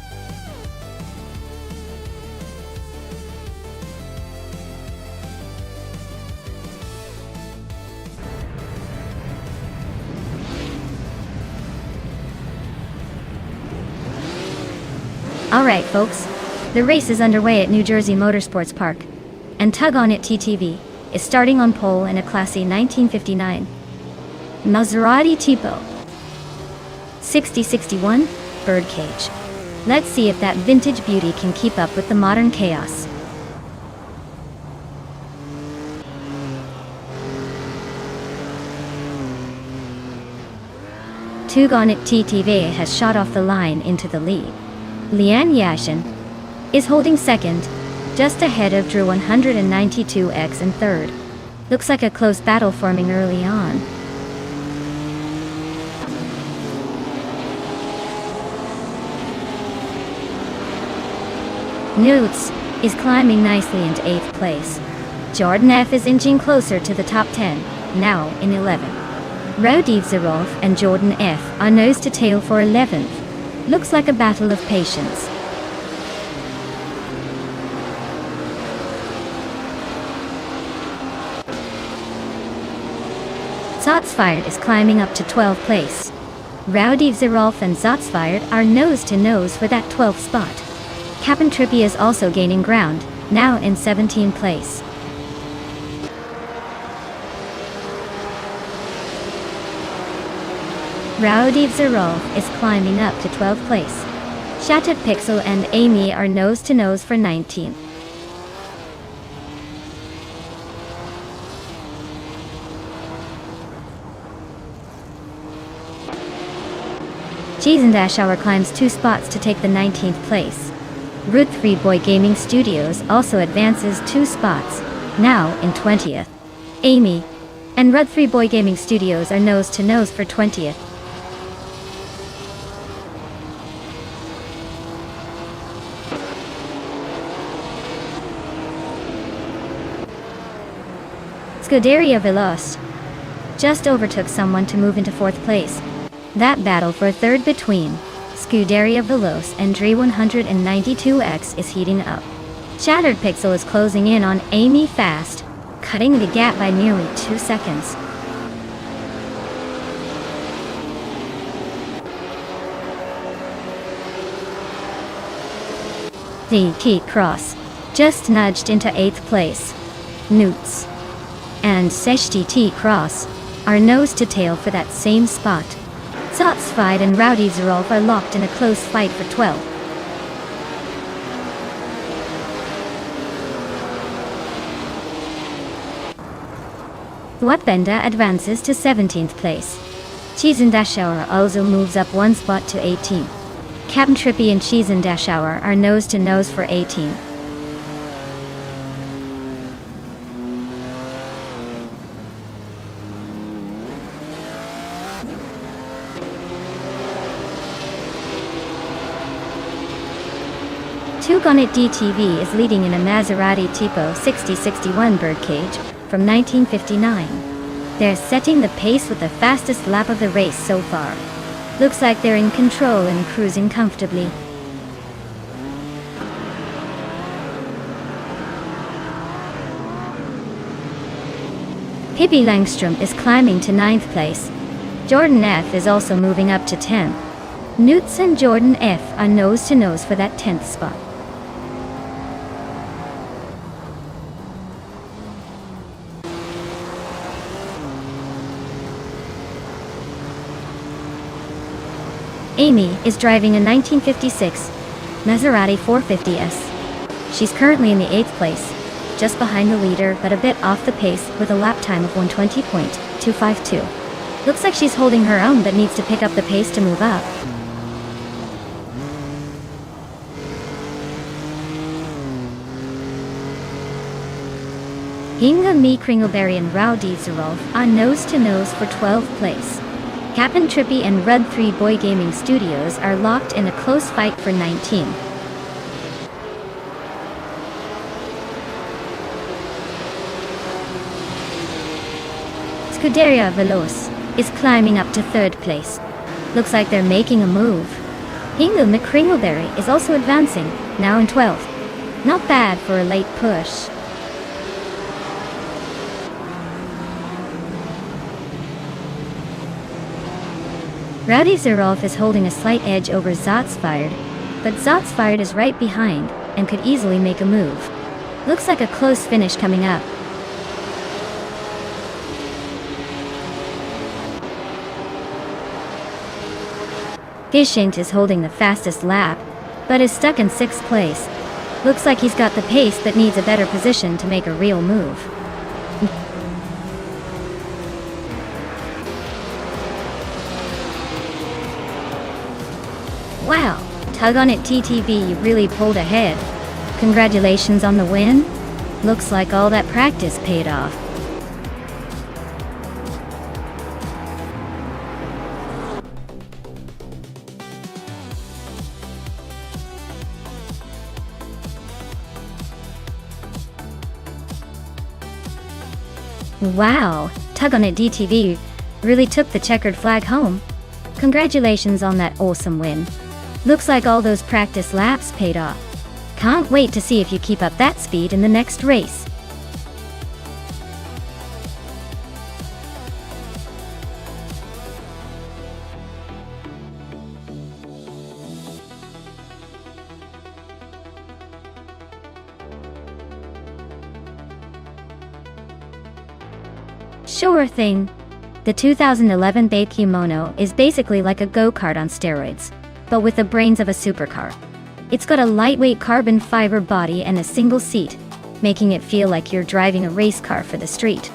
Alright folks, The race is underway at New Jersey Motorsports Park, and Tug On It TTV is starting on pole in a classy 1959 Maserati Tipo 6061 birdcage. Let's see if that vintage beauty can keep up with the modern chaos. Tug On It TTV has shot off the line into the lead. Lian Yashin is holding second, just ahead of Drew 192X in third. Looks like a close battle forming early on. Newts is climbing nicely into 8th place. Jordan F is inching closer to the top 10, now in 11th. Rodiv Zerov and Jordan F are nose to tail for 11th. Looks like a battle of patience. Zotsfired is climbing up to 12th place. Rowdy Zerolf and Zotsfired are nose to nose for that 12th spot. Captain Trippy is also gaining ground, now in 17th place. Rowdy Zerolf is climbing up to 12th place. Shattered Pixel and Amy are nose to nose for 19th. Cheese and Dash Hour climbs 2 spots to take the 19th place. Root 3 Boy Gaming Studios also advances 2 spots, now in 20th. Amy and Rud 3 Boy Gaming Studios are nose to nose for 20th. Scuderia Veloz just overtook someone to move into 4th place. That battle for 3rd between Scuderia Veloz and Dre 192X is heating up. Shattered Pixel is closing in on Amy fast, cutting the gap by nearly 2 seconds. The T-Cross just nudged into 8th place. Newts and Seshti T-Cross are nose to tail for that same spot. Zotsfied and Rowdy Zerolf are locked in a close fight for 12. Whatbenda advances to 17th place. Cheese and Dash Hour also moves up 1 spot to 18. Captain Trippy and Cheese and Dash Hour are nose to nose for 18. Tug On It DTV is leading in a Maserati Tipo 6061 birdcage from 1959. They're setting the pace with the fastest lap of the race so far. Looks like they're in control and cruising comfortably. Pippi Langstrom is climbing to 9th place. Jordan F is also moving up to 10th. Newts and Jordan F are nose to nose for that 10th spot. Amy is driving a 1956 Maserati 450S. She's currently in the 8th place, just behind the leader but a bit off the pace with a lap time of 120.252. Looks like she's holding her own but needs to pick up the pace to move up. Hinga Mi Kringleberry and Rowdy Zerolf are nose to nose for 12th place. Captain Trippy and Rud 3 Boy Gaming Studios are locked in a close fight for 19. Scuderia Veloz is climbing up to 3rd place. Looks like they're making a move. Hingu McCringleberry is also advancing, now in 12th. Not bad for a late push. Rowdy Zerolf is holding a slight edge over Zotsfired, but Zotsfired is right behind, and could easily make a move. Looks like a close finish coming up. Gishinkt is holding the fastest lap, but is stuck in 6th place. Looks like he's got the pace but needs a better position to make a real move. Wow, Tug on It TTV, you really pulled ahead. Congratulations on the win. Looks like all that practice paid off. Wow, Tug on It DTV really took the checkered flag home. Congratulations on that awesome win. Looks like all those practice laps paid off. Can't wait to see if you keep up that speed in the next race. Sure thing. The 2011 Baekhyun Mono is basically like a go-kart on steroids, but with the brains of a supercar. It's got a lightweight carbon fiber body and a single seat, making it feel like you're driving a race car for the street.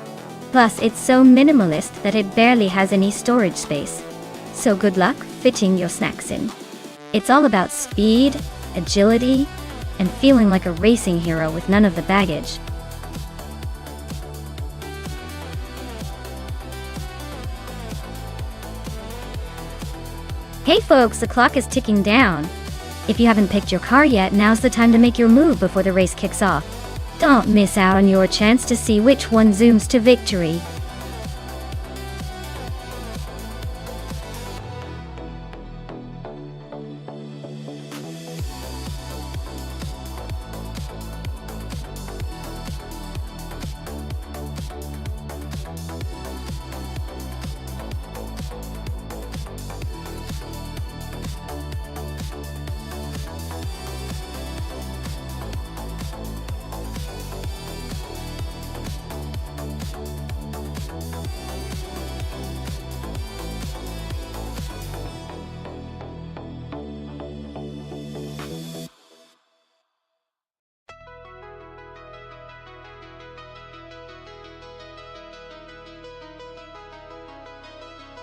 Plus, it's so minimalist that it barely has any storage space. So good luck fitting your snacks in. It's all about speed, agility, and feeling like a racing hero with none of the baggage. Hey folks, the clock is ticking down. If you haven't picked your car yet, now's the time to make your move before the race kicks off. Don't miss out on your chance to see which one zooms to victory.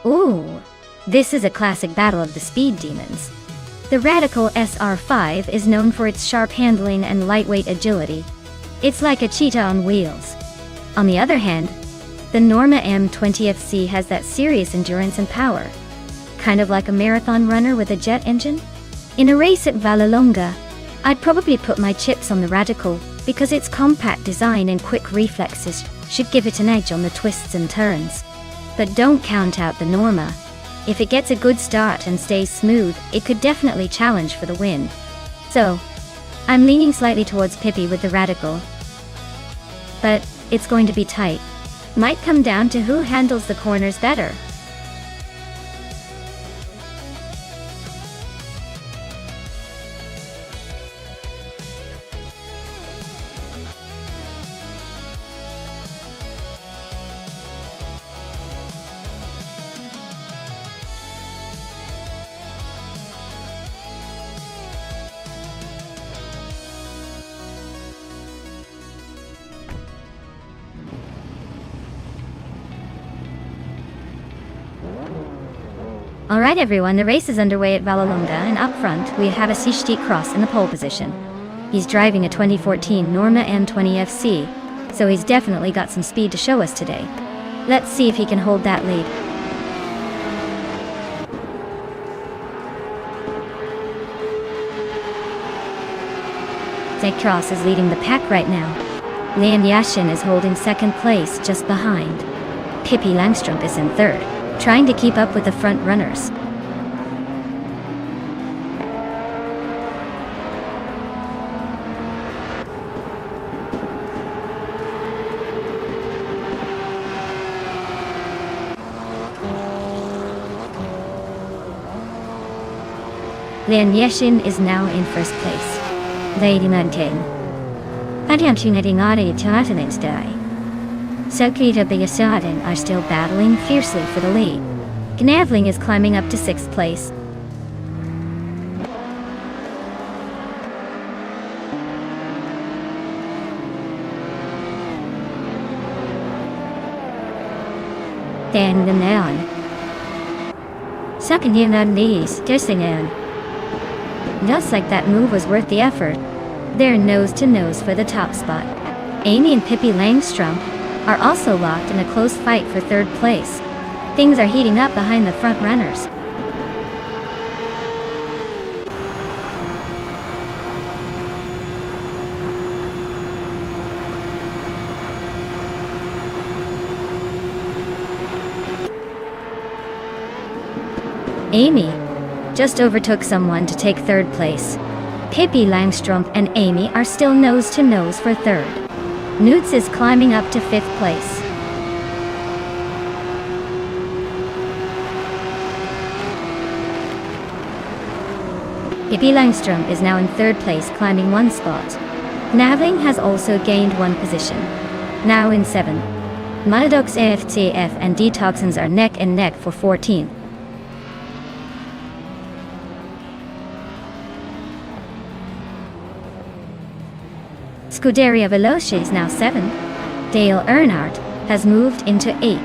Ooh, this is a classic battle of the speed demons. The Radical SR5 is known for its sharp handling and lightweight agility. It's like a cheetah on wheels. On the other hand, the Norma M20FC has that serious endurance and power. Kind of like a marathon runner with a jet engine. In a race at Vallelonga, I'd probably put my chips on the Radical because its compact design and quick reflexes should give it an edge on the twists and turns. But don't count out the Norma. If it gets a good start and stays smooth, it could definitely challenge for the win. So, I'm leaning slightly towards Pippi with the Radical. But it's going to be tight. Might come down to who handles the corners better. Alright everyone, the race is underway at Vallelonga, and up front we have a Sishti Cross in the pole position. He's driving a 2014 Norma M20FC, so he's definitely got some speed to show us today. Let's see if he can hold that lead. Zach Cross is leading the pack right now. Leon Yashin is holding second place just behind. Pippi Langstrup is in third, trying to keep up with the front runners. Lian Yeshin is now in first place. Lady Mountain. Adjunting Adi Toten's die. Sokita Biasadan are still battling fiercely for the lead. Gnavling is climbing up to 6th place. Dan the Neon. Second year on these, dissing in. Looks like that move was worth the effort. They're nose to nose for the top spot. Amy and Pippi Langstrom are also locked in a close fight for 3rd place. Things are heating up behind the front runners. Amy just overtook someone to take 3rd place. Pippi Langstrom and Amy are still nose to nose for 3rd. Newts is climbing up to 5th place. Pippi Langstrom is now in 3rd place, climbing 1 spot. Navling has also gained 1 position, now in 7th. Monodox AFTF and Detoxins are neck and neck for 14th. Scuderia Veloce is now 7th. Dale Earnhardt has moved into 8th.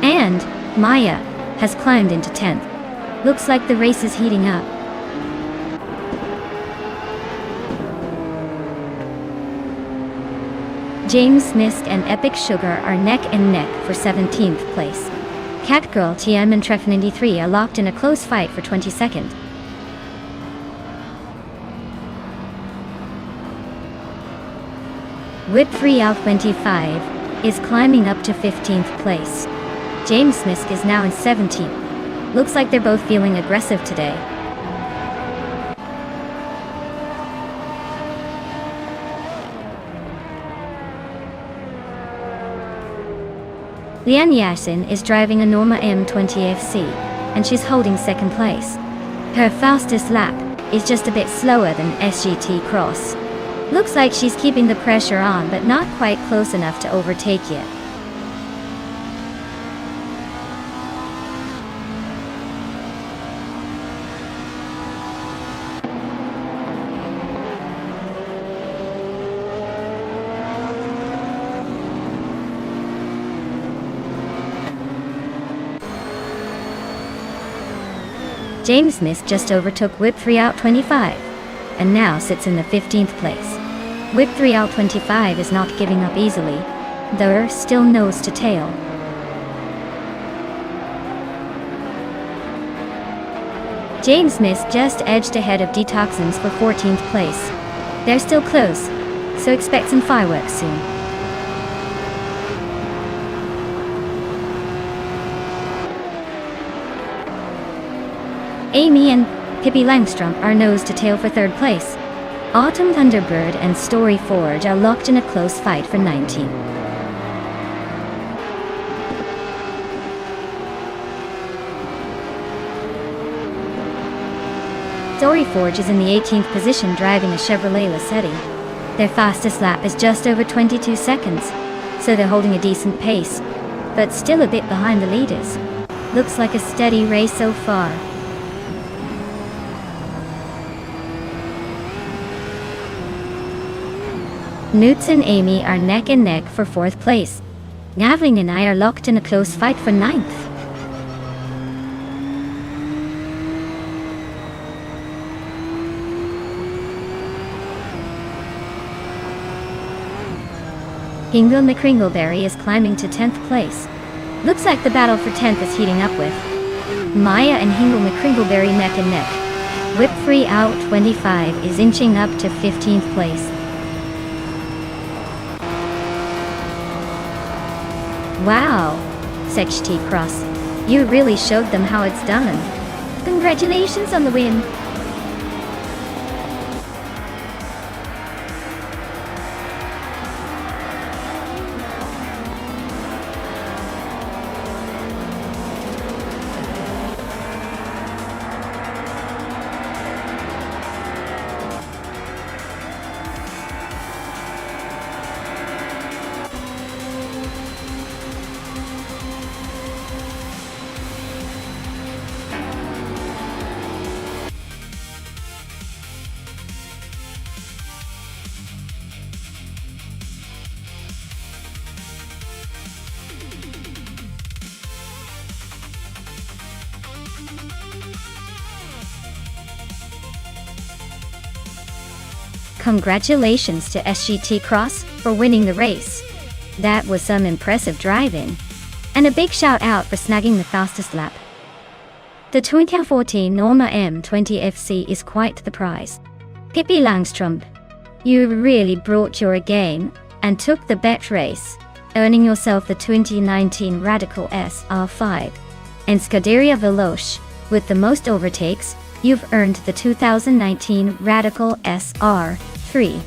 And Maya has climbed into 10th. Looks like the race is heating up. James Smith and Epic Sugar are neck and neck for 17th place. Catgirl TM and Tref93 are locked in a close fight for 22nd. Whip Free Out 25 is climbing up to 15th place. James Smith is now in 17th. Looks like they're both feeling aggressive today. Lian Yasin is driving a Norma M20 FC, and she's holding 2nd place. Her fastest lap is just a bit slower than SGT Cross. Looks like she's keeping the pressure on, but not quite close enough to overtake yet. James Smith just overtook Whip 3 Out 25, and now sits in the 15th place. Whip 3 Out 25 is not giving up easily, though still nose to tail. James Smith just edged ahead of Detoxins for 14th place. They're still close, so expect some fireworks soon. Amy and Pippi Langstrom are nose to tail for 3rd place. Autumn Thunderbird and Story Forge are locked in a close fight for 19th. Story Forge is in the 18th position, driving a Chevrolet Lacetti. Their fastest lap is just over 22 seconds, so they're holding a decent pace, but still a bit behind the leaders. Looks like a steady race so far. Newts and Amy are neck and neck for 4th place. Navling and I are locked in a close fight for 9th. Hingle McCringleberry is climbing to 10th place. Looks like the battle for 10th is heating up with Maya and Hingle McCringleberry neck and neck. Whip Free Out 25 is inching up to 15th place. Wow, SGT Cross, you really showed them how it's done. Congratulations on the win. Congratulations to SGT Cross for winning the race. That was some impressive driving. And a big shout out for snagging the fastest lap. The 2014 Norma M20 FC is quite the prize. Pippi Langström, you really brought your game and took the bet race, earning yourself the 2019 Radical SR5. And Scuderia Veloce, with the most overtakes, you've earned the 2019 Radical SR3.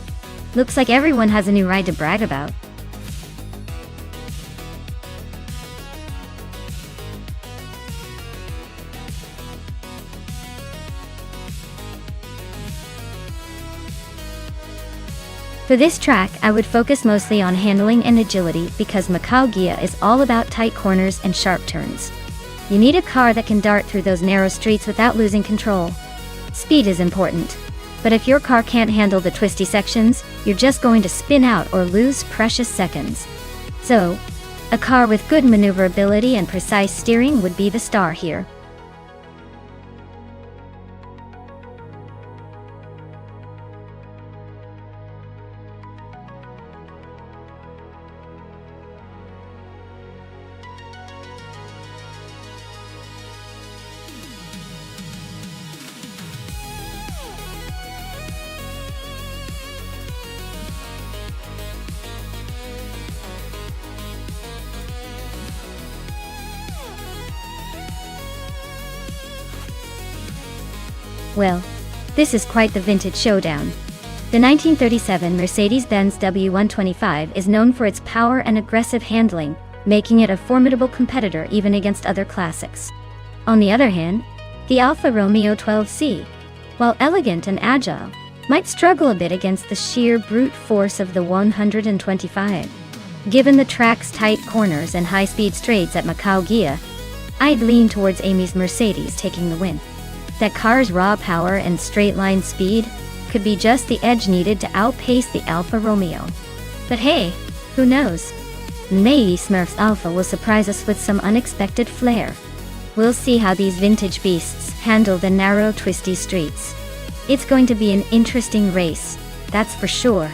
Looks like everyone has a new ride to brag about. For this track, I would focus mostly on handling and agility because Macau Gia is all about tight corners and sharp turns. You need a car that can dart through those narrow streets without losing control. Speed is important, but if your car can't handle the twisty sections, you're just going to spin out or lose precious seconds. So, a car with good maneuverability and precise steering would be the star here. Well, this is quite the vintage showdown. The 1937 Mercedes-Benz W125 is known for its power and aggressive handling, making it a formidable competitor even against other classics. On the other hand, the Alfa Romeo 12C, while elegant and agile, might struggle a bit against the sheer brute force of the 125. Given the track's tight corners and high-speed straights at Macau Gia, I'd lean towards Amy's Mercedes taking the win. That car's raw power and straight-line speed could be just the edge needed to outpace the Alfa Romeo. But hey, who knows? Maybe Smurf's Alpha will surprise us with some unexpected flair. We'll see how these vintage beasts handle the narrow, twisty streets. It's going to be an interesting race, that's for sure.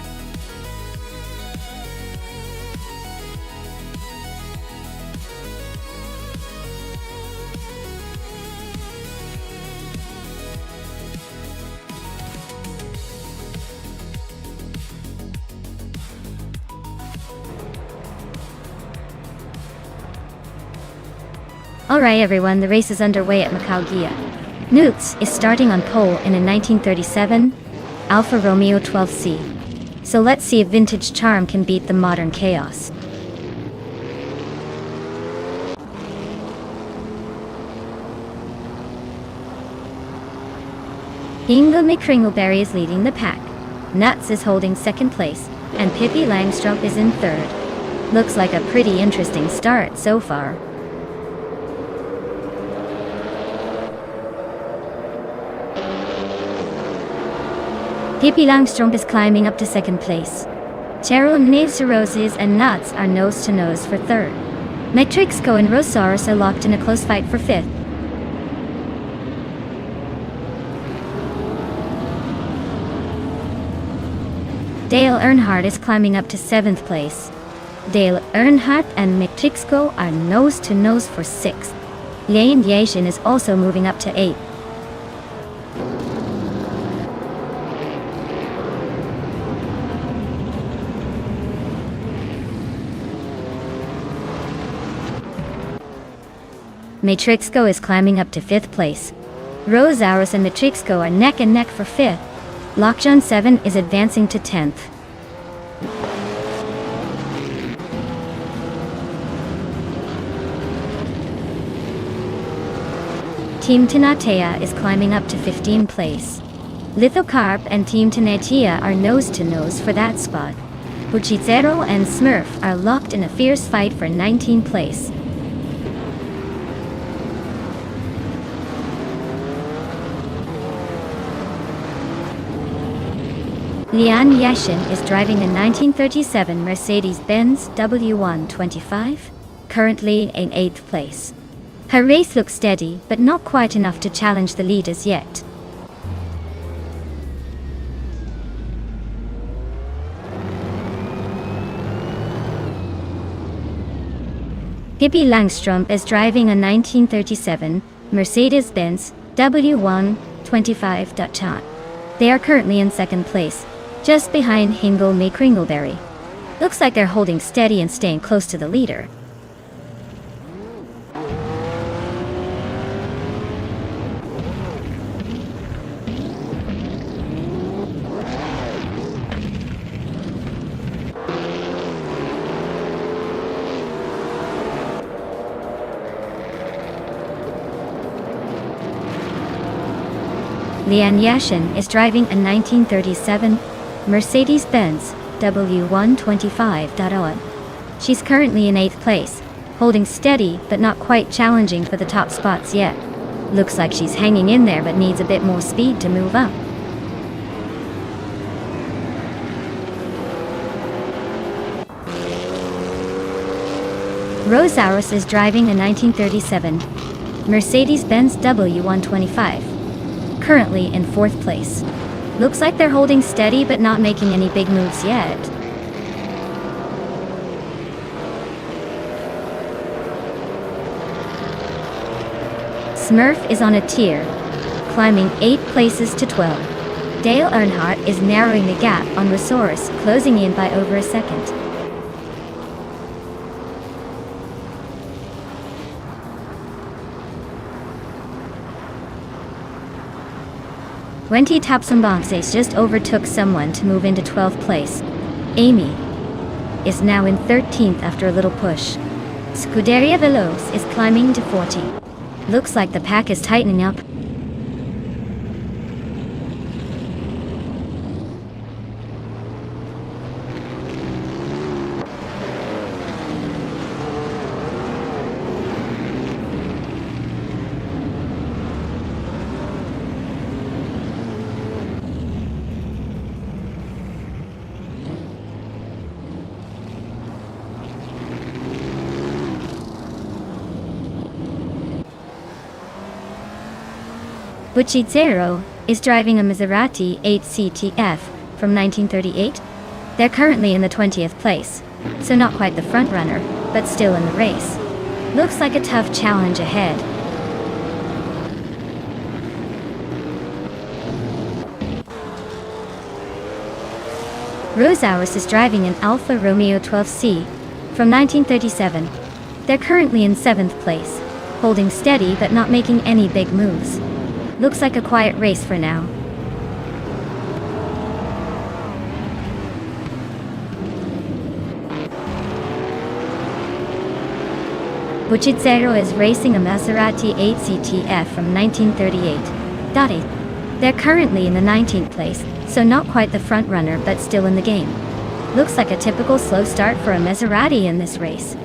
Alright everyone, the race is underway at Macau Gia. Newts is starting on pole in a 1937 Alfa Romeo 12C. So let's see if vintage charm can beat the modern chaos. Inge McCringleberry is leading the pack. Nuts is holding second place, and Pippi Langström is in third. Looks like a pretty interesting start so far. Pippi Langström is climbing up to second place. Cheryl Roses and Nuts are nose-to-nose for third. Metrixco and Rosaris are locked in a close fight for fifth. Dale Earnhardt is climbing up to seventh place. Dale Earnhardt and Metrixco are nose-to-nose for sixth. Lane Yashin is also moving up to eighth. Matrixco is climbing up to fifth place. Rosaurus and Matrixco are neck and neck for fifth. Lockjaw 7 is advancing to 10th. Team Tinatea is climbing up to 15th place. Lithocarp and Team Tinatea are nose-to-nose for that spot. Buchizero and Smurf are locked in a fierce fight for 19th place. Lian Yashin is driving a 1937 Mercedes-Benz W125, currently in 8th place. Her race looks steady, but not quite enough to challenge the leaders yet. Pippi Langstrom is driving a 1937 Mercedes-Benz W125 Dachshund. They are currently in second place, just behind Hingle McCringleberry. Looks like they're holding steady and staying close to the leader. Lian Yashin is driving a 1937 Mercedes-Benz W125. She's currently in 8th place, holding steady but not quite challenging for the top spots yet. Looks like she's hanging in there but needs a bit more speed to move up. Rosaurus is driving a 1937 Mercedes-Benz W125. Currently in 4th place. Looks like they're holding steady but not making any big moves yet. Smurf is on a tear, climbing 8 places to 12. Dale Earnhardt is narrowing the gap on Rosaurus, closing in by over a second. Wenty Tapsumbanses just overtook someone to move into 12th place. Amy is now in 13th after a little push. Scuderia Veloz is climbing to 40. Looks like the pack is tightening up. Buccizzero is driving a Maserati 8CTF from 1938. They're currently in the 20th place, so not quite the front runner, but still in the race. Looks like a tough challenge ahead. Rosaurus is driving an Alfa Romeo 12C from 1937. They're currently in 7th place, holding steady but not making any big moves. Looks like a quiet race for now. Buccizzero is racing a Maserati 8CTF from 1938. They're currently in the 19th place, so not quite the front runner but still in the game. Looks like a typical slow start for a Maserati in this race.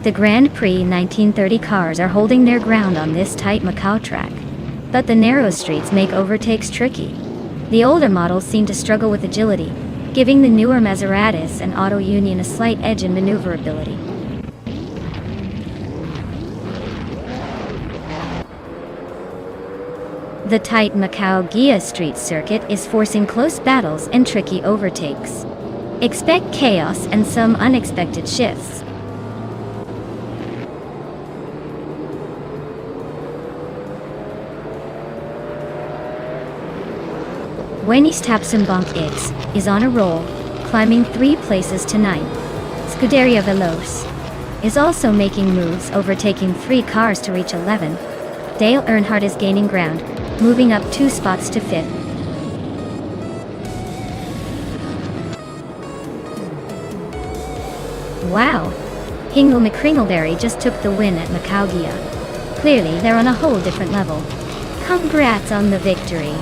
The Grand Prix 1930 cars are holding their ground on this tight Macau track, but the narrow streets make overtakes tricky. The older models seem to struggle with agility, giving the newer Maseratis and Auto Union a slight edge in maneuverability. The tight Macau Gia street circuit is forcing close battles and tricky overtakes. Expect chaos and some unexpected shifts. Wenys Tapsumbank X is on a roll, climbing 3 places to 9. Scuderia Veloz is also making moves, overtaking 3 cars to reach 11. Dale Earnhardt is gaining ground, moving up 2 spots to 5th. Wow! Hingle McCringleberry just took the win at Macau Gia. Clearly they're on a whole different level. Congrats on the victory!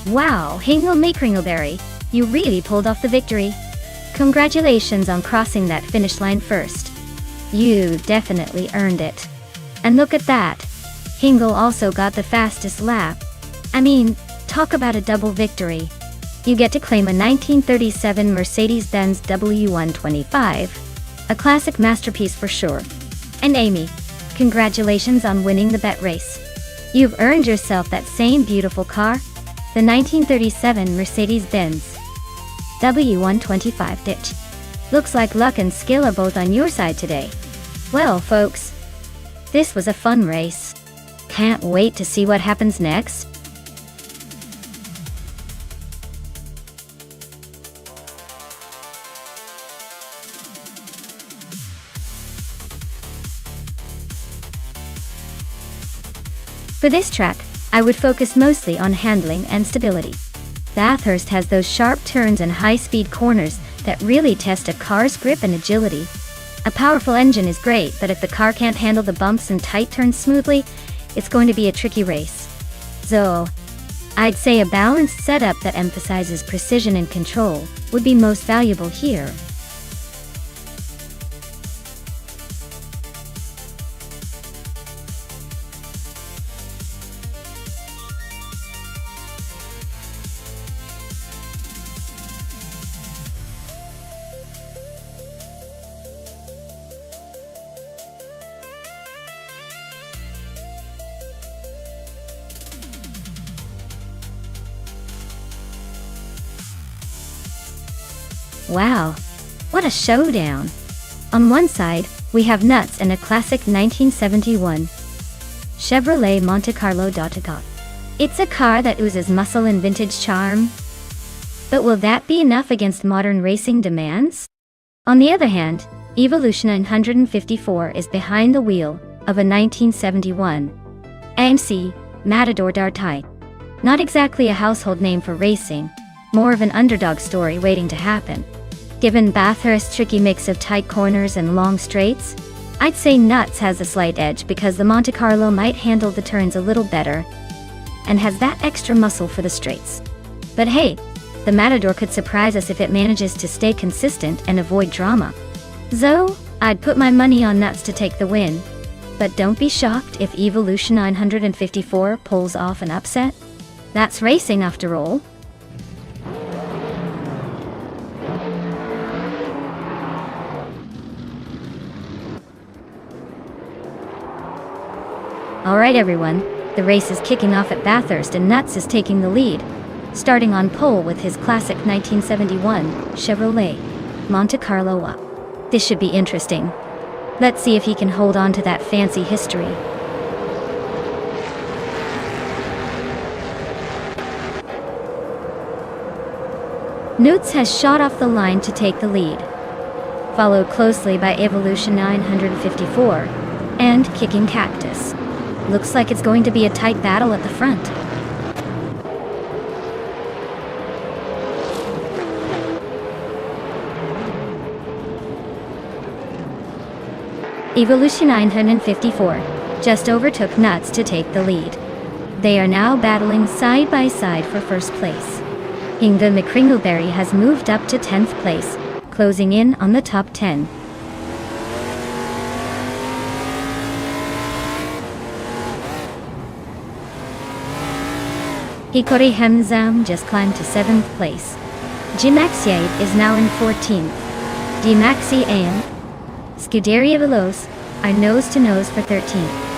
Wow, Hingle McCringleberry, you really pulled off the victory. Congratulations on crossing that finish line first. You definitely earned it. And look at that. Hingle also got the fastest lap. I mean, talk about a double victory. You get to claim a 1937 Mercedes-Benz W125, a classic masterpiece for sure. And Amy, congratulations on winning the bet race. You've earned yourself that same beautiful car, the 1937 Mercedes-Benz W125 ditch. Looks like luck and skill are both on your side today. Well, folks, this was a fun race. Can't wait to see what happens next. For this track, I would focus mostly on handling and stability. Bathurst has those sharp turns and high-speed corners that really test a car's grip and agility. A powerful engine is great, but if the car can't handle the bumps and tight turns smoothly, it's going to be a tricky race. So, I'd say a balanced setup that emphasizes precision and control would be most valuable here. Wow, what a showdown! On one side, we have nuts and a classic 1971 Chevrolet Monte Carlo Dottica. It's a car that oozes muscle and vintage charm. But will that be enough against modern racing demands? On the other hand, Evolution 954 is behind the wheel of a 1971 AMC Matador Dartai. Not exactly a household name for racing, more of an underdog story waiting to happen. Given Bathurst's tricky mix of tight corners and long straights, I'd say Nuts has a slight edge because the Monte Carlo might handle the turns a little better and has that extra muscle for the straights. But hey, the Matador could surprise us if it manages to stay consistent and avoid drama. So, I'd put my money on Nuts to take the win. But don't be shocked if Evolution 954 pulls off an upset. That's racing after all. Alright everyone, the race is kicking off at Bathurst and Nuts is taking the lead, starting on pole with his classic 1971 Chevrolet Monte Carlo. This should be interesting. Let's see if he can hold on to that fancy history. Nuts has shot off the line to take the lead, followed closely by Evolution 954 and Kicking Cactus. Looks like it's going to be a tight battle at the front. Evolution 954 just overtook Nuts to take the lead. They are now battling side by side for first place. Hingle McCringleberry has moved up to 10th place, closing in on the top 10. Hikori Hemzam just climbed to 7th place. Jimaxiade is now in 14th. Dimaxi and Scuderia Veloz are nose-to-nose for 13th.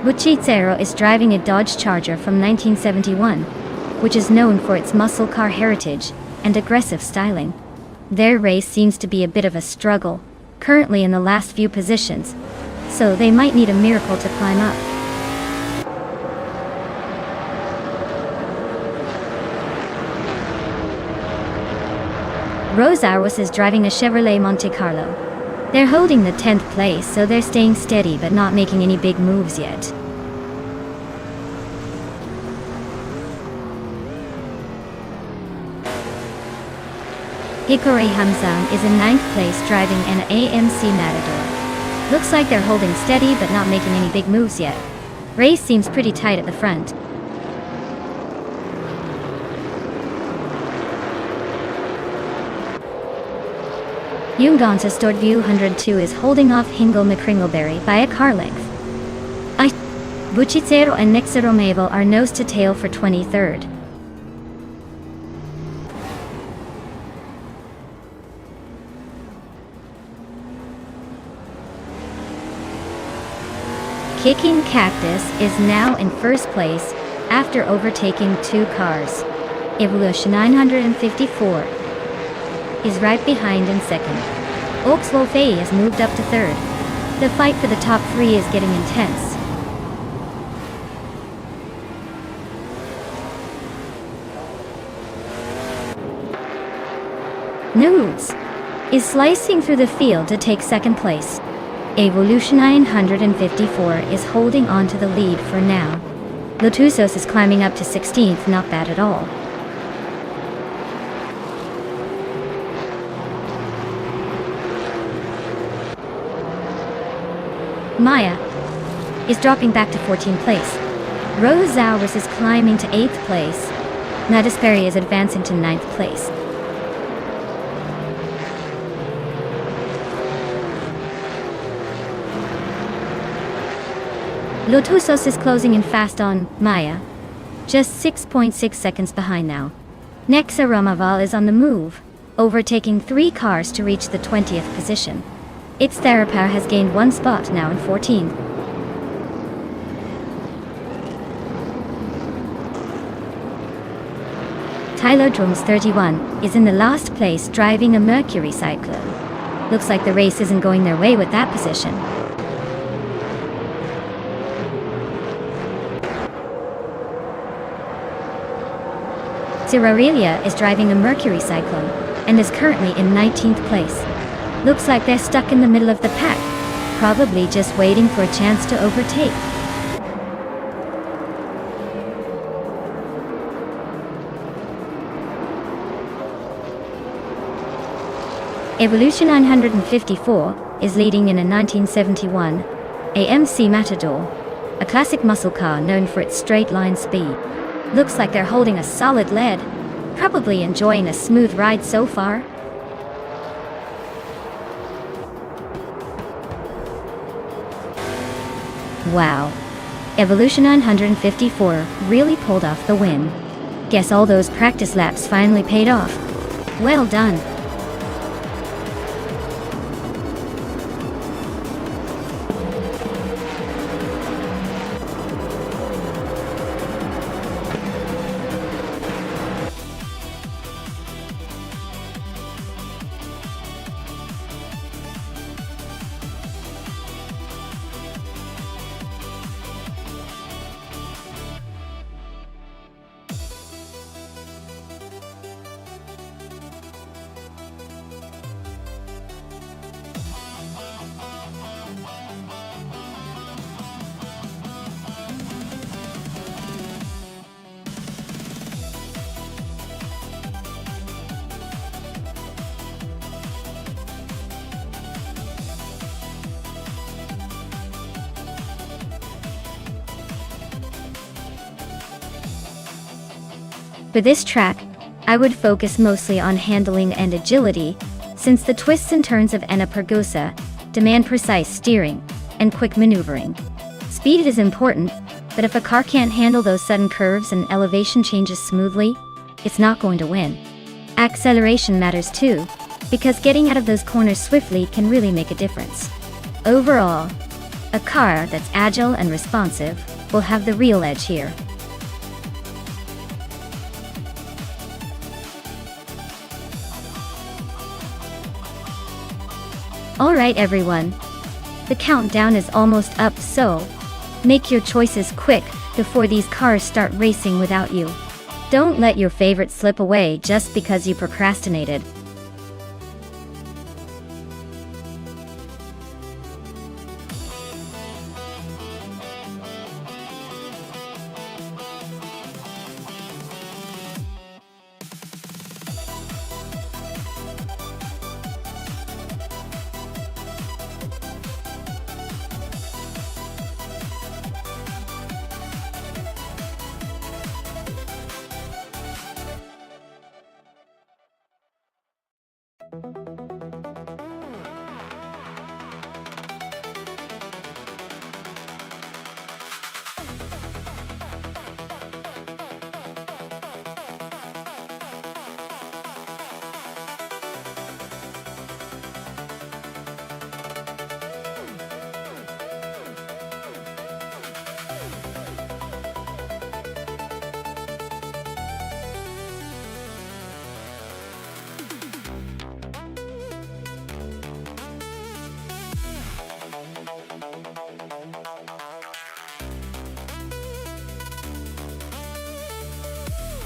Buccizzero is driving a Dodge Charger from 1971, which is known for its muscle car heritage and aggressive styling. Their race seems to be a bit of a struggle, currently in the last few positions, so they might need a miracle to climb up. Rose Arwas is driving a Chevrolet Monte Carlo. They're holding the 10th place, so they're staying steady but not making any big moves yet. Hikore Hamzan is in 9th place driving an AMC Matador. Looks like they're holding steady but not making any big moves yet. Race seems pretty tight at the front. Jungansa Stortview 102 is holding off Hingle McCringleberry by a car length. Buchicero and Nexeromeval are nose to tail for 23rd. Kicking Cactus is now in first place after overtaking 2 cars. Evolution 954 is right behind in second. Oxlofei has moved up to third. The fight for the top 3 is getting intense. Nudes is slicing through the field to take second place. Evolution 954 is holding on to the lead for now. Lotusos is climbing up to 16th, not bad at all. Maya is dropping back to 14th place. Rose Zowers is climbing to 8th place. Nadasperi is advancing to 9th place. Lotusos is closing in fast on Maya, just 6.6 seconds behind now. Nexa Romaval is on the move, overtaking 3 cars to reach the 20th position. Its Therapar has gained 1 spot now in 14th. Tylodromes 31 is in the last place driving a Mercury Cyclone. Looks like the race isn't going their way with that position. Cirarelia is driving a Mercury Cyclone and is currently in 19th place. Looks like they're stuck in the middle of the pack, probably just waiting for a chance to overtake. Evolution 954 is leading in a 1971 AMC Matador, a classic muscle car known for its straight-line speed. Looks like they're holding a solid lead, probably enjoying a smooth ride so far. Wow. Evolution 954 really pulled off the win. Guess all those practice laps finally paid off. Well done. For this track, I would focus mostly on handling and agility, since the twists and turns of Enna Pergosa demand precise steering and quick maneuvering. Speed is important, but if a car can't handle those sudden curves and elevation changes smoothly, it's not going to win. Acceleration matters too, because getting out of those corners swiftly can really make a difference. Overall, a car that's agile and responsive will have the real edge here. Alright everyone, the countdown is almost up, so make your choices quick before these cars start racing without you. Don't let your favorite slip away just because you procrastinated.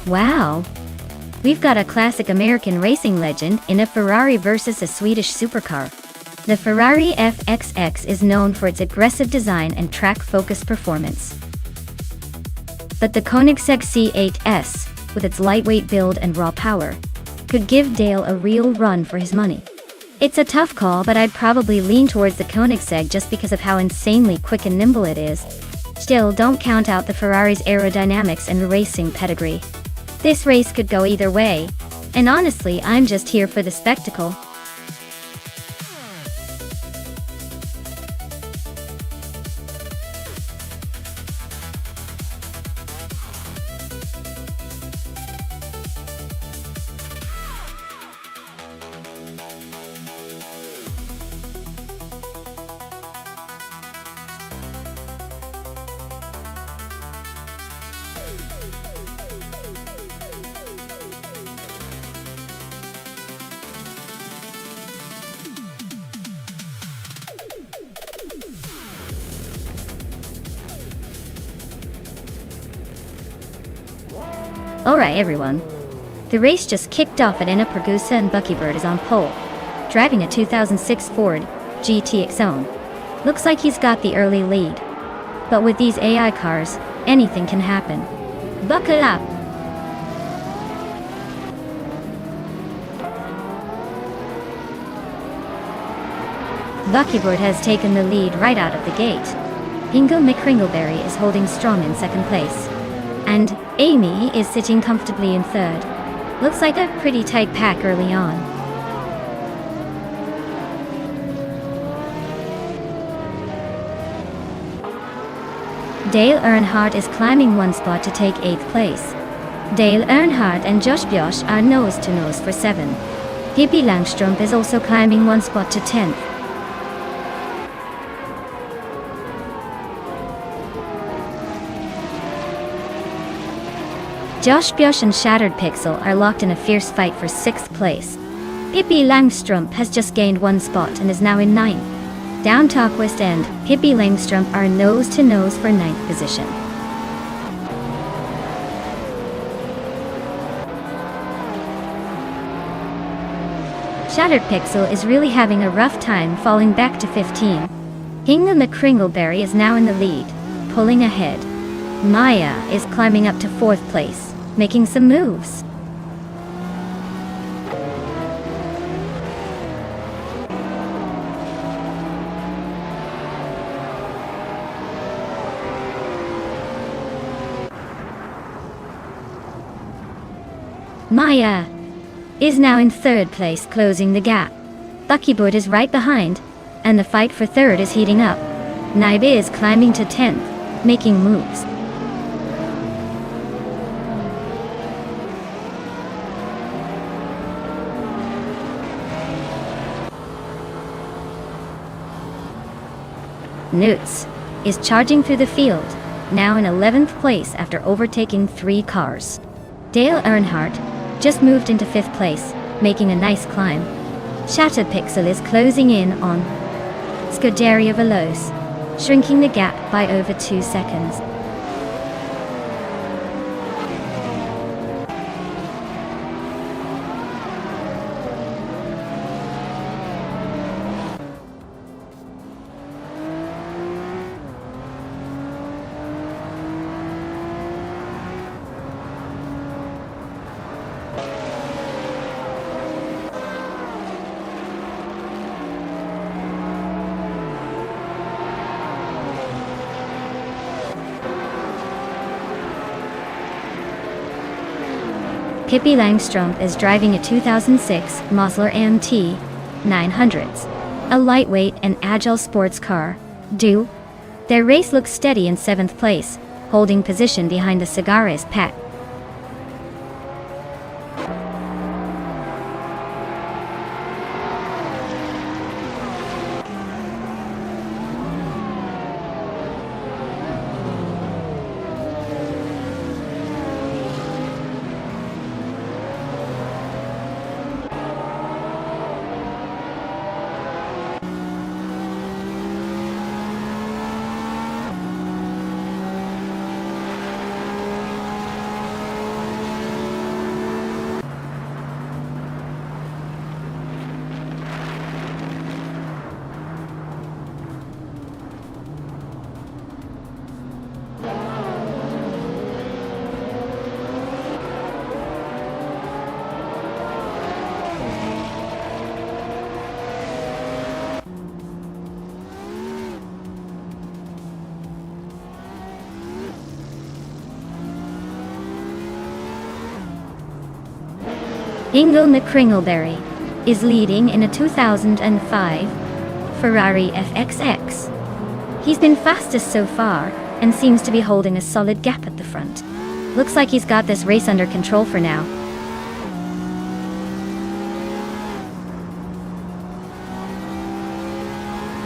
Wow! We've got a classic American racing legend in a Ferrari versus a Swedish supercar. The Ferrari FXX is known for its aggressive design and track-focused performance. But the Koenigsegg C8S, with its lightweight build and raw power, could give Dale a real run for his money. It's a tough call, but I'd probably lean towards the Koenigsegg just because of how insanely quick and nimble it is. Still, don't count out the Ferrari's aerodynamics and racing pedigree. This race could go either way, and honestly, I'm just here for the spectacle. Alright everyone, the race just kicked off at Enna Pergusa and Buckybird is on pole, driving a 2006 Ford GTX-Own. Looks like he's got the early lead. But with these AI cars, anything can happen. Buckle up! Buckybird has taken the lead right out of the gate. Ingo McCringleberry is holding strong in second place. And Amy is sitting comfortably in third. Looks like a pretty tight pack early on. Dale Earnhardt is climbing one spot to take 8th place. Dale Earnhardt and Josh Bjosh are nose to nose for 7. Pippi Langstrumpf is also climbing one spot to 10th. Josh Bjosh and Shattered Pixel are locked in a fierce fight for 6th place. Pippi Langstrumpf has just gained one spot and is now in 9th. Down top West End, Pippi Langstrumpf are nose to nose for 9th position. Shattered Pixel is really having a rough time falling back to 15. Inge McCringleberry is now in the lead, pulling ahead. Maya is climbing up to 4th place, making some moves. Maya is now in 3rd place, closing the gap. Buckybird is right behind, and the fight for 3rd is heating up. Naibe is climbing to 10th, making moves. Newts is charging through the field, now in 11th place after overtaking 3 cars. Dale Earnhardt just moved into 5th place, making a nice climb. Shattered Pixel is closing in on Scuderia Veloce, shrinking the gap by over 2 seconds. Pippi Langstrumpf is driving a 2006 Mosler MT 900s, a lightweight and agile sports car. Their race looks steady in 7th place, holding position behind the Cigares pack. Ingo McCringleberry is leading in a 2005 Ferrari FXX. He's been fastest so far and seems to be holding a solid gap at the front. Looks like he's got this race under control for now.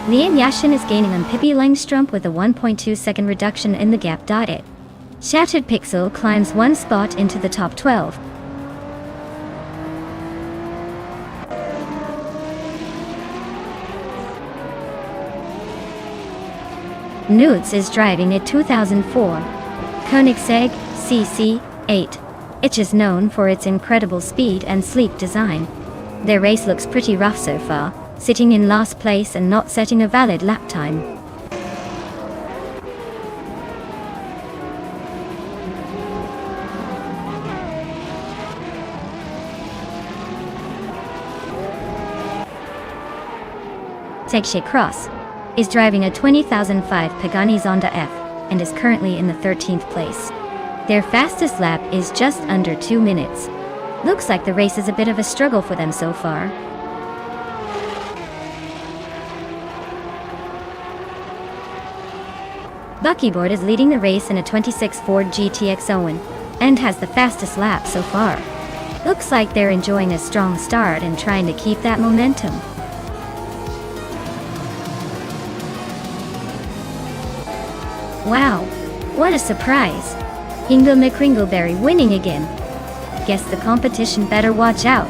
Liam Yashin is gaining on Pippi Langstrup with a 1.2 second reduction in the gap. It. Shattered Pixel climbs one spot into the top 12. Nutz is driving a 2004 Koenigsegg CC8. It is known for its incredible speed and sleek design. Their race looks pretty rough so far, sitting in last place and not setting a valid lap time. Tekshe Cross is driving a 2005 Pagani Zonda F and is currently in the 13th place. Their fastest lap is just under 2 minutes. Looks like the race is a bit of a struggle for them so far. Buckyboard is leading the race in a 26 Ford GTX Owen and has the fastest lap so far. Looks like they're enjoying a strong start and trying to keep that momentum. Wow, what a surprise! Ingo McCringleberry winning again. Guess the competition better watch out.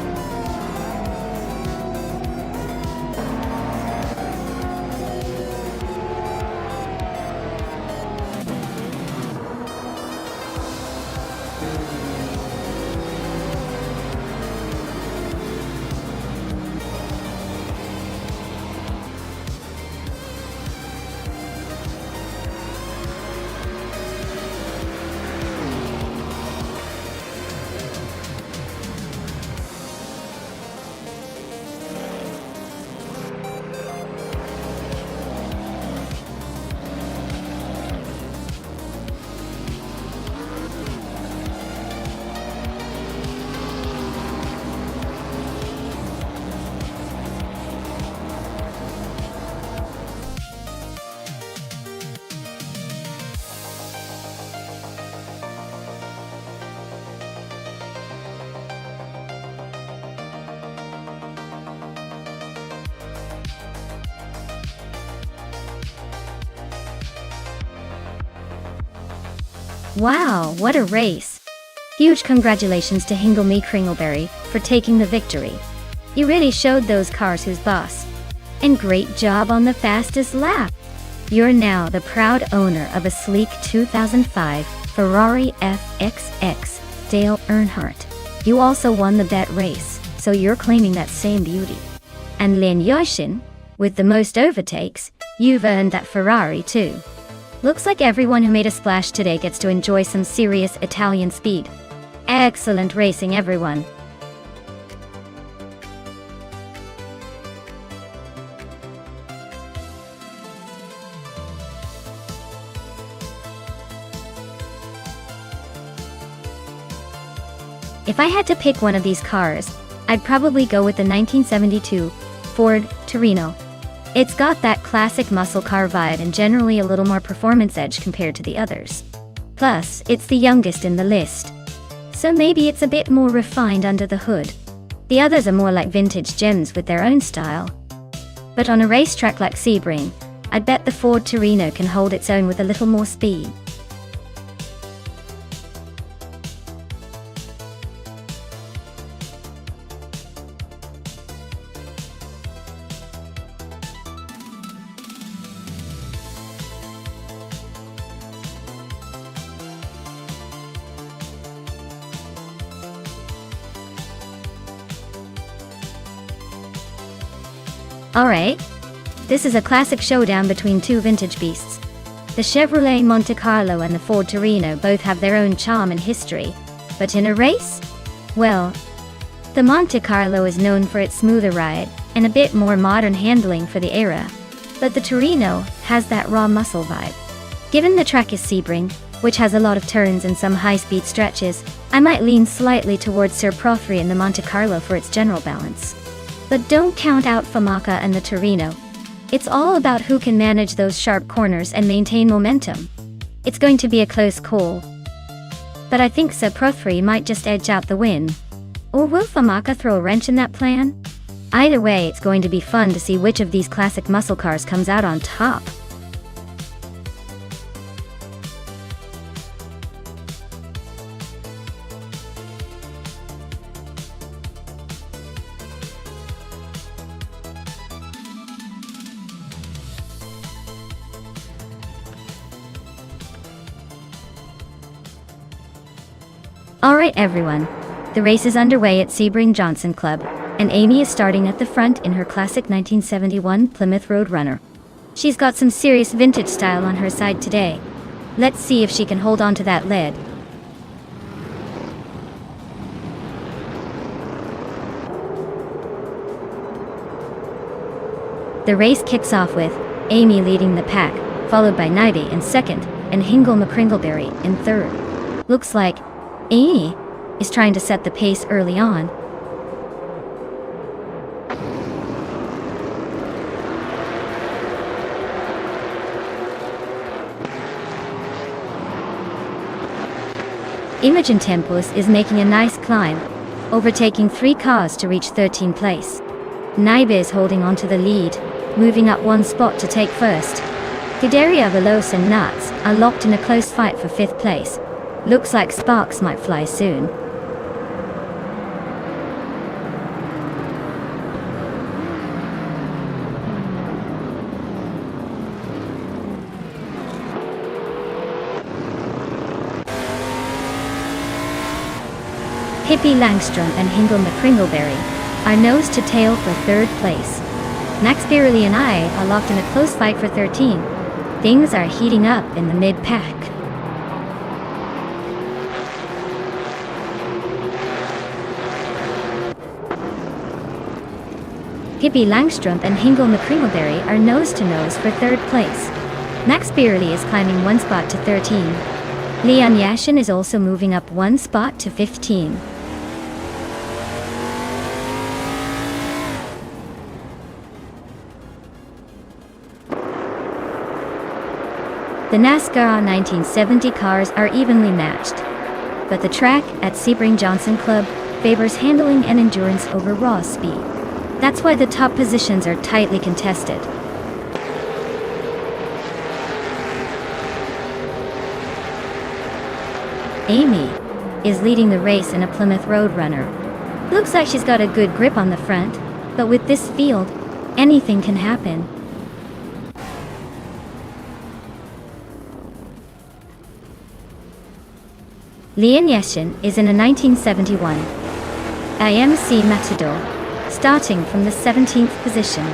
Wow, what a race! Huge congratulations to Ingo McCringleberry for taking the victory. You really showed those cars who's boss. And great job on the fastest lap! You're now the proud owner of a sleek 2005 Ferrari FXX. Dale Earnhardt. You also won the bet race, so you're claiming that same beauty. And Len Yoshin, with the most overtakes, you've earned that Ferrari too. Looks like everyone who made a splash today gets to enjoy some serious Italian speed. Excellent racing, everyone. If I had to pick one of these cars, I'd probably go with the 1972 Ford Torino. It's got that classic muscle car vibe and generally a little more performance edge compared to the others. Plus, it's the youngest in the list. So maybe it's a bit more refined under the hood. The others are more like vintage gems with their own style. But on a racetrack like Sebring, I'd bet the Ford Torino can hold its own with a little more speed. Alright, this is a classic showdown between two vintage beasts. The Chevrolet Monte Carlo and the Ford Torino both have their own charm and history, but in a race? Well, the Monte Carlo is known for its smoother ride and a bit more modern handling for the era, but the Torino has that raw muscle vibe. Given the track is Sebring, which has a lot of turns and some high-speed stretches, I might lean slightly towards Sir Prothry in the Monte Carlo for its general balance. But don't count out Famacca and the Torino. It's all about who can manage those sharp corners and maintain momentum. It's going to be a close call. But I think Sir Prothry might just edge out the win. Or will Famacca throw a wrench in that plan? Either way, it's going to be fun to see which of these classic muscle cars comes out on top. Alright everyone, the race is underway at Sebring Johnson Club, and Amy is starting at the front in her classic 1971 Plymouth Roadrunner. She's got some serious vintage style on her side today. Let's see if she can hold on to that lead. The race kicks off with Amy leading the pack, followed by Naibe in second, and Hingle McCringleberry in third. Looks like Amy is trying to set the pace early on. Imogen Tempus is making a nice climb, overtaking 3 cars to reach 13th place. Naibe is holding on to the lead, moving up 1 spot to take first. Fideria Veloz and Nuts are locked in a close fight for 5th place. Looks like sparks might fly soon. Pippi Langstrom and Hingle McCringleberry are nose to tail for 3rd place. Max Birley and I are locked in a close fight for 13. Things are heating up in the mid-pack. Pippi Langstrom and Hingle McCringleberry are nose-to-nose for 3rd place. Max Birley is climbing 1 spot to 13. Leon Yashin is also moving up 1 spot to 15. The NASCAR 1970 cars are evenly matched, but the track at Sebring Johnson Club favors handling and endurance over raw speed. That's why the top positions are tightly contested. Amy is leading the race in a Plymouth Roadrunner. Looks like she's got a good grip on the front, but with this field, anything can happen. Leon Yashin is in a 1971 IMC Matador, starting from the 17th position.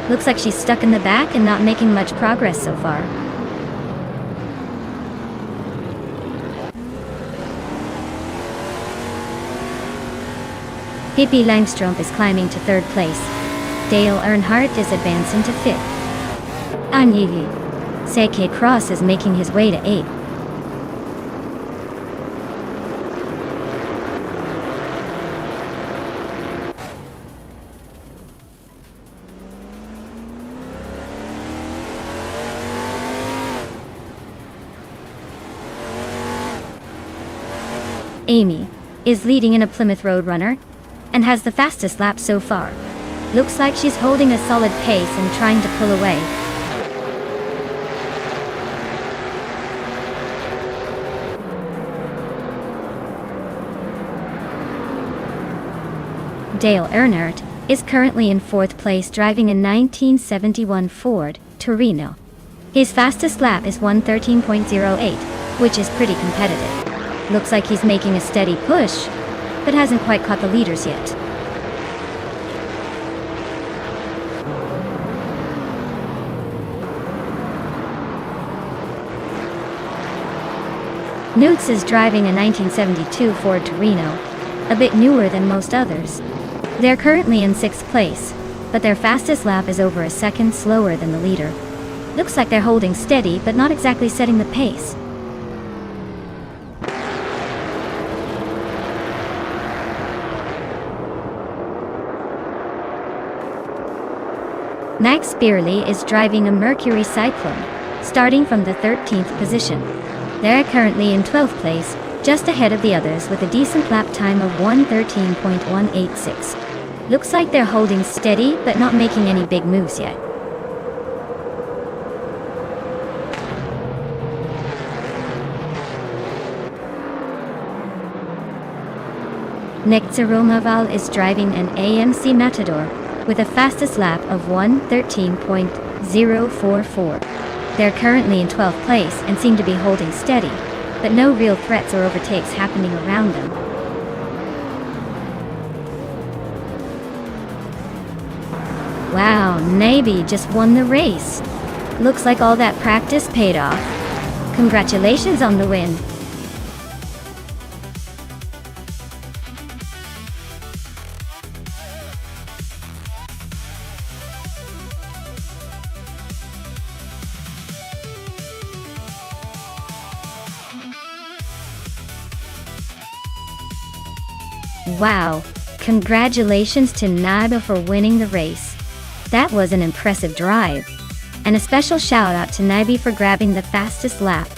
Looks like she's stuck in the back and not making much progress so far. Pippi Langstrom is climbing to 3rd place. Dale Earnhardt is advancing to 5th. Anyili Seke Cross is making his way to 8th. Amy is leading in a Plymouth Roadrunner and has the fastest lap so far. Looks like she's holding a solid pace and trying to pull away. Dale Earnhardt is currently in 4th place driving a 1971 Ford Torino. His fastest lap is 1:13.08, which is pretty competitive. Looks like he's making a steady push, but hasn't quite caught the leaders yet. Newts is driving a 1972 Ford Torino, a bit newer than most others. They're currently in 6th place, but their fastest lap is over a second slower than the leader. Looks like they're holding steady but not exactly setting the pace. Max Beerley is driving a Mercury Cyclone, starting from the 13th position. They're currently in 12th place, just ahead of the others with a decent lap time of 1:13.186. Looks like they're holding steady but not making any big moves yet. Romaval is driving an AMC Matador with a fastest lap of 1:13.044. They're currently in 12th place and seem to be holding steady, but no real threats or overtakes happening around them. Wow, Nabi just won the race. Looks like all that practice paid off. Congratulations on the win. Wow, congratulations to Nabi for winning the race. That was an impressive drive. And a special shout out to Nabi for grabbing the fastest lap,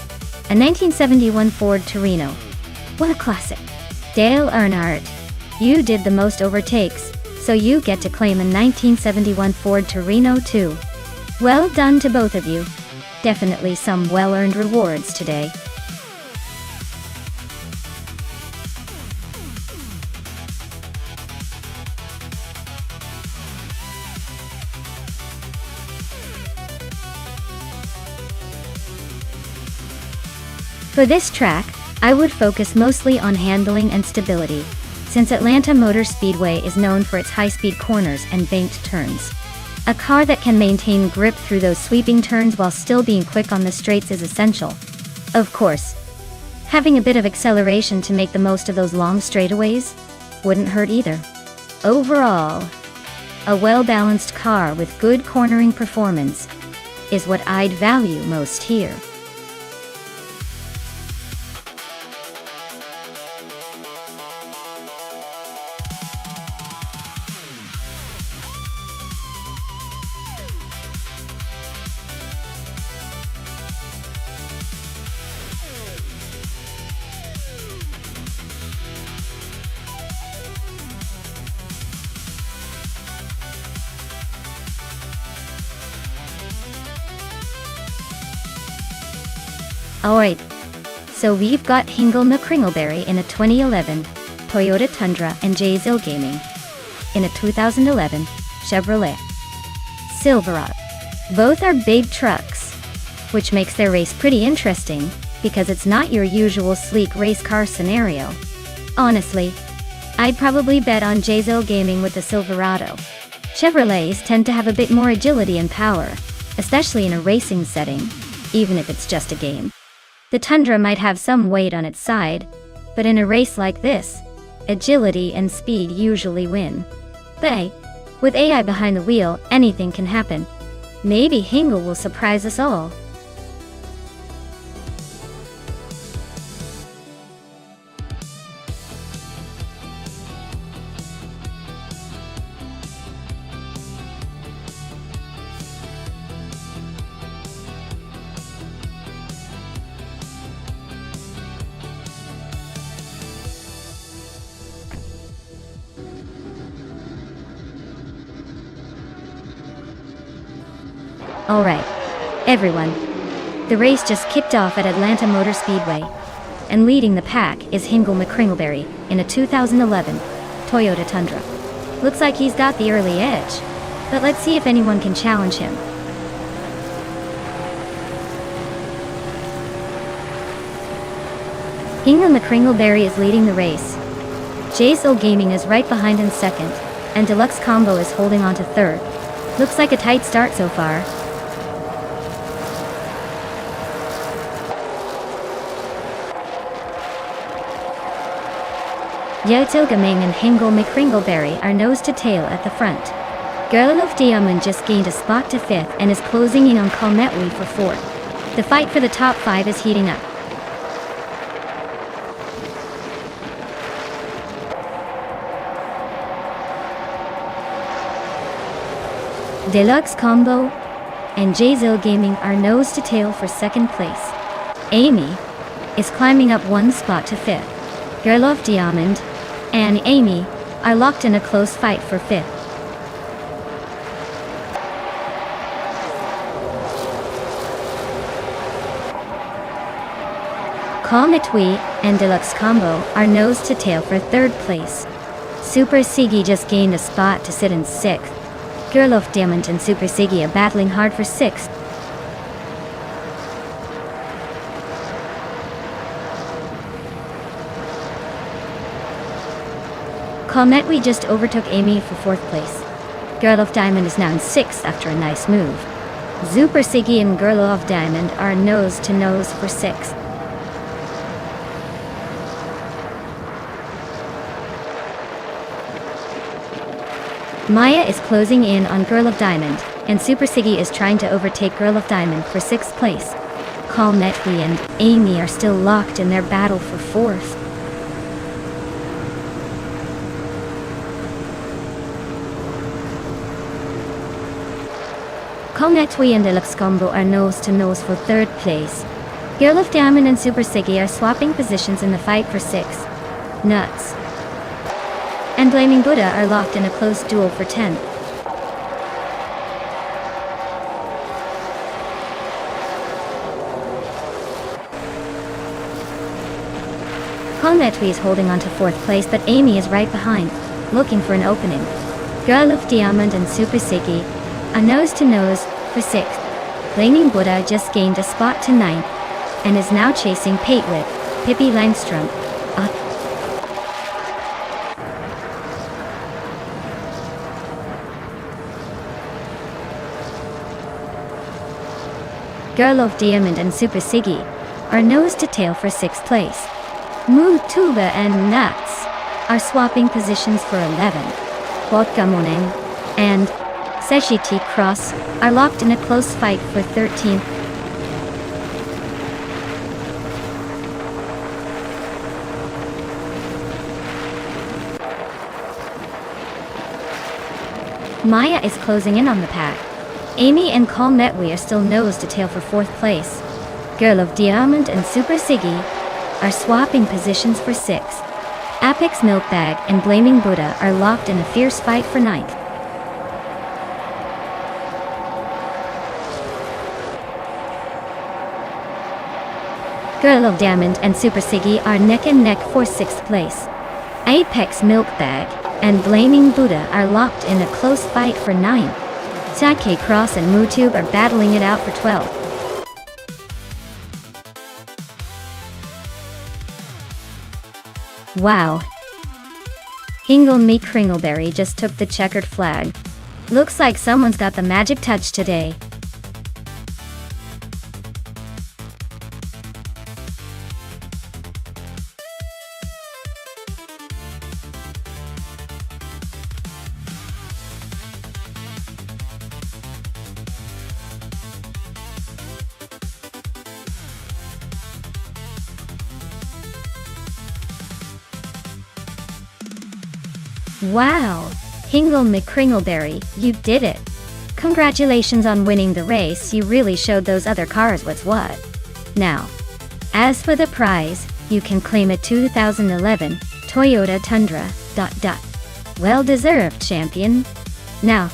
a 1971 Ford Torino. What a classic. Dale Earnhardt, you did the most overtakes, so you get to claim a 1971 Ford Torino too. Well done to both of you. Definitely some well-earned rewards today. For this track, I would focus mostly on handling and stability, since Atlanta Motor Speedway is known for its high-speed corners and banked turns. A car that can maintain grip through those sweeping turns while still being quick on the straights is essential. Of course, having a bit of acceleration to make the most of those long straightaways wouldn't hurt either. Overall, a well-balanced car with good cornering performance is what I'd value most here. Alright, so we've got Hingle McCringleberry in a 2011 Toyota Tundra and Jay Zillgaming in a 2011 Chevrolet Silverado. Both are big trucks, which makes their race pretty interesting because it's not your usual sleek race car scenario. Honestly, I'd probably bet on Jay Zillgaming with the Silverado. Chevrolets tend to have a bit more agility and power, especially in a racing setting, even if it's just a game. The Tundra might have some weight on its side, but in a race like this, agility and speed usually win. But hey, with AI behind the wheel, anything can happen. Maybe Hingle will surprise us all. Alright, everyone. The race just kicked off at Atlanta Motor Speedway, and leading the pack is Hingle McCringleberry in a 2011 Toyota Tundra. Looks like he's got the early edge, but let's see if anyone can challenge him. Hingle McCringleberry is leading the race. Jay Zillgaming is right behind in second, and Deluxe Combo is holding on to third. Looks like a tight start so far. Zillgaming and Hingle McCringleberry are nose to tail at the front. Girl of Diamond just gained a spot to fifth and is closing in on Calmetwi for fourth. The fight for the top five is heating up. Deluxe Combo and Jzil Gaming are nose to tail for second place. Amy is climbing up one spot to fifth. Girl of Diamond and Amy are locked in a close fight for fifth. Cometwi and Deluxe Combo are nose to tail for third place. Super Siggy just gained a spot to sit in sixth. Girl of Diamond and Super Siggy are battling hard for sixth. Cometwi just overtook Amy for fourth place. Girl of Diamond is now in sixth after a nice move. Super Siggy and Girl of Diamond are nose to nose for sixth. Maya is closing in on Girl of Diamond, and Super Siggy is trying to overtake Girl of Diamond for sixth place. Cometwi and Amy are still locked in their battle for fourth. Cometwi and Deluxe Combo are nose to nose for third place. Girl of Diamond and Super Siggy are swapping positions in the fight for sixth. Nuts and Blaming Buddha are locked in a close duel for 10th. Cometwi is holding on to fourth place, but Amy is right behind, looking for an opening. Girl of Diamond and Super Siggy are nose to nose for sixth. Blaming Buddha just gained a spot to ninth and is now chasing Pate with Pippi Langstrom. Girl of Diamond and Super Siggy are nose to tail for sixth place. Moon Tuba and Nuts are swapping positions for 11th. Botgamoneng and Seshiti Cross are locked in a close fight for 13th. Maya is closing in on the pack. Amy and Cometwi are still nose to tail for fourth place. Girl of Diamond and Super Siggy are swapping positions for sixth. Apex Milkbag and Blaming Buddha are locked in a fierce fight for ninth. Girl of Diamond and Super Siggy are neck and neck for sixth place. Apex Milkbag and Blaming Buddha are locked in a close fight for ninth. Sake Cross and Mootube are battling it out for 12th. Wow. Hingle Me Kringleberry just took the checkered flag. Looks like someone's got the magic touch today. Wow! Hingle McCringleberry, you did it! Congratulations on winning the race, you really showed those other cars what's what. Now, as for the prize, you can claim a 2011 Toyota Tundra... Well deserved, champion! Now,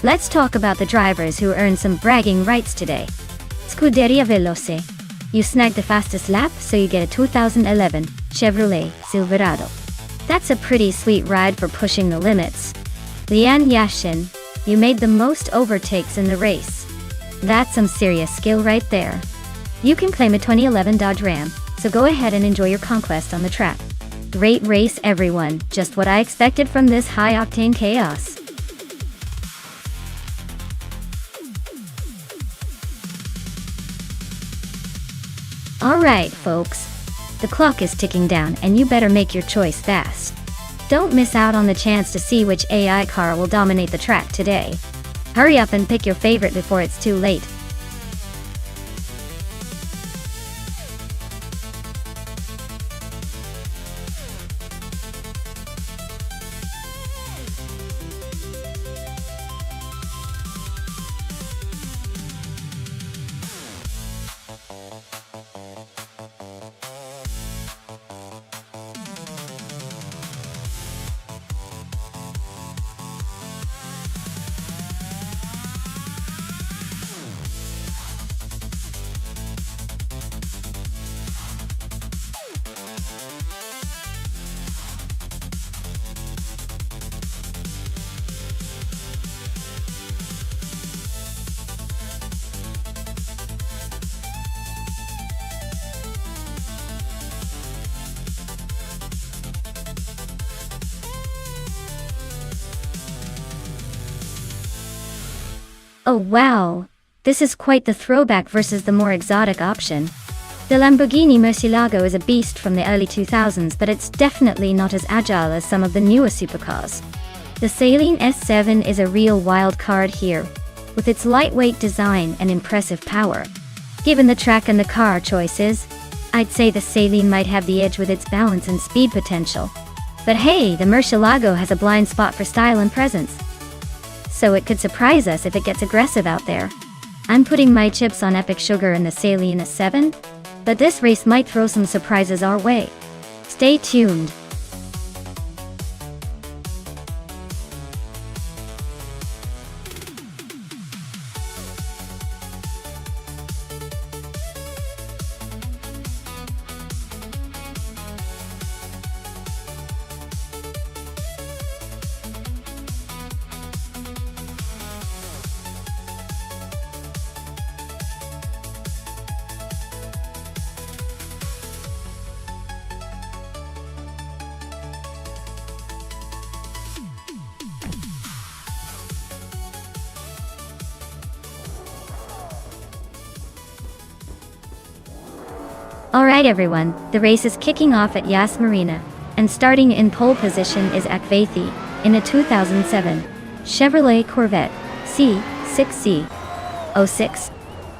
let's talk about the drivers who earned some bragging rights today. Scuderia Veloce. You snagged the fastest lap, so you get a 2011 Chevrolet Silverado. That's a pretty sweet ride for pushing the limits. Lian Yashin, you made the most overtakes in the race. That's some serious skill right there. You can claim a 2011 Dodge Ram, so go ahead and enjoy your conquest on the track. Great race, everyone, just what I expected from this high-octane chaos. Alright, folks. The clock is ticking down and you better make your choice fast. Don't miss out on the chance to see which AI car will dominate the track today. Hurry up and pick your favorite before it's too late. Oh wow! This is quite the throwback versus the more exotic option. The Lamborghini Murcielago is a beast from the early 2000s, but it's definitely not as agile as some of the newer supercars. The Saleen S7 is a real wild card here, with its lightweight design and impressive power. Given the track and the car choices, I'd say the Saleen might have the edge with its balance and speed potential. But hey, the Murcielago has a blind spot for style and presence, so it could surprise us if it gets aggressive out there. I'm putting my chips on Epic Sugar and the Saleen S7, but this race might throw some surprises our way. Stay tuned. Alright everyone, the race is kicking off at Yas Marina, and starting in pole position is Akvaithi, in a 2007 Chevrolet Corvette C6C06.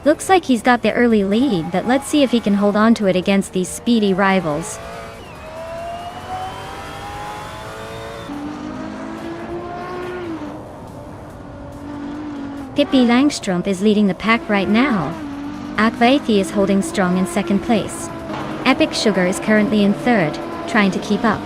Looks like he's got the early lead, but let's see if he can hold on to it against these speedy rivals. Pippi Langstrup is leading the pack right now. Akvaithi is holding strong in second place. Epic Sugar is currently in third, trying to keep up.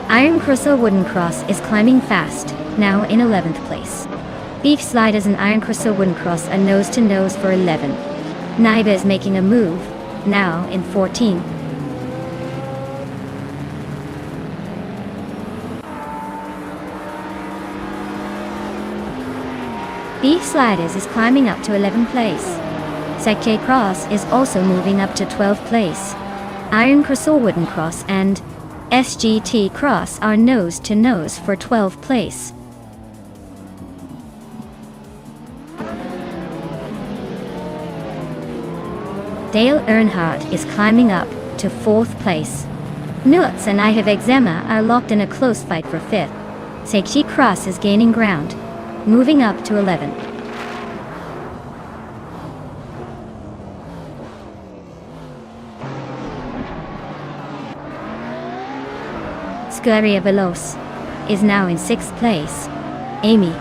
Iron Crusher Wooden Cross is climbing fast, now in 11th place. Beef Sliders and Iron Crusher Wooden Cross are nose to nose for 11. Naiba is making a move, now in 14th. Beef Sliders is climbing up to 11th place. Sekhe Cross is also moving up to 12th place. Iron Crusher Wooden Cross and SGT Cross are nose to nose for 12th place. Dale Earnhardt is climbing up to 4th place. Nuts and I Have Eczema are locked in a close fight for 5th. Sekhe Cross is gaining ground, moving up to 11th. Scuderia Veloce is now in 6th place. Amy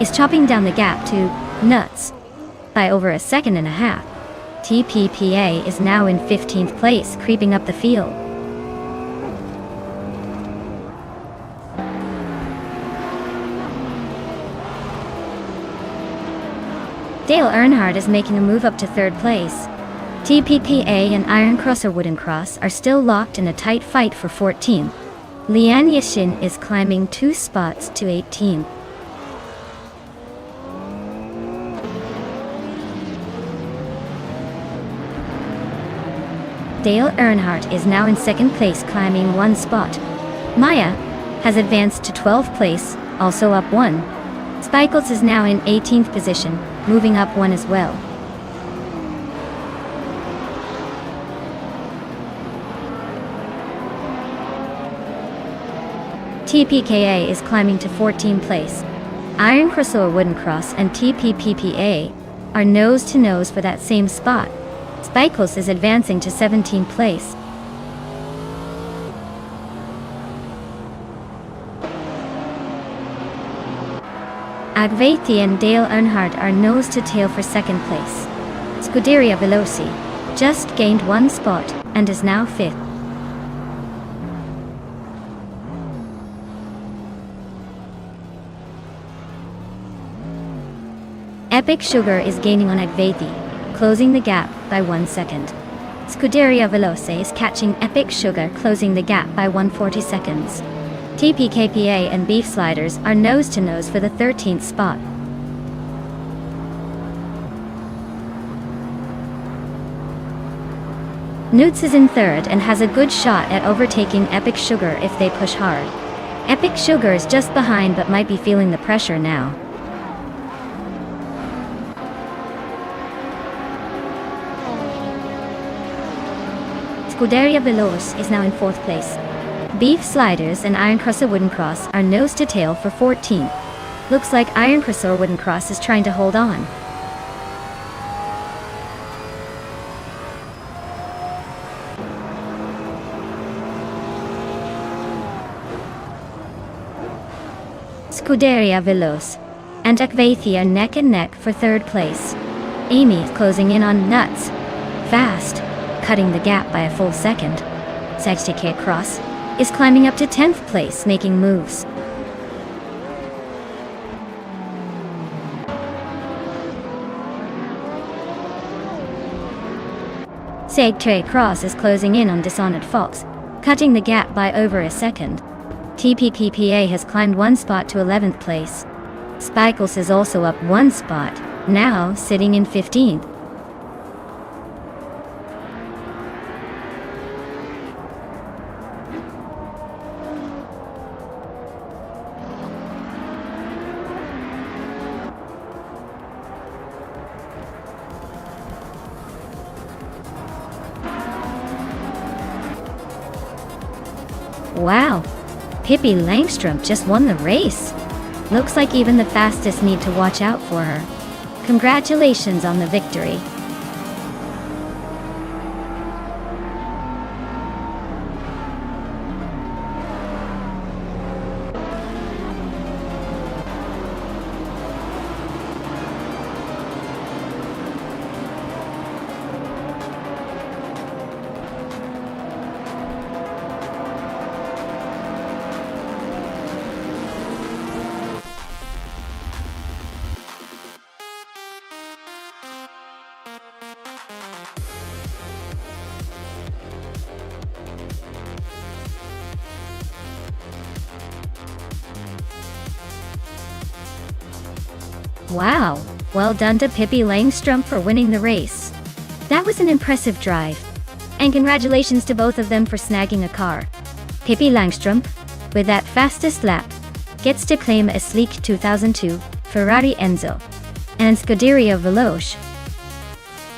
is chopping down the gap to Nuts by over a second and a half. TPPA is now in 15th place, creeping up the field. Dale Earnhardt is making a move up to 3rd place. TPPA and Iron Crusher Wooden Cross are still locked in a tight fight for 14th. Lian Yishin is climbing 2 spots to 18th. Dale Earnhardt is now in 2nd place, climbing 1 spot. Maya has advanced to 12th place, also up 1. Spikelts is now in 18th position, moving up 1 as well. TPKA is climbing to 14th place. Iron Crusher Wooden Cross and TPPPA are nose to nose for that same spot. Spikelts is advancing to 17th place. Akvaithi and Dale Earnhardt are nose to tail for 2nd place. Scuderia Veloce just gained 1 spot and is now 5th. Epic Sugar is gaining on Akvaithi, closing the gap by 1 second. Scuderia Veloce is catching Epic Sugar, closing the gap by 140 seconds. TPKPA and Beef Sliders are nose to nose for the 13th spot. Newts is in third and has a good shot at overtaking Epic Sugar if they push hard. Epic Sugar is just behind but might be feeling the pressure now. Scuderia Veloce is now in 4th place. Beef Sliders and Iron Crosser Wooden Cross are nose to tail for 14th. Looks like Iron Crosser Wooden Cross is trying to hold on. Scuderia Veloce and Akvathia neck and neck for 3rd place. Amy is closing in on Nuts. Fast, cutting the gap by a full second. Sagittarius Cross is climbing up to 10th place, making moves. Sagittarius Cross is closing in on Dishonored Fox, cutting the gap by over a second. TPPPA has climbed 1 spot to 11th place. Spikles is also up 1 spot, now sitting in 15th. Wow, Pippi Langstrom just won the race. Looks like even the fastest need to watch out for her. Congratulations on the victory. Wow, well done to Pippi Langstrom for winning the race. That was an impressive drive. And congratulations to both of them for snagging a car. Pippi Langstrom, with that fastest lap, gets to claim a sleek 2002 Ferrari Enzo. And Scuderia Veloce,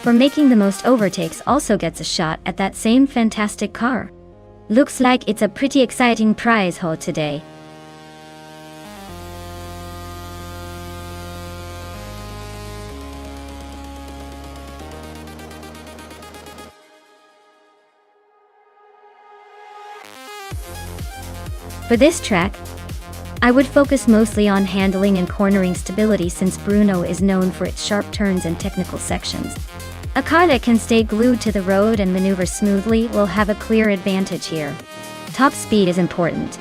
for making the most overtakes, also gets a shot at that same fantastic car. Looks like it's a pretty exciting prize haul today. For this track, I would focus mostly on handling and cornering stability, since Bruno is known for its sharp turns and technical sections. A car that can stay glued to the road and maneuver smoothly will have a clear advantage here. Top speed is important,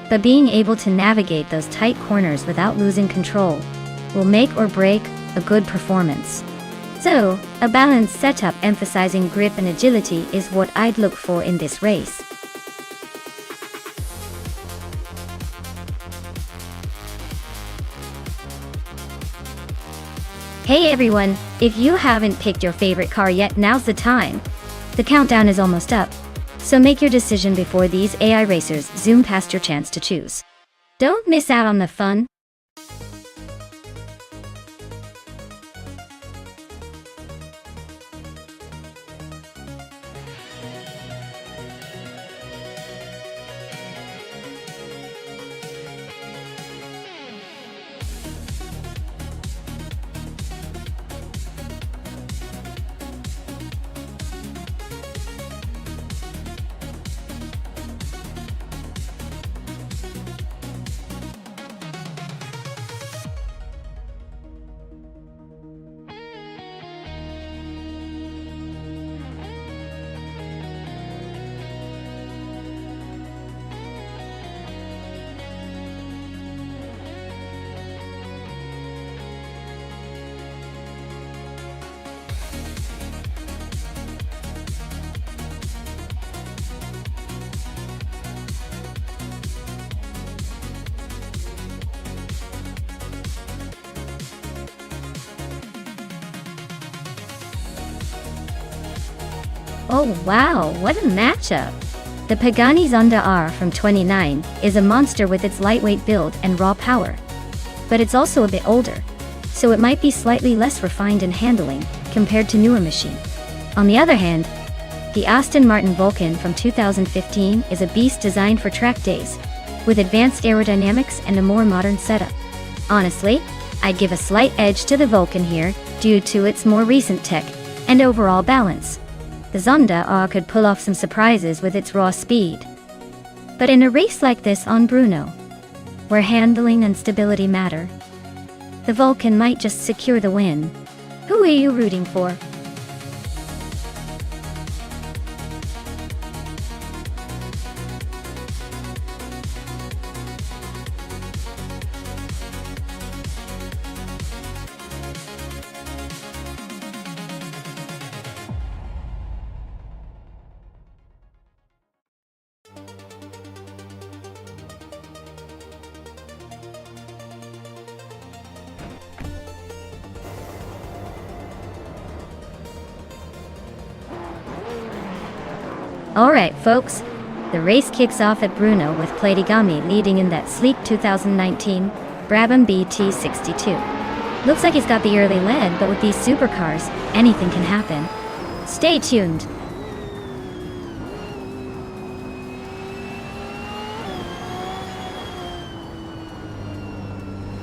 but being able to navigate those tight corners without losing control will make or break a good performance. So, a balanced setup emphasizing grip and agility is what I'd look for in this race. Hey everyone, if you haven't picked your favorite car yet, now's the time. The countdown is almost up, so make your decision before these AI racers zoom past your chance to choose. Don't miss out on the fun. Oh wow, what a matchup! The Pagani Zonda R from 29 is a monster with its lightweight build and raw power. But it's also a bit older, so it might be slightly less refined in handling compared to newer machine. On the other hand, the Aston Martin Vulcan from 2015 is a beast designed for track days, with advanced aerodynamics and a more modern setup. Honestly, I'd give a slight edge to the Vulcan here due to its more recent tech and overall balance. The Zonda R could pull off some surprises with its raw speed. But in a race like this on Bruno, where handling and stability matter, the Vulcan might just secure the win. Who are you rooting for? Alright folks, the race kicks off at Bruno with Platigami leading in that sleek 2019 Brabham BT62. Looks like he's got the early lead, but with these supercars, anything can happen. Stay tuned.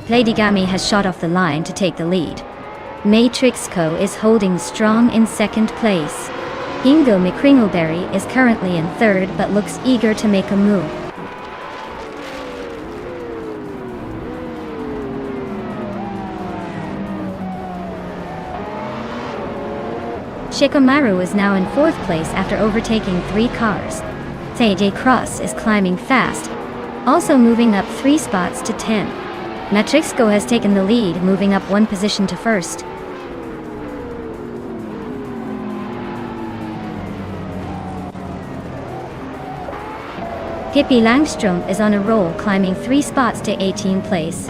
Platigami has shot off the line to take the lead. Matrixco is holding strong in second place. Ingo McCringleberry is currently in third but looks eager to make a move. Shikamaru is now in fourth place after overtaking 3 cars. TJ Cross is climbing fast, also moving up 3 spots to 10. Matrixco has taken the lead, moving up 1 position to first. Pippi Langstrom is on a roll, climbing 3 spots to 18th place.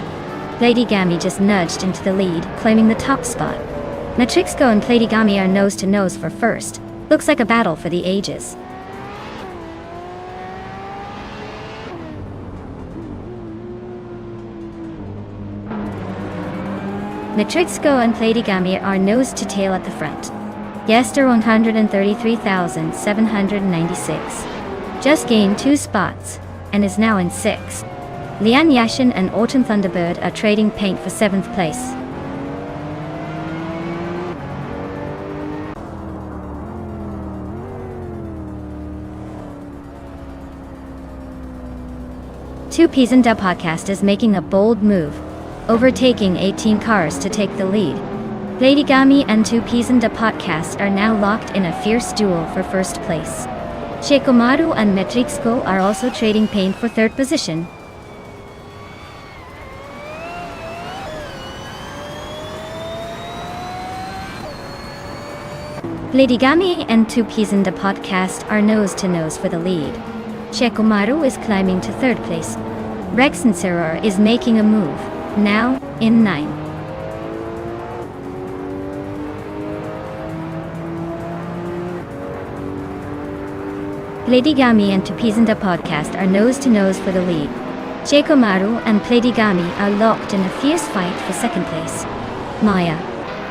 Platigami just nudged into the lead, claiming the top spot. Matrixco and Platigami are nose to nose for first. Looks like a battle for the ages. Matrixco and Platigami are nose to tail at the front. Yester 133,796. Just gained 2 spots, and is now in 6th. Lian Yashin and Autumn Thunderbird are trading paint for 7th place. Two Peas and Da podcast is making a bold move, overtaking 18 cars to take the lead. Platigami and Two Peas and Da podcast are now locked in a fierce duel for first place. Shikomaru and Matrixco are also trading paint for 3rd position. Platigami and Two Peas and Da podcast are nose to nose for the lead. Shikomaru is climbing to 3rd place. Rex and Serrar is making a move, now in 9th. Platigami and Two Peas and Da podcast are nose to nose for the lead. Shikomaru and Platigami are locked in a fierce fight for 2nd place. Maya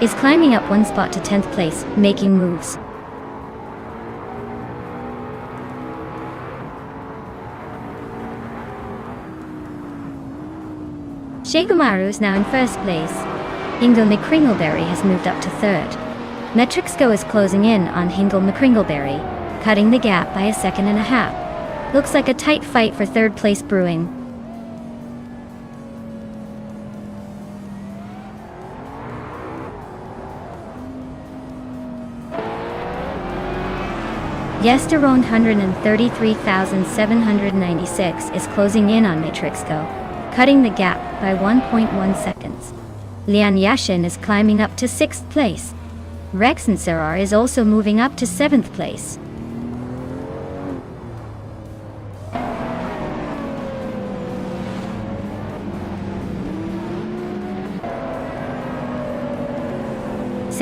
is climbing up 1 spot to 10th place, making moves. Shikomaru is now in 1st place. Ingo McCringleberry has moved up to 3rd. Matrixco is closing in on Ingo McCringleberry, cutting the gap by 1.5 seconds. Looks like a tight fight for 3rd place brewing. Yesteron 133,796 is closing in on Matrixco, cutting the gap by 1.1 seconds. Lian Yashin is climbing up to 6th place. Rex and Serrar is also moving up to 7th place.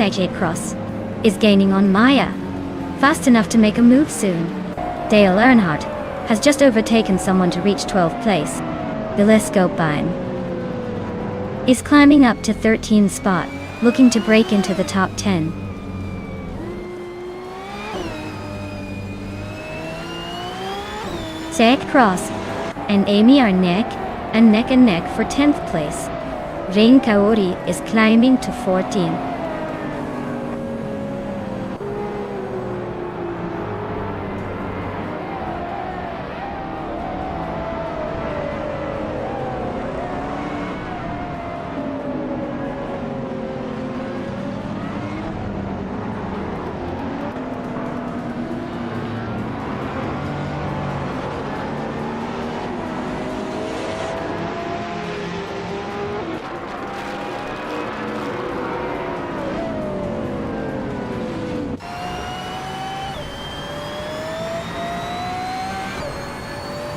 TJ Cross is gaining on Maya. fast enough to make a move soon. Dale Earnhardt has just overtaken someone to reach 12th place. Telescope Beim is climbing up to 13th spot, looking to break into the top 10. Zach Cross and Amy are neck and neck for 10th place. Rain Kaori is climbing to 14.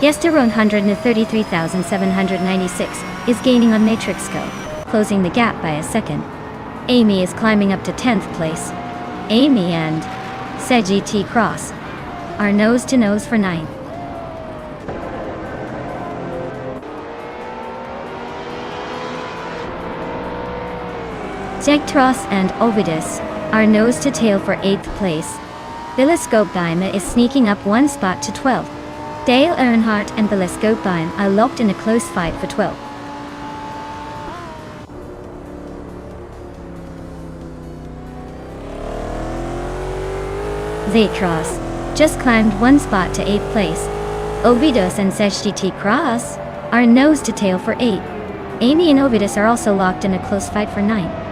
Yester 133,796 is gaining on Matrixco, closing the gap by a second. Amy is climbing up to 10th place. Amy and GT Cross are nose to nose for 9th. Zegtros and Ovidus are nose to tail for 8th place. Telescope Beim is sneaking up one spot to 12th. Dale Earnhardt and Telescope Beim are locked in a close fight for 12th. Zegtros just climbed one spot to 8th place. Ovidus and GT Cross are nose to tail for 8th. Amy and Ovidus are also locked in a close fight for 9th.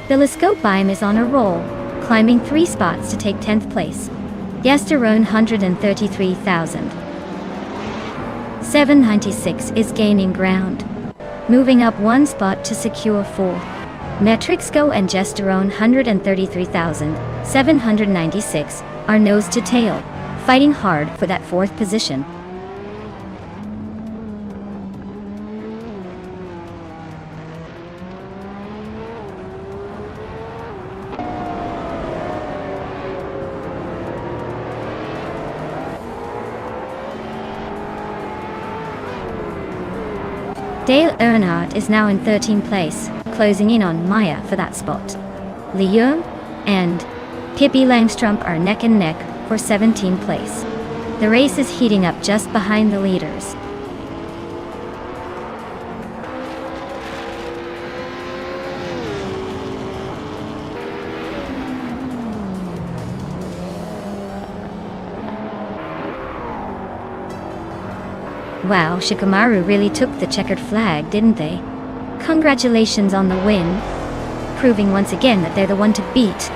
Telescope Beim is on a roll, climbing 3 spots to take 10th place. Yester 133,796 is gaining ground, moving up one spot to secure 4th. Metrixco and Gesterone 133,796 are nose to tail, fighting hard for that 4th position. Dale Earnhardt is now in 13th place, closing in on Maya for that spot. Liam and Pippi Langstrup are neck and neck for 17th place. The race is heating up just behind the leaders. Wow, Shikamaru really took the checkered flag, didn't they? Congratulations on the win, proving once again that they're the one to beat.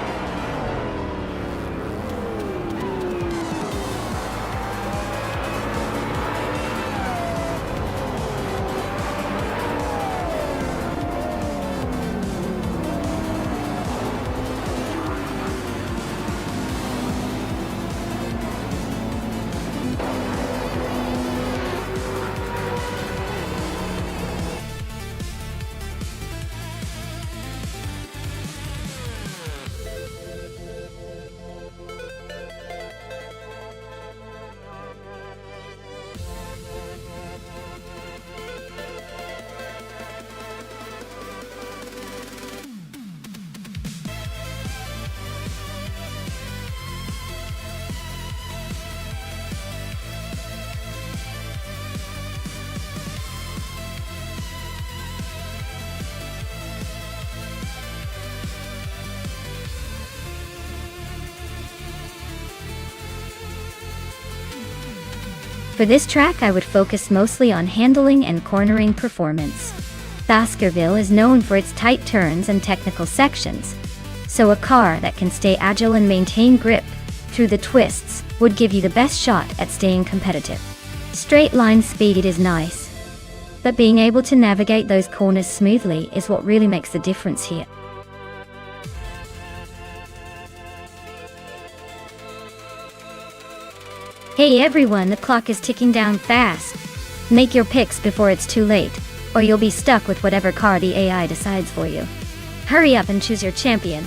For this track I would focus mostly on handling and cornering performance. Baskerville is known for its tight turns and technical sections, so a car that can stay agile and maintain grip through the twists would give you the best shot at staying competitive. Straight line speed is nice, but being able to navigate those corners smoothly is what really makes the difference here. Hey everyone, the clock is ticking down fast. Make your picks before it's too late, or you'll be stuck with whatever car the AI decides for you. Hurry up and choose your champion.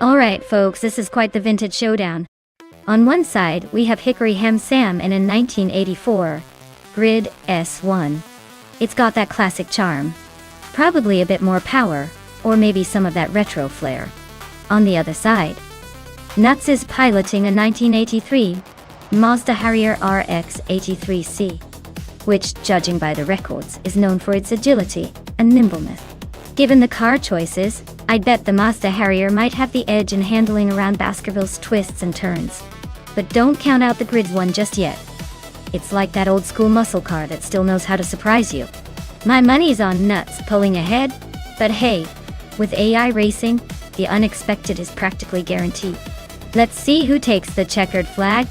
Alright folks, this is quite the vintage showdown. On one side, we have Hickory Hem Sam in a 1984 Grid S1. It's got that classic charm. Probably a bit more power, or maybe some of that retro flair. On the other side, Nuts is piloting a 1983 Mazda Harrier RX 83C, which, judging by the records, is known for its agility and nimbleness. Given the car choices, I'd bet the Mazda Harrier might have the edge in handling around Baskerville's twists and turns. But don't count out the Grid's one just yet. It's like that old school muscle car that still knows how to surprise you. My money's on Nuts pulling ahead, but hey, with AI racing, the unexpected is practically guaranteed. Let's see who takes the checkered flag.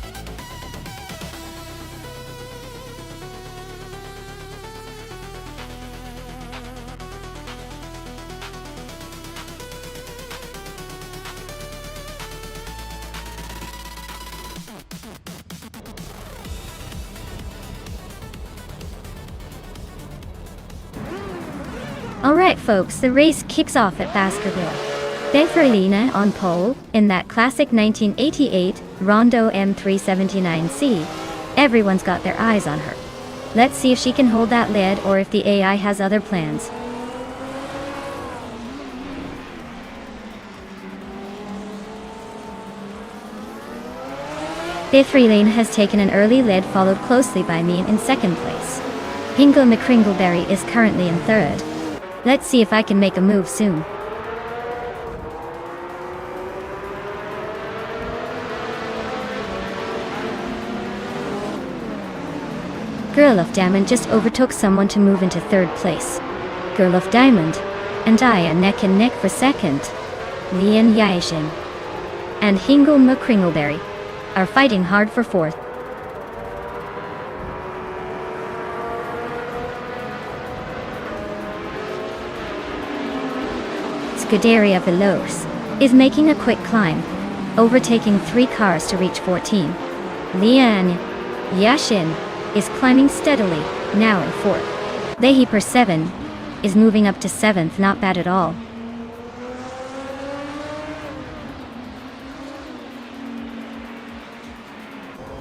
Alright folks, the race kicks off at Baskerville. Bethelina on pole, in that classic 1988 Rondo M379C. Everyone's got their eyes on her. Let's see if she can hold that lead or if the AI has other plans. Bethelina has taken an early lead, followed closely by me in second place. Hingle McCringleberry is currently in third. Let's see if I can make a move soon. Girl of Diamond just overtook someone to move into third place. Girl of Diamond and I are neck and neck for second. Lian Yaishin and Hingle McCringleberry are fighting hard for fourth. Scuderia Veloce is making a quick climb, overtaking 3 cars to reach 14. Lian Yashin is climbing steadily, now in 4th. Leahy per 7 is moving up to 7th, not bad at all.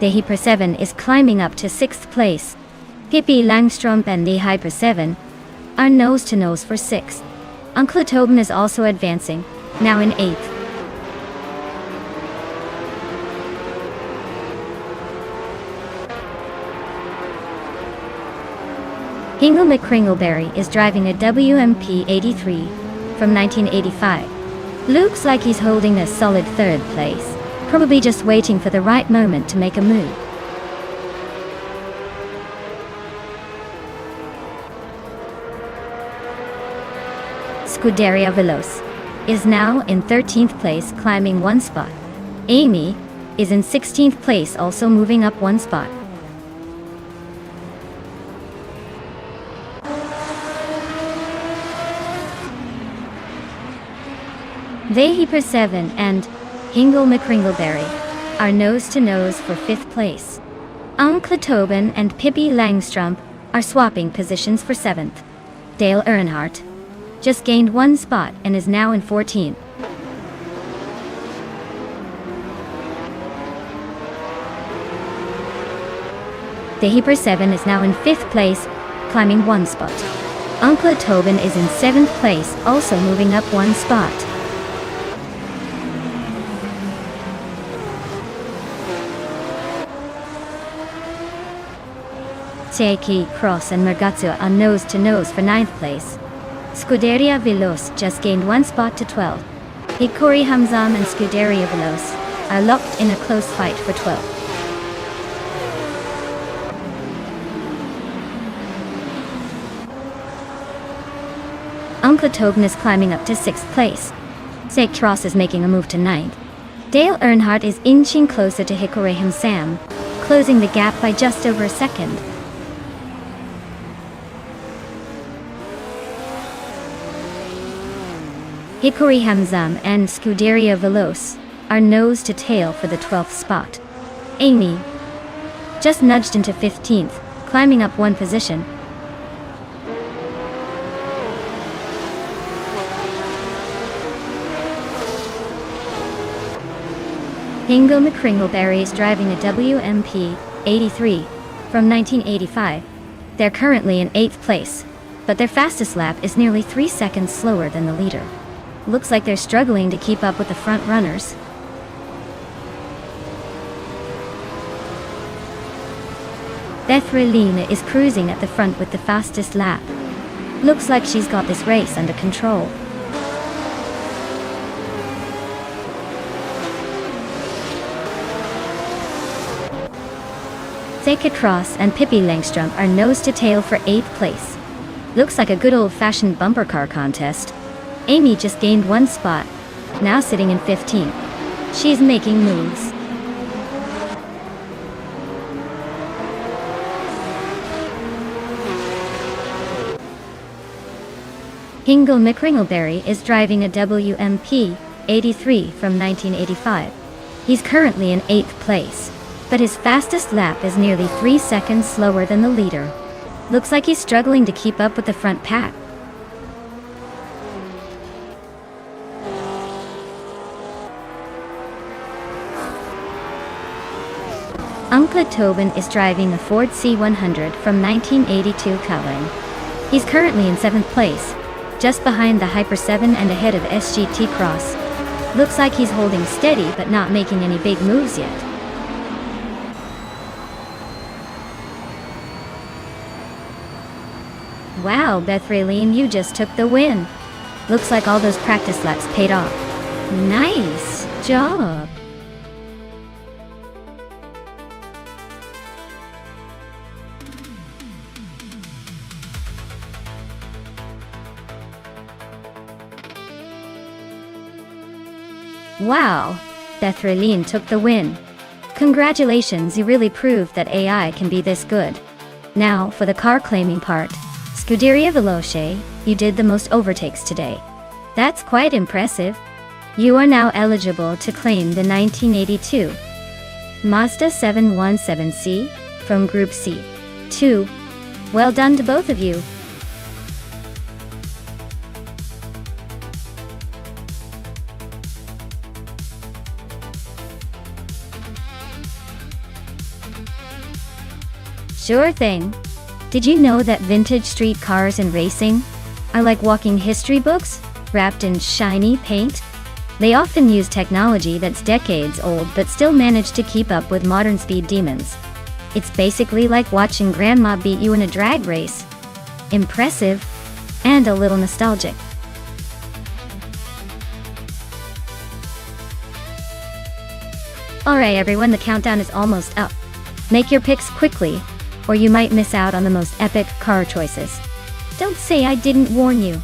Leahy per 7 is climbing up to 6th place. Pippi Langstrom and Leahy per 7 are nose to nose for 6th. Uncle Tobin is also advancing, now in 8th. Hingle McCringleberry is driving a WMP 83 from 1985. Looks like he's holding a solid 3rd place, probably just waiting for the right moment to make a move. Scuderia Veloce is now in 13th place, climbing 1 spot. Amy is in 16th place, also moving up 1 spot. Leahy per 7 and Hingle McCringleberry are nose to nose for 5th place. Uncle Tobin and Pippi Langstrom are swapping positions for 7th. Dale Earnhardt just gained 1 spot and is now in 14th. The Hyper 7 is now in 5th place, climbing 1 spot. Uncle Tobin is in 7th place, also moving up 1 spot. Seiki, Cross and Mergatsu are nose-to-nose for 9th place. Scuderia Veloce just gained 1 spot to 12th. Hikori Hamzam and Scuderia Veloce are locked in a close fight for 12th. Uncle Tobin is climbing up to 6th place. Seik Tross is making a move to 9th. Dale Earnhardt is inching closer to Hikori Hamzam, closing the gap by just over a second. Hikori Hamzam and Scuderia Veloce are nose to tail for the 12th spot. Amy just nudged into 15th, climbing up 1 position. Hingo McCringleberry is driving a WMP 83 from 1985. They're currently in 8th place, but their fastest lap is nearly 3 seconds slower than the leader. Looks like they're struggling to keep up with the front runners. Bethrelina is cruising at the front with the fastest lap. Looks like she's got this race under control. Seika Cross and Pippi Langstrom are nose to tail for 8th place. Looks like a good old-fashioned bumper car contest. Amy just gained 1 spot, now sitting in 15th. She's making moves. Hingle McCringleberry is driving a WMP 83 from 1985. He's currently in 8th place, but his fastest lap is nearly 3 seconds slower than the leader. Looks like he's struggling to keep up with the front pack. Uncle Tobin is driving a Ford C100 from 1982 coloring. He's currently in 7th place, just behind the Hyper 7 and ahead of SGT Cross. Looks like he's holding steady but not making any big moves yet. Wow, Bethrelene, you just took the win. Looks like all those practice laps paid off. Nice job. Wow, Bethrelene took the win. Congratulations, you really proved that AI can be this good. Now, for the car claiming part. Scuderia Veloce, you did the most overtakes today. That's quite impressive. You are now eligible to claim the 1982 Mazda 717C from Group C. 2. Well done to both of you. Sure thing. Did you know that vintage street cars and racing are like walking history books, wrapped in shiny paint? They often use technology that's decades old but still manage to keep up with modern speed demons. It's basically like watching grandma beat you in a drag race. Impressive, and a little nostalgic. Alright everyone, the countdown is almost up. Make your picks quickly, or you might miss out on the most epic car choices. Don't say I didn't warn you.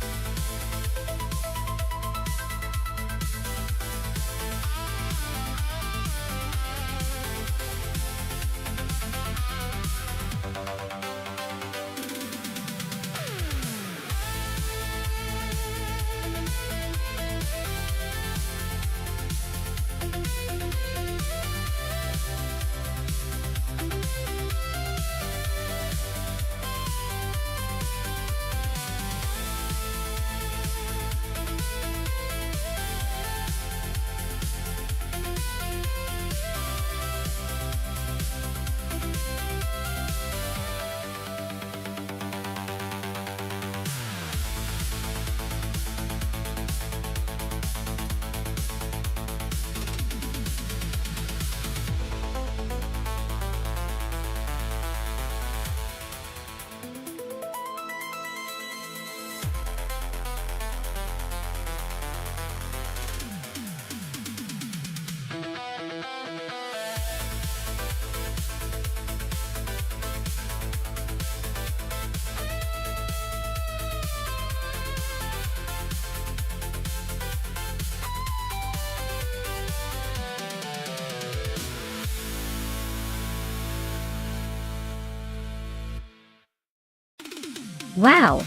Wow,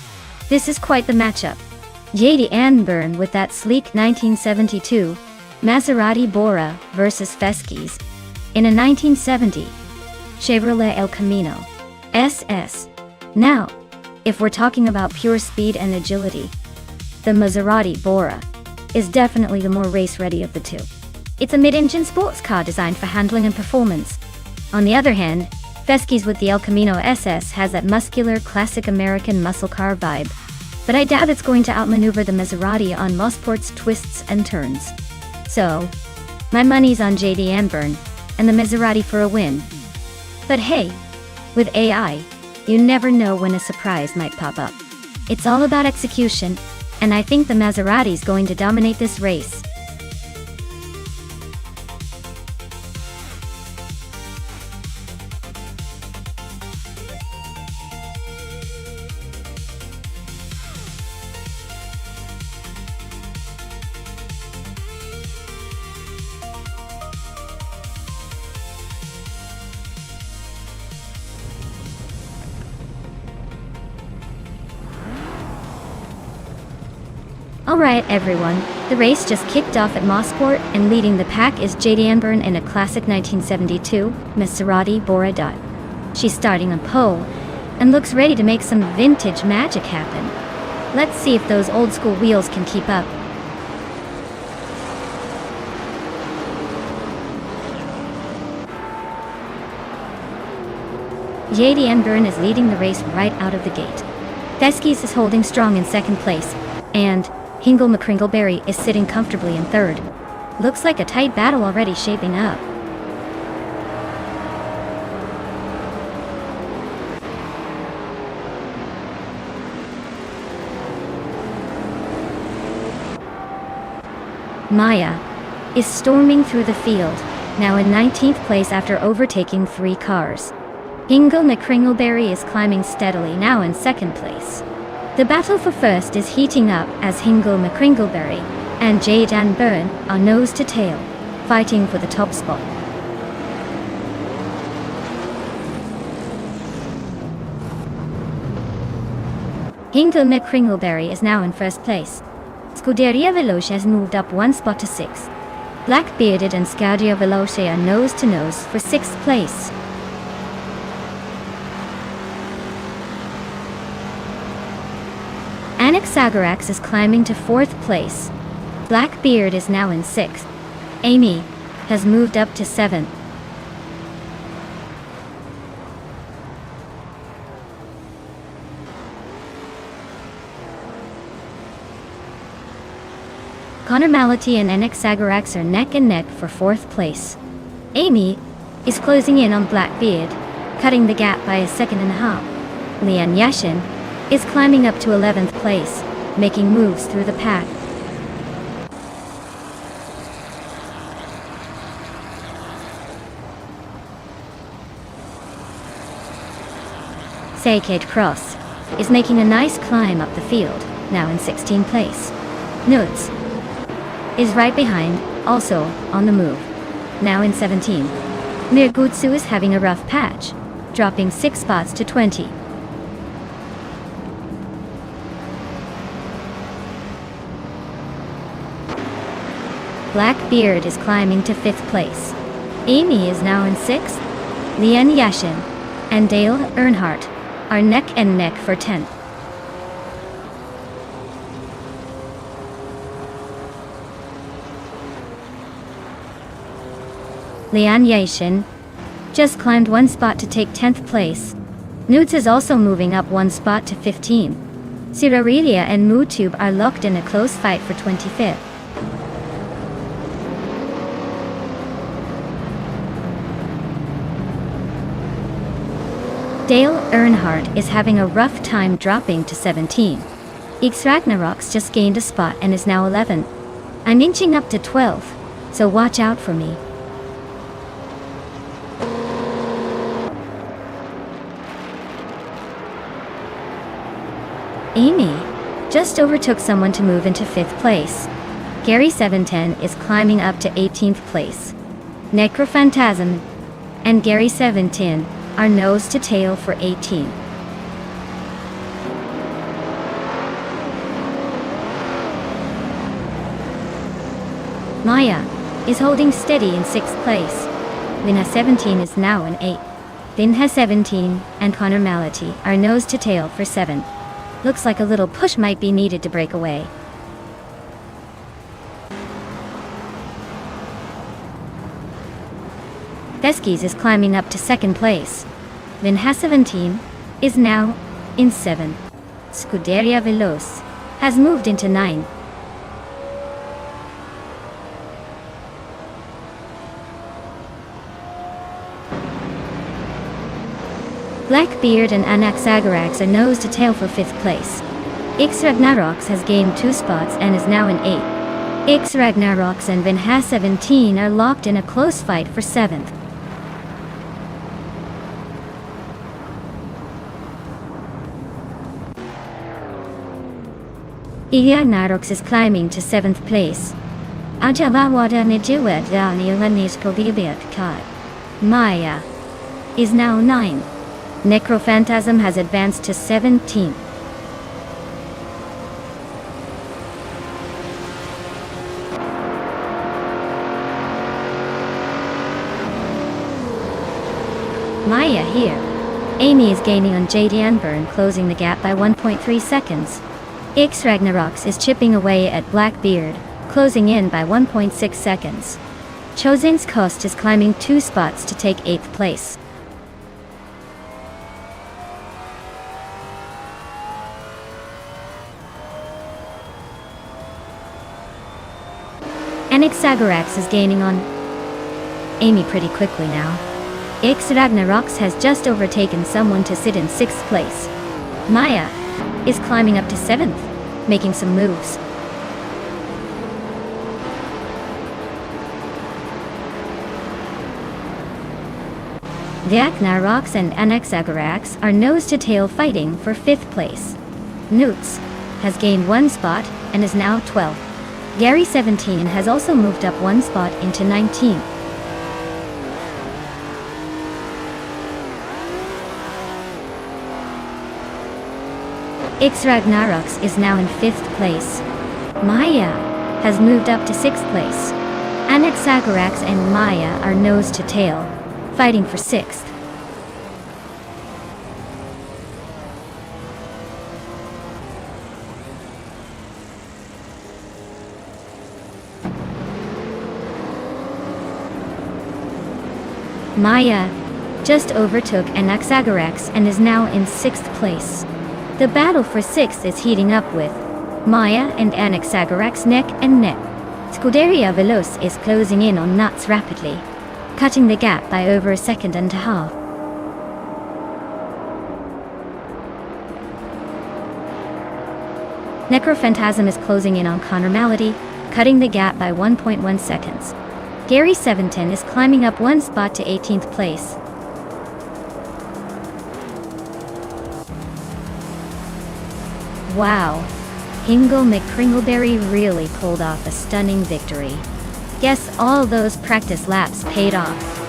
this is quite the matchup. JD Byrne with that sleek 1972 Maserati Bora versus Feske's in a 1970 Chevrolet El Camino SS. Now, if we're talking about pure speed and agility, the Maserati Bora is definitely the more race-ready of the two. It's a mid-engine sports car designed for handling and performance. On the other hand, Feske's with the El Camino SS has that muscular, classic American muscle car vibe, but I doubt it's going to outmaneuver the Maserati on Mosport's twists and turns. So, my money's on JD Byrne and the Maserati for a win. But hey, with AI, you never know when a surprise might pop up. It's all about execution, and I think the Maserati's going to dominate this race. Alright everyone, the race just kicked off at Mosport, and leading the pack is JD Byrne in a classic 1972 Maserati Bora. She's starting on pole, and looks ready to make some vintage magic happen. Let's see if those old school wheels can keep up. JD Byrne is leading the race right out of the gate. Feske's is holding strong in second place, and Hingle McCringleberry is sitting comfortably in third. Looks like a tight battle already shaping up. Maya is storming through the field, now in 19th place after overtaking 3 cars. Hingle McCringleberry is climbing steadily, now in second place. The battle for first is heating up as Hingle McCringleberry and JD Byrne are nose to tail, fighting for the top spot. Hingle McCringleberry is now in first place. Scuderia Veloce has moved up 1 spot to 6th. Black-bearded and Scuderia Veloce are nose to nose for 6th place. Anaxagorax is climbing to 4th place. Blackbeard is now in 6th. Amy has moved up to 7th. Connor Mality and Anaxagorax are neck and neck for 4th place. Amy is closing in on Blackbeard, cutting the gap by a second and a half. Leon Yashin is climbing up to 11th place, making moves through the pack. Saykade Cross is making a nice climb up the field, now in 16th place. Nudes is right behind, also on the move, now in 17th. Mirgutsu is having a rough patch, dropping 6 spots to 20. Blackbeard is climbing to 5th place. Amy is now in 6th. Leon Yashin and Dale Earnhardt are neck and neck for 10th. Leon Yashin just climbed 1 spot to take 10th place. Nudes is also moving up 1 spot to 15. Sirarelia and Mootube are locked in a close fight for 25th. Dale Earnhardt is having a rough time dropping to 17. X Ragnarok's just gained a spot and is now 11. I'm inching up to 12, so watch out for me. Amy just overtook someone to move into 5th place. Gary 710 is climbing up to 18th place. Necrophantasm and Gary 710 are nose to tail for 18. Maya is holding steady in 6th place. Vinha 17 is now in 8th. Vinha 17 and Conormality are nose to tail for 7th. Looks like a little push might be needed to break away. Veskis is climbing up to 2nd place. Vinha 17 is now in 7th. Scuderia Veloce has moved into 9th. Blackbeard and Anaxagorax are nose to tail for 5th place. X Ragnarox has gained 2 spots and is now in 8th. X Ragnarox and Vinha 17 are locked in a close fight for 7th. Ragnarox is climbing to 7th place. Ajavawada Nijiwet Danielanis Maya is now 9th. Necrophantasm has advanced to 17th. Maya here. Amy is gaining on Jade Anburn, closing the gap by 1.3 seconds. X Ragnarox is chipping away at Blackbeard, closing in by 1.6 seconds. Chozin's Cost is climbing 2 spots to take 8th place. Anaxagorax is gaining on Amy pretty quickly now. X Ragnarox has just overtaken someone to sit in 6th place. Maya is climbing up to 7th, making some moves. Ragnarox and Anaxagorax are nose to tail fighting for 5th place. Newts has gained 1 spot and is now 12th. Gary 17 has also moved up 1 spot into 19th. X Ragnarox is now in 5th place. Maya has moved up to 6th place. Anaxagorax and Maya are nose to tail, fighting for 6th. Maya just overtook Anaxagorax and is now in 6th place. The battle for 6th is heating up with Maya and Anaxagorax neck and neck. Scuderia Veloce is closing in on Nuts rapidly, cutting the gap by over a second and a half. Necrophantasm is closing in on Conormality, cutting the gap by 1.1 seconds. Gary 17 is climbing up 1 spot to 18th place. Wow, Hingle McCringleberry really pulled off a stunning victory. Guess all those practice laps paid off.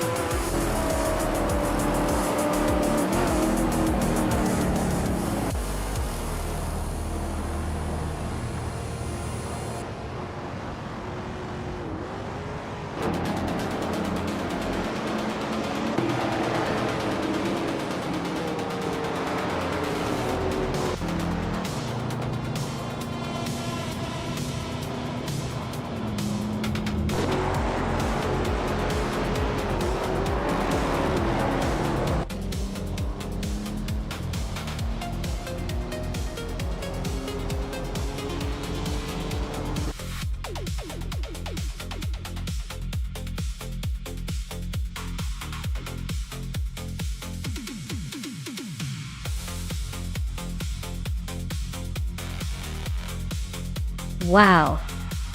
Wow,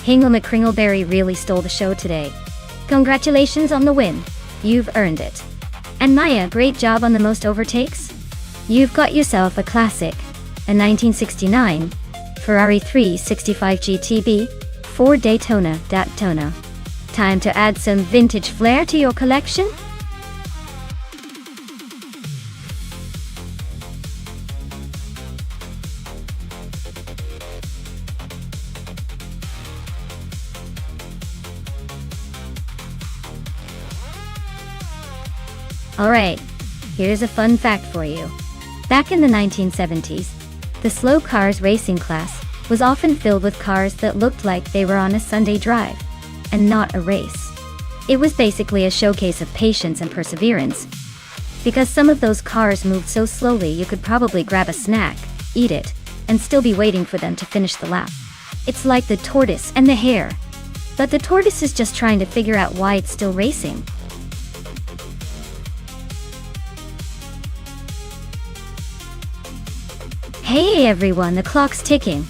Hingle McCringleberry really stole the show today. Congratulations on the win. You've earned it. And Maya, great job on the most overtakes. You've got yourself a classic, a 1969 Ferrari 365 GTB, Ford Daytona. Time to add some vintage flair to your collection? Alright, here's a fun fact for you. Back in the 1970s, the slow cars racing class was often filled with cars that looked like they were on a Sunday drive, and not a race. It was basically a showcase of patience and perseverance, because some of those cars moved so slowly you could probably grab a snack, eat it, and still be waiting for them to finish the lap. It's like the tortoise and the hare. But the tortoise is just trying to figure out why it's still racing. Hey everyone, the clock's ticking.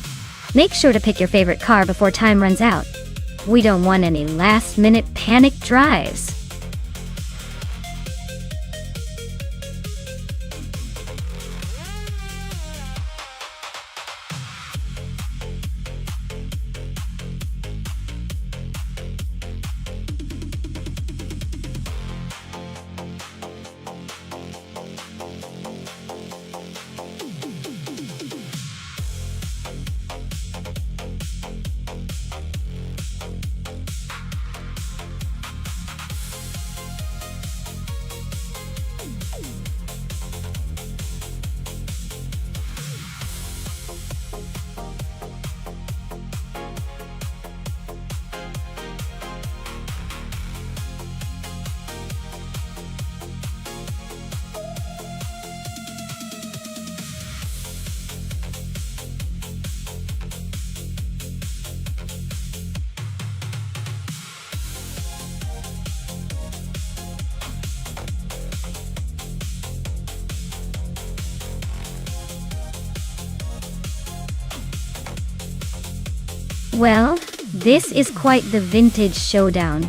Make sure to pick your favorite car before time runs out. We don't want any last-minute panic drives. Well, this is quite the vintage showdown.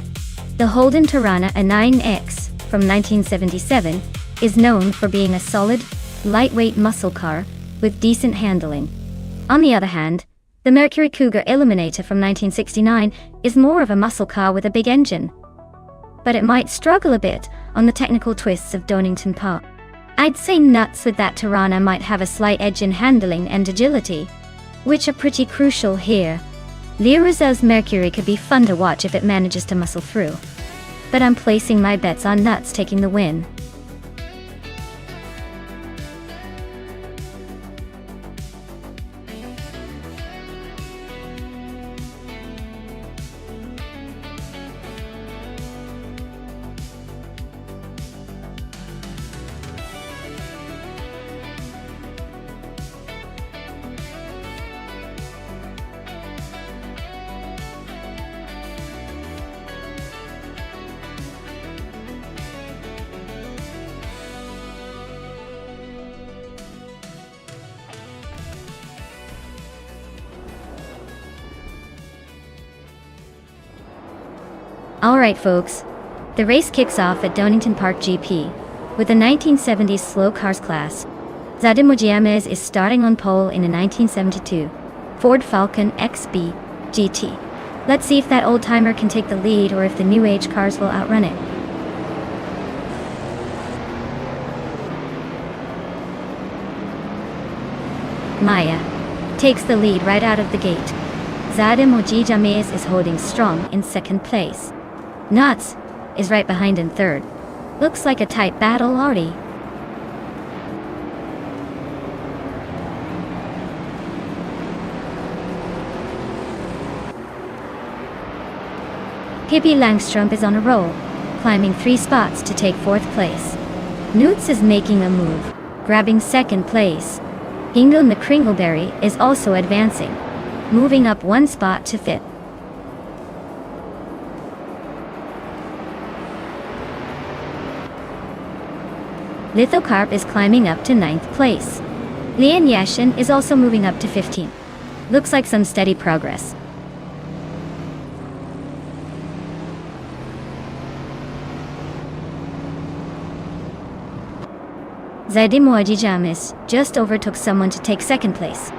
The Holden Tirana a 9X from 1977 is known for being a solid, lightweight muscle car with decent handling. On the other hand, the Mercury Cougar Eliminator from 1969 is more of a muscle car with a big engine. But it might struggle a bit on the technical twists of Donington Park. I'd say Nuts with that Tirana might have a slight edge in handling and agility, which are pretty crucial here. Leo Rosel's Mercury could be fun to watch if it manages to muscle through. But I'm placing my bets on Nuts taking the win. Alright folks, the race kicks off at Donington Park GP, with the 1970s slow cars class. Zadim Mojiamez is starting on pole in a 1972 Ford Falcon XB GT. Let's see if that old-timer can take the lead or if the new age cars will outrun it. Maya takes the lead right out of the gate. Zadim Mojiamez is holding strong in second place. Nuts is right behind in third. Looks like a tight battle already. Pippi Langstrup is on a roll, climbing 3 spots to take 4th place. Newts is making a move, grabbing 2nd place. Hingle McCringleberry is also advancing, moving up 1 spot to 5th. Lithocarp is climbing up to 9th place. Lian Yashin is also moving up to 15th. Looks like some steady progress. Zadim Mojiamez just overtook someone to take 2nd place.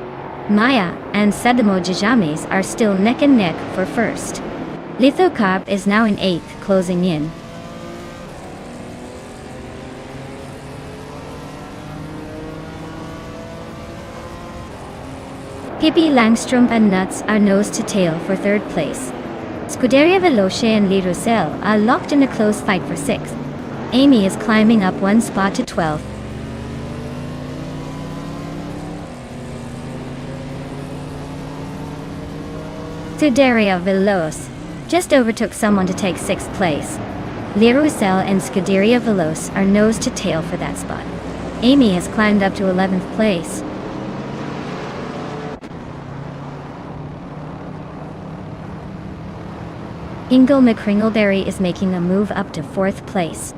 Maya and Sadamo Jajames are still neck and neck for 1st. Lithocarp is now in 8th, closing in. Pippi Langstrup and Nuts are nose to tail for 3rd place. Scuderia Veloce and Lee Rosell are locked in a close fight for 6th. Amy is climbing up one spot to 12th. Scuderia Veloce just overtook someone to take 6th place. Lirusel and Scuderia Veloce are nose to tail for that spot. Amy has climbed up to 11th place. Hingle McCringleberry is making a move up to 4th place.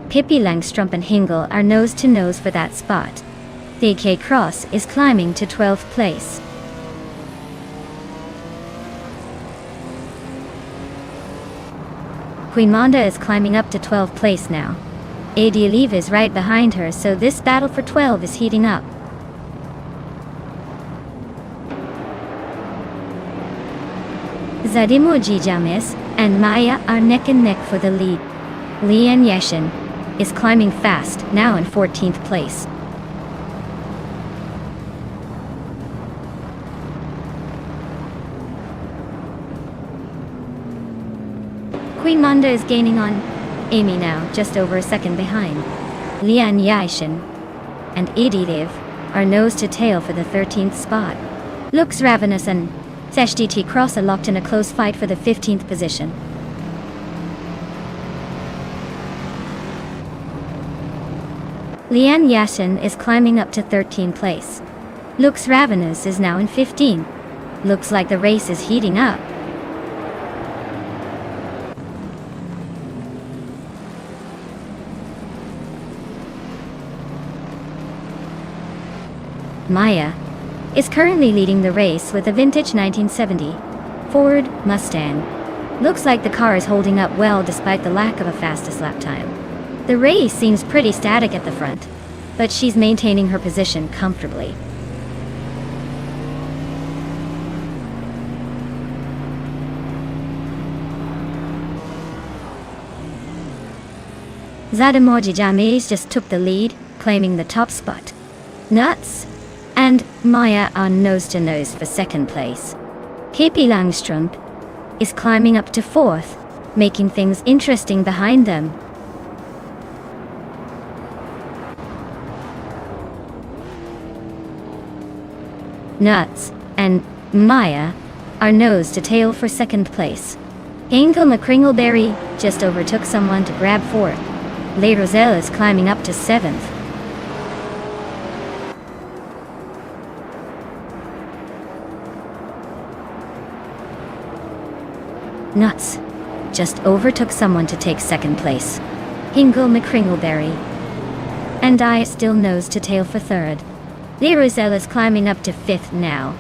Pippi Langstrumpf and Hingle are nose to nose for that spot. DK Cross is climbing to 12th place. Queen Monda is climbing up to 12th place now. Adi Leave is right behind her, so this battle for 12 is heating up. Zadimoji Jamis and Maya are neck and neck for the lead. Lian Yeshin is climbing fast, now in 14th place. Queen Monda is gaining on Amy now, just over a second behind. Lian Yashin and Editiv are nose to tail for the 13th spot. Looks Ravenous and SDT Cross are locked in a close fight for the 15th position. Lian Yashin is climbing up to 13th place. Looks Ravenous is now in 15. Looks like the race is heating up. Maya is currently leading the race with a vintage 1970 Ford Mustang. Looks like the car is holding up well despite the lack of a fastest lap time. The race seems pretty static at the front, but she's maintaining her position comfortably. Zadimoji James just took the lead, claiming the top spot. Nuts and Maya are nose to nose for 2nd place. Pippi Langstrumpf is climbing up to 4th, making things interesting behind them. Nuts and Maya are nose to tail for 2nd place. Angel McCringleberry just overtook someone to grab 4th. Le Roselle is climbing up to 7th. Nuts just overtook someone to take 2nd place. Hingle McCringleberry and I still nose to tail for 3rd. Le Roselle is climbing up to 5th now.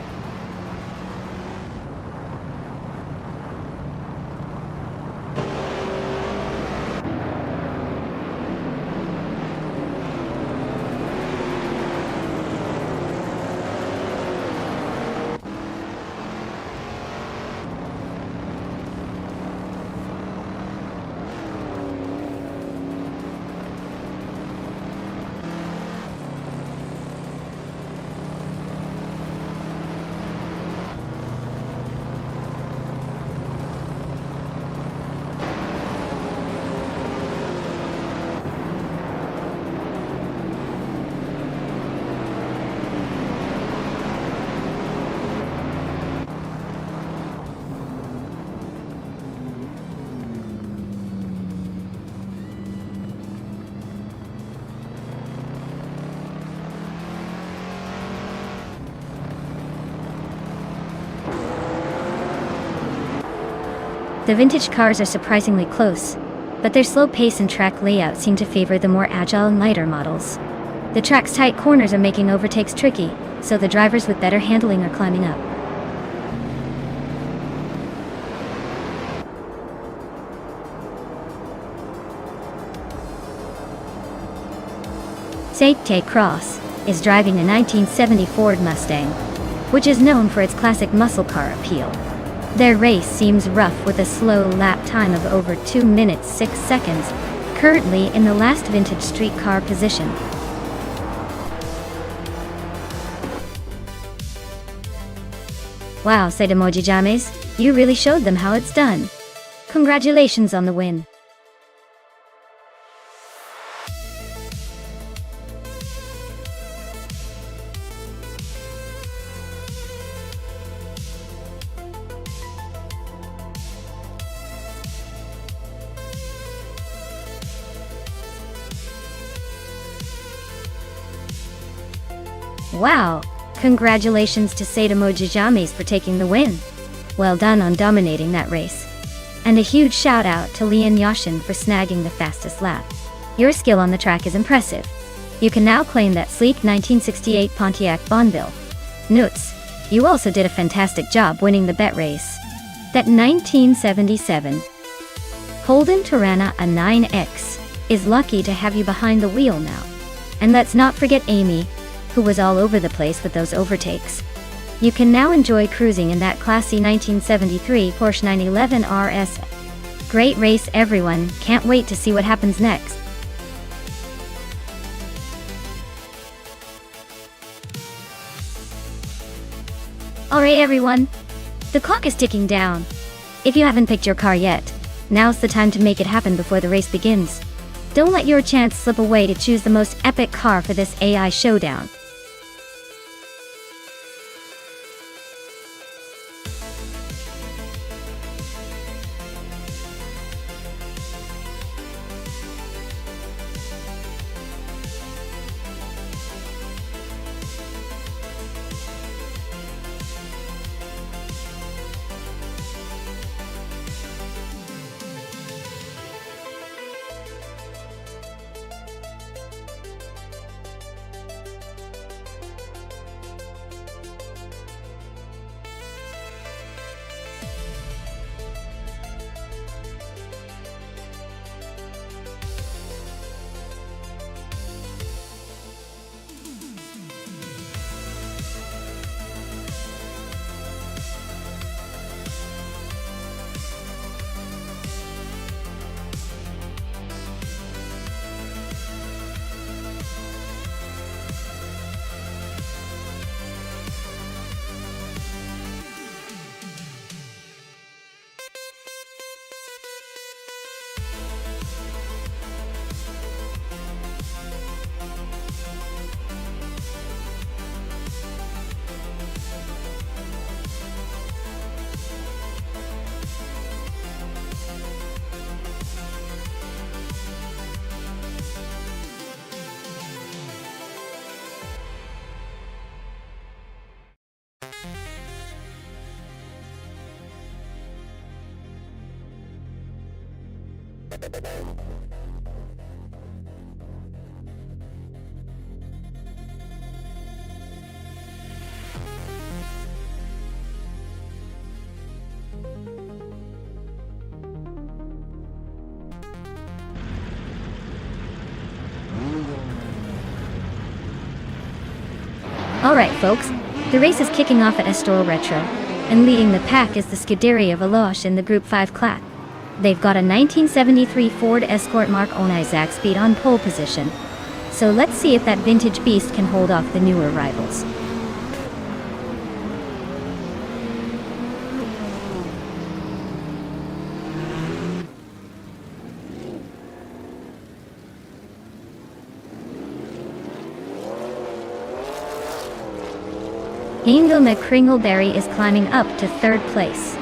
The vintage cars are surprisingly close, but their slow pace and track layout seem to favor the more agile and lighter models. The track's tight corners are making overtakes tricky, so the drivers with better handling are climbing up. Sate Cross is driving a 1970 Ford Mustang, which is known for its classic muscle car appeal. Their race seems rough with a slow lap time of over 2 minutes 6 seconds, currently in the last vintage street car position. Wow, Saidamoji James, you really showed them how it's done. Congratulations on the win. Wow! Congratulations to Sadamo Jajames for taking the win. Well done on dominating that race. And a huge shout out to Lian Yashin for snagging the fastest lap. Your skill on the track is impressive. You can now claim that sleek 1968 Pontiac Bonneville. Nuts, you also did a fantastic job winning the bet race. That 1977 Holden Torana a 9X is lucky to have you behind the wheel now. And let's not forget Amy, who was all over the place with those overtakes. You can now enjoy cruising in that classy 1973 Porsche 911 RS. Great race everyone, can't wait to see what happens next. Alright everyone, the clock is ticking down. If you haven't picked your car yet, now's the time to make it happen before the race begins. Don't let your chance slip away to choose the most epic car for this AI showdown. Alright folks, the race is kicking off at Estoril Retro, and leading the pack is the Scuderia Veloce in the Group 5 class. They've got a 1973 Ford Escort Mark I Isaac Speed on pole position. So let's see if that vintage beast can hold off the newer rivals. Hingle McCringleberry is climbing up to third place.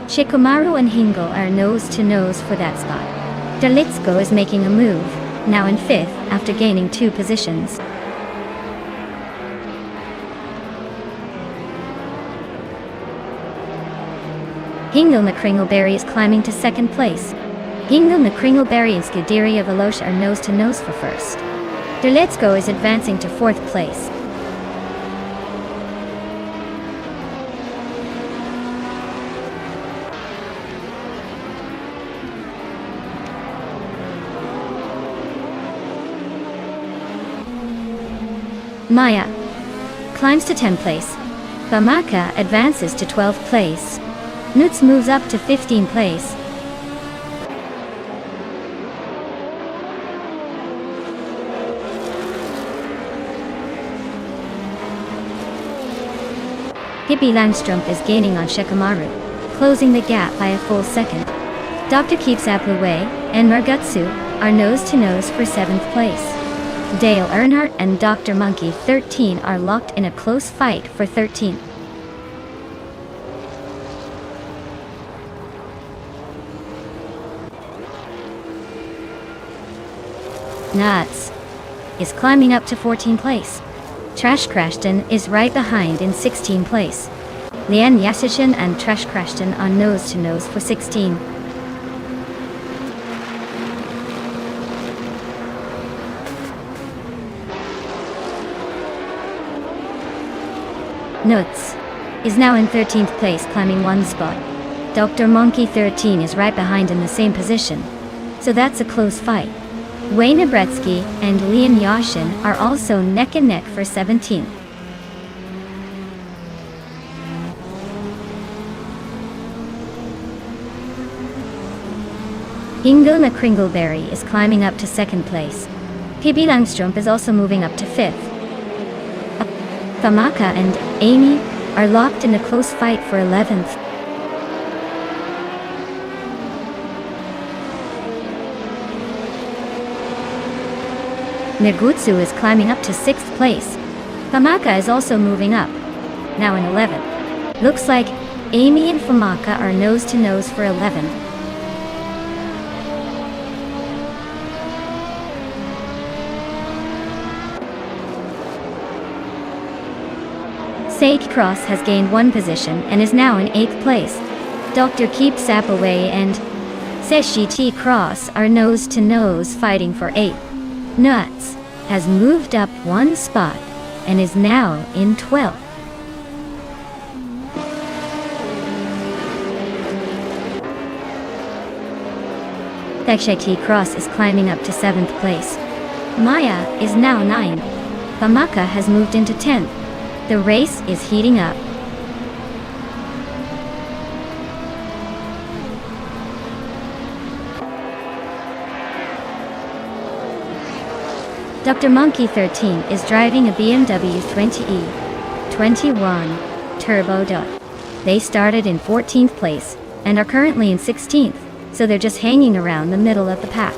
Shikamaru and Hingle are nose to nose for that spot. Dalitsko is making a move, now in fifth after gaining 2 positions. Hingle McCringleberry is climbing to second place. Hingle McCringleberry and Scuderia Veloce are nose to nose for first. Dalitsko is advancing to fourth place. Maya climbs to 10th place. Bamaka advances to 12th place. Nuts moves up to 15th place. Hippie Langstrumpf is gaining on Shikamaru, closing the gap by a full second. Dr. Keeps Apluway and Margutsu are nose to nose for 7th place. Dale Earnhardt and Dr. Monkey 13 are locked in a close fight for 13th. Nuts is climbing up to 14th place. Trash Crashton is right behind in 16th place. Lian Yasichin and Trash Crashton are nose to nose for 16. Nuts is now in 13th place, climbing one spot. Dr. Monkey 13 is right behind in the same position, so that's a close fight. Wayne Abretsky and Lian Yashin are also neck and neck for 17th. Ingo McCringleberry is climbing up to 2nd place. PB Langstrup is also moving up to 5th. Famaka and Amy are locked in a close fight for 11th. Negutsu is climbing up to 6th place. Famaka is also moving up, now in 11th. Looks like Amy and Famaka are nose to nose for 11th. Sage Cross has gained one position and is now in 8th place. Dr. Keep Sapaway and Seshi T. Cross are nose to nose fighting for 8th. Nuts has moved up one spot and is now in 12th. Tekshe T. Cross is climbing up to 7th place. Maya is now 9th. Famaka has moved into 10th. The race is heating up. Dr. Monkey 13 is driving a BMW 20e 21 Turbo Dot. They started in 14th place and are currently in 16th, so they're just hanging around the middle of the pack.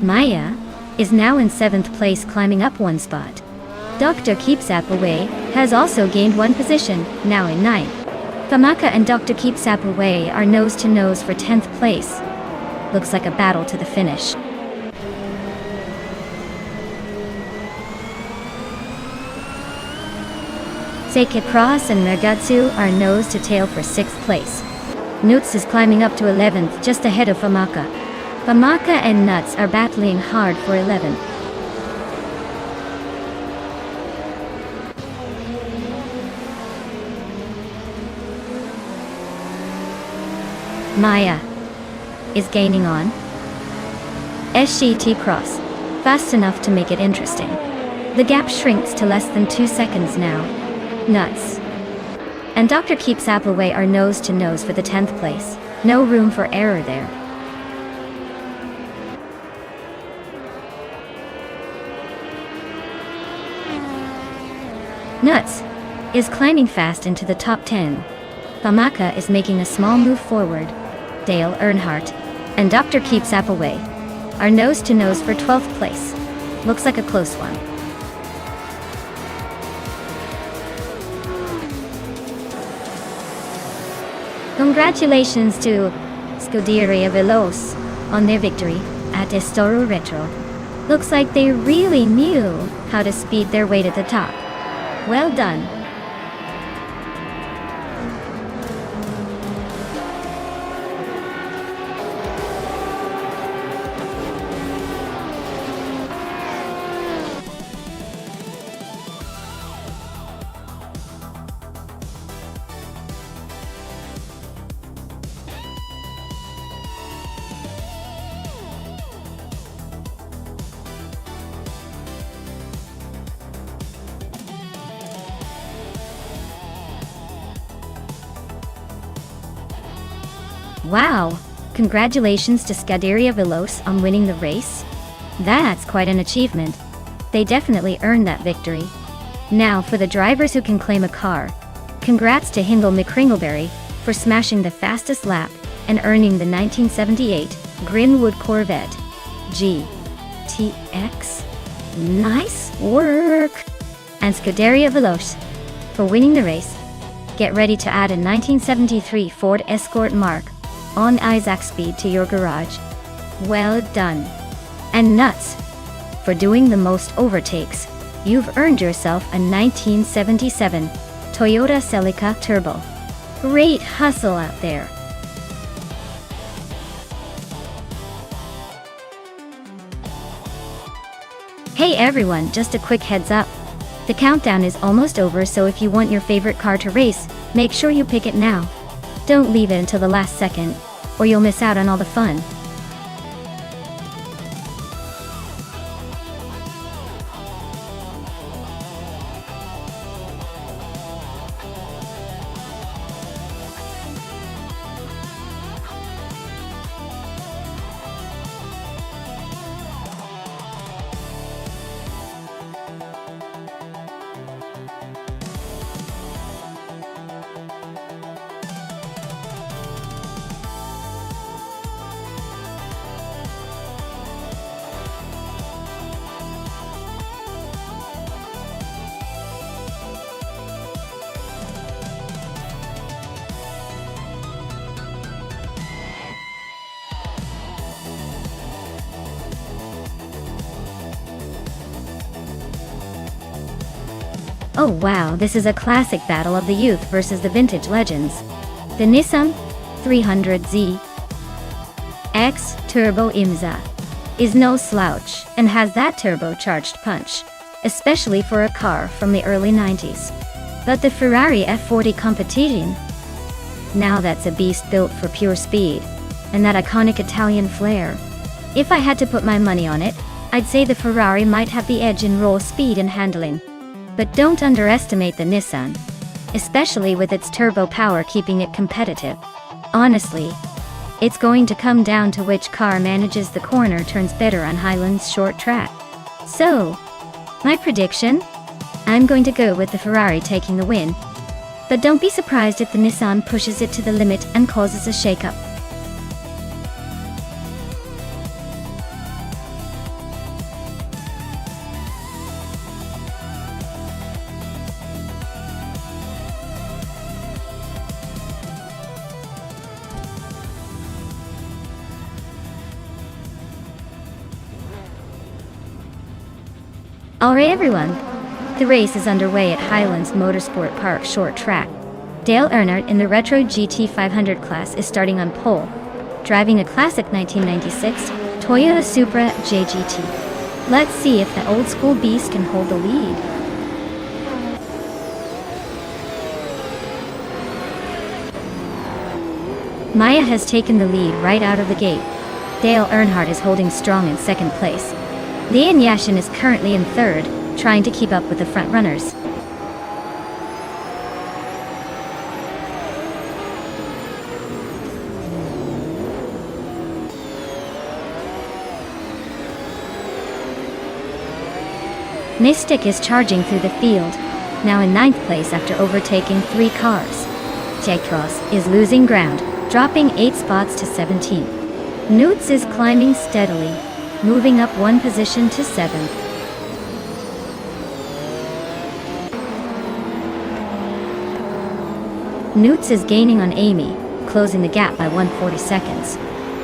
Maya is now in 7th place, climbing up one spot. Dr. Keeps Away has also gained one position, now in 9th. Famaka and Dr. Keeps Away are nose to nose for 10th place. Looks like a battle to the finish. Seikit Cross and Mergatsu are nose to tail for 6th place. Nuts is climbing up to 11th, just ahead of Famaka. Famaka and Nuts are battling hard for 11th. Maya is gaining on SGT Cross, fast enough to make it interesting. The gap shrinks to less than 2 seconds now. Nuts and Dr. Keeps Away are nose to nose for the 10th place. No room for error there. Nuts is climbing fast into the top 10. Famaka is making a small move forward. Dale Earnhardt and Dr. Keeps Away are nose to nose for 12th place. Looks like a close one. Congratulations to Scuderia Veloce on their victory at Estoro Retro. Looks like they really knew how to speed their way to the top. Well done. Wow! Congratulations to Scuderia Veloce on winning the race. That's quite an achievement. They definitely earned that victory. Now for the drivers who can claim a car. Congrats to Hingle McCringleberry for smashing the fastest lap and earning the 1978 Greenwood Corvette GTX. Nice work! And Scuderia Veloce for winning the race. Get ready to add a 1973 Ford Escort Mark on Isaac speed to your garage. Well done. And nuts. For doing the most overtakes, you've earned yourself a 1977 Toyota Celica Turbo. Great hustle out there. Hey everyone, just a quick heads up. The countdown is almost over, so if you want your favorite car to race, make sure you pick it now. Don't leave it until the last second, or you'll miss out on all the fun. Oh wow, this is a classic battle of the youth versus the vintage legends. The Nissan 300Z X Turbo Imza is no slouch and has that turbocharged punch, especially for a car from the early 90s. But the Ferrari F40 Competition? Now that's a beast built for pure speed, and that iconic Italian flair. If I had to put my money on it, I'd say the Ferrari might have the edge in raw speed and handling. But don't underestimate the Nissan, especially with its turbo power keeping it competitive. Honestly, it's going to come down to which car manages the corner turns better on Highland's short track. So, my prediction? I'm going to go with the Ferrari taking the win. But don't be surprised if the Nissan pushes it to the limit and causes a shakeup. Alright everyone, the race is underway at Highlands Motorsport Park short track. Dale Earnhardt in the Retro GT 500 class is starting on pole, driving a classic 1996 Toyota Supra JGT. Let's see if the old school beast can hold the lead. Maya has taken the lead right out of the gate. Dale Earnhardt is holding strong in second place. Liam Yashin is currently in third, trying to keep up with the front runners. Mystic is charging through the field, now in ninth place after overtaking 3 cars. J-Cross is losing ground, dropping 8 spots to 17th. Newts is climbing steadily, moving up 1 position to 7th. Newts is gaining on Amy, closing the gap by 140 seconds.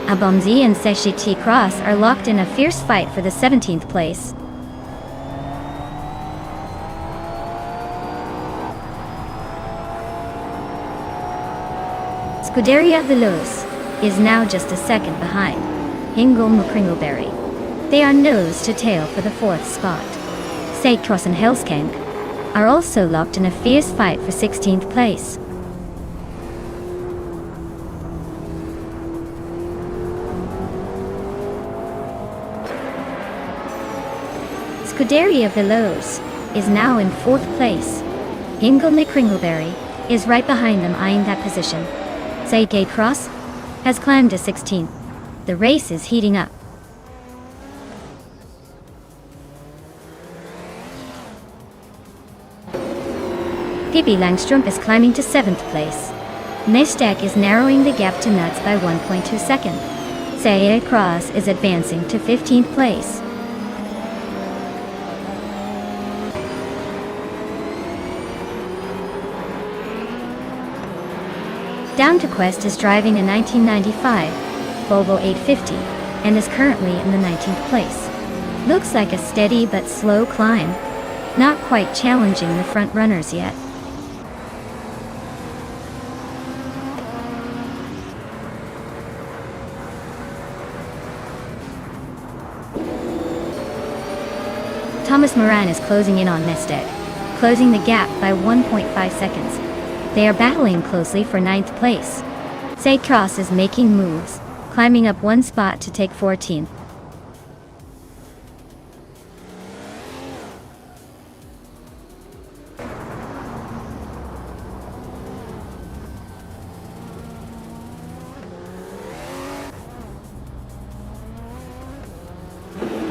Abomzi and Seshi T Cross are locked in a fierce fight for the 17th place. Scuderia Veloz is now just a second behind Hingle Mukringleberry. They are nose to tail for the 4th spot. Seikros and Helskank are also locked in a fierce fight for 16th place. Scuderia Veloz is now in 4th place. Hingle Mukringleberry is right behind them, eyeing that position. Seikros Cross has climbed to 16th. The race is heating up. Pippi Langstrup is climbing to 7th place. Mestek is narrowing the gap to Nuts by 1.2 seconds. Saya Cross is advancing to 15th place. Down to Quest is driving a 1995 Volvo 850 and is currently in the 19th place. Looks like a steady but slow climb, not quite challenging the front runners yet. Thomas Moran is closing in on Nonstop, closing the gap by 1.5 seconds. They are battling closely for 9th place. Cross is making moves, climbing up one spot to take 14th.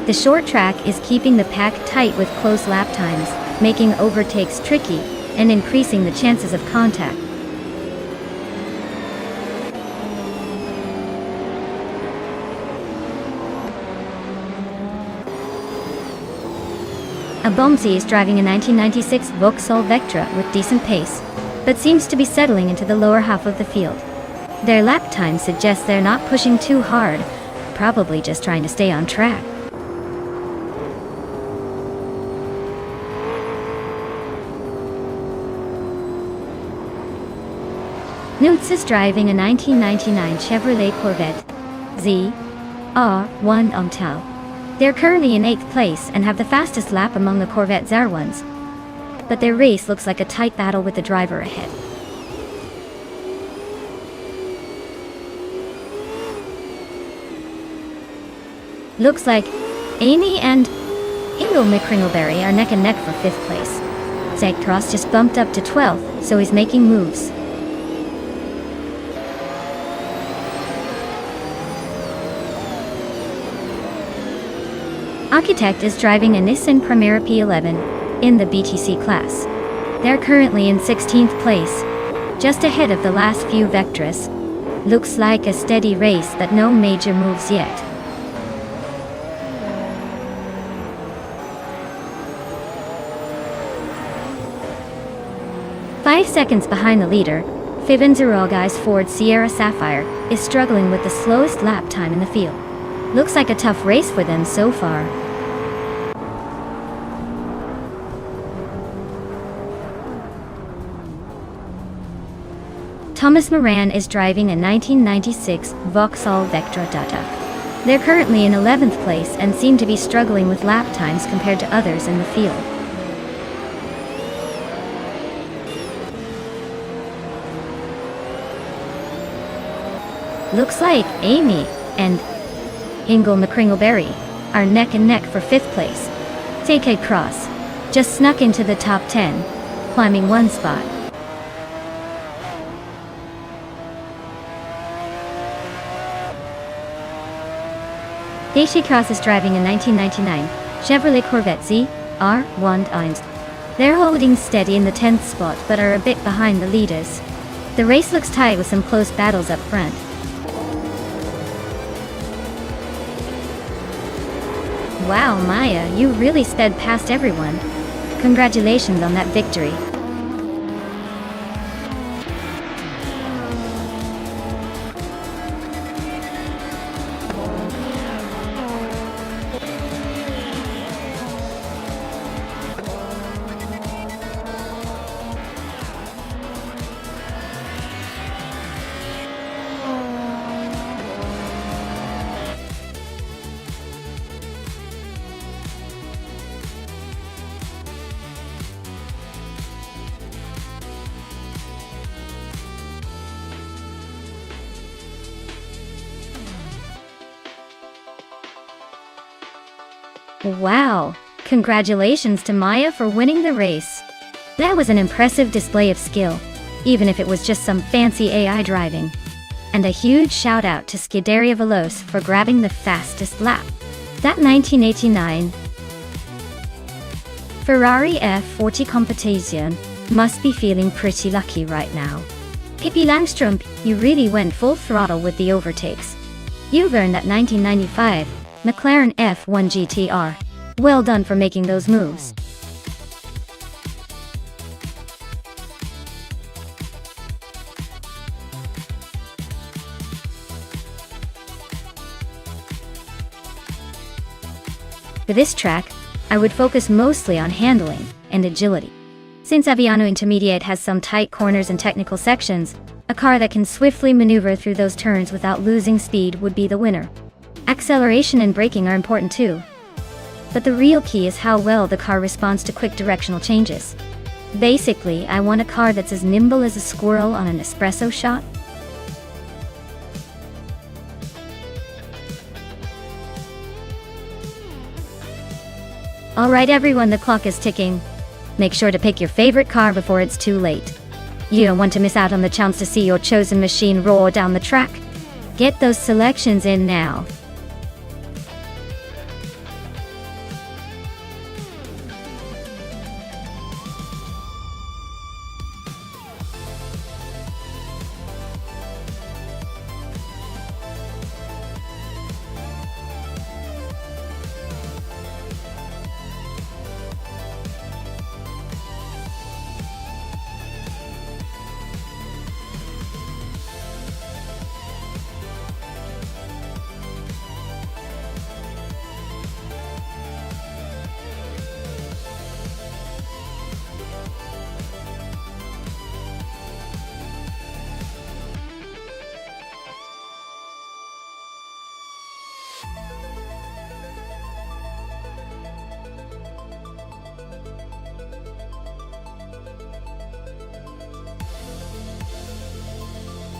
The short track is keeping the pack tight with close lap times, making overtakes tricky and increasing the chances of contact. Abomsi is driving a 1996 Vauxhall Vectra with decent pace, but seems to be settling into the lower half of the field. Their lap time suggests they're not pushing too hard, probably just trying to stay on track. Nutz is driving a 1999 Chevrolet Corvette ZR1 Omtal. They're currently in 8th place and have the fastest lap among the Corvette ZR1s. But their race looks like a tight battle with the driver ahead. Looks like Amy and Ingo McCringleberry are neck and neck for 5th place. Cross just bumped up to 12th, so he's making moves. Architect is driving a Nissan Primera P11 in the BTC class. They're currently in 16th place, just ahead of the last few Vectras. Looks like a steady race but no major moves yet. Five seconds behind the leader, Fiban Zurogai's Ford Sierra Sapphire is struggling with the slowest lap time in the field. Looks like a tough race for them so far. Thomas Moran is driving a 1996 Vauxhall Vectra Data. They're currently in 11th place and seem to be struggling with lap times compared to others in the field. Looks like Amy and Ingo McCringleberry are neck and neck for 5th place. Cross just snuck into the top 10, climbing one spot. Cross is driving a 1999 Chevrolet Corvette ZR1 Einst. They're holding steady in the 10th spot but are a bit behind the leaders. The race looks tight with some close battles up front. Wow, Maya, you really sped past everyone. Congratulations on that victory. Wow! Congratulations to Maya for winning the race. That was an impressive display of skill, even if it was just some fancy AI driving. And a huge shout out to Scuderia Veloce for grabbing the fastest lap. That 1989 Ferrari F40 competition must be feeling pretty lucky right now. Pippi Langström, you really went full throttle with the overtakes. You've earned that 1995 McLaren F1 GTR. Well done for making those moves. For this track, I would focus mostly on handling and agility. Since Aviano Intermediate has some tight corners and technical sections, a car that can swiftly maneuver through those turns without losing speed would be the winner. Acceleration and braking are important too. But the real key is how well the car responds to quick directional changes. Basically, I want a car that's as nimble as a squirrel on an espresso shot. Alright everyone, the clock is ticking. Make sure to pick your favorite car before it's too late. You don't want to miss out on the chance to see your chosen machine roar down the track. Get those selections in now.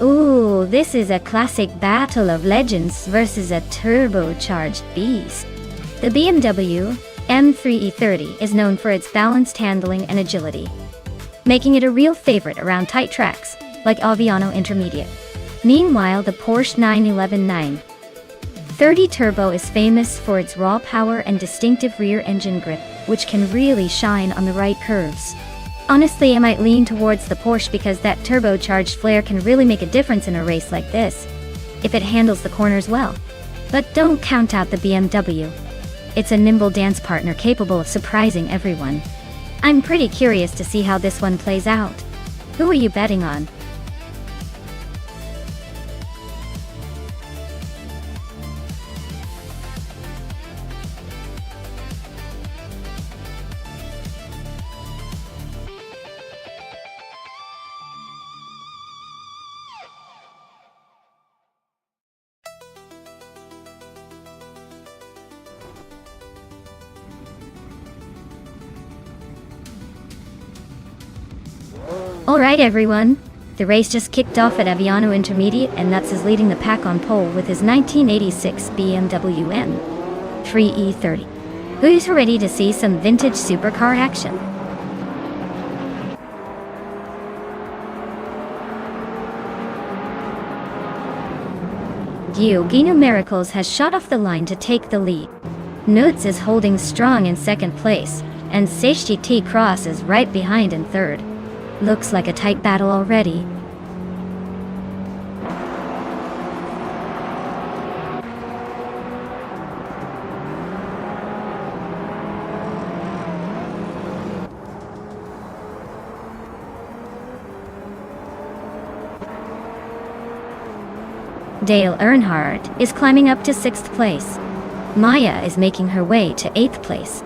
Ooh, this is a classic battle of legends versus a turbocharged beast. The BMW M3E30 is known for its balanced handling and agility, making it a real favorite around tight tracks, like Aviano Intermediate. Meanwhile, the Porsche 911 930 Turbo is famous for its raw power and distinctive rear engine grip, which can really shine on the right curves. Honestly, I might lean towards the Porsche because that turbocharged flair can really make a difference in a race like this, if it handles the corners well. But don't count out the BMW. It's a nimble dance partner capable of surprising everyone. I'm pretty curious to see how this one plays out. Who are you betting on? Alright everyone, the race just kicked off at Aviano Intermediate and Nuts is leading the pack on pole with his 1986 BMW M3E30. Who's ready to see some vintage supercar action? Gioacchino Miracles has shot off the line to take the lead. Nuts is holding strong in second place, and Safety T Cross is right behind in third. Looks like a tight battle already. Dale Earnhardt is climbing up to 6th place. Maya is making her way to 8th place.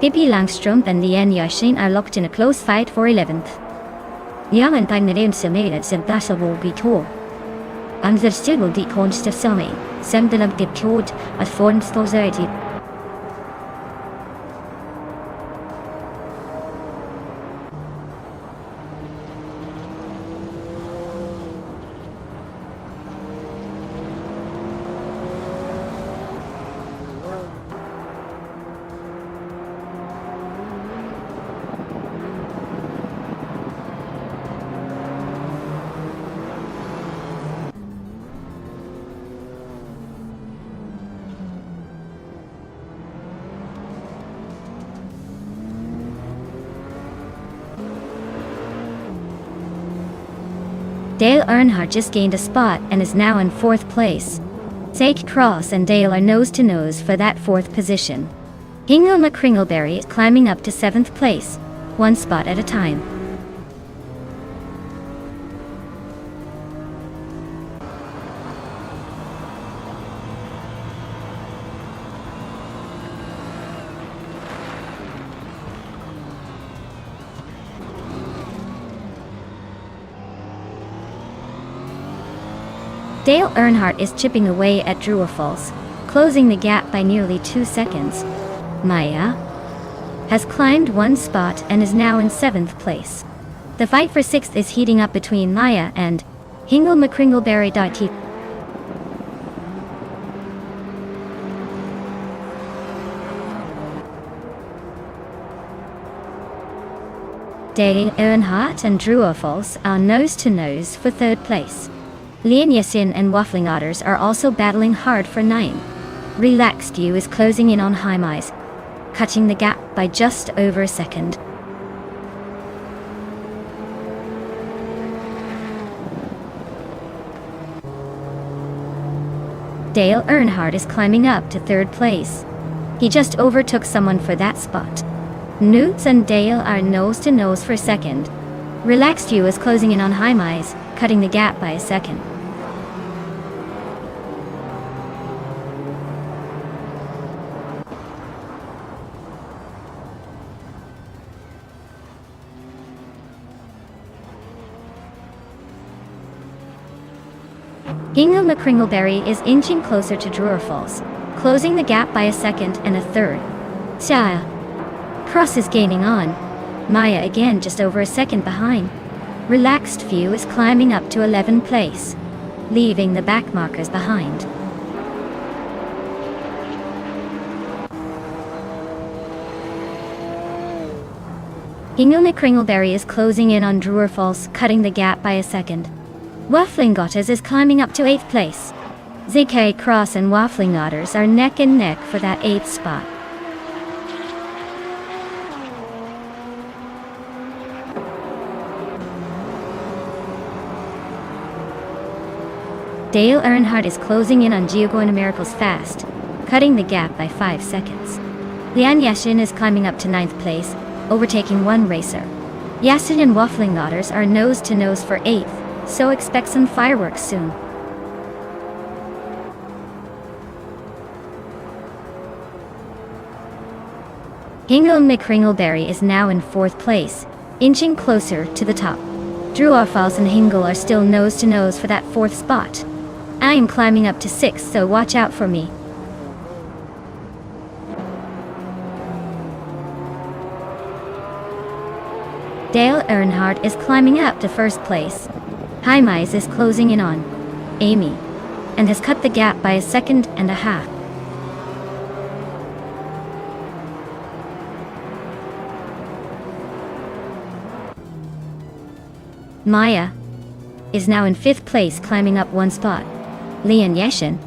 Pippi Langstrom and Lien Yashin are locked in a close fight for 11th. Jag inte nere som är som dessa vågor. Understod de konst som är, som de lagt kod att få society. Dale Earnhardt just gained a spot and is now in 4th place. Sake Cross and Dale are nose to nose for that 4th position. Hingle McCringleberry is climbing up to 7th place, one spot at a time. Dale Earnhardt is chipping away at Falls, closing the gap by nearly 2 seconds. Maya has climbed 1 spot and is now in 7th place. The fight for 6th is heating up between Maya and Hingle McCringleberry. Dale Earnhardt and Falls are nose-to-nose for 3rd place. Lian Yesin and Waffling Otters are also battling hard for 9. Relaxed You is closing in on Haimeis, cutting the gap by just over a second. Dale Earnhardt is climbing up to 3rd place. He just overtook someone for that spot. Newts and Dale are nose-to-nose for 2nd. Relaxed You is closing in on Haimeis, cutting the gap by a second. Hingle McCringleberry is inching closer to Falls, closing the gap by a second and a third. Xia Cross is gaining on. Maya again just over a second behind. Relaxed View is climbing up to 11th place, leaving the back markers behind. Hingle McCringleberry is closing in on Falls, cutting the gap by a second. Waffling Otters is climbing up to 8th place. ZK Cross and Waffling Otters are neck and neck for that 8th spot. Dale Earnhardt is closing in on Geogoin Miracles fast, cutting the gap by 5 seconds. Lian Yashin is climbing up to 9th place, overtaking one racer. Yasin and Waffling Otters are nose-to-nose for 8th, so expect some fireworks soon. Hingle McCringleberry is now in 4th place, inching closer to the top. Falls and Hingle are still nose-to-nose for that 4th spot. I am climbing up to 6th, so watch out for me. Dale Earnhardt is climbing up to 1st place. Haimeis is closing in on Amy and has cut the gap by a second and a half. Maya is now in 5th place, climbing up 1 spot. Lian Yeshin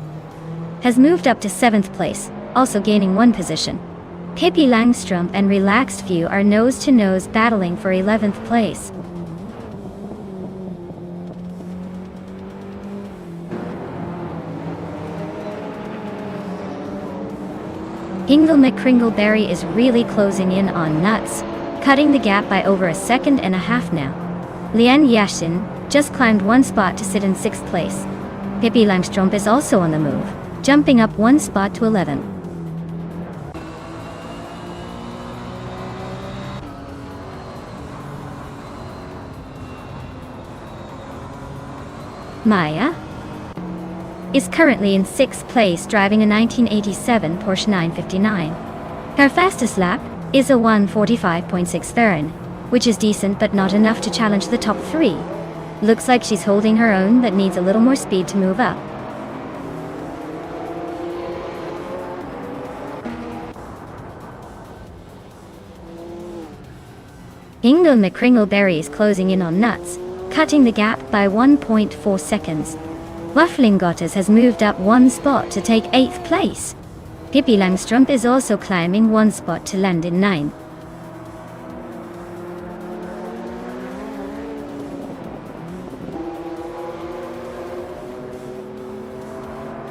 has moved up to 7th place, also gaining 1 position. Pippi Langstrumpf and Relaxed View are nose-to-nose battling for 11th place. Hingle McCringleberry is really closing in on Nuts, cutting the gap by over a second and a half now. Lian Yashin just climbed 1 spot to sit in 6th place. Pippi Langstrumpf is also on the move, jumping up 1 spot to 11. Maya is currently in 6th place, driving a 1987 Porsche 959. Her fastest lap is a 1:45.6, which is decent but not enough to challenge the top 3. Looks like she's holding her own but needs a little more speed to move up. Hingle McCringleberry is closing in on Nuts, cutting the gap by 1.4 seconds. Waffling Otters has moved up 1 spot to take 8th place. Pippi Langstrumpf is also climbing 1 spot to land in 9th.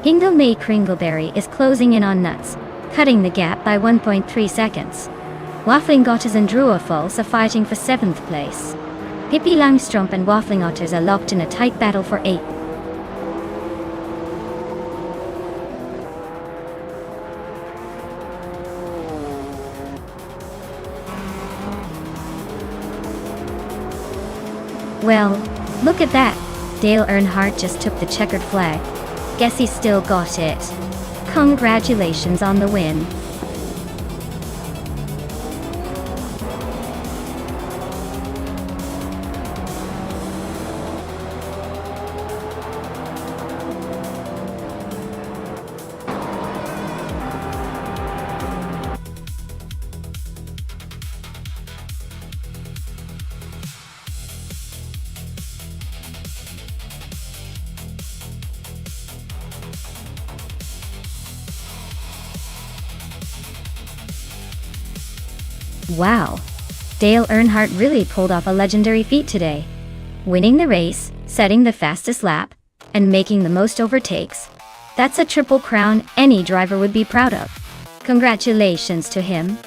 Hingle McCringleberry is closing in on Nuts, cutting the gap by 1.3 seconds. Waffling Otters and Falls are fighting for 7th place. Pippi Langstrumpf and Waffling Otters are locked in a tight battle for 8th. Well, look at that. Dale Earnhardt just took the checkered flag. Guess he still got it. Congratulations on the win. Wow. Dale Earnhardt really pulled off a legendary feat today. Winning the race, setting the fastest lap, and making the most overtakes. That's a triple crown any driver would be proud of. Congratulations to him.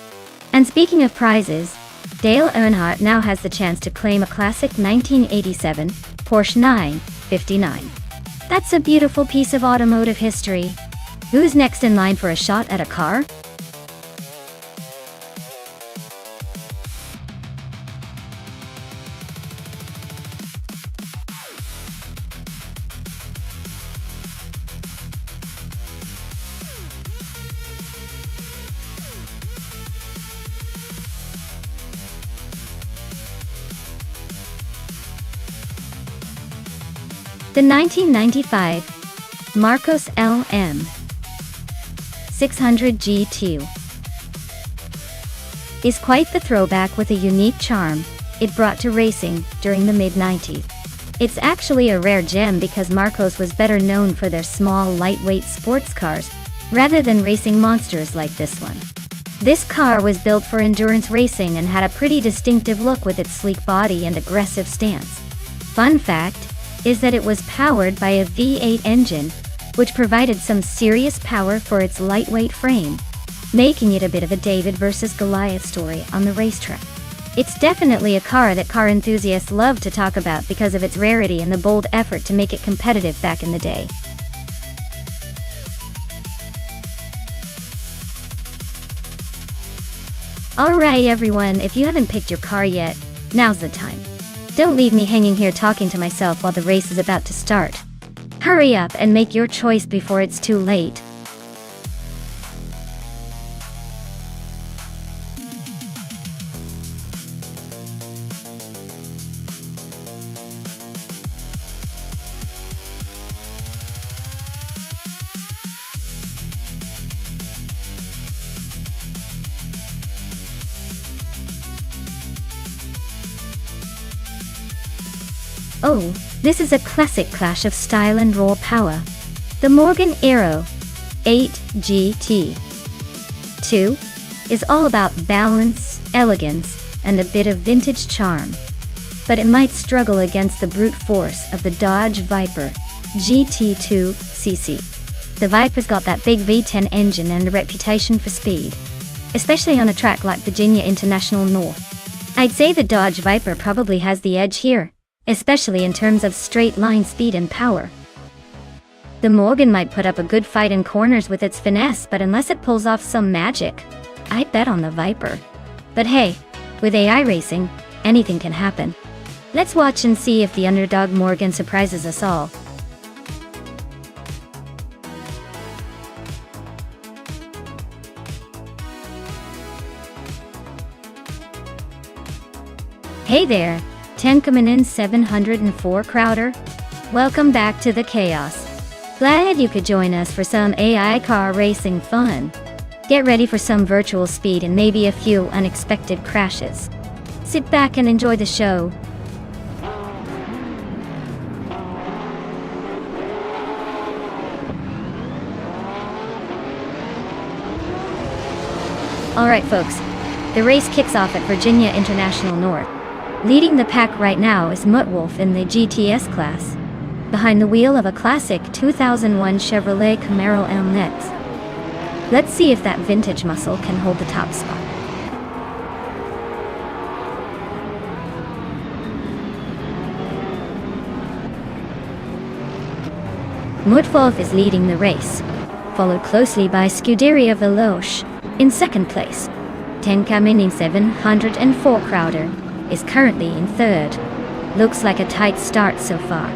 And speaking of prizes, Dale Earnhardt now has the chance to claim a classic 1987 Porsche 959. That's a beautiful piece of automotive history. Who's next in line for a shot at a car? The 1995 Marcos LM 600 G2 is quite the throwback with a unique charm it brought to racing during the mid-90s. It's actually a rare gem because Marcos was better known for their small, lightweight sports cars rather than racing monsters like this one. This car was built for endurance racing and had a pretty distinctive look with its sleek body and aggressive stance. Fun fact is that it was powered by a V8 engine, which provided some serious power for its lightweight frame, making it a bit of a David versus Goliath story on the racetrack. It's definitely a car that car enthusiasts love to talk about because of its rarity and the bold effort to make it competitive back in the day. Alright everyone, if you haven't picked your car yet, now's the time. Don't leave me hanging here talking to myself while the race is about to start. Hurry up and make your choice before it's too late. Oh, this is a classic clash of style and raw power. The Morgan Aero 8 GT 2 is all about balance, elegance, and a bit of vintage charm. But it might struggle against the brute force of the Dodge Viper GT2 CC. The Viper's got that big V10 engine and a reputation for speed, especially on a track like Virginia International North. I'd say the Dodge Viper probably has the edge here, especially in terms of straight-line speed and power. The Morgan might put up a good fight in corners with its finesse, but unless it pulls off some magic, I'd bet on the Viper. But hey, with AI racing, anything can happen. Let's watch and see if the underdog Morgan surprises us all. Hey there! 10 coming in 704 Crowder. Welcome back to the chaos. Glad you could join us for some AI car racing fun. Get ready for some virtual speed and maybe a few unexpected crashes. Sit back and enjoy the show. Alright folks, the race kicks off at Virginia International North. Leading the pack right now is Muttwolf in the GTS class, behind the wheel of a classic 2001 Chevrolet Camaro LNX. Let's see if that vintage muscle can hold the top spot. Muttwolf is leading the race, followed closely by Scuderia Veloce in second place. Tenkamini 704 Crowder is currently in third. Looks like a tight start so far.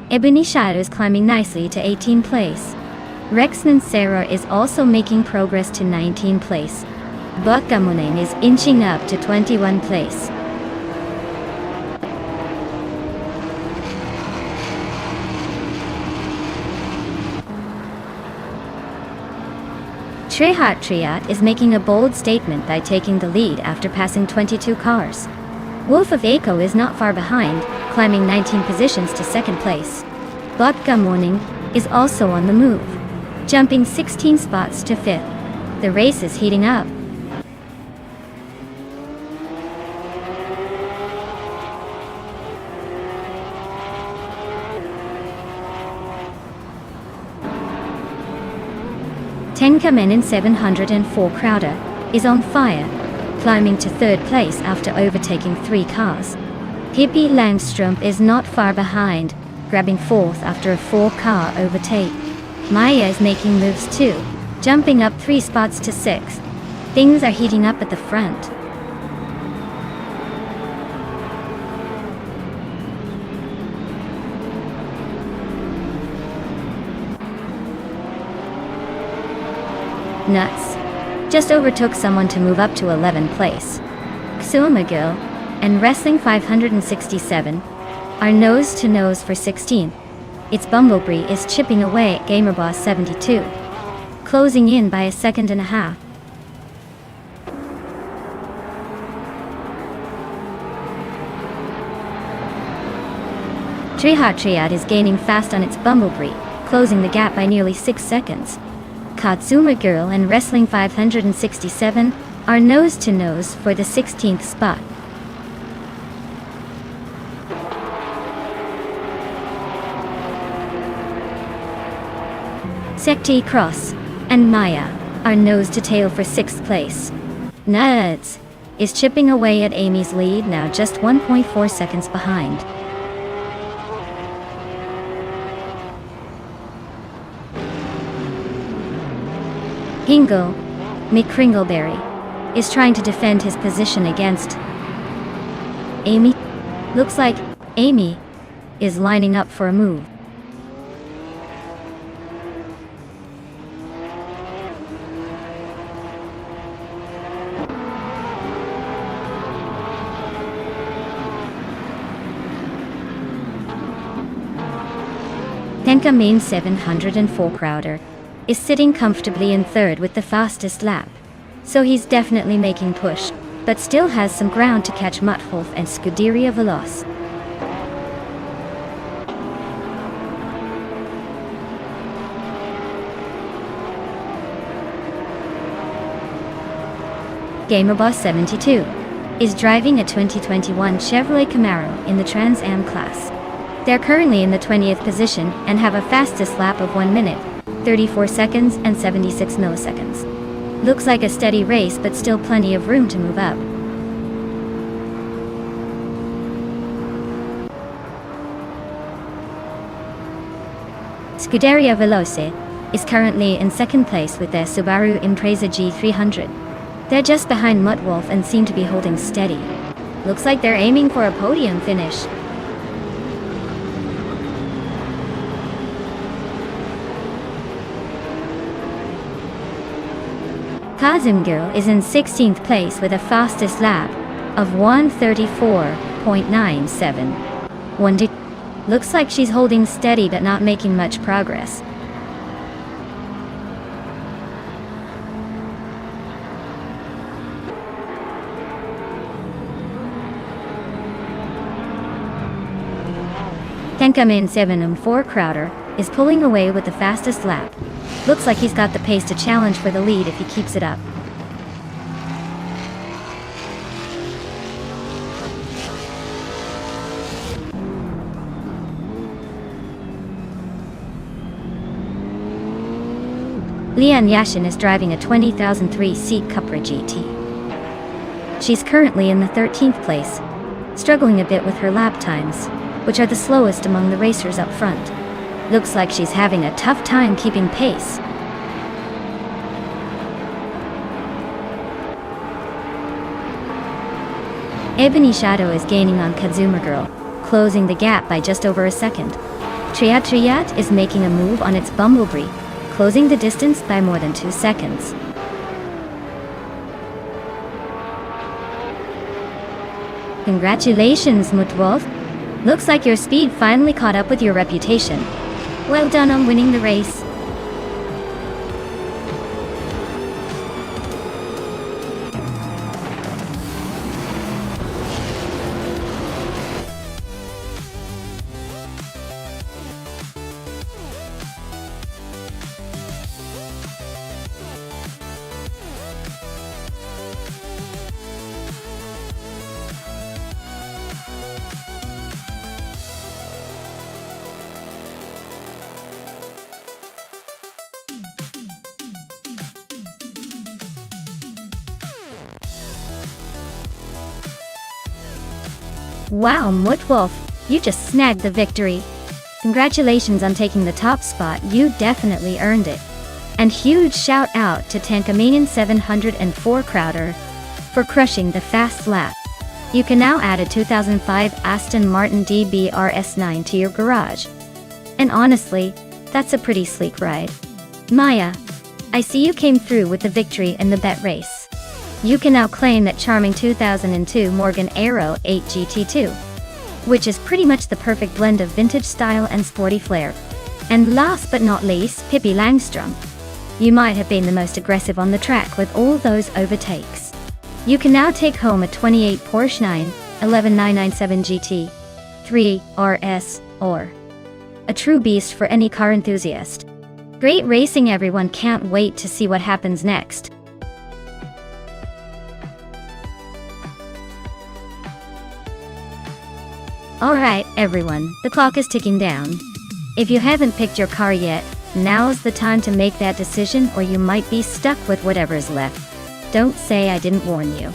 Ebony Shadow is climbing nicely to 18th place. Rexnan Sarah is also making progress to 19th place. Bakamuning is inching up to 21st place. Trehat Triat is making a bold statement by taking the lead after passing 22 cars. Wolf of Echo is not far behind, climbing 19 positions to 2nd place. Botka Morning is also on the move, jumping 16 spots to 5th. The race is heating up. Tenkamen in 704 Crowder is on fire, climbing to 3rd place after overtaking 3 cars. Hippie Langstrom is not far behind, grabbing 4th after a 4-car overtake. Maya is making moves too, jumping up 3 spots to 6th. Things are heating up at the front. Nuts just overtook someone to move up to 11th place. Xuamagil and Wrestling 567 are nose to nose for 16th. Its Bumblebee is chipping away at Gamerboss 72, closing in by a second and a half. Trehat Triad is gaining fast on its Bumblebee, closing the gap by nearly 6 seconds. Katsuma Girl and Wrestling 567 are nose to nose for the 16th spot. Sekti Cross and Maya are nose to tail for 6th place. Nuts is chipping away at Amy's lead, now just 1.4 seconds behind. Hingle McCringleberry is trying to defend his position against Amy. Looks like Amy is lining up for a move. Tenka Main 704 Crowder is sitting comfortably in 3rd with the fastest lap, so he's definitely making push, but still has some ground to catch Mutwolf and Scuderia Veloz. Gamerboss 72 is driving a 2021 Chevrolet Camaro in the Trans Am class. They're currently in the 20th position and have a fastest lap of 1 minute, 34 seconds and 76 milliseconds. Looks like a steady race, but still plenty of room to move up. Scuderia Veloce is currently in 2nd place with their Subaru Impreza G300. They're just behind Mutwolf and seem to be holding steady. Looks like they're aiming for a podium finish. Kazumgirl is in 16th place with a fastest lap of 1:34.97. Looks like she's holding steady but not making much progress. Tenkamin 704 Crowder is pulling away with the fastest lap. Looks like he's got the pace to challenge for the lead if he keeps it up. Lian Yashin is driving a 20,003-seat Cupra GT. She's currently in the 13th place, struggling a bit with her lap times, which are the slowest among the racers up front. Looks like she's having a tough time keeping pace. Ebony Shadow is gaining on Kazuma Girl, closing the gap by just over a second. Triat is making a move on its Bumblebee, closing the distance by more than 2 seconds. Congratulations, Mutwolf. Looks like your speed finally caught up with your reputation. Well done on winning the race. Wow, Mutwolf, you just snagged the victory. Congratulations on taking the top spot, you definitely earned it. And huge shout out to Tankamanian 704 Crowder for crushing the fast lap. You can now add a 2005 Aston Martin DBR-S9 to your garage. And honestly, that's a pretty sleek ride. Maya, I see you came through with the victory in the bet race. You can now claim that charming 2002 Morgan Aero 8 GT2, which is pretty much the perfect blend of vintage style and sporty flair. And last but not least, Pippi Langstrom. You might have been the most aggressive on the track with all those overtakes. You can now take home a 28 Porsche 911 GT 3 RS, or a true beast for any car enthusiast. Great racing, everyone. Can't wait to see what happens next. Alright, everyone, the clock is ticking down. If you haven't picked your car yet, now's the time to make that decision, or you might be stuck with whatever's left. Don't say I didn't warn you.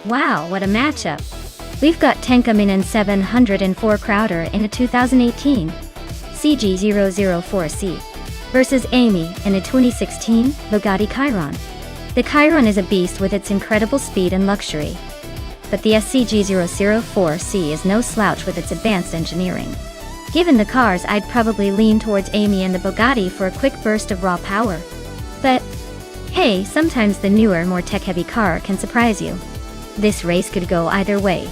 Wow, what a matchup. We've got Tankamanian 704 Crowder in a 2018 CG004C versus Amy in a 2016 Bugatti Chiron. The Chiron is a beast with its incredible speed and luxury, but the SCG004C is no slouch with its advanced engineering. Given the cars, I'd probably lean towards Amy and the Bugatti for a quick burst of raw power. But hey, sometimes the newer, more tech-heavy car can surprise you. This race could go either way,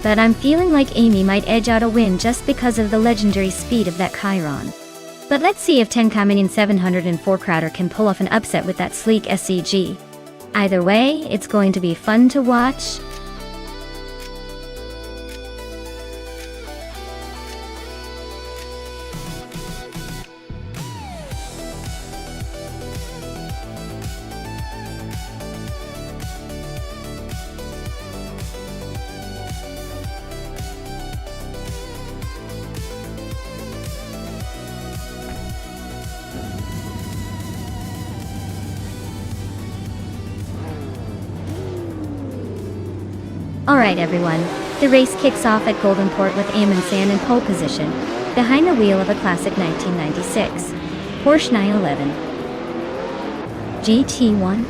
but I'm feeling like Amy might edge out a win just because of the legendary speed of that Chiron. But let's see if Tankamanian 704 Crowder can pull off an upset with that sleek SCG. Either way, it's going to be fun to watch. Alright everyone, the race kicks off at Goldenport with Eamon San in pole position, behind the wheel of a classic 1996 Porsche 911 GT1.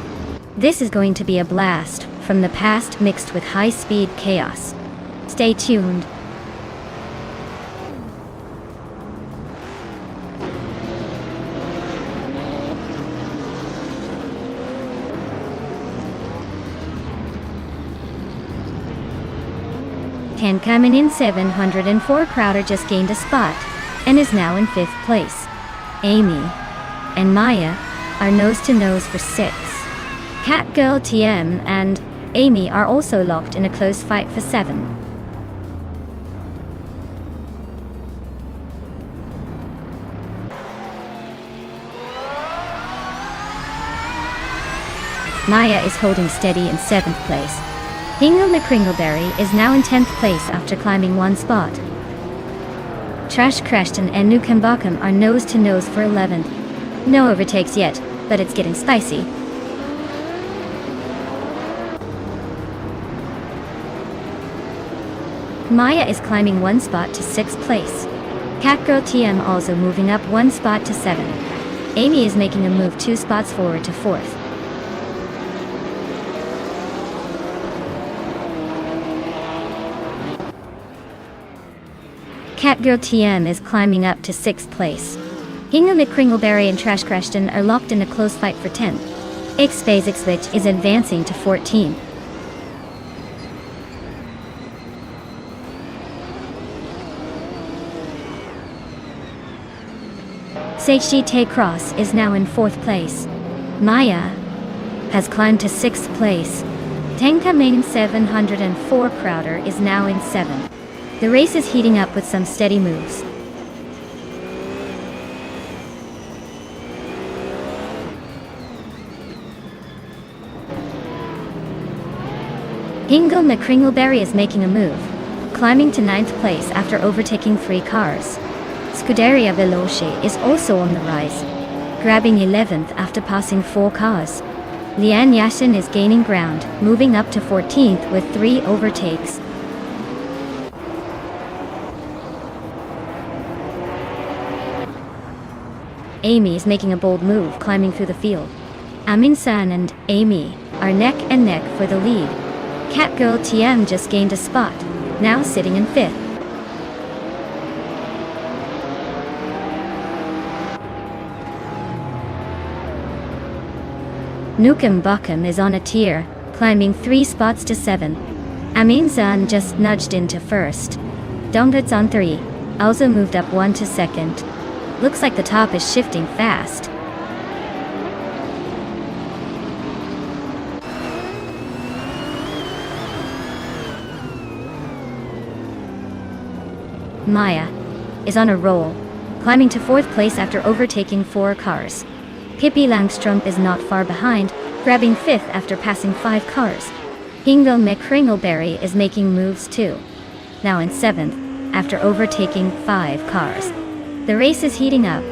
This is going to be a blast from the past mixed with high-speed chaos. Stay tuned. 10 coming in 704. Crowder just gained a spot and is now in 5th place. Amy and Maya are nose to nose for 6th. Catgirl TM and Amy are also locked in a close fight for 7th. Maya is holding steady in 7th place. Hingle McCringleberry is now in 10th place after climbing 1 spot. Trash Crashton and Nukambakam are nose to nose for 11th. No overtakes yet, but it's getting spicy. Maya is climbing 1 spot to 6th place. Catgirl TM also moving up 1 spot to 7. Amy is making a move 2 spots forward to 4th. Catgirl TM is climbing up to 6th place. Hingham McCringleberry and Trash Crashton are locked in a close fight for 10th. Xphasixwitch is advancing to 14. Seichi Cross is now in 4th place. Maya has climbed to 6th place. Tenka Main 704. Crowder is now in 7th. The race is heating up with some steady moves. Hingle McCringleberry is making a move, climbing to 9th place after overtaking 3 cars. Scuderia Veloce is also on the rise, grabbing 11th after passing 4 cars. Lian Yashin is gaining ground, moving up to 14th with 3 overtakes. Amy is making a bold move, climbing through the field. Amin-san and Amy are neck and neck for the lead. Catgirl TM just gained a spot, now sitting in 5th. Nukem Buckham is on a tier, climbing 3 spots to 7th. Amin-san just nudged into 1st. Dongdut's on 3, also moved up 1 to 2nd. Looks like the top is shifting fast. Maya is on a roll, climbing to 4th place after overtaking 4 cars. Pippi Langstrumpf is not far behind, grabbing 5th after passing 5 cars. Hingle McCringleberry is making moves too, now in 7th after overtaking 5 cars. The race is heating up.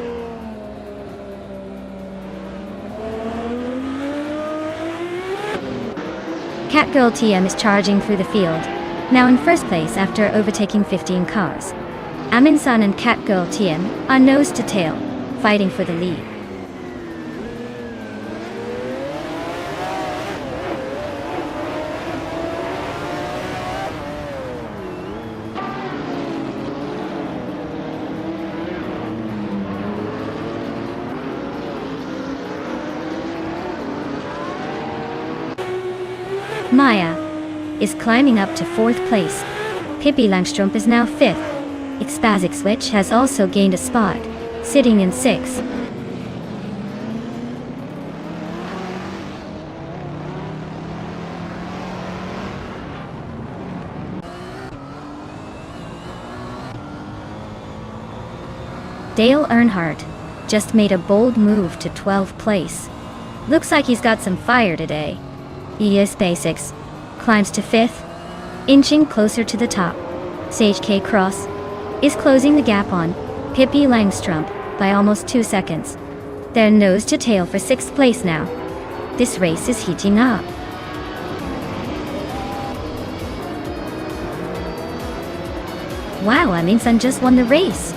Catgirl TM is charging through the field, now in 1st place after overtaking 15 cars. Amin-san and Catgirl TM are nose to tail, fighting for the lead. Maya is climbing up to 4th place. Pippi Langstrumpf is now 5th. Xphasixwitch has also gained a spot, sitting in 6th. Dale Earnhardt just made a bold move to 12th place. Looks like he's got some fire today. Xphasix climbs to 5th, inching closer to the top. Sage K Cross is closing the gap on Pippi Langstrumpf by almost 2 seconds. They're nose to tail for 6th place now. This race is heating up. Wow, Amin-san just won the race.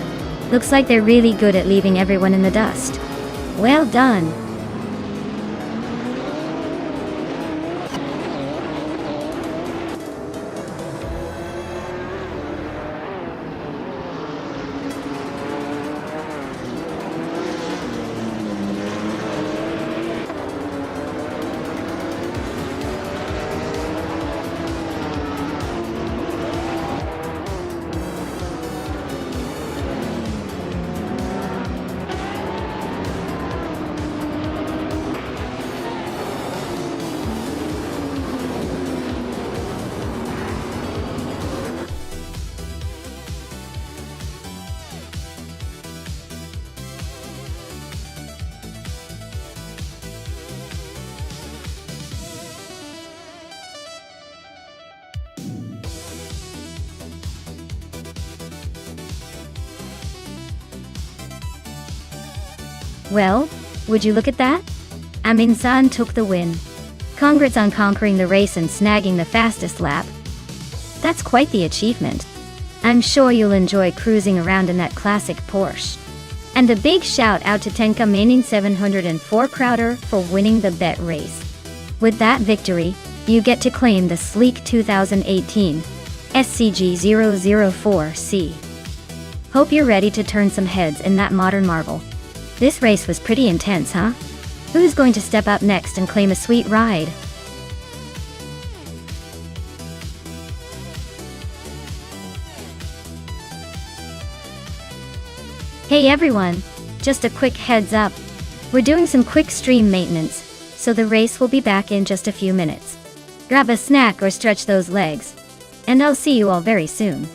Looks like they're really good at leaving everyone in the dust. Well done. Well, would you look at that? Amin-san took the win. Congrats on conquering the race and snagging the fastest lap. That's quite the achievement. I'm sure you'll enjoy cruising around in that classic Porsche. And a big shout out to Tenka Maining 704 Crowder for winning the bet race. With that victory, you get to claim the sleek 2018 SCG004C. Hope you're ready to turn some heads in that modern marvel. This race was pretty intense, huh? Who's going to step up next and claim a sweet ride? Hey everyone! Just a quick heads up. We're doing some quick stream maintenance, so the race will be back in just a few minutes. Grab a snack or stretch those legs. And I'll see you all very soon.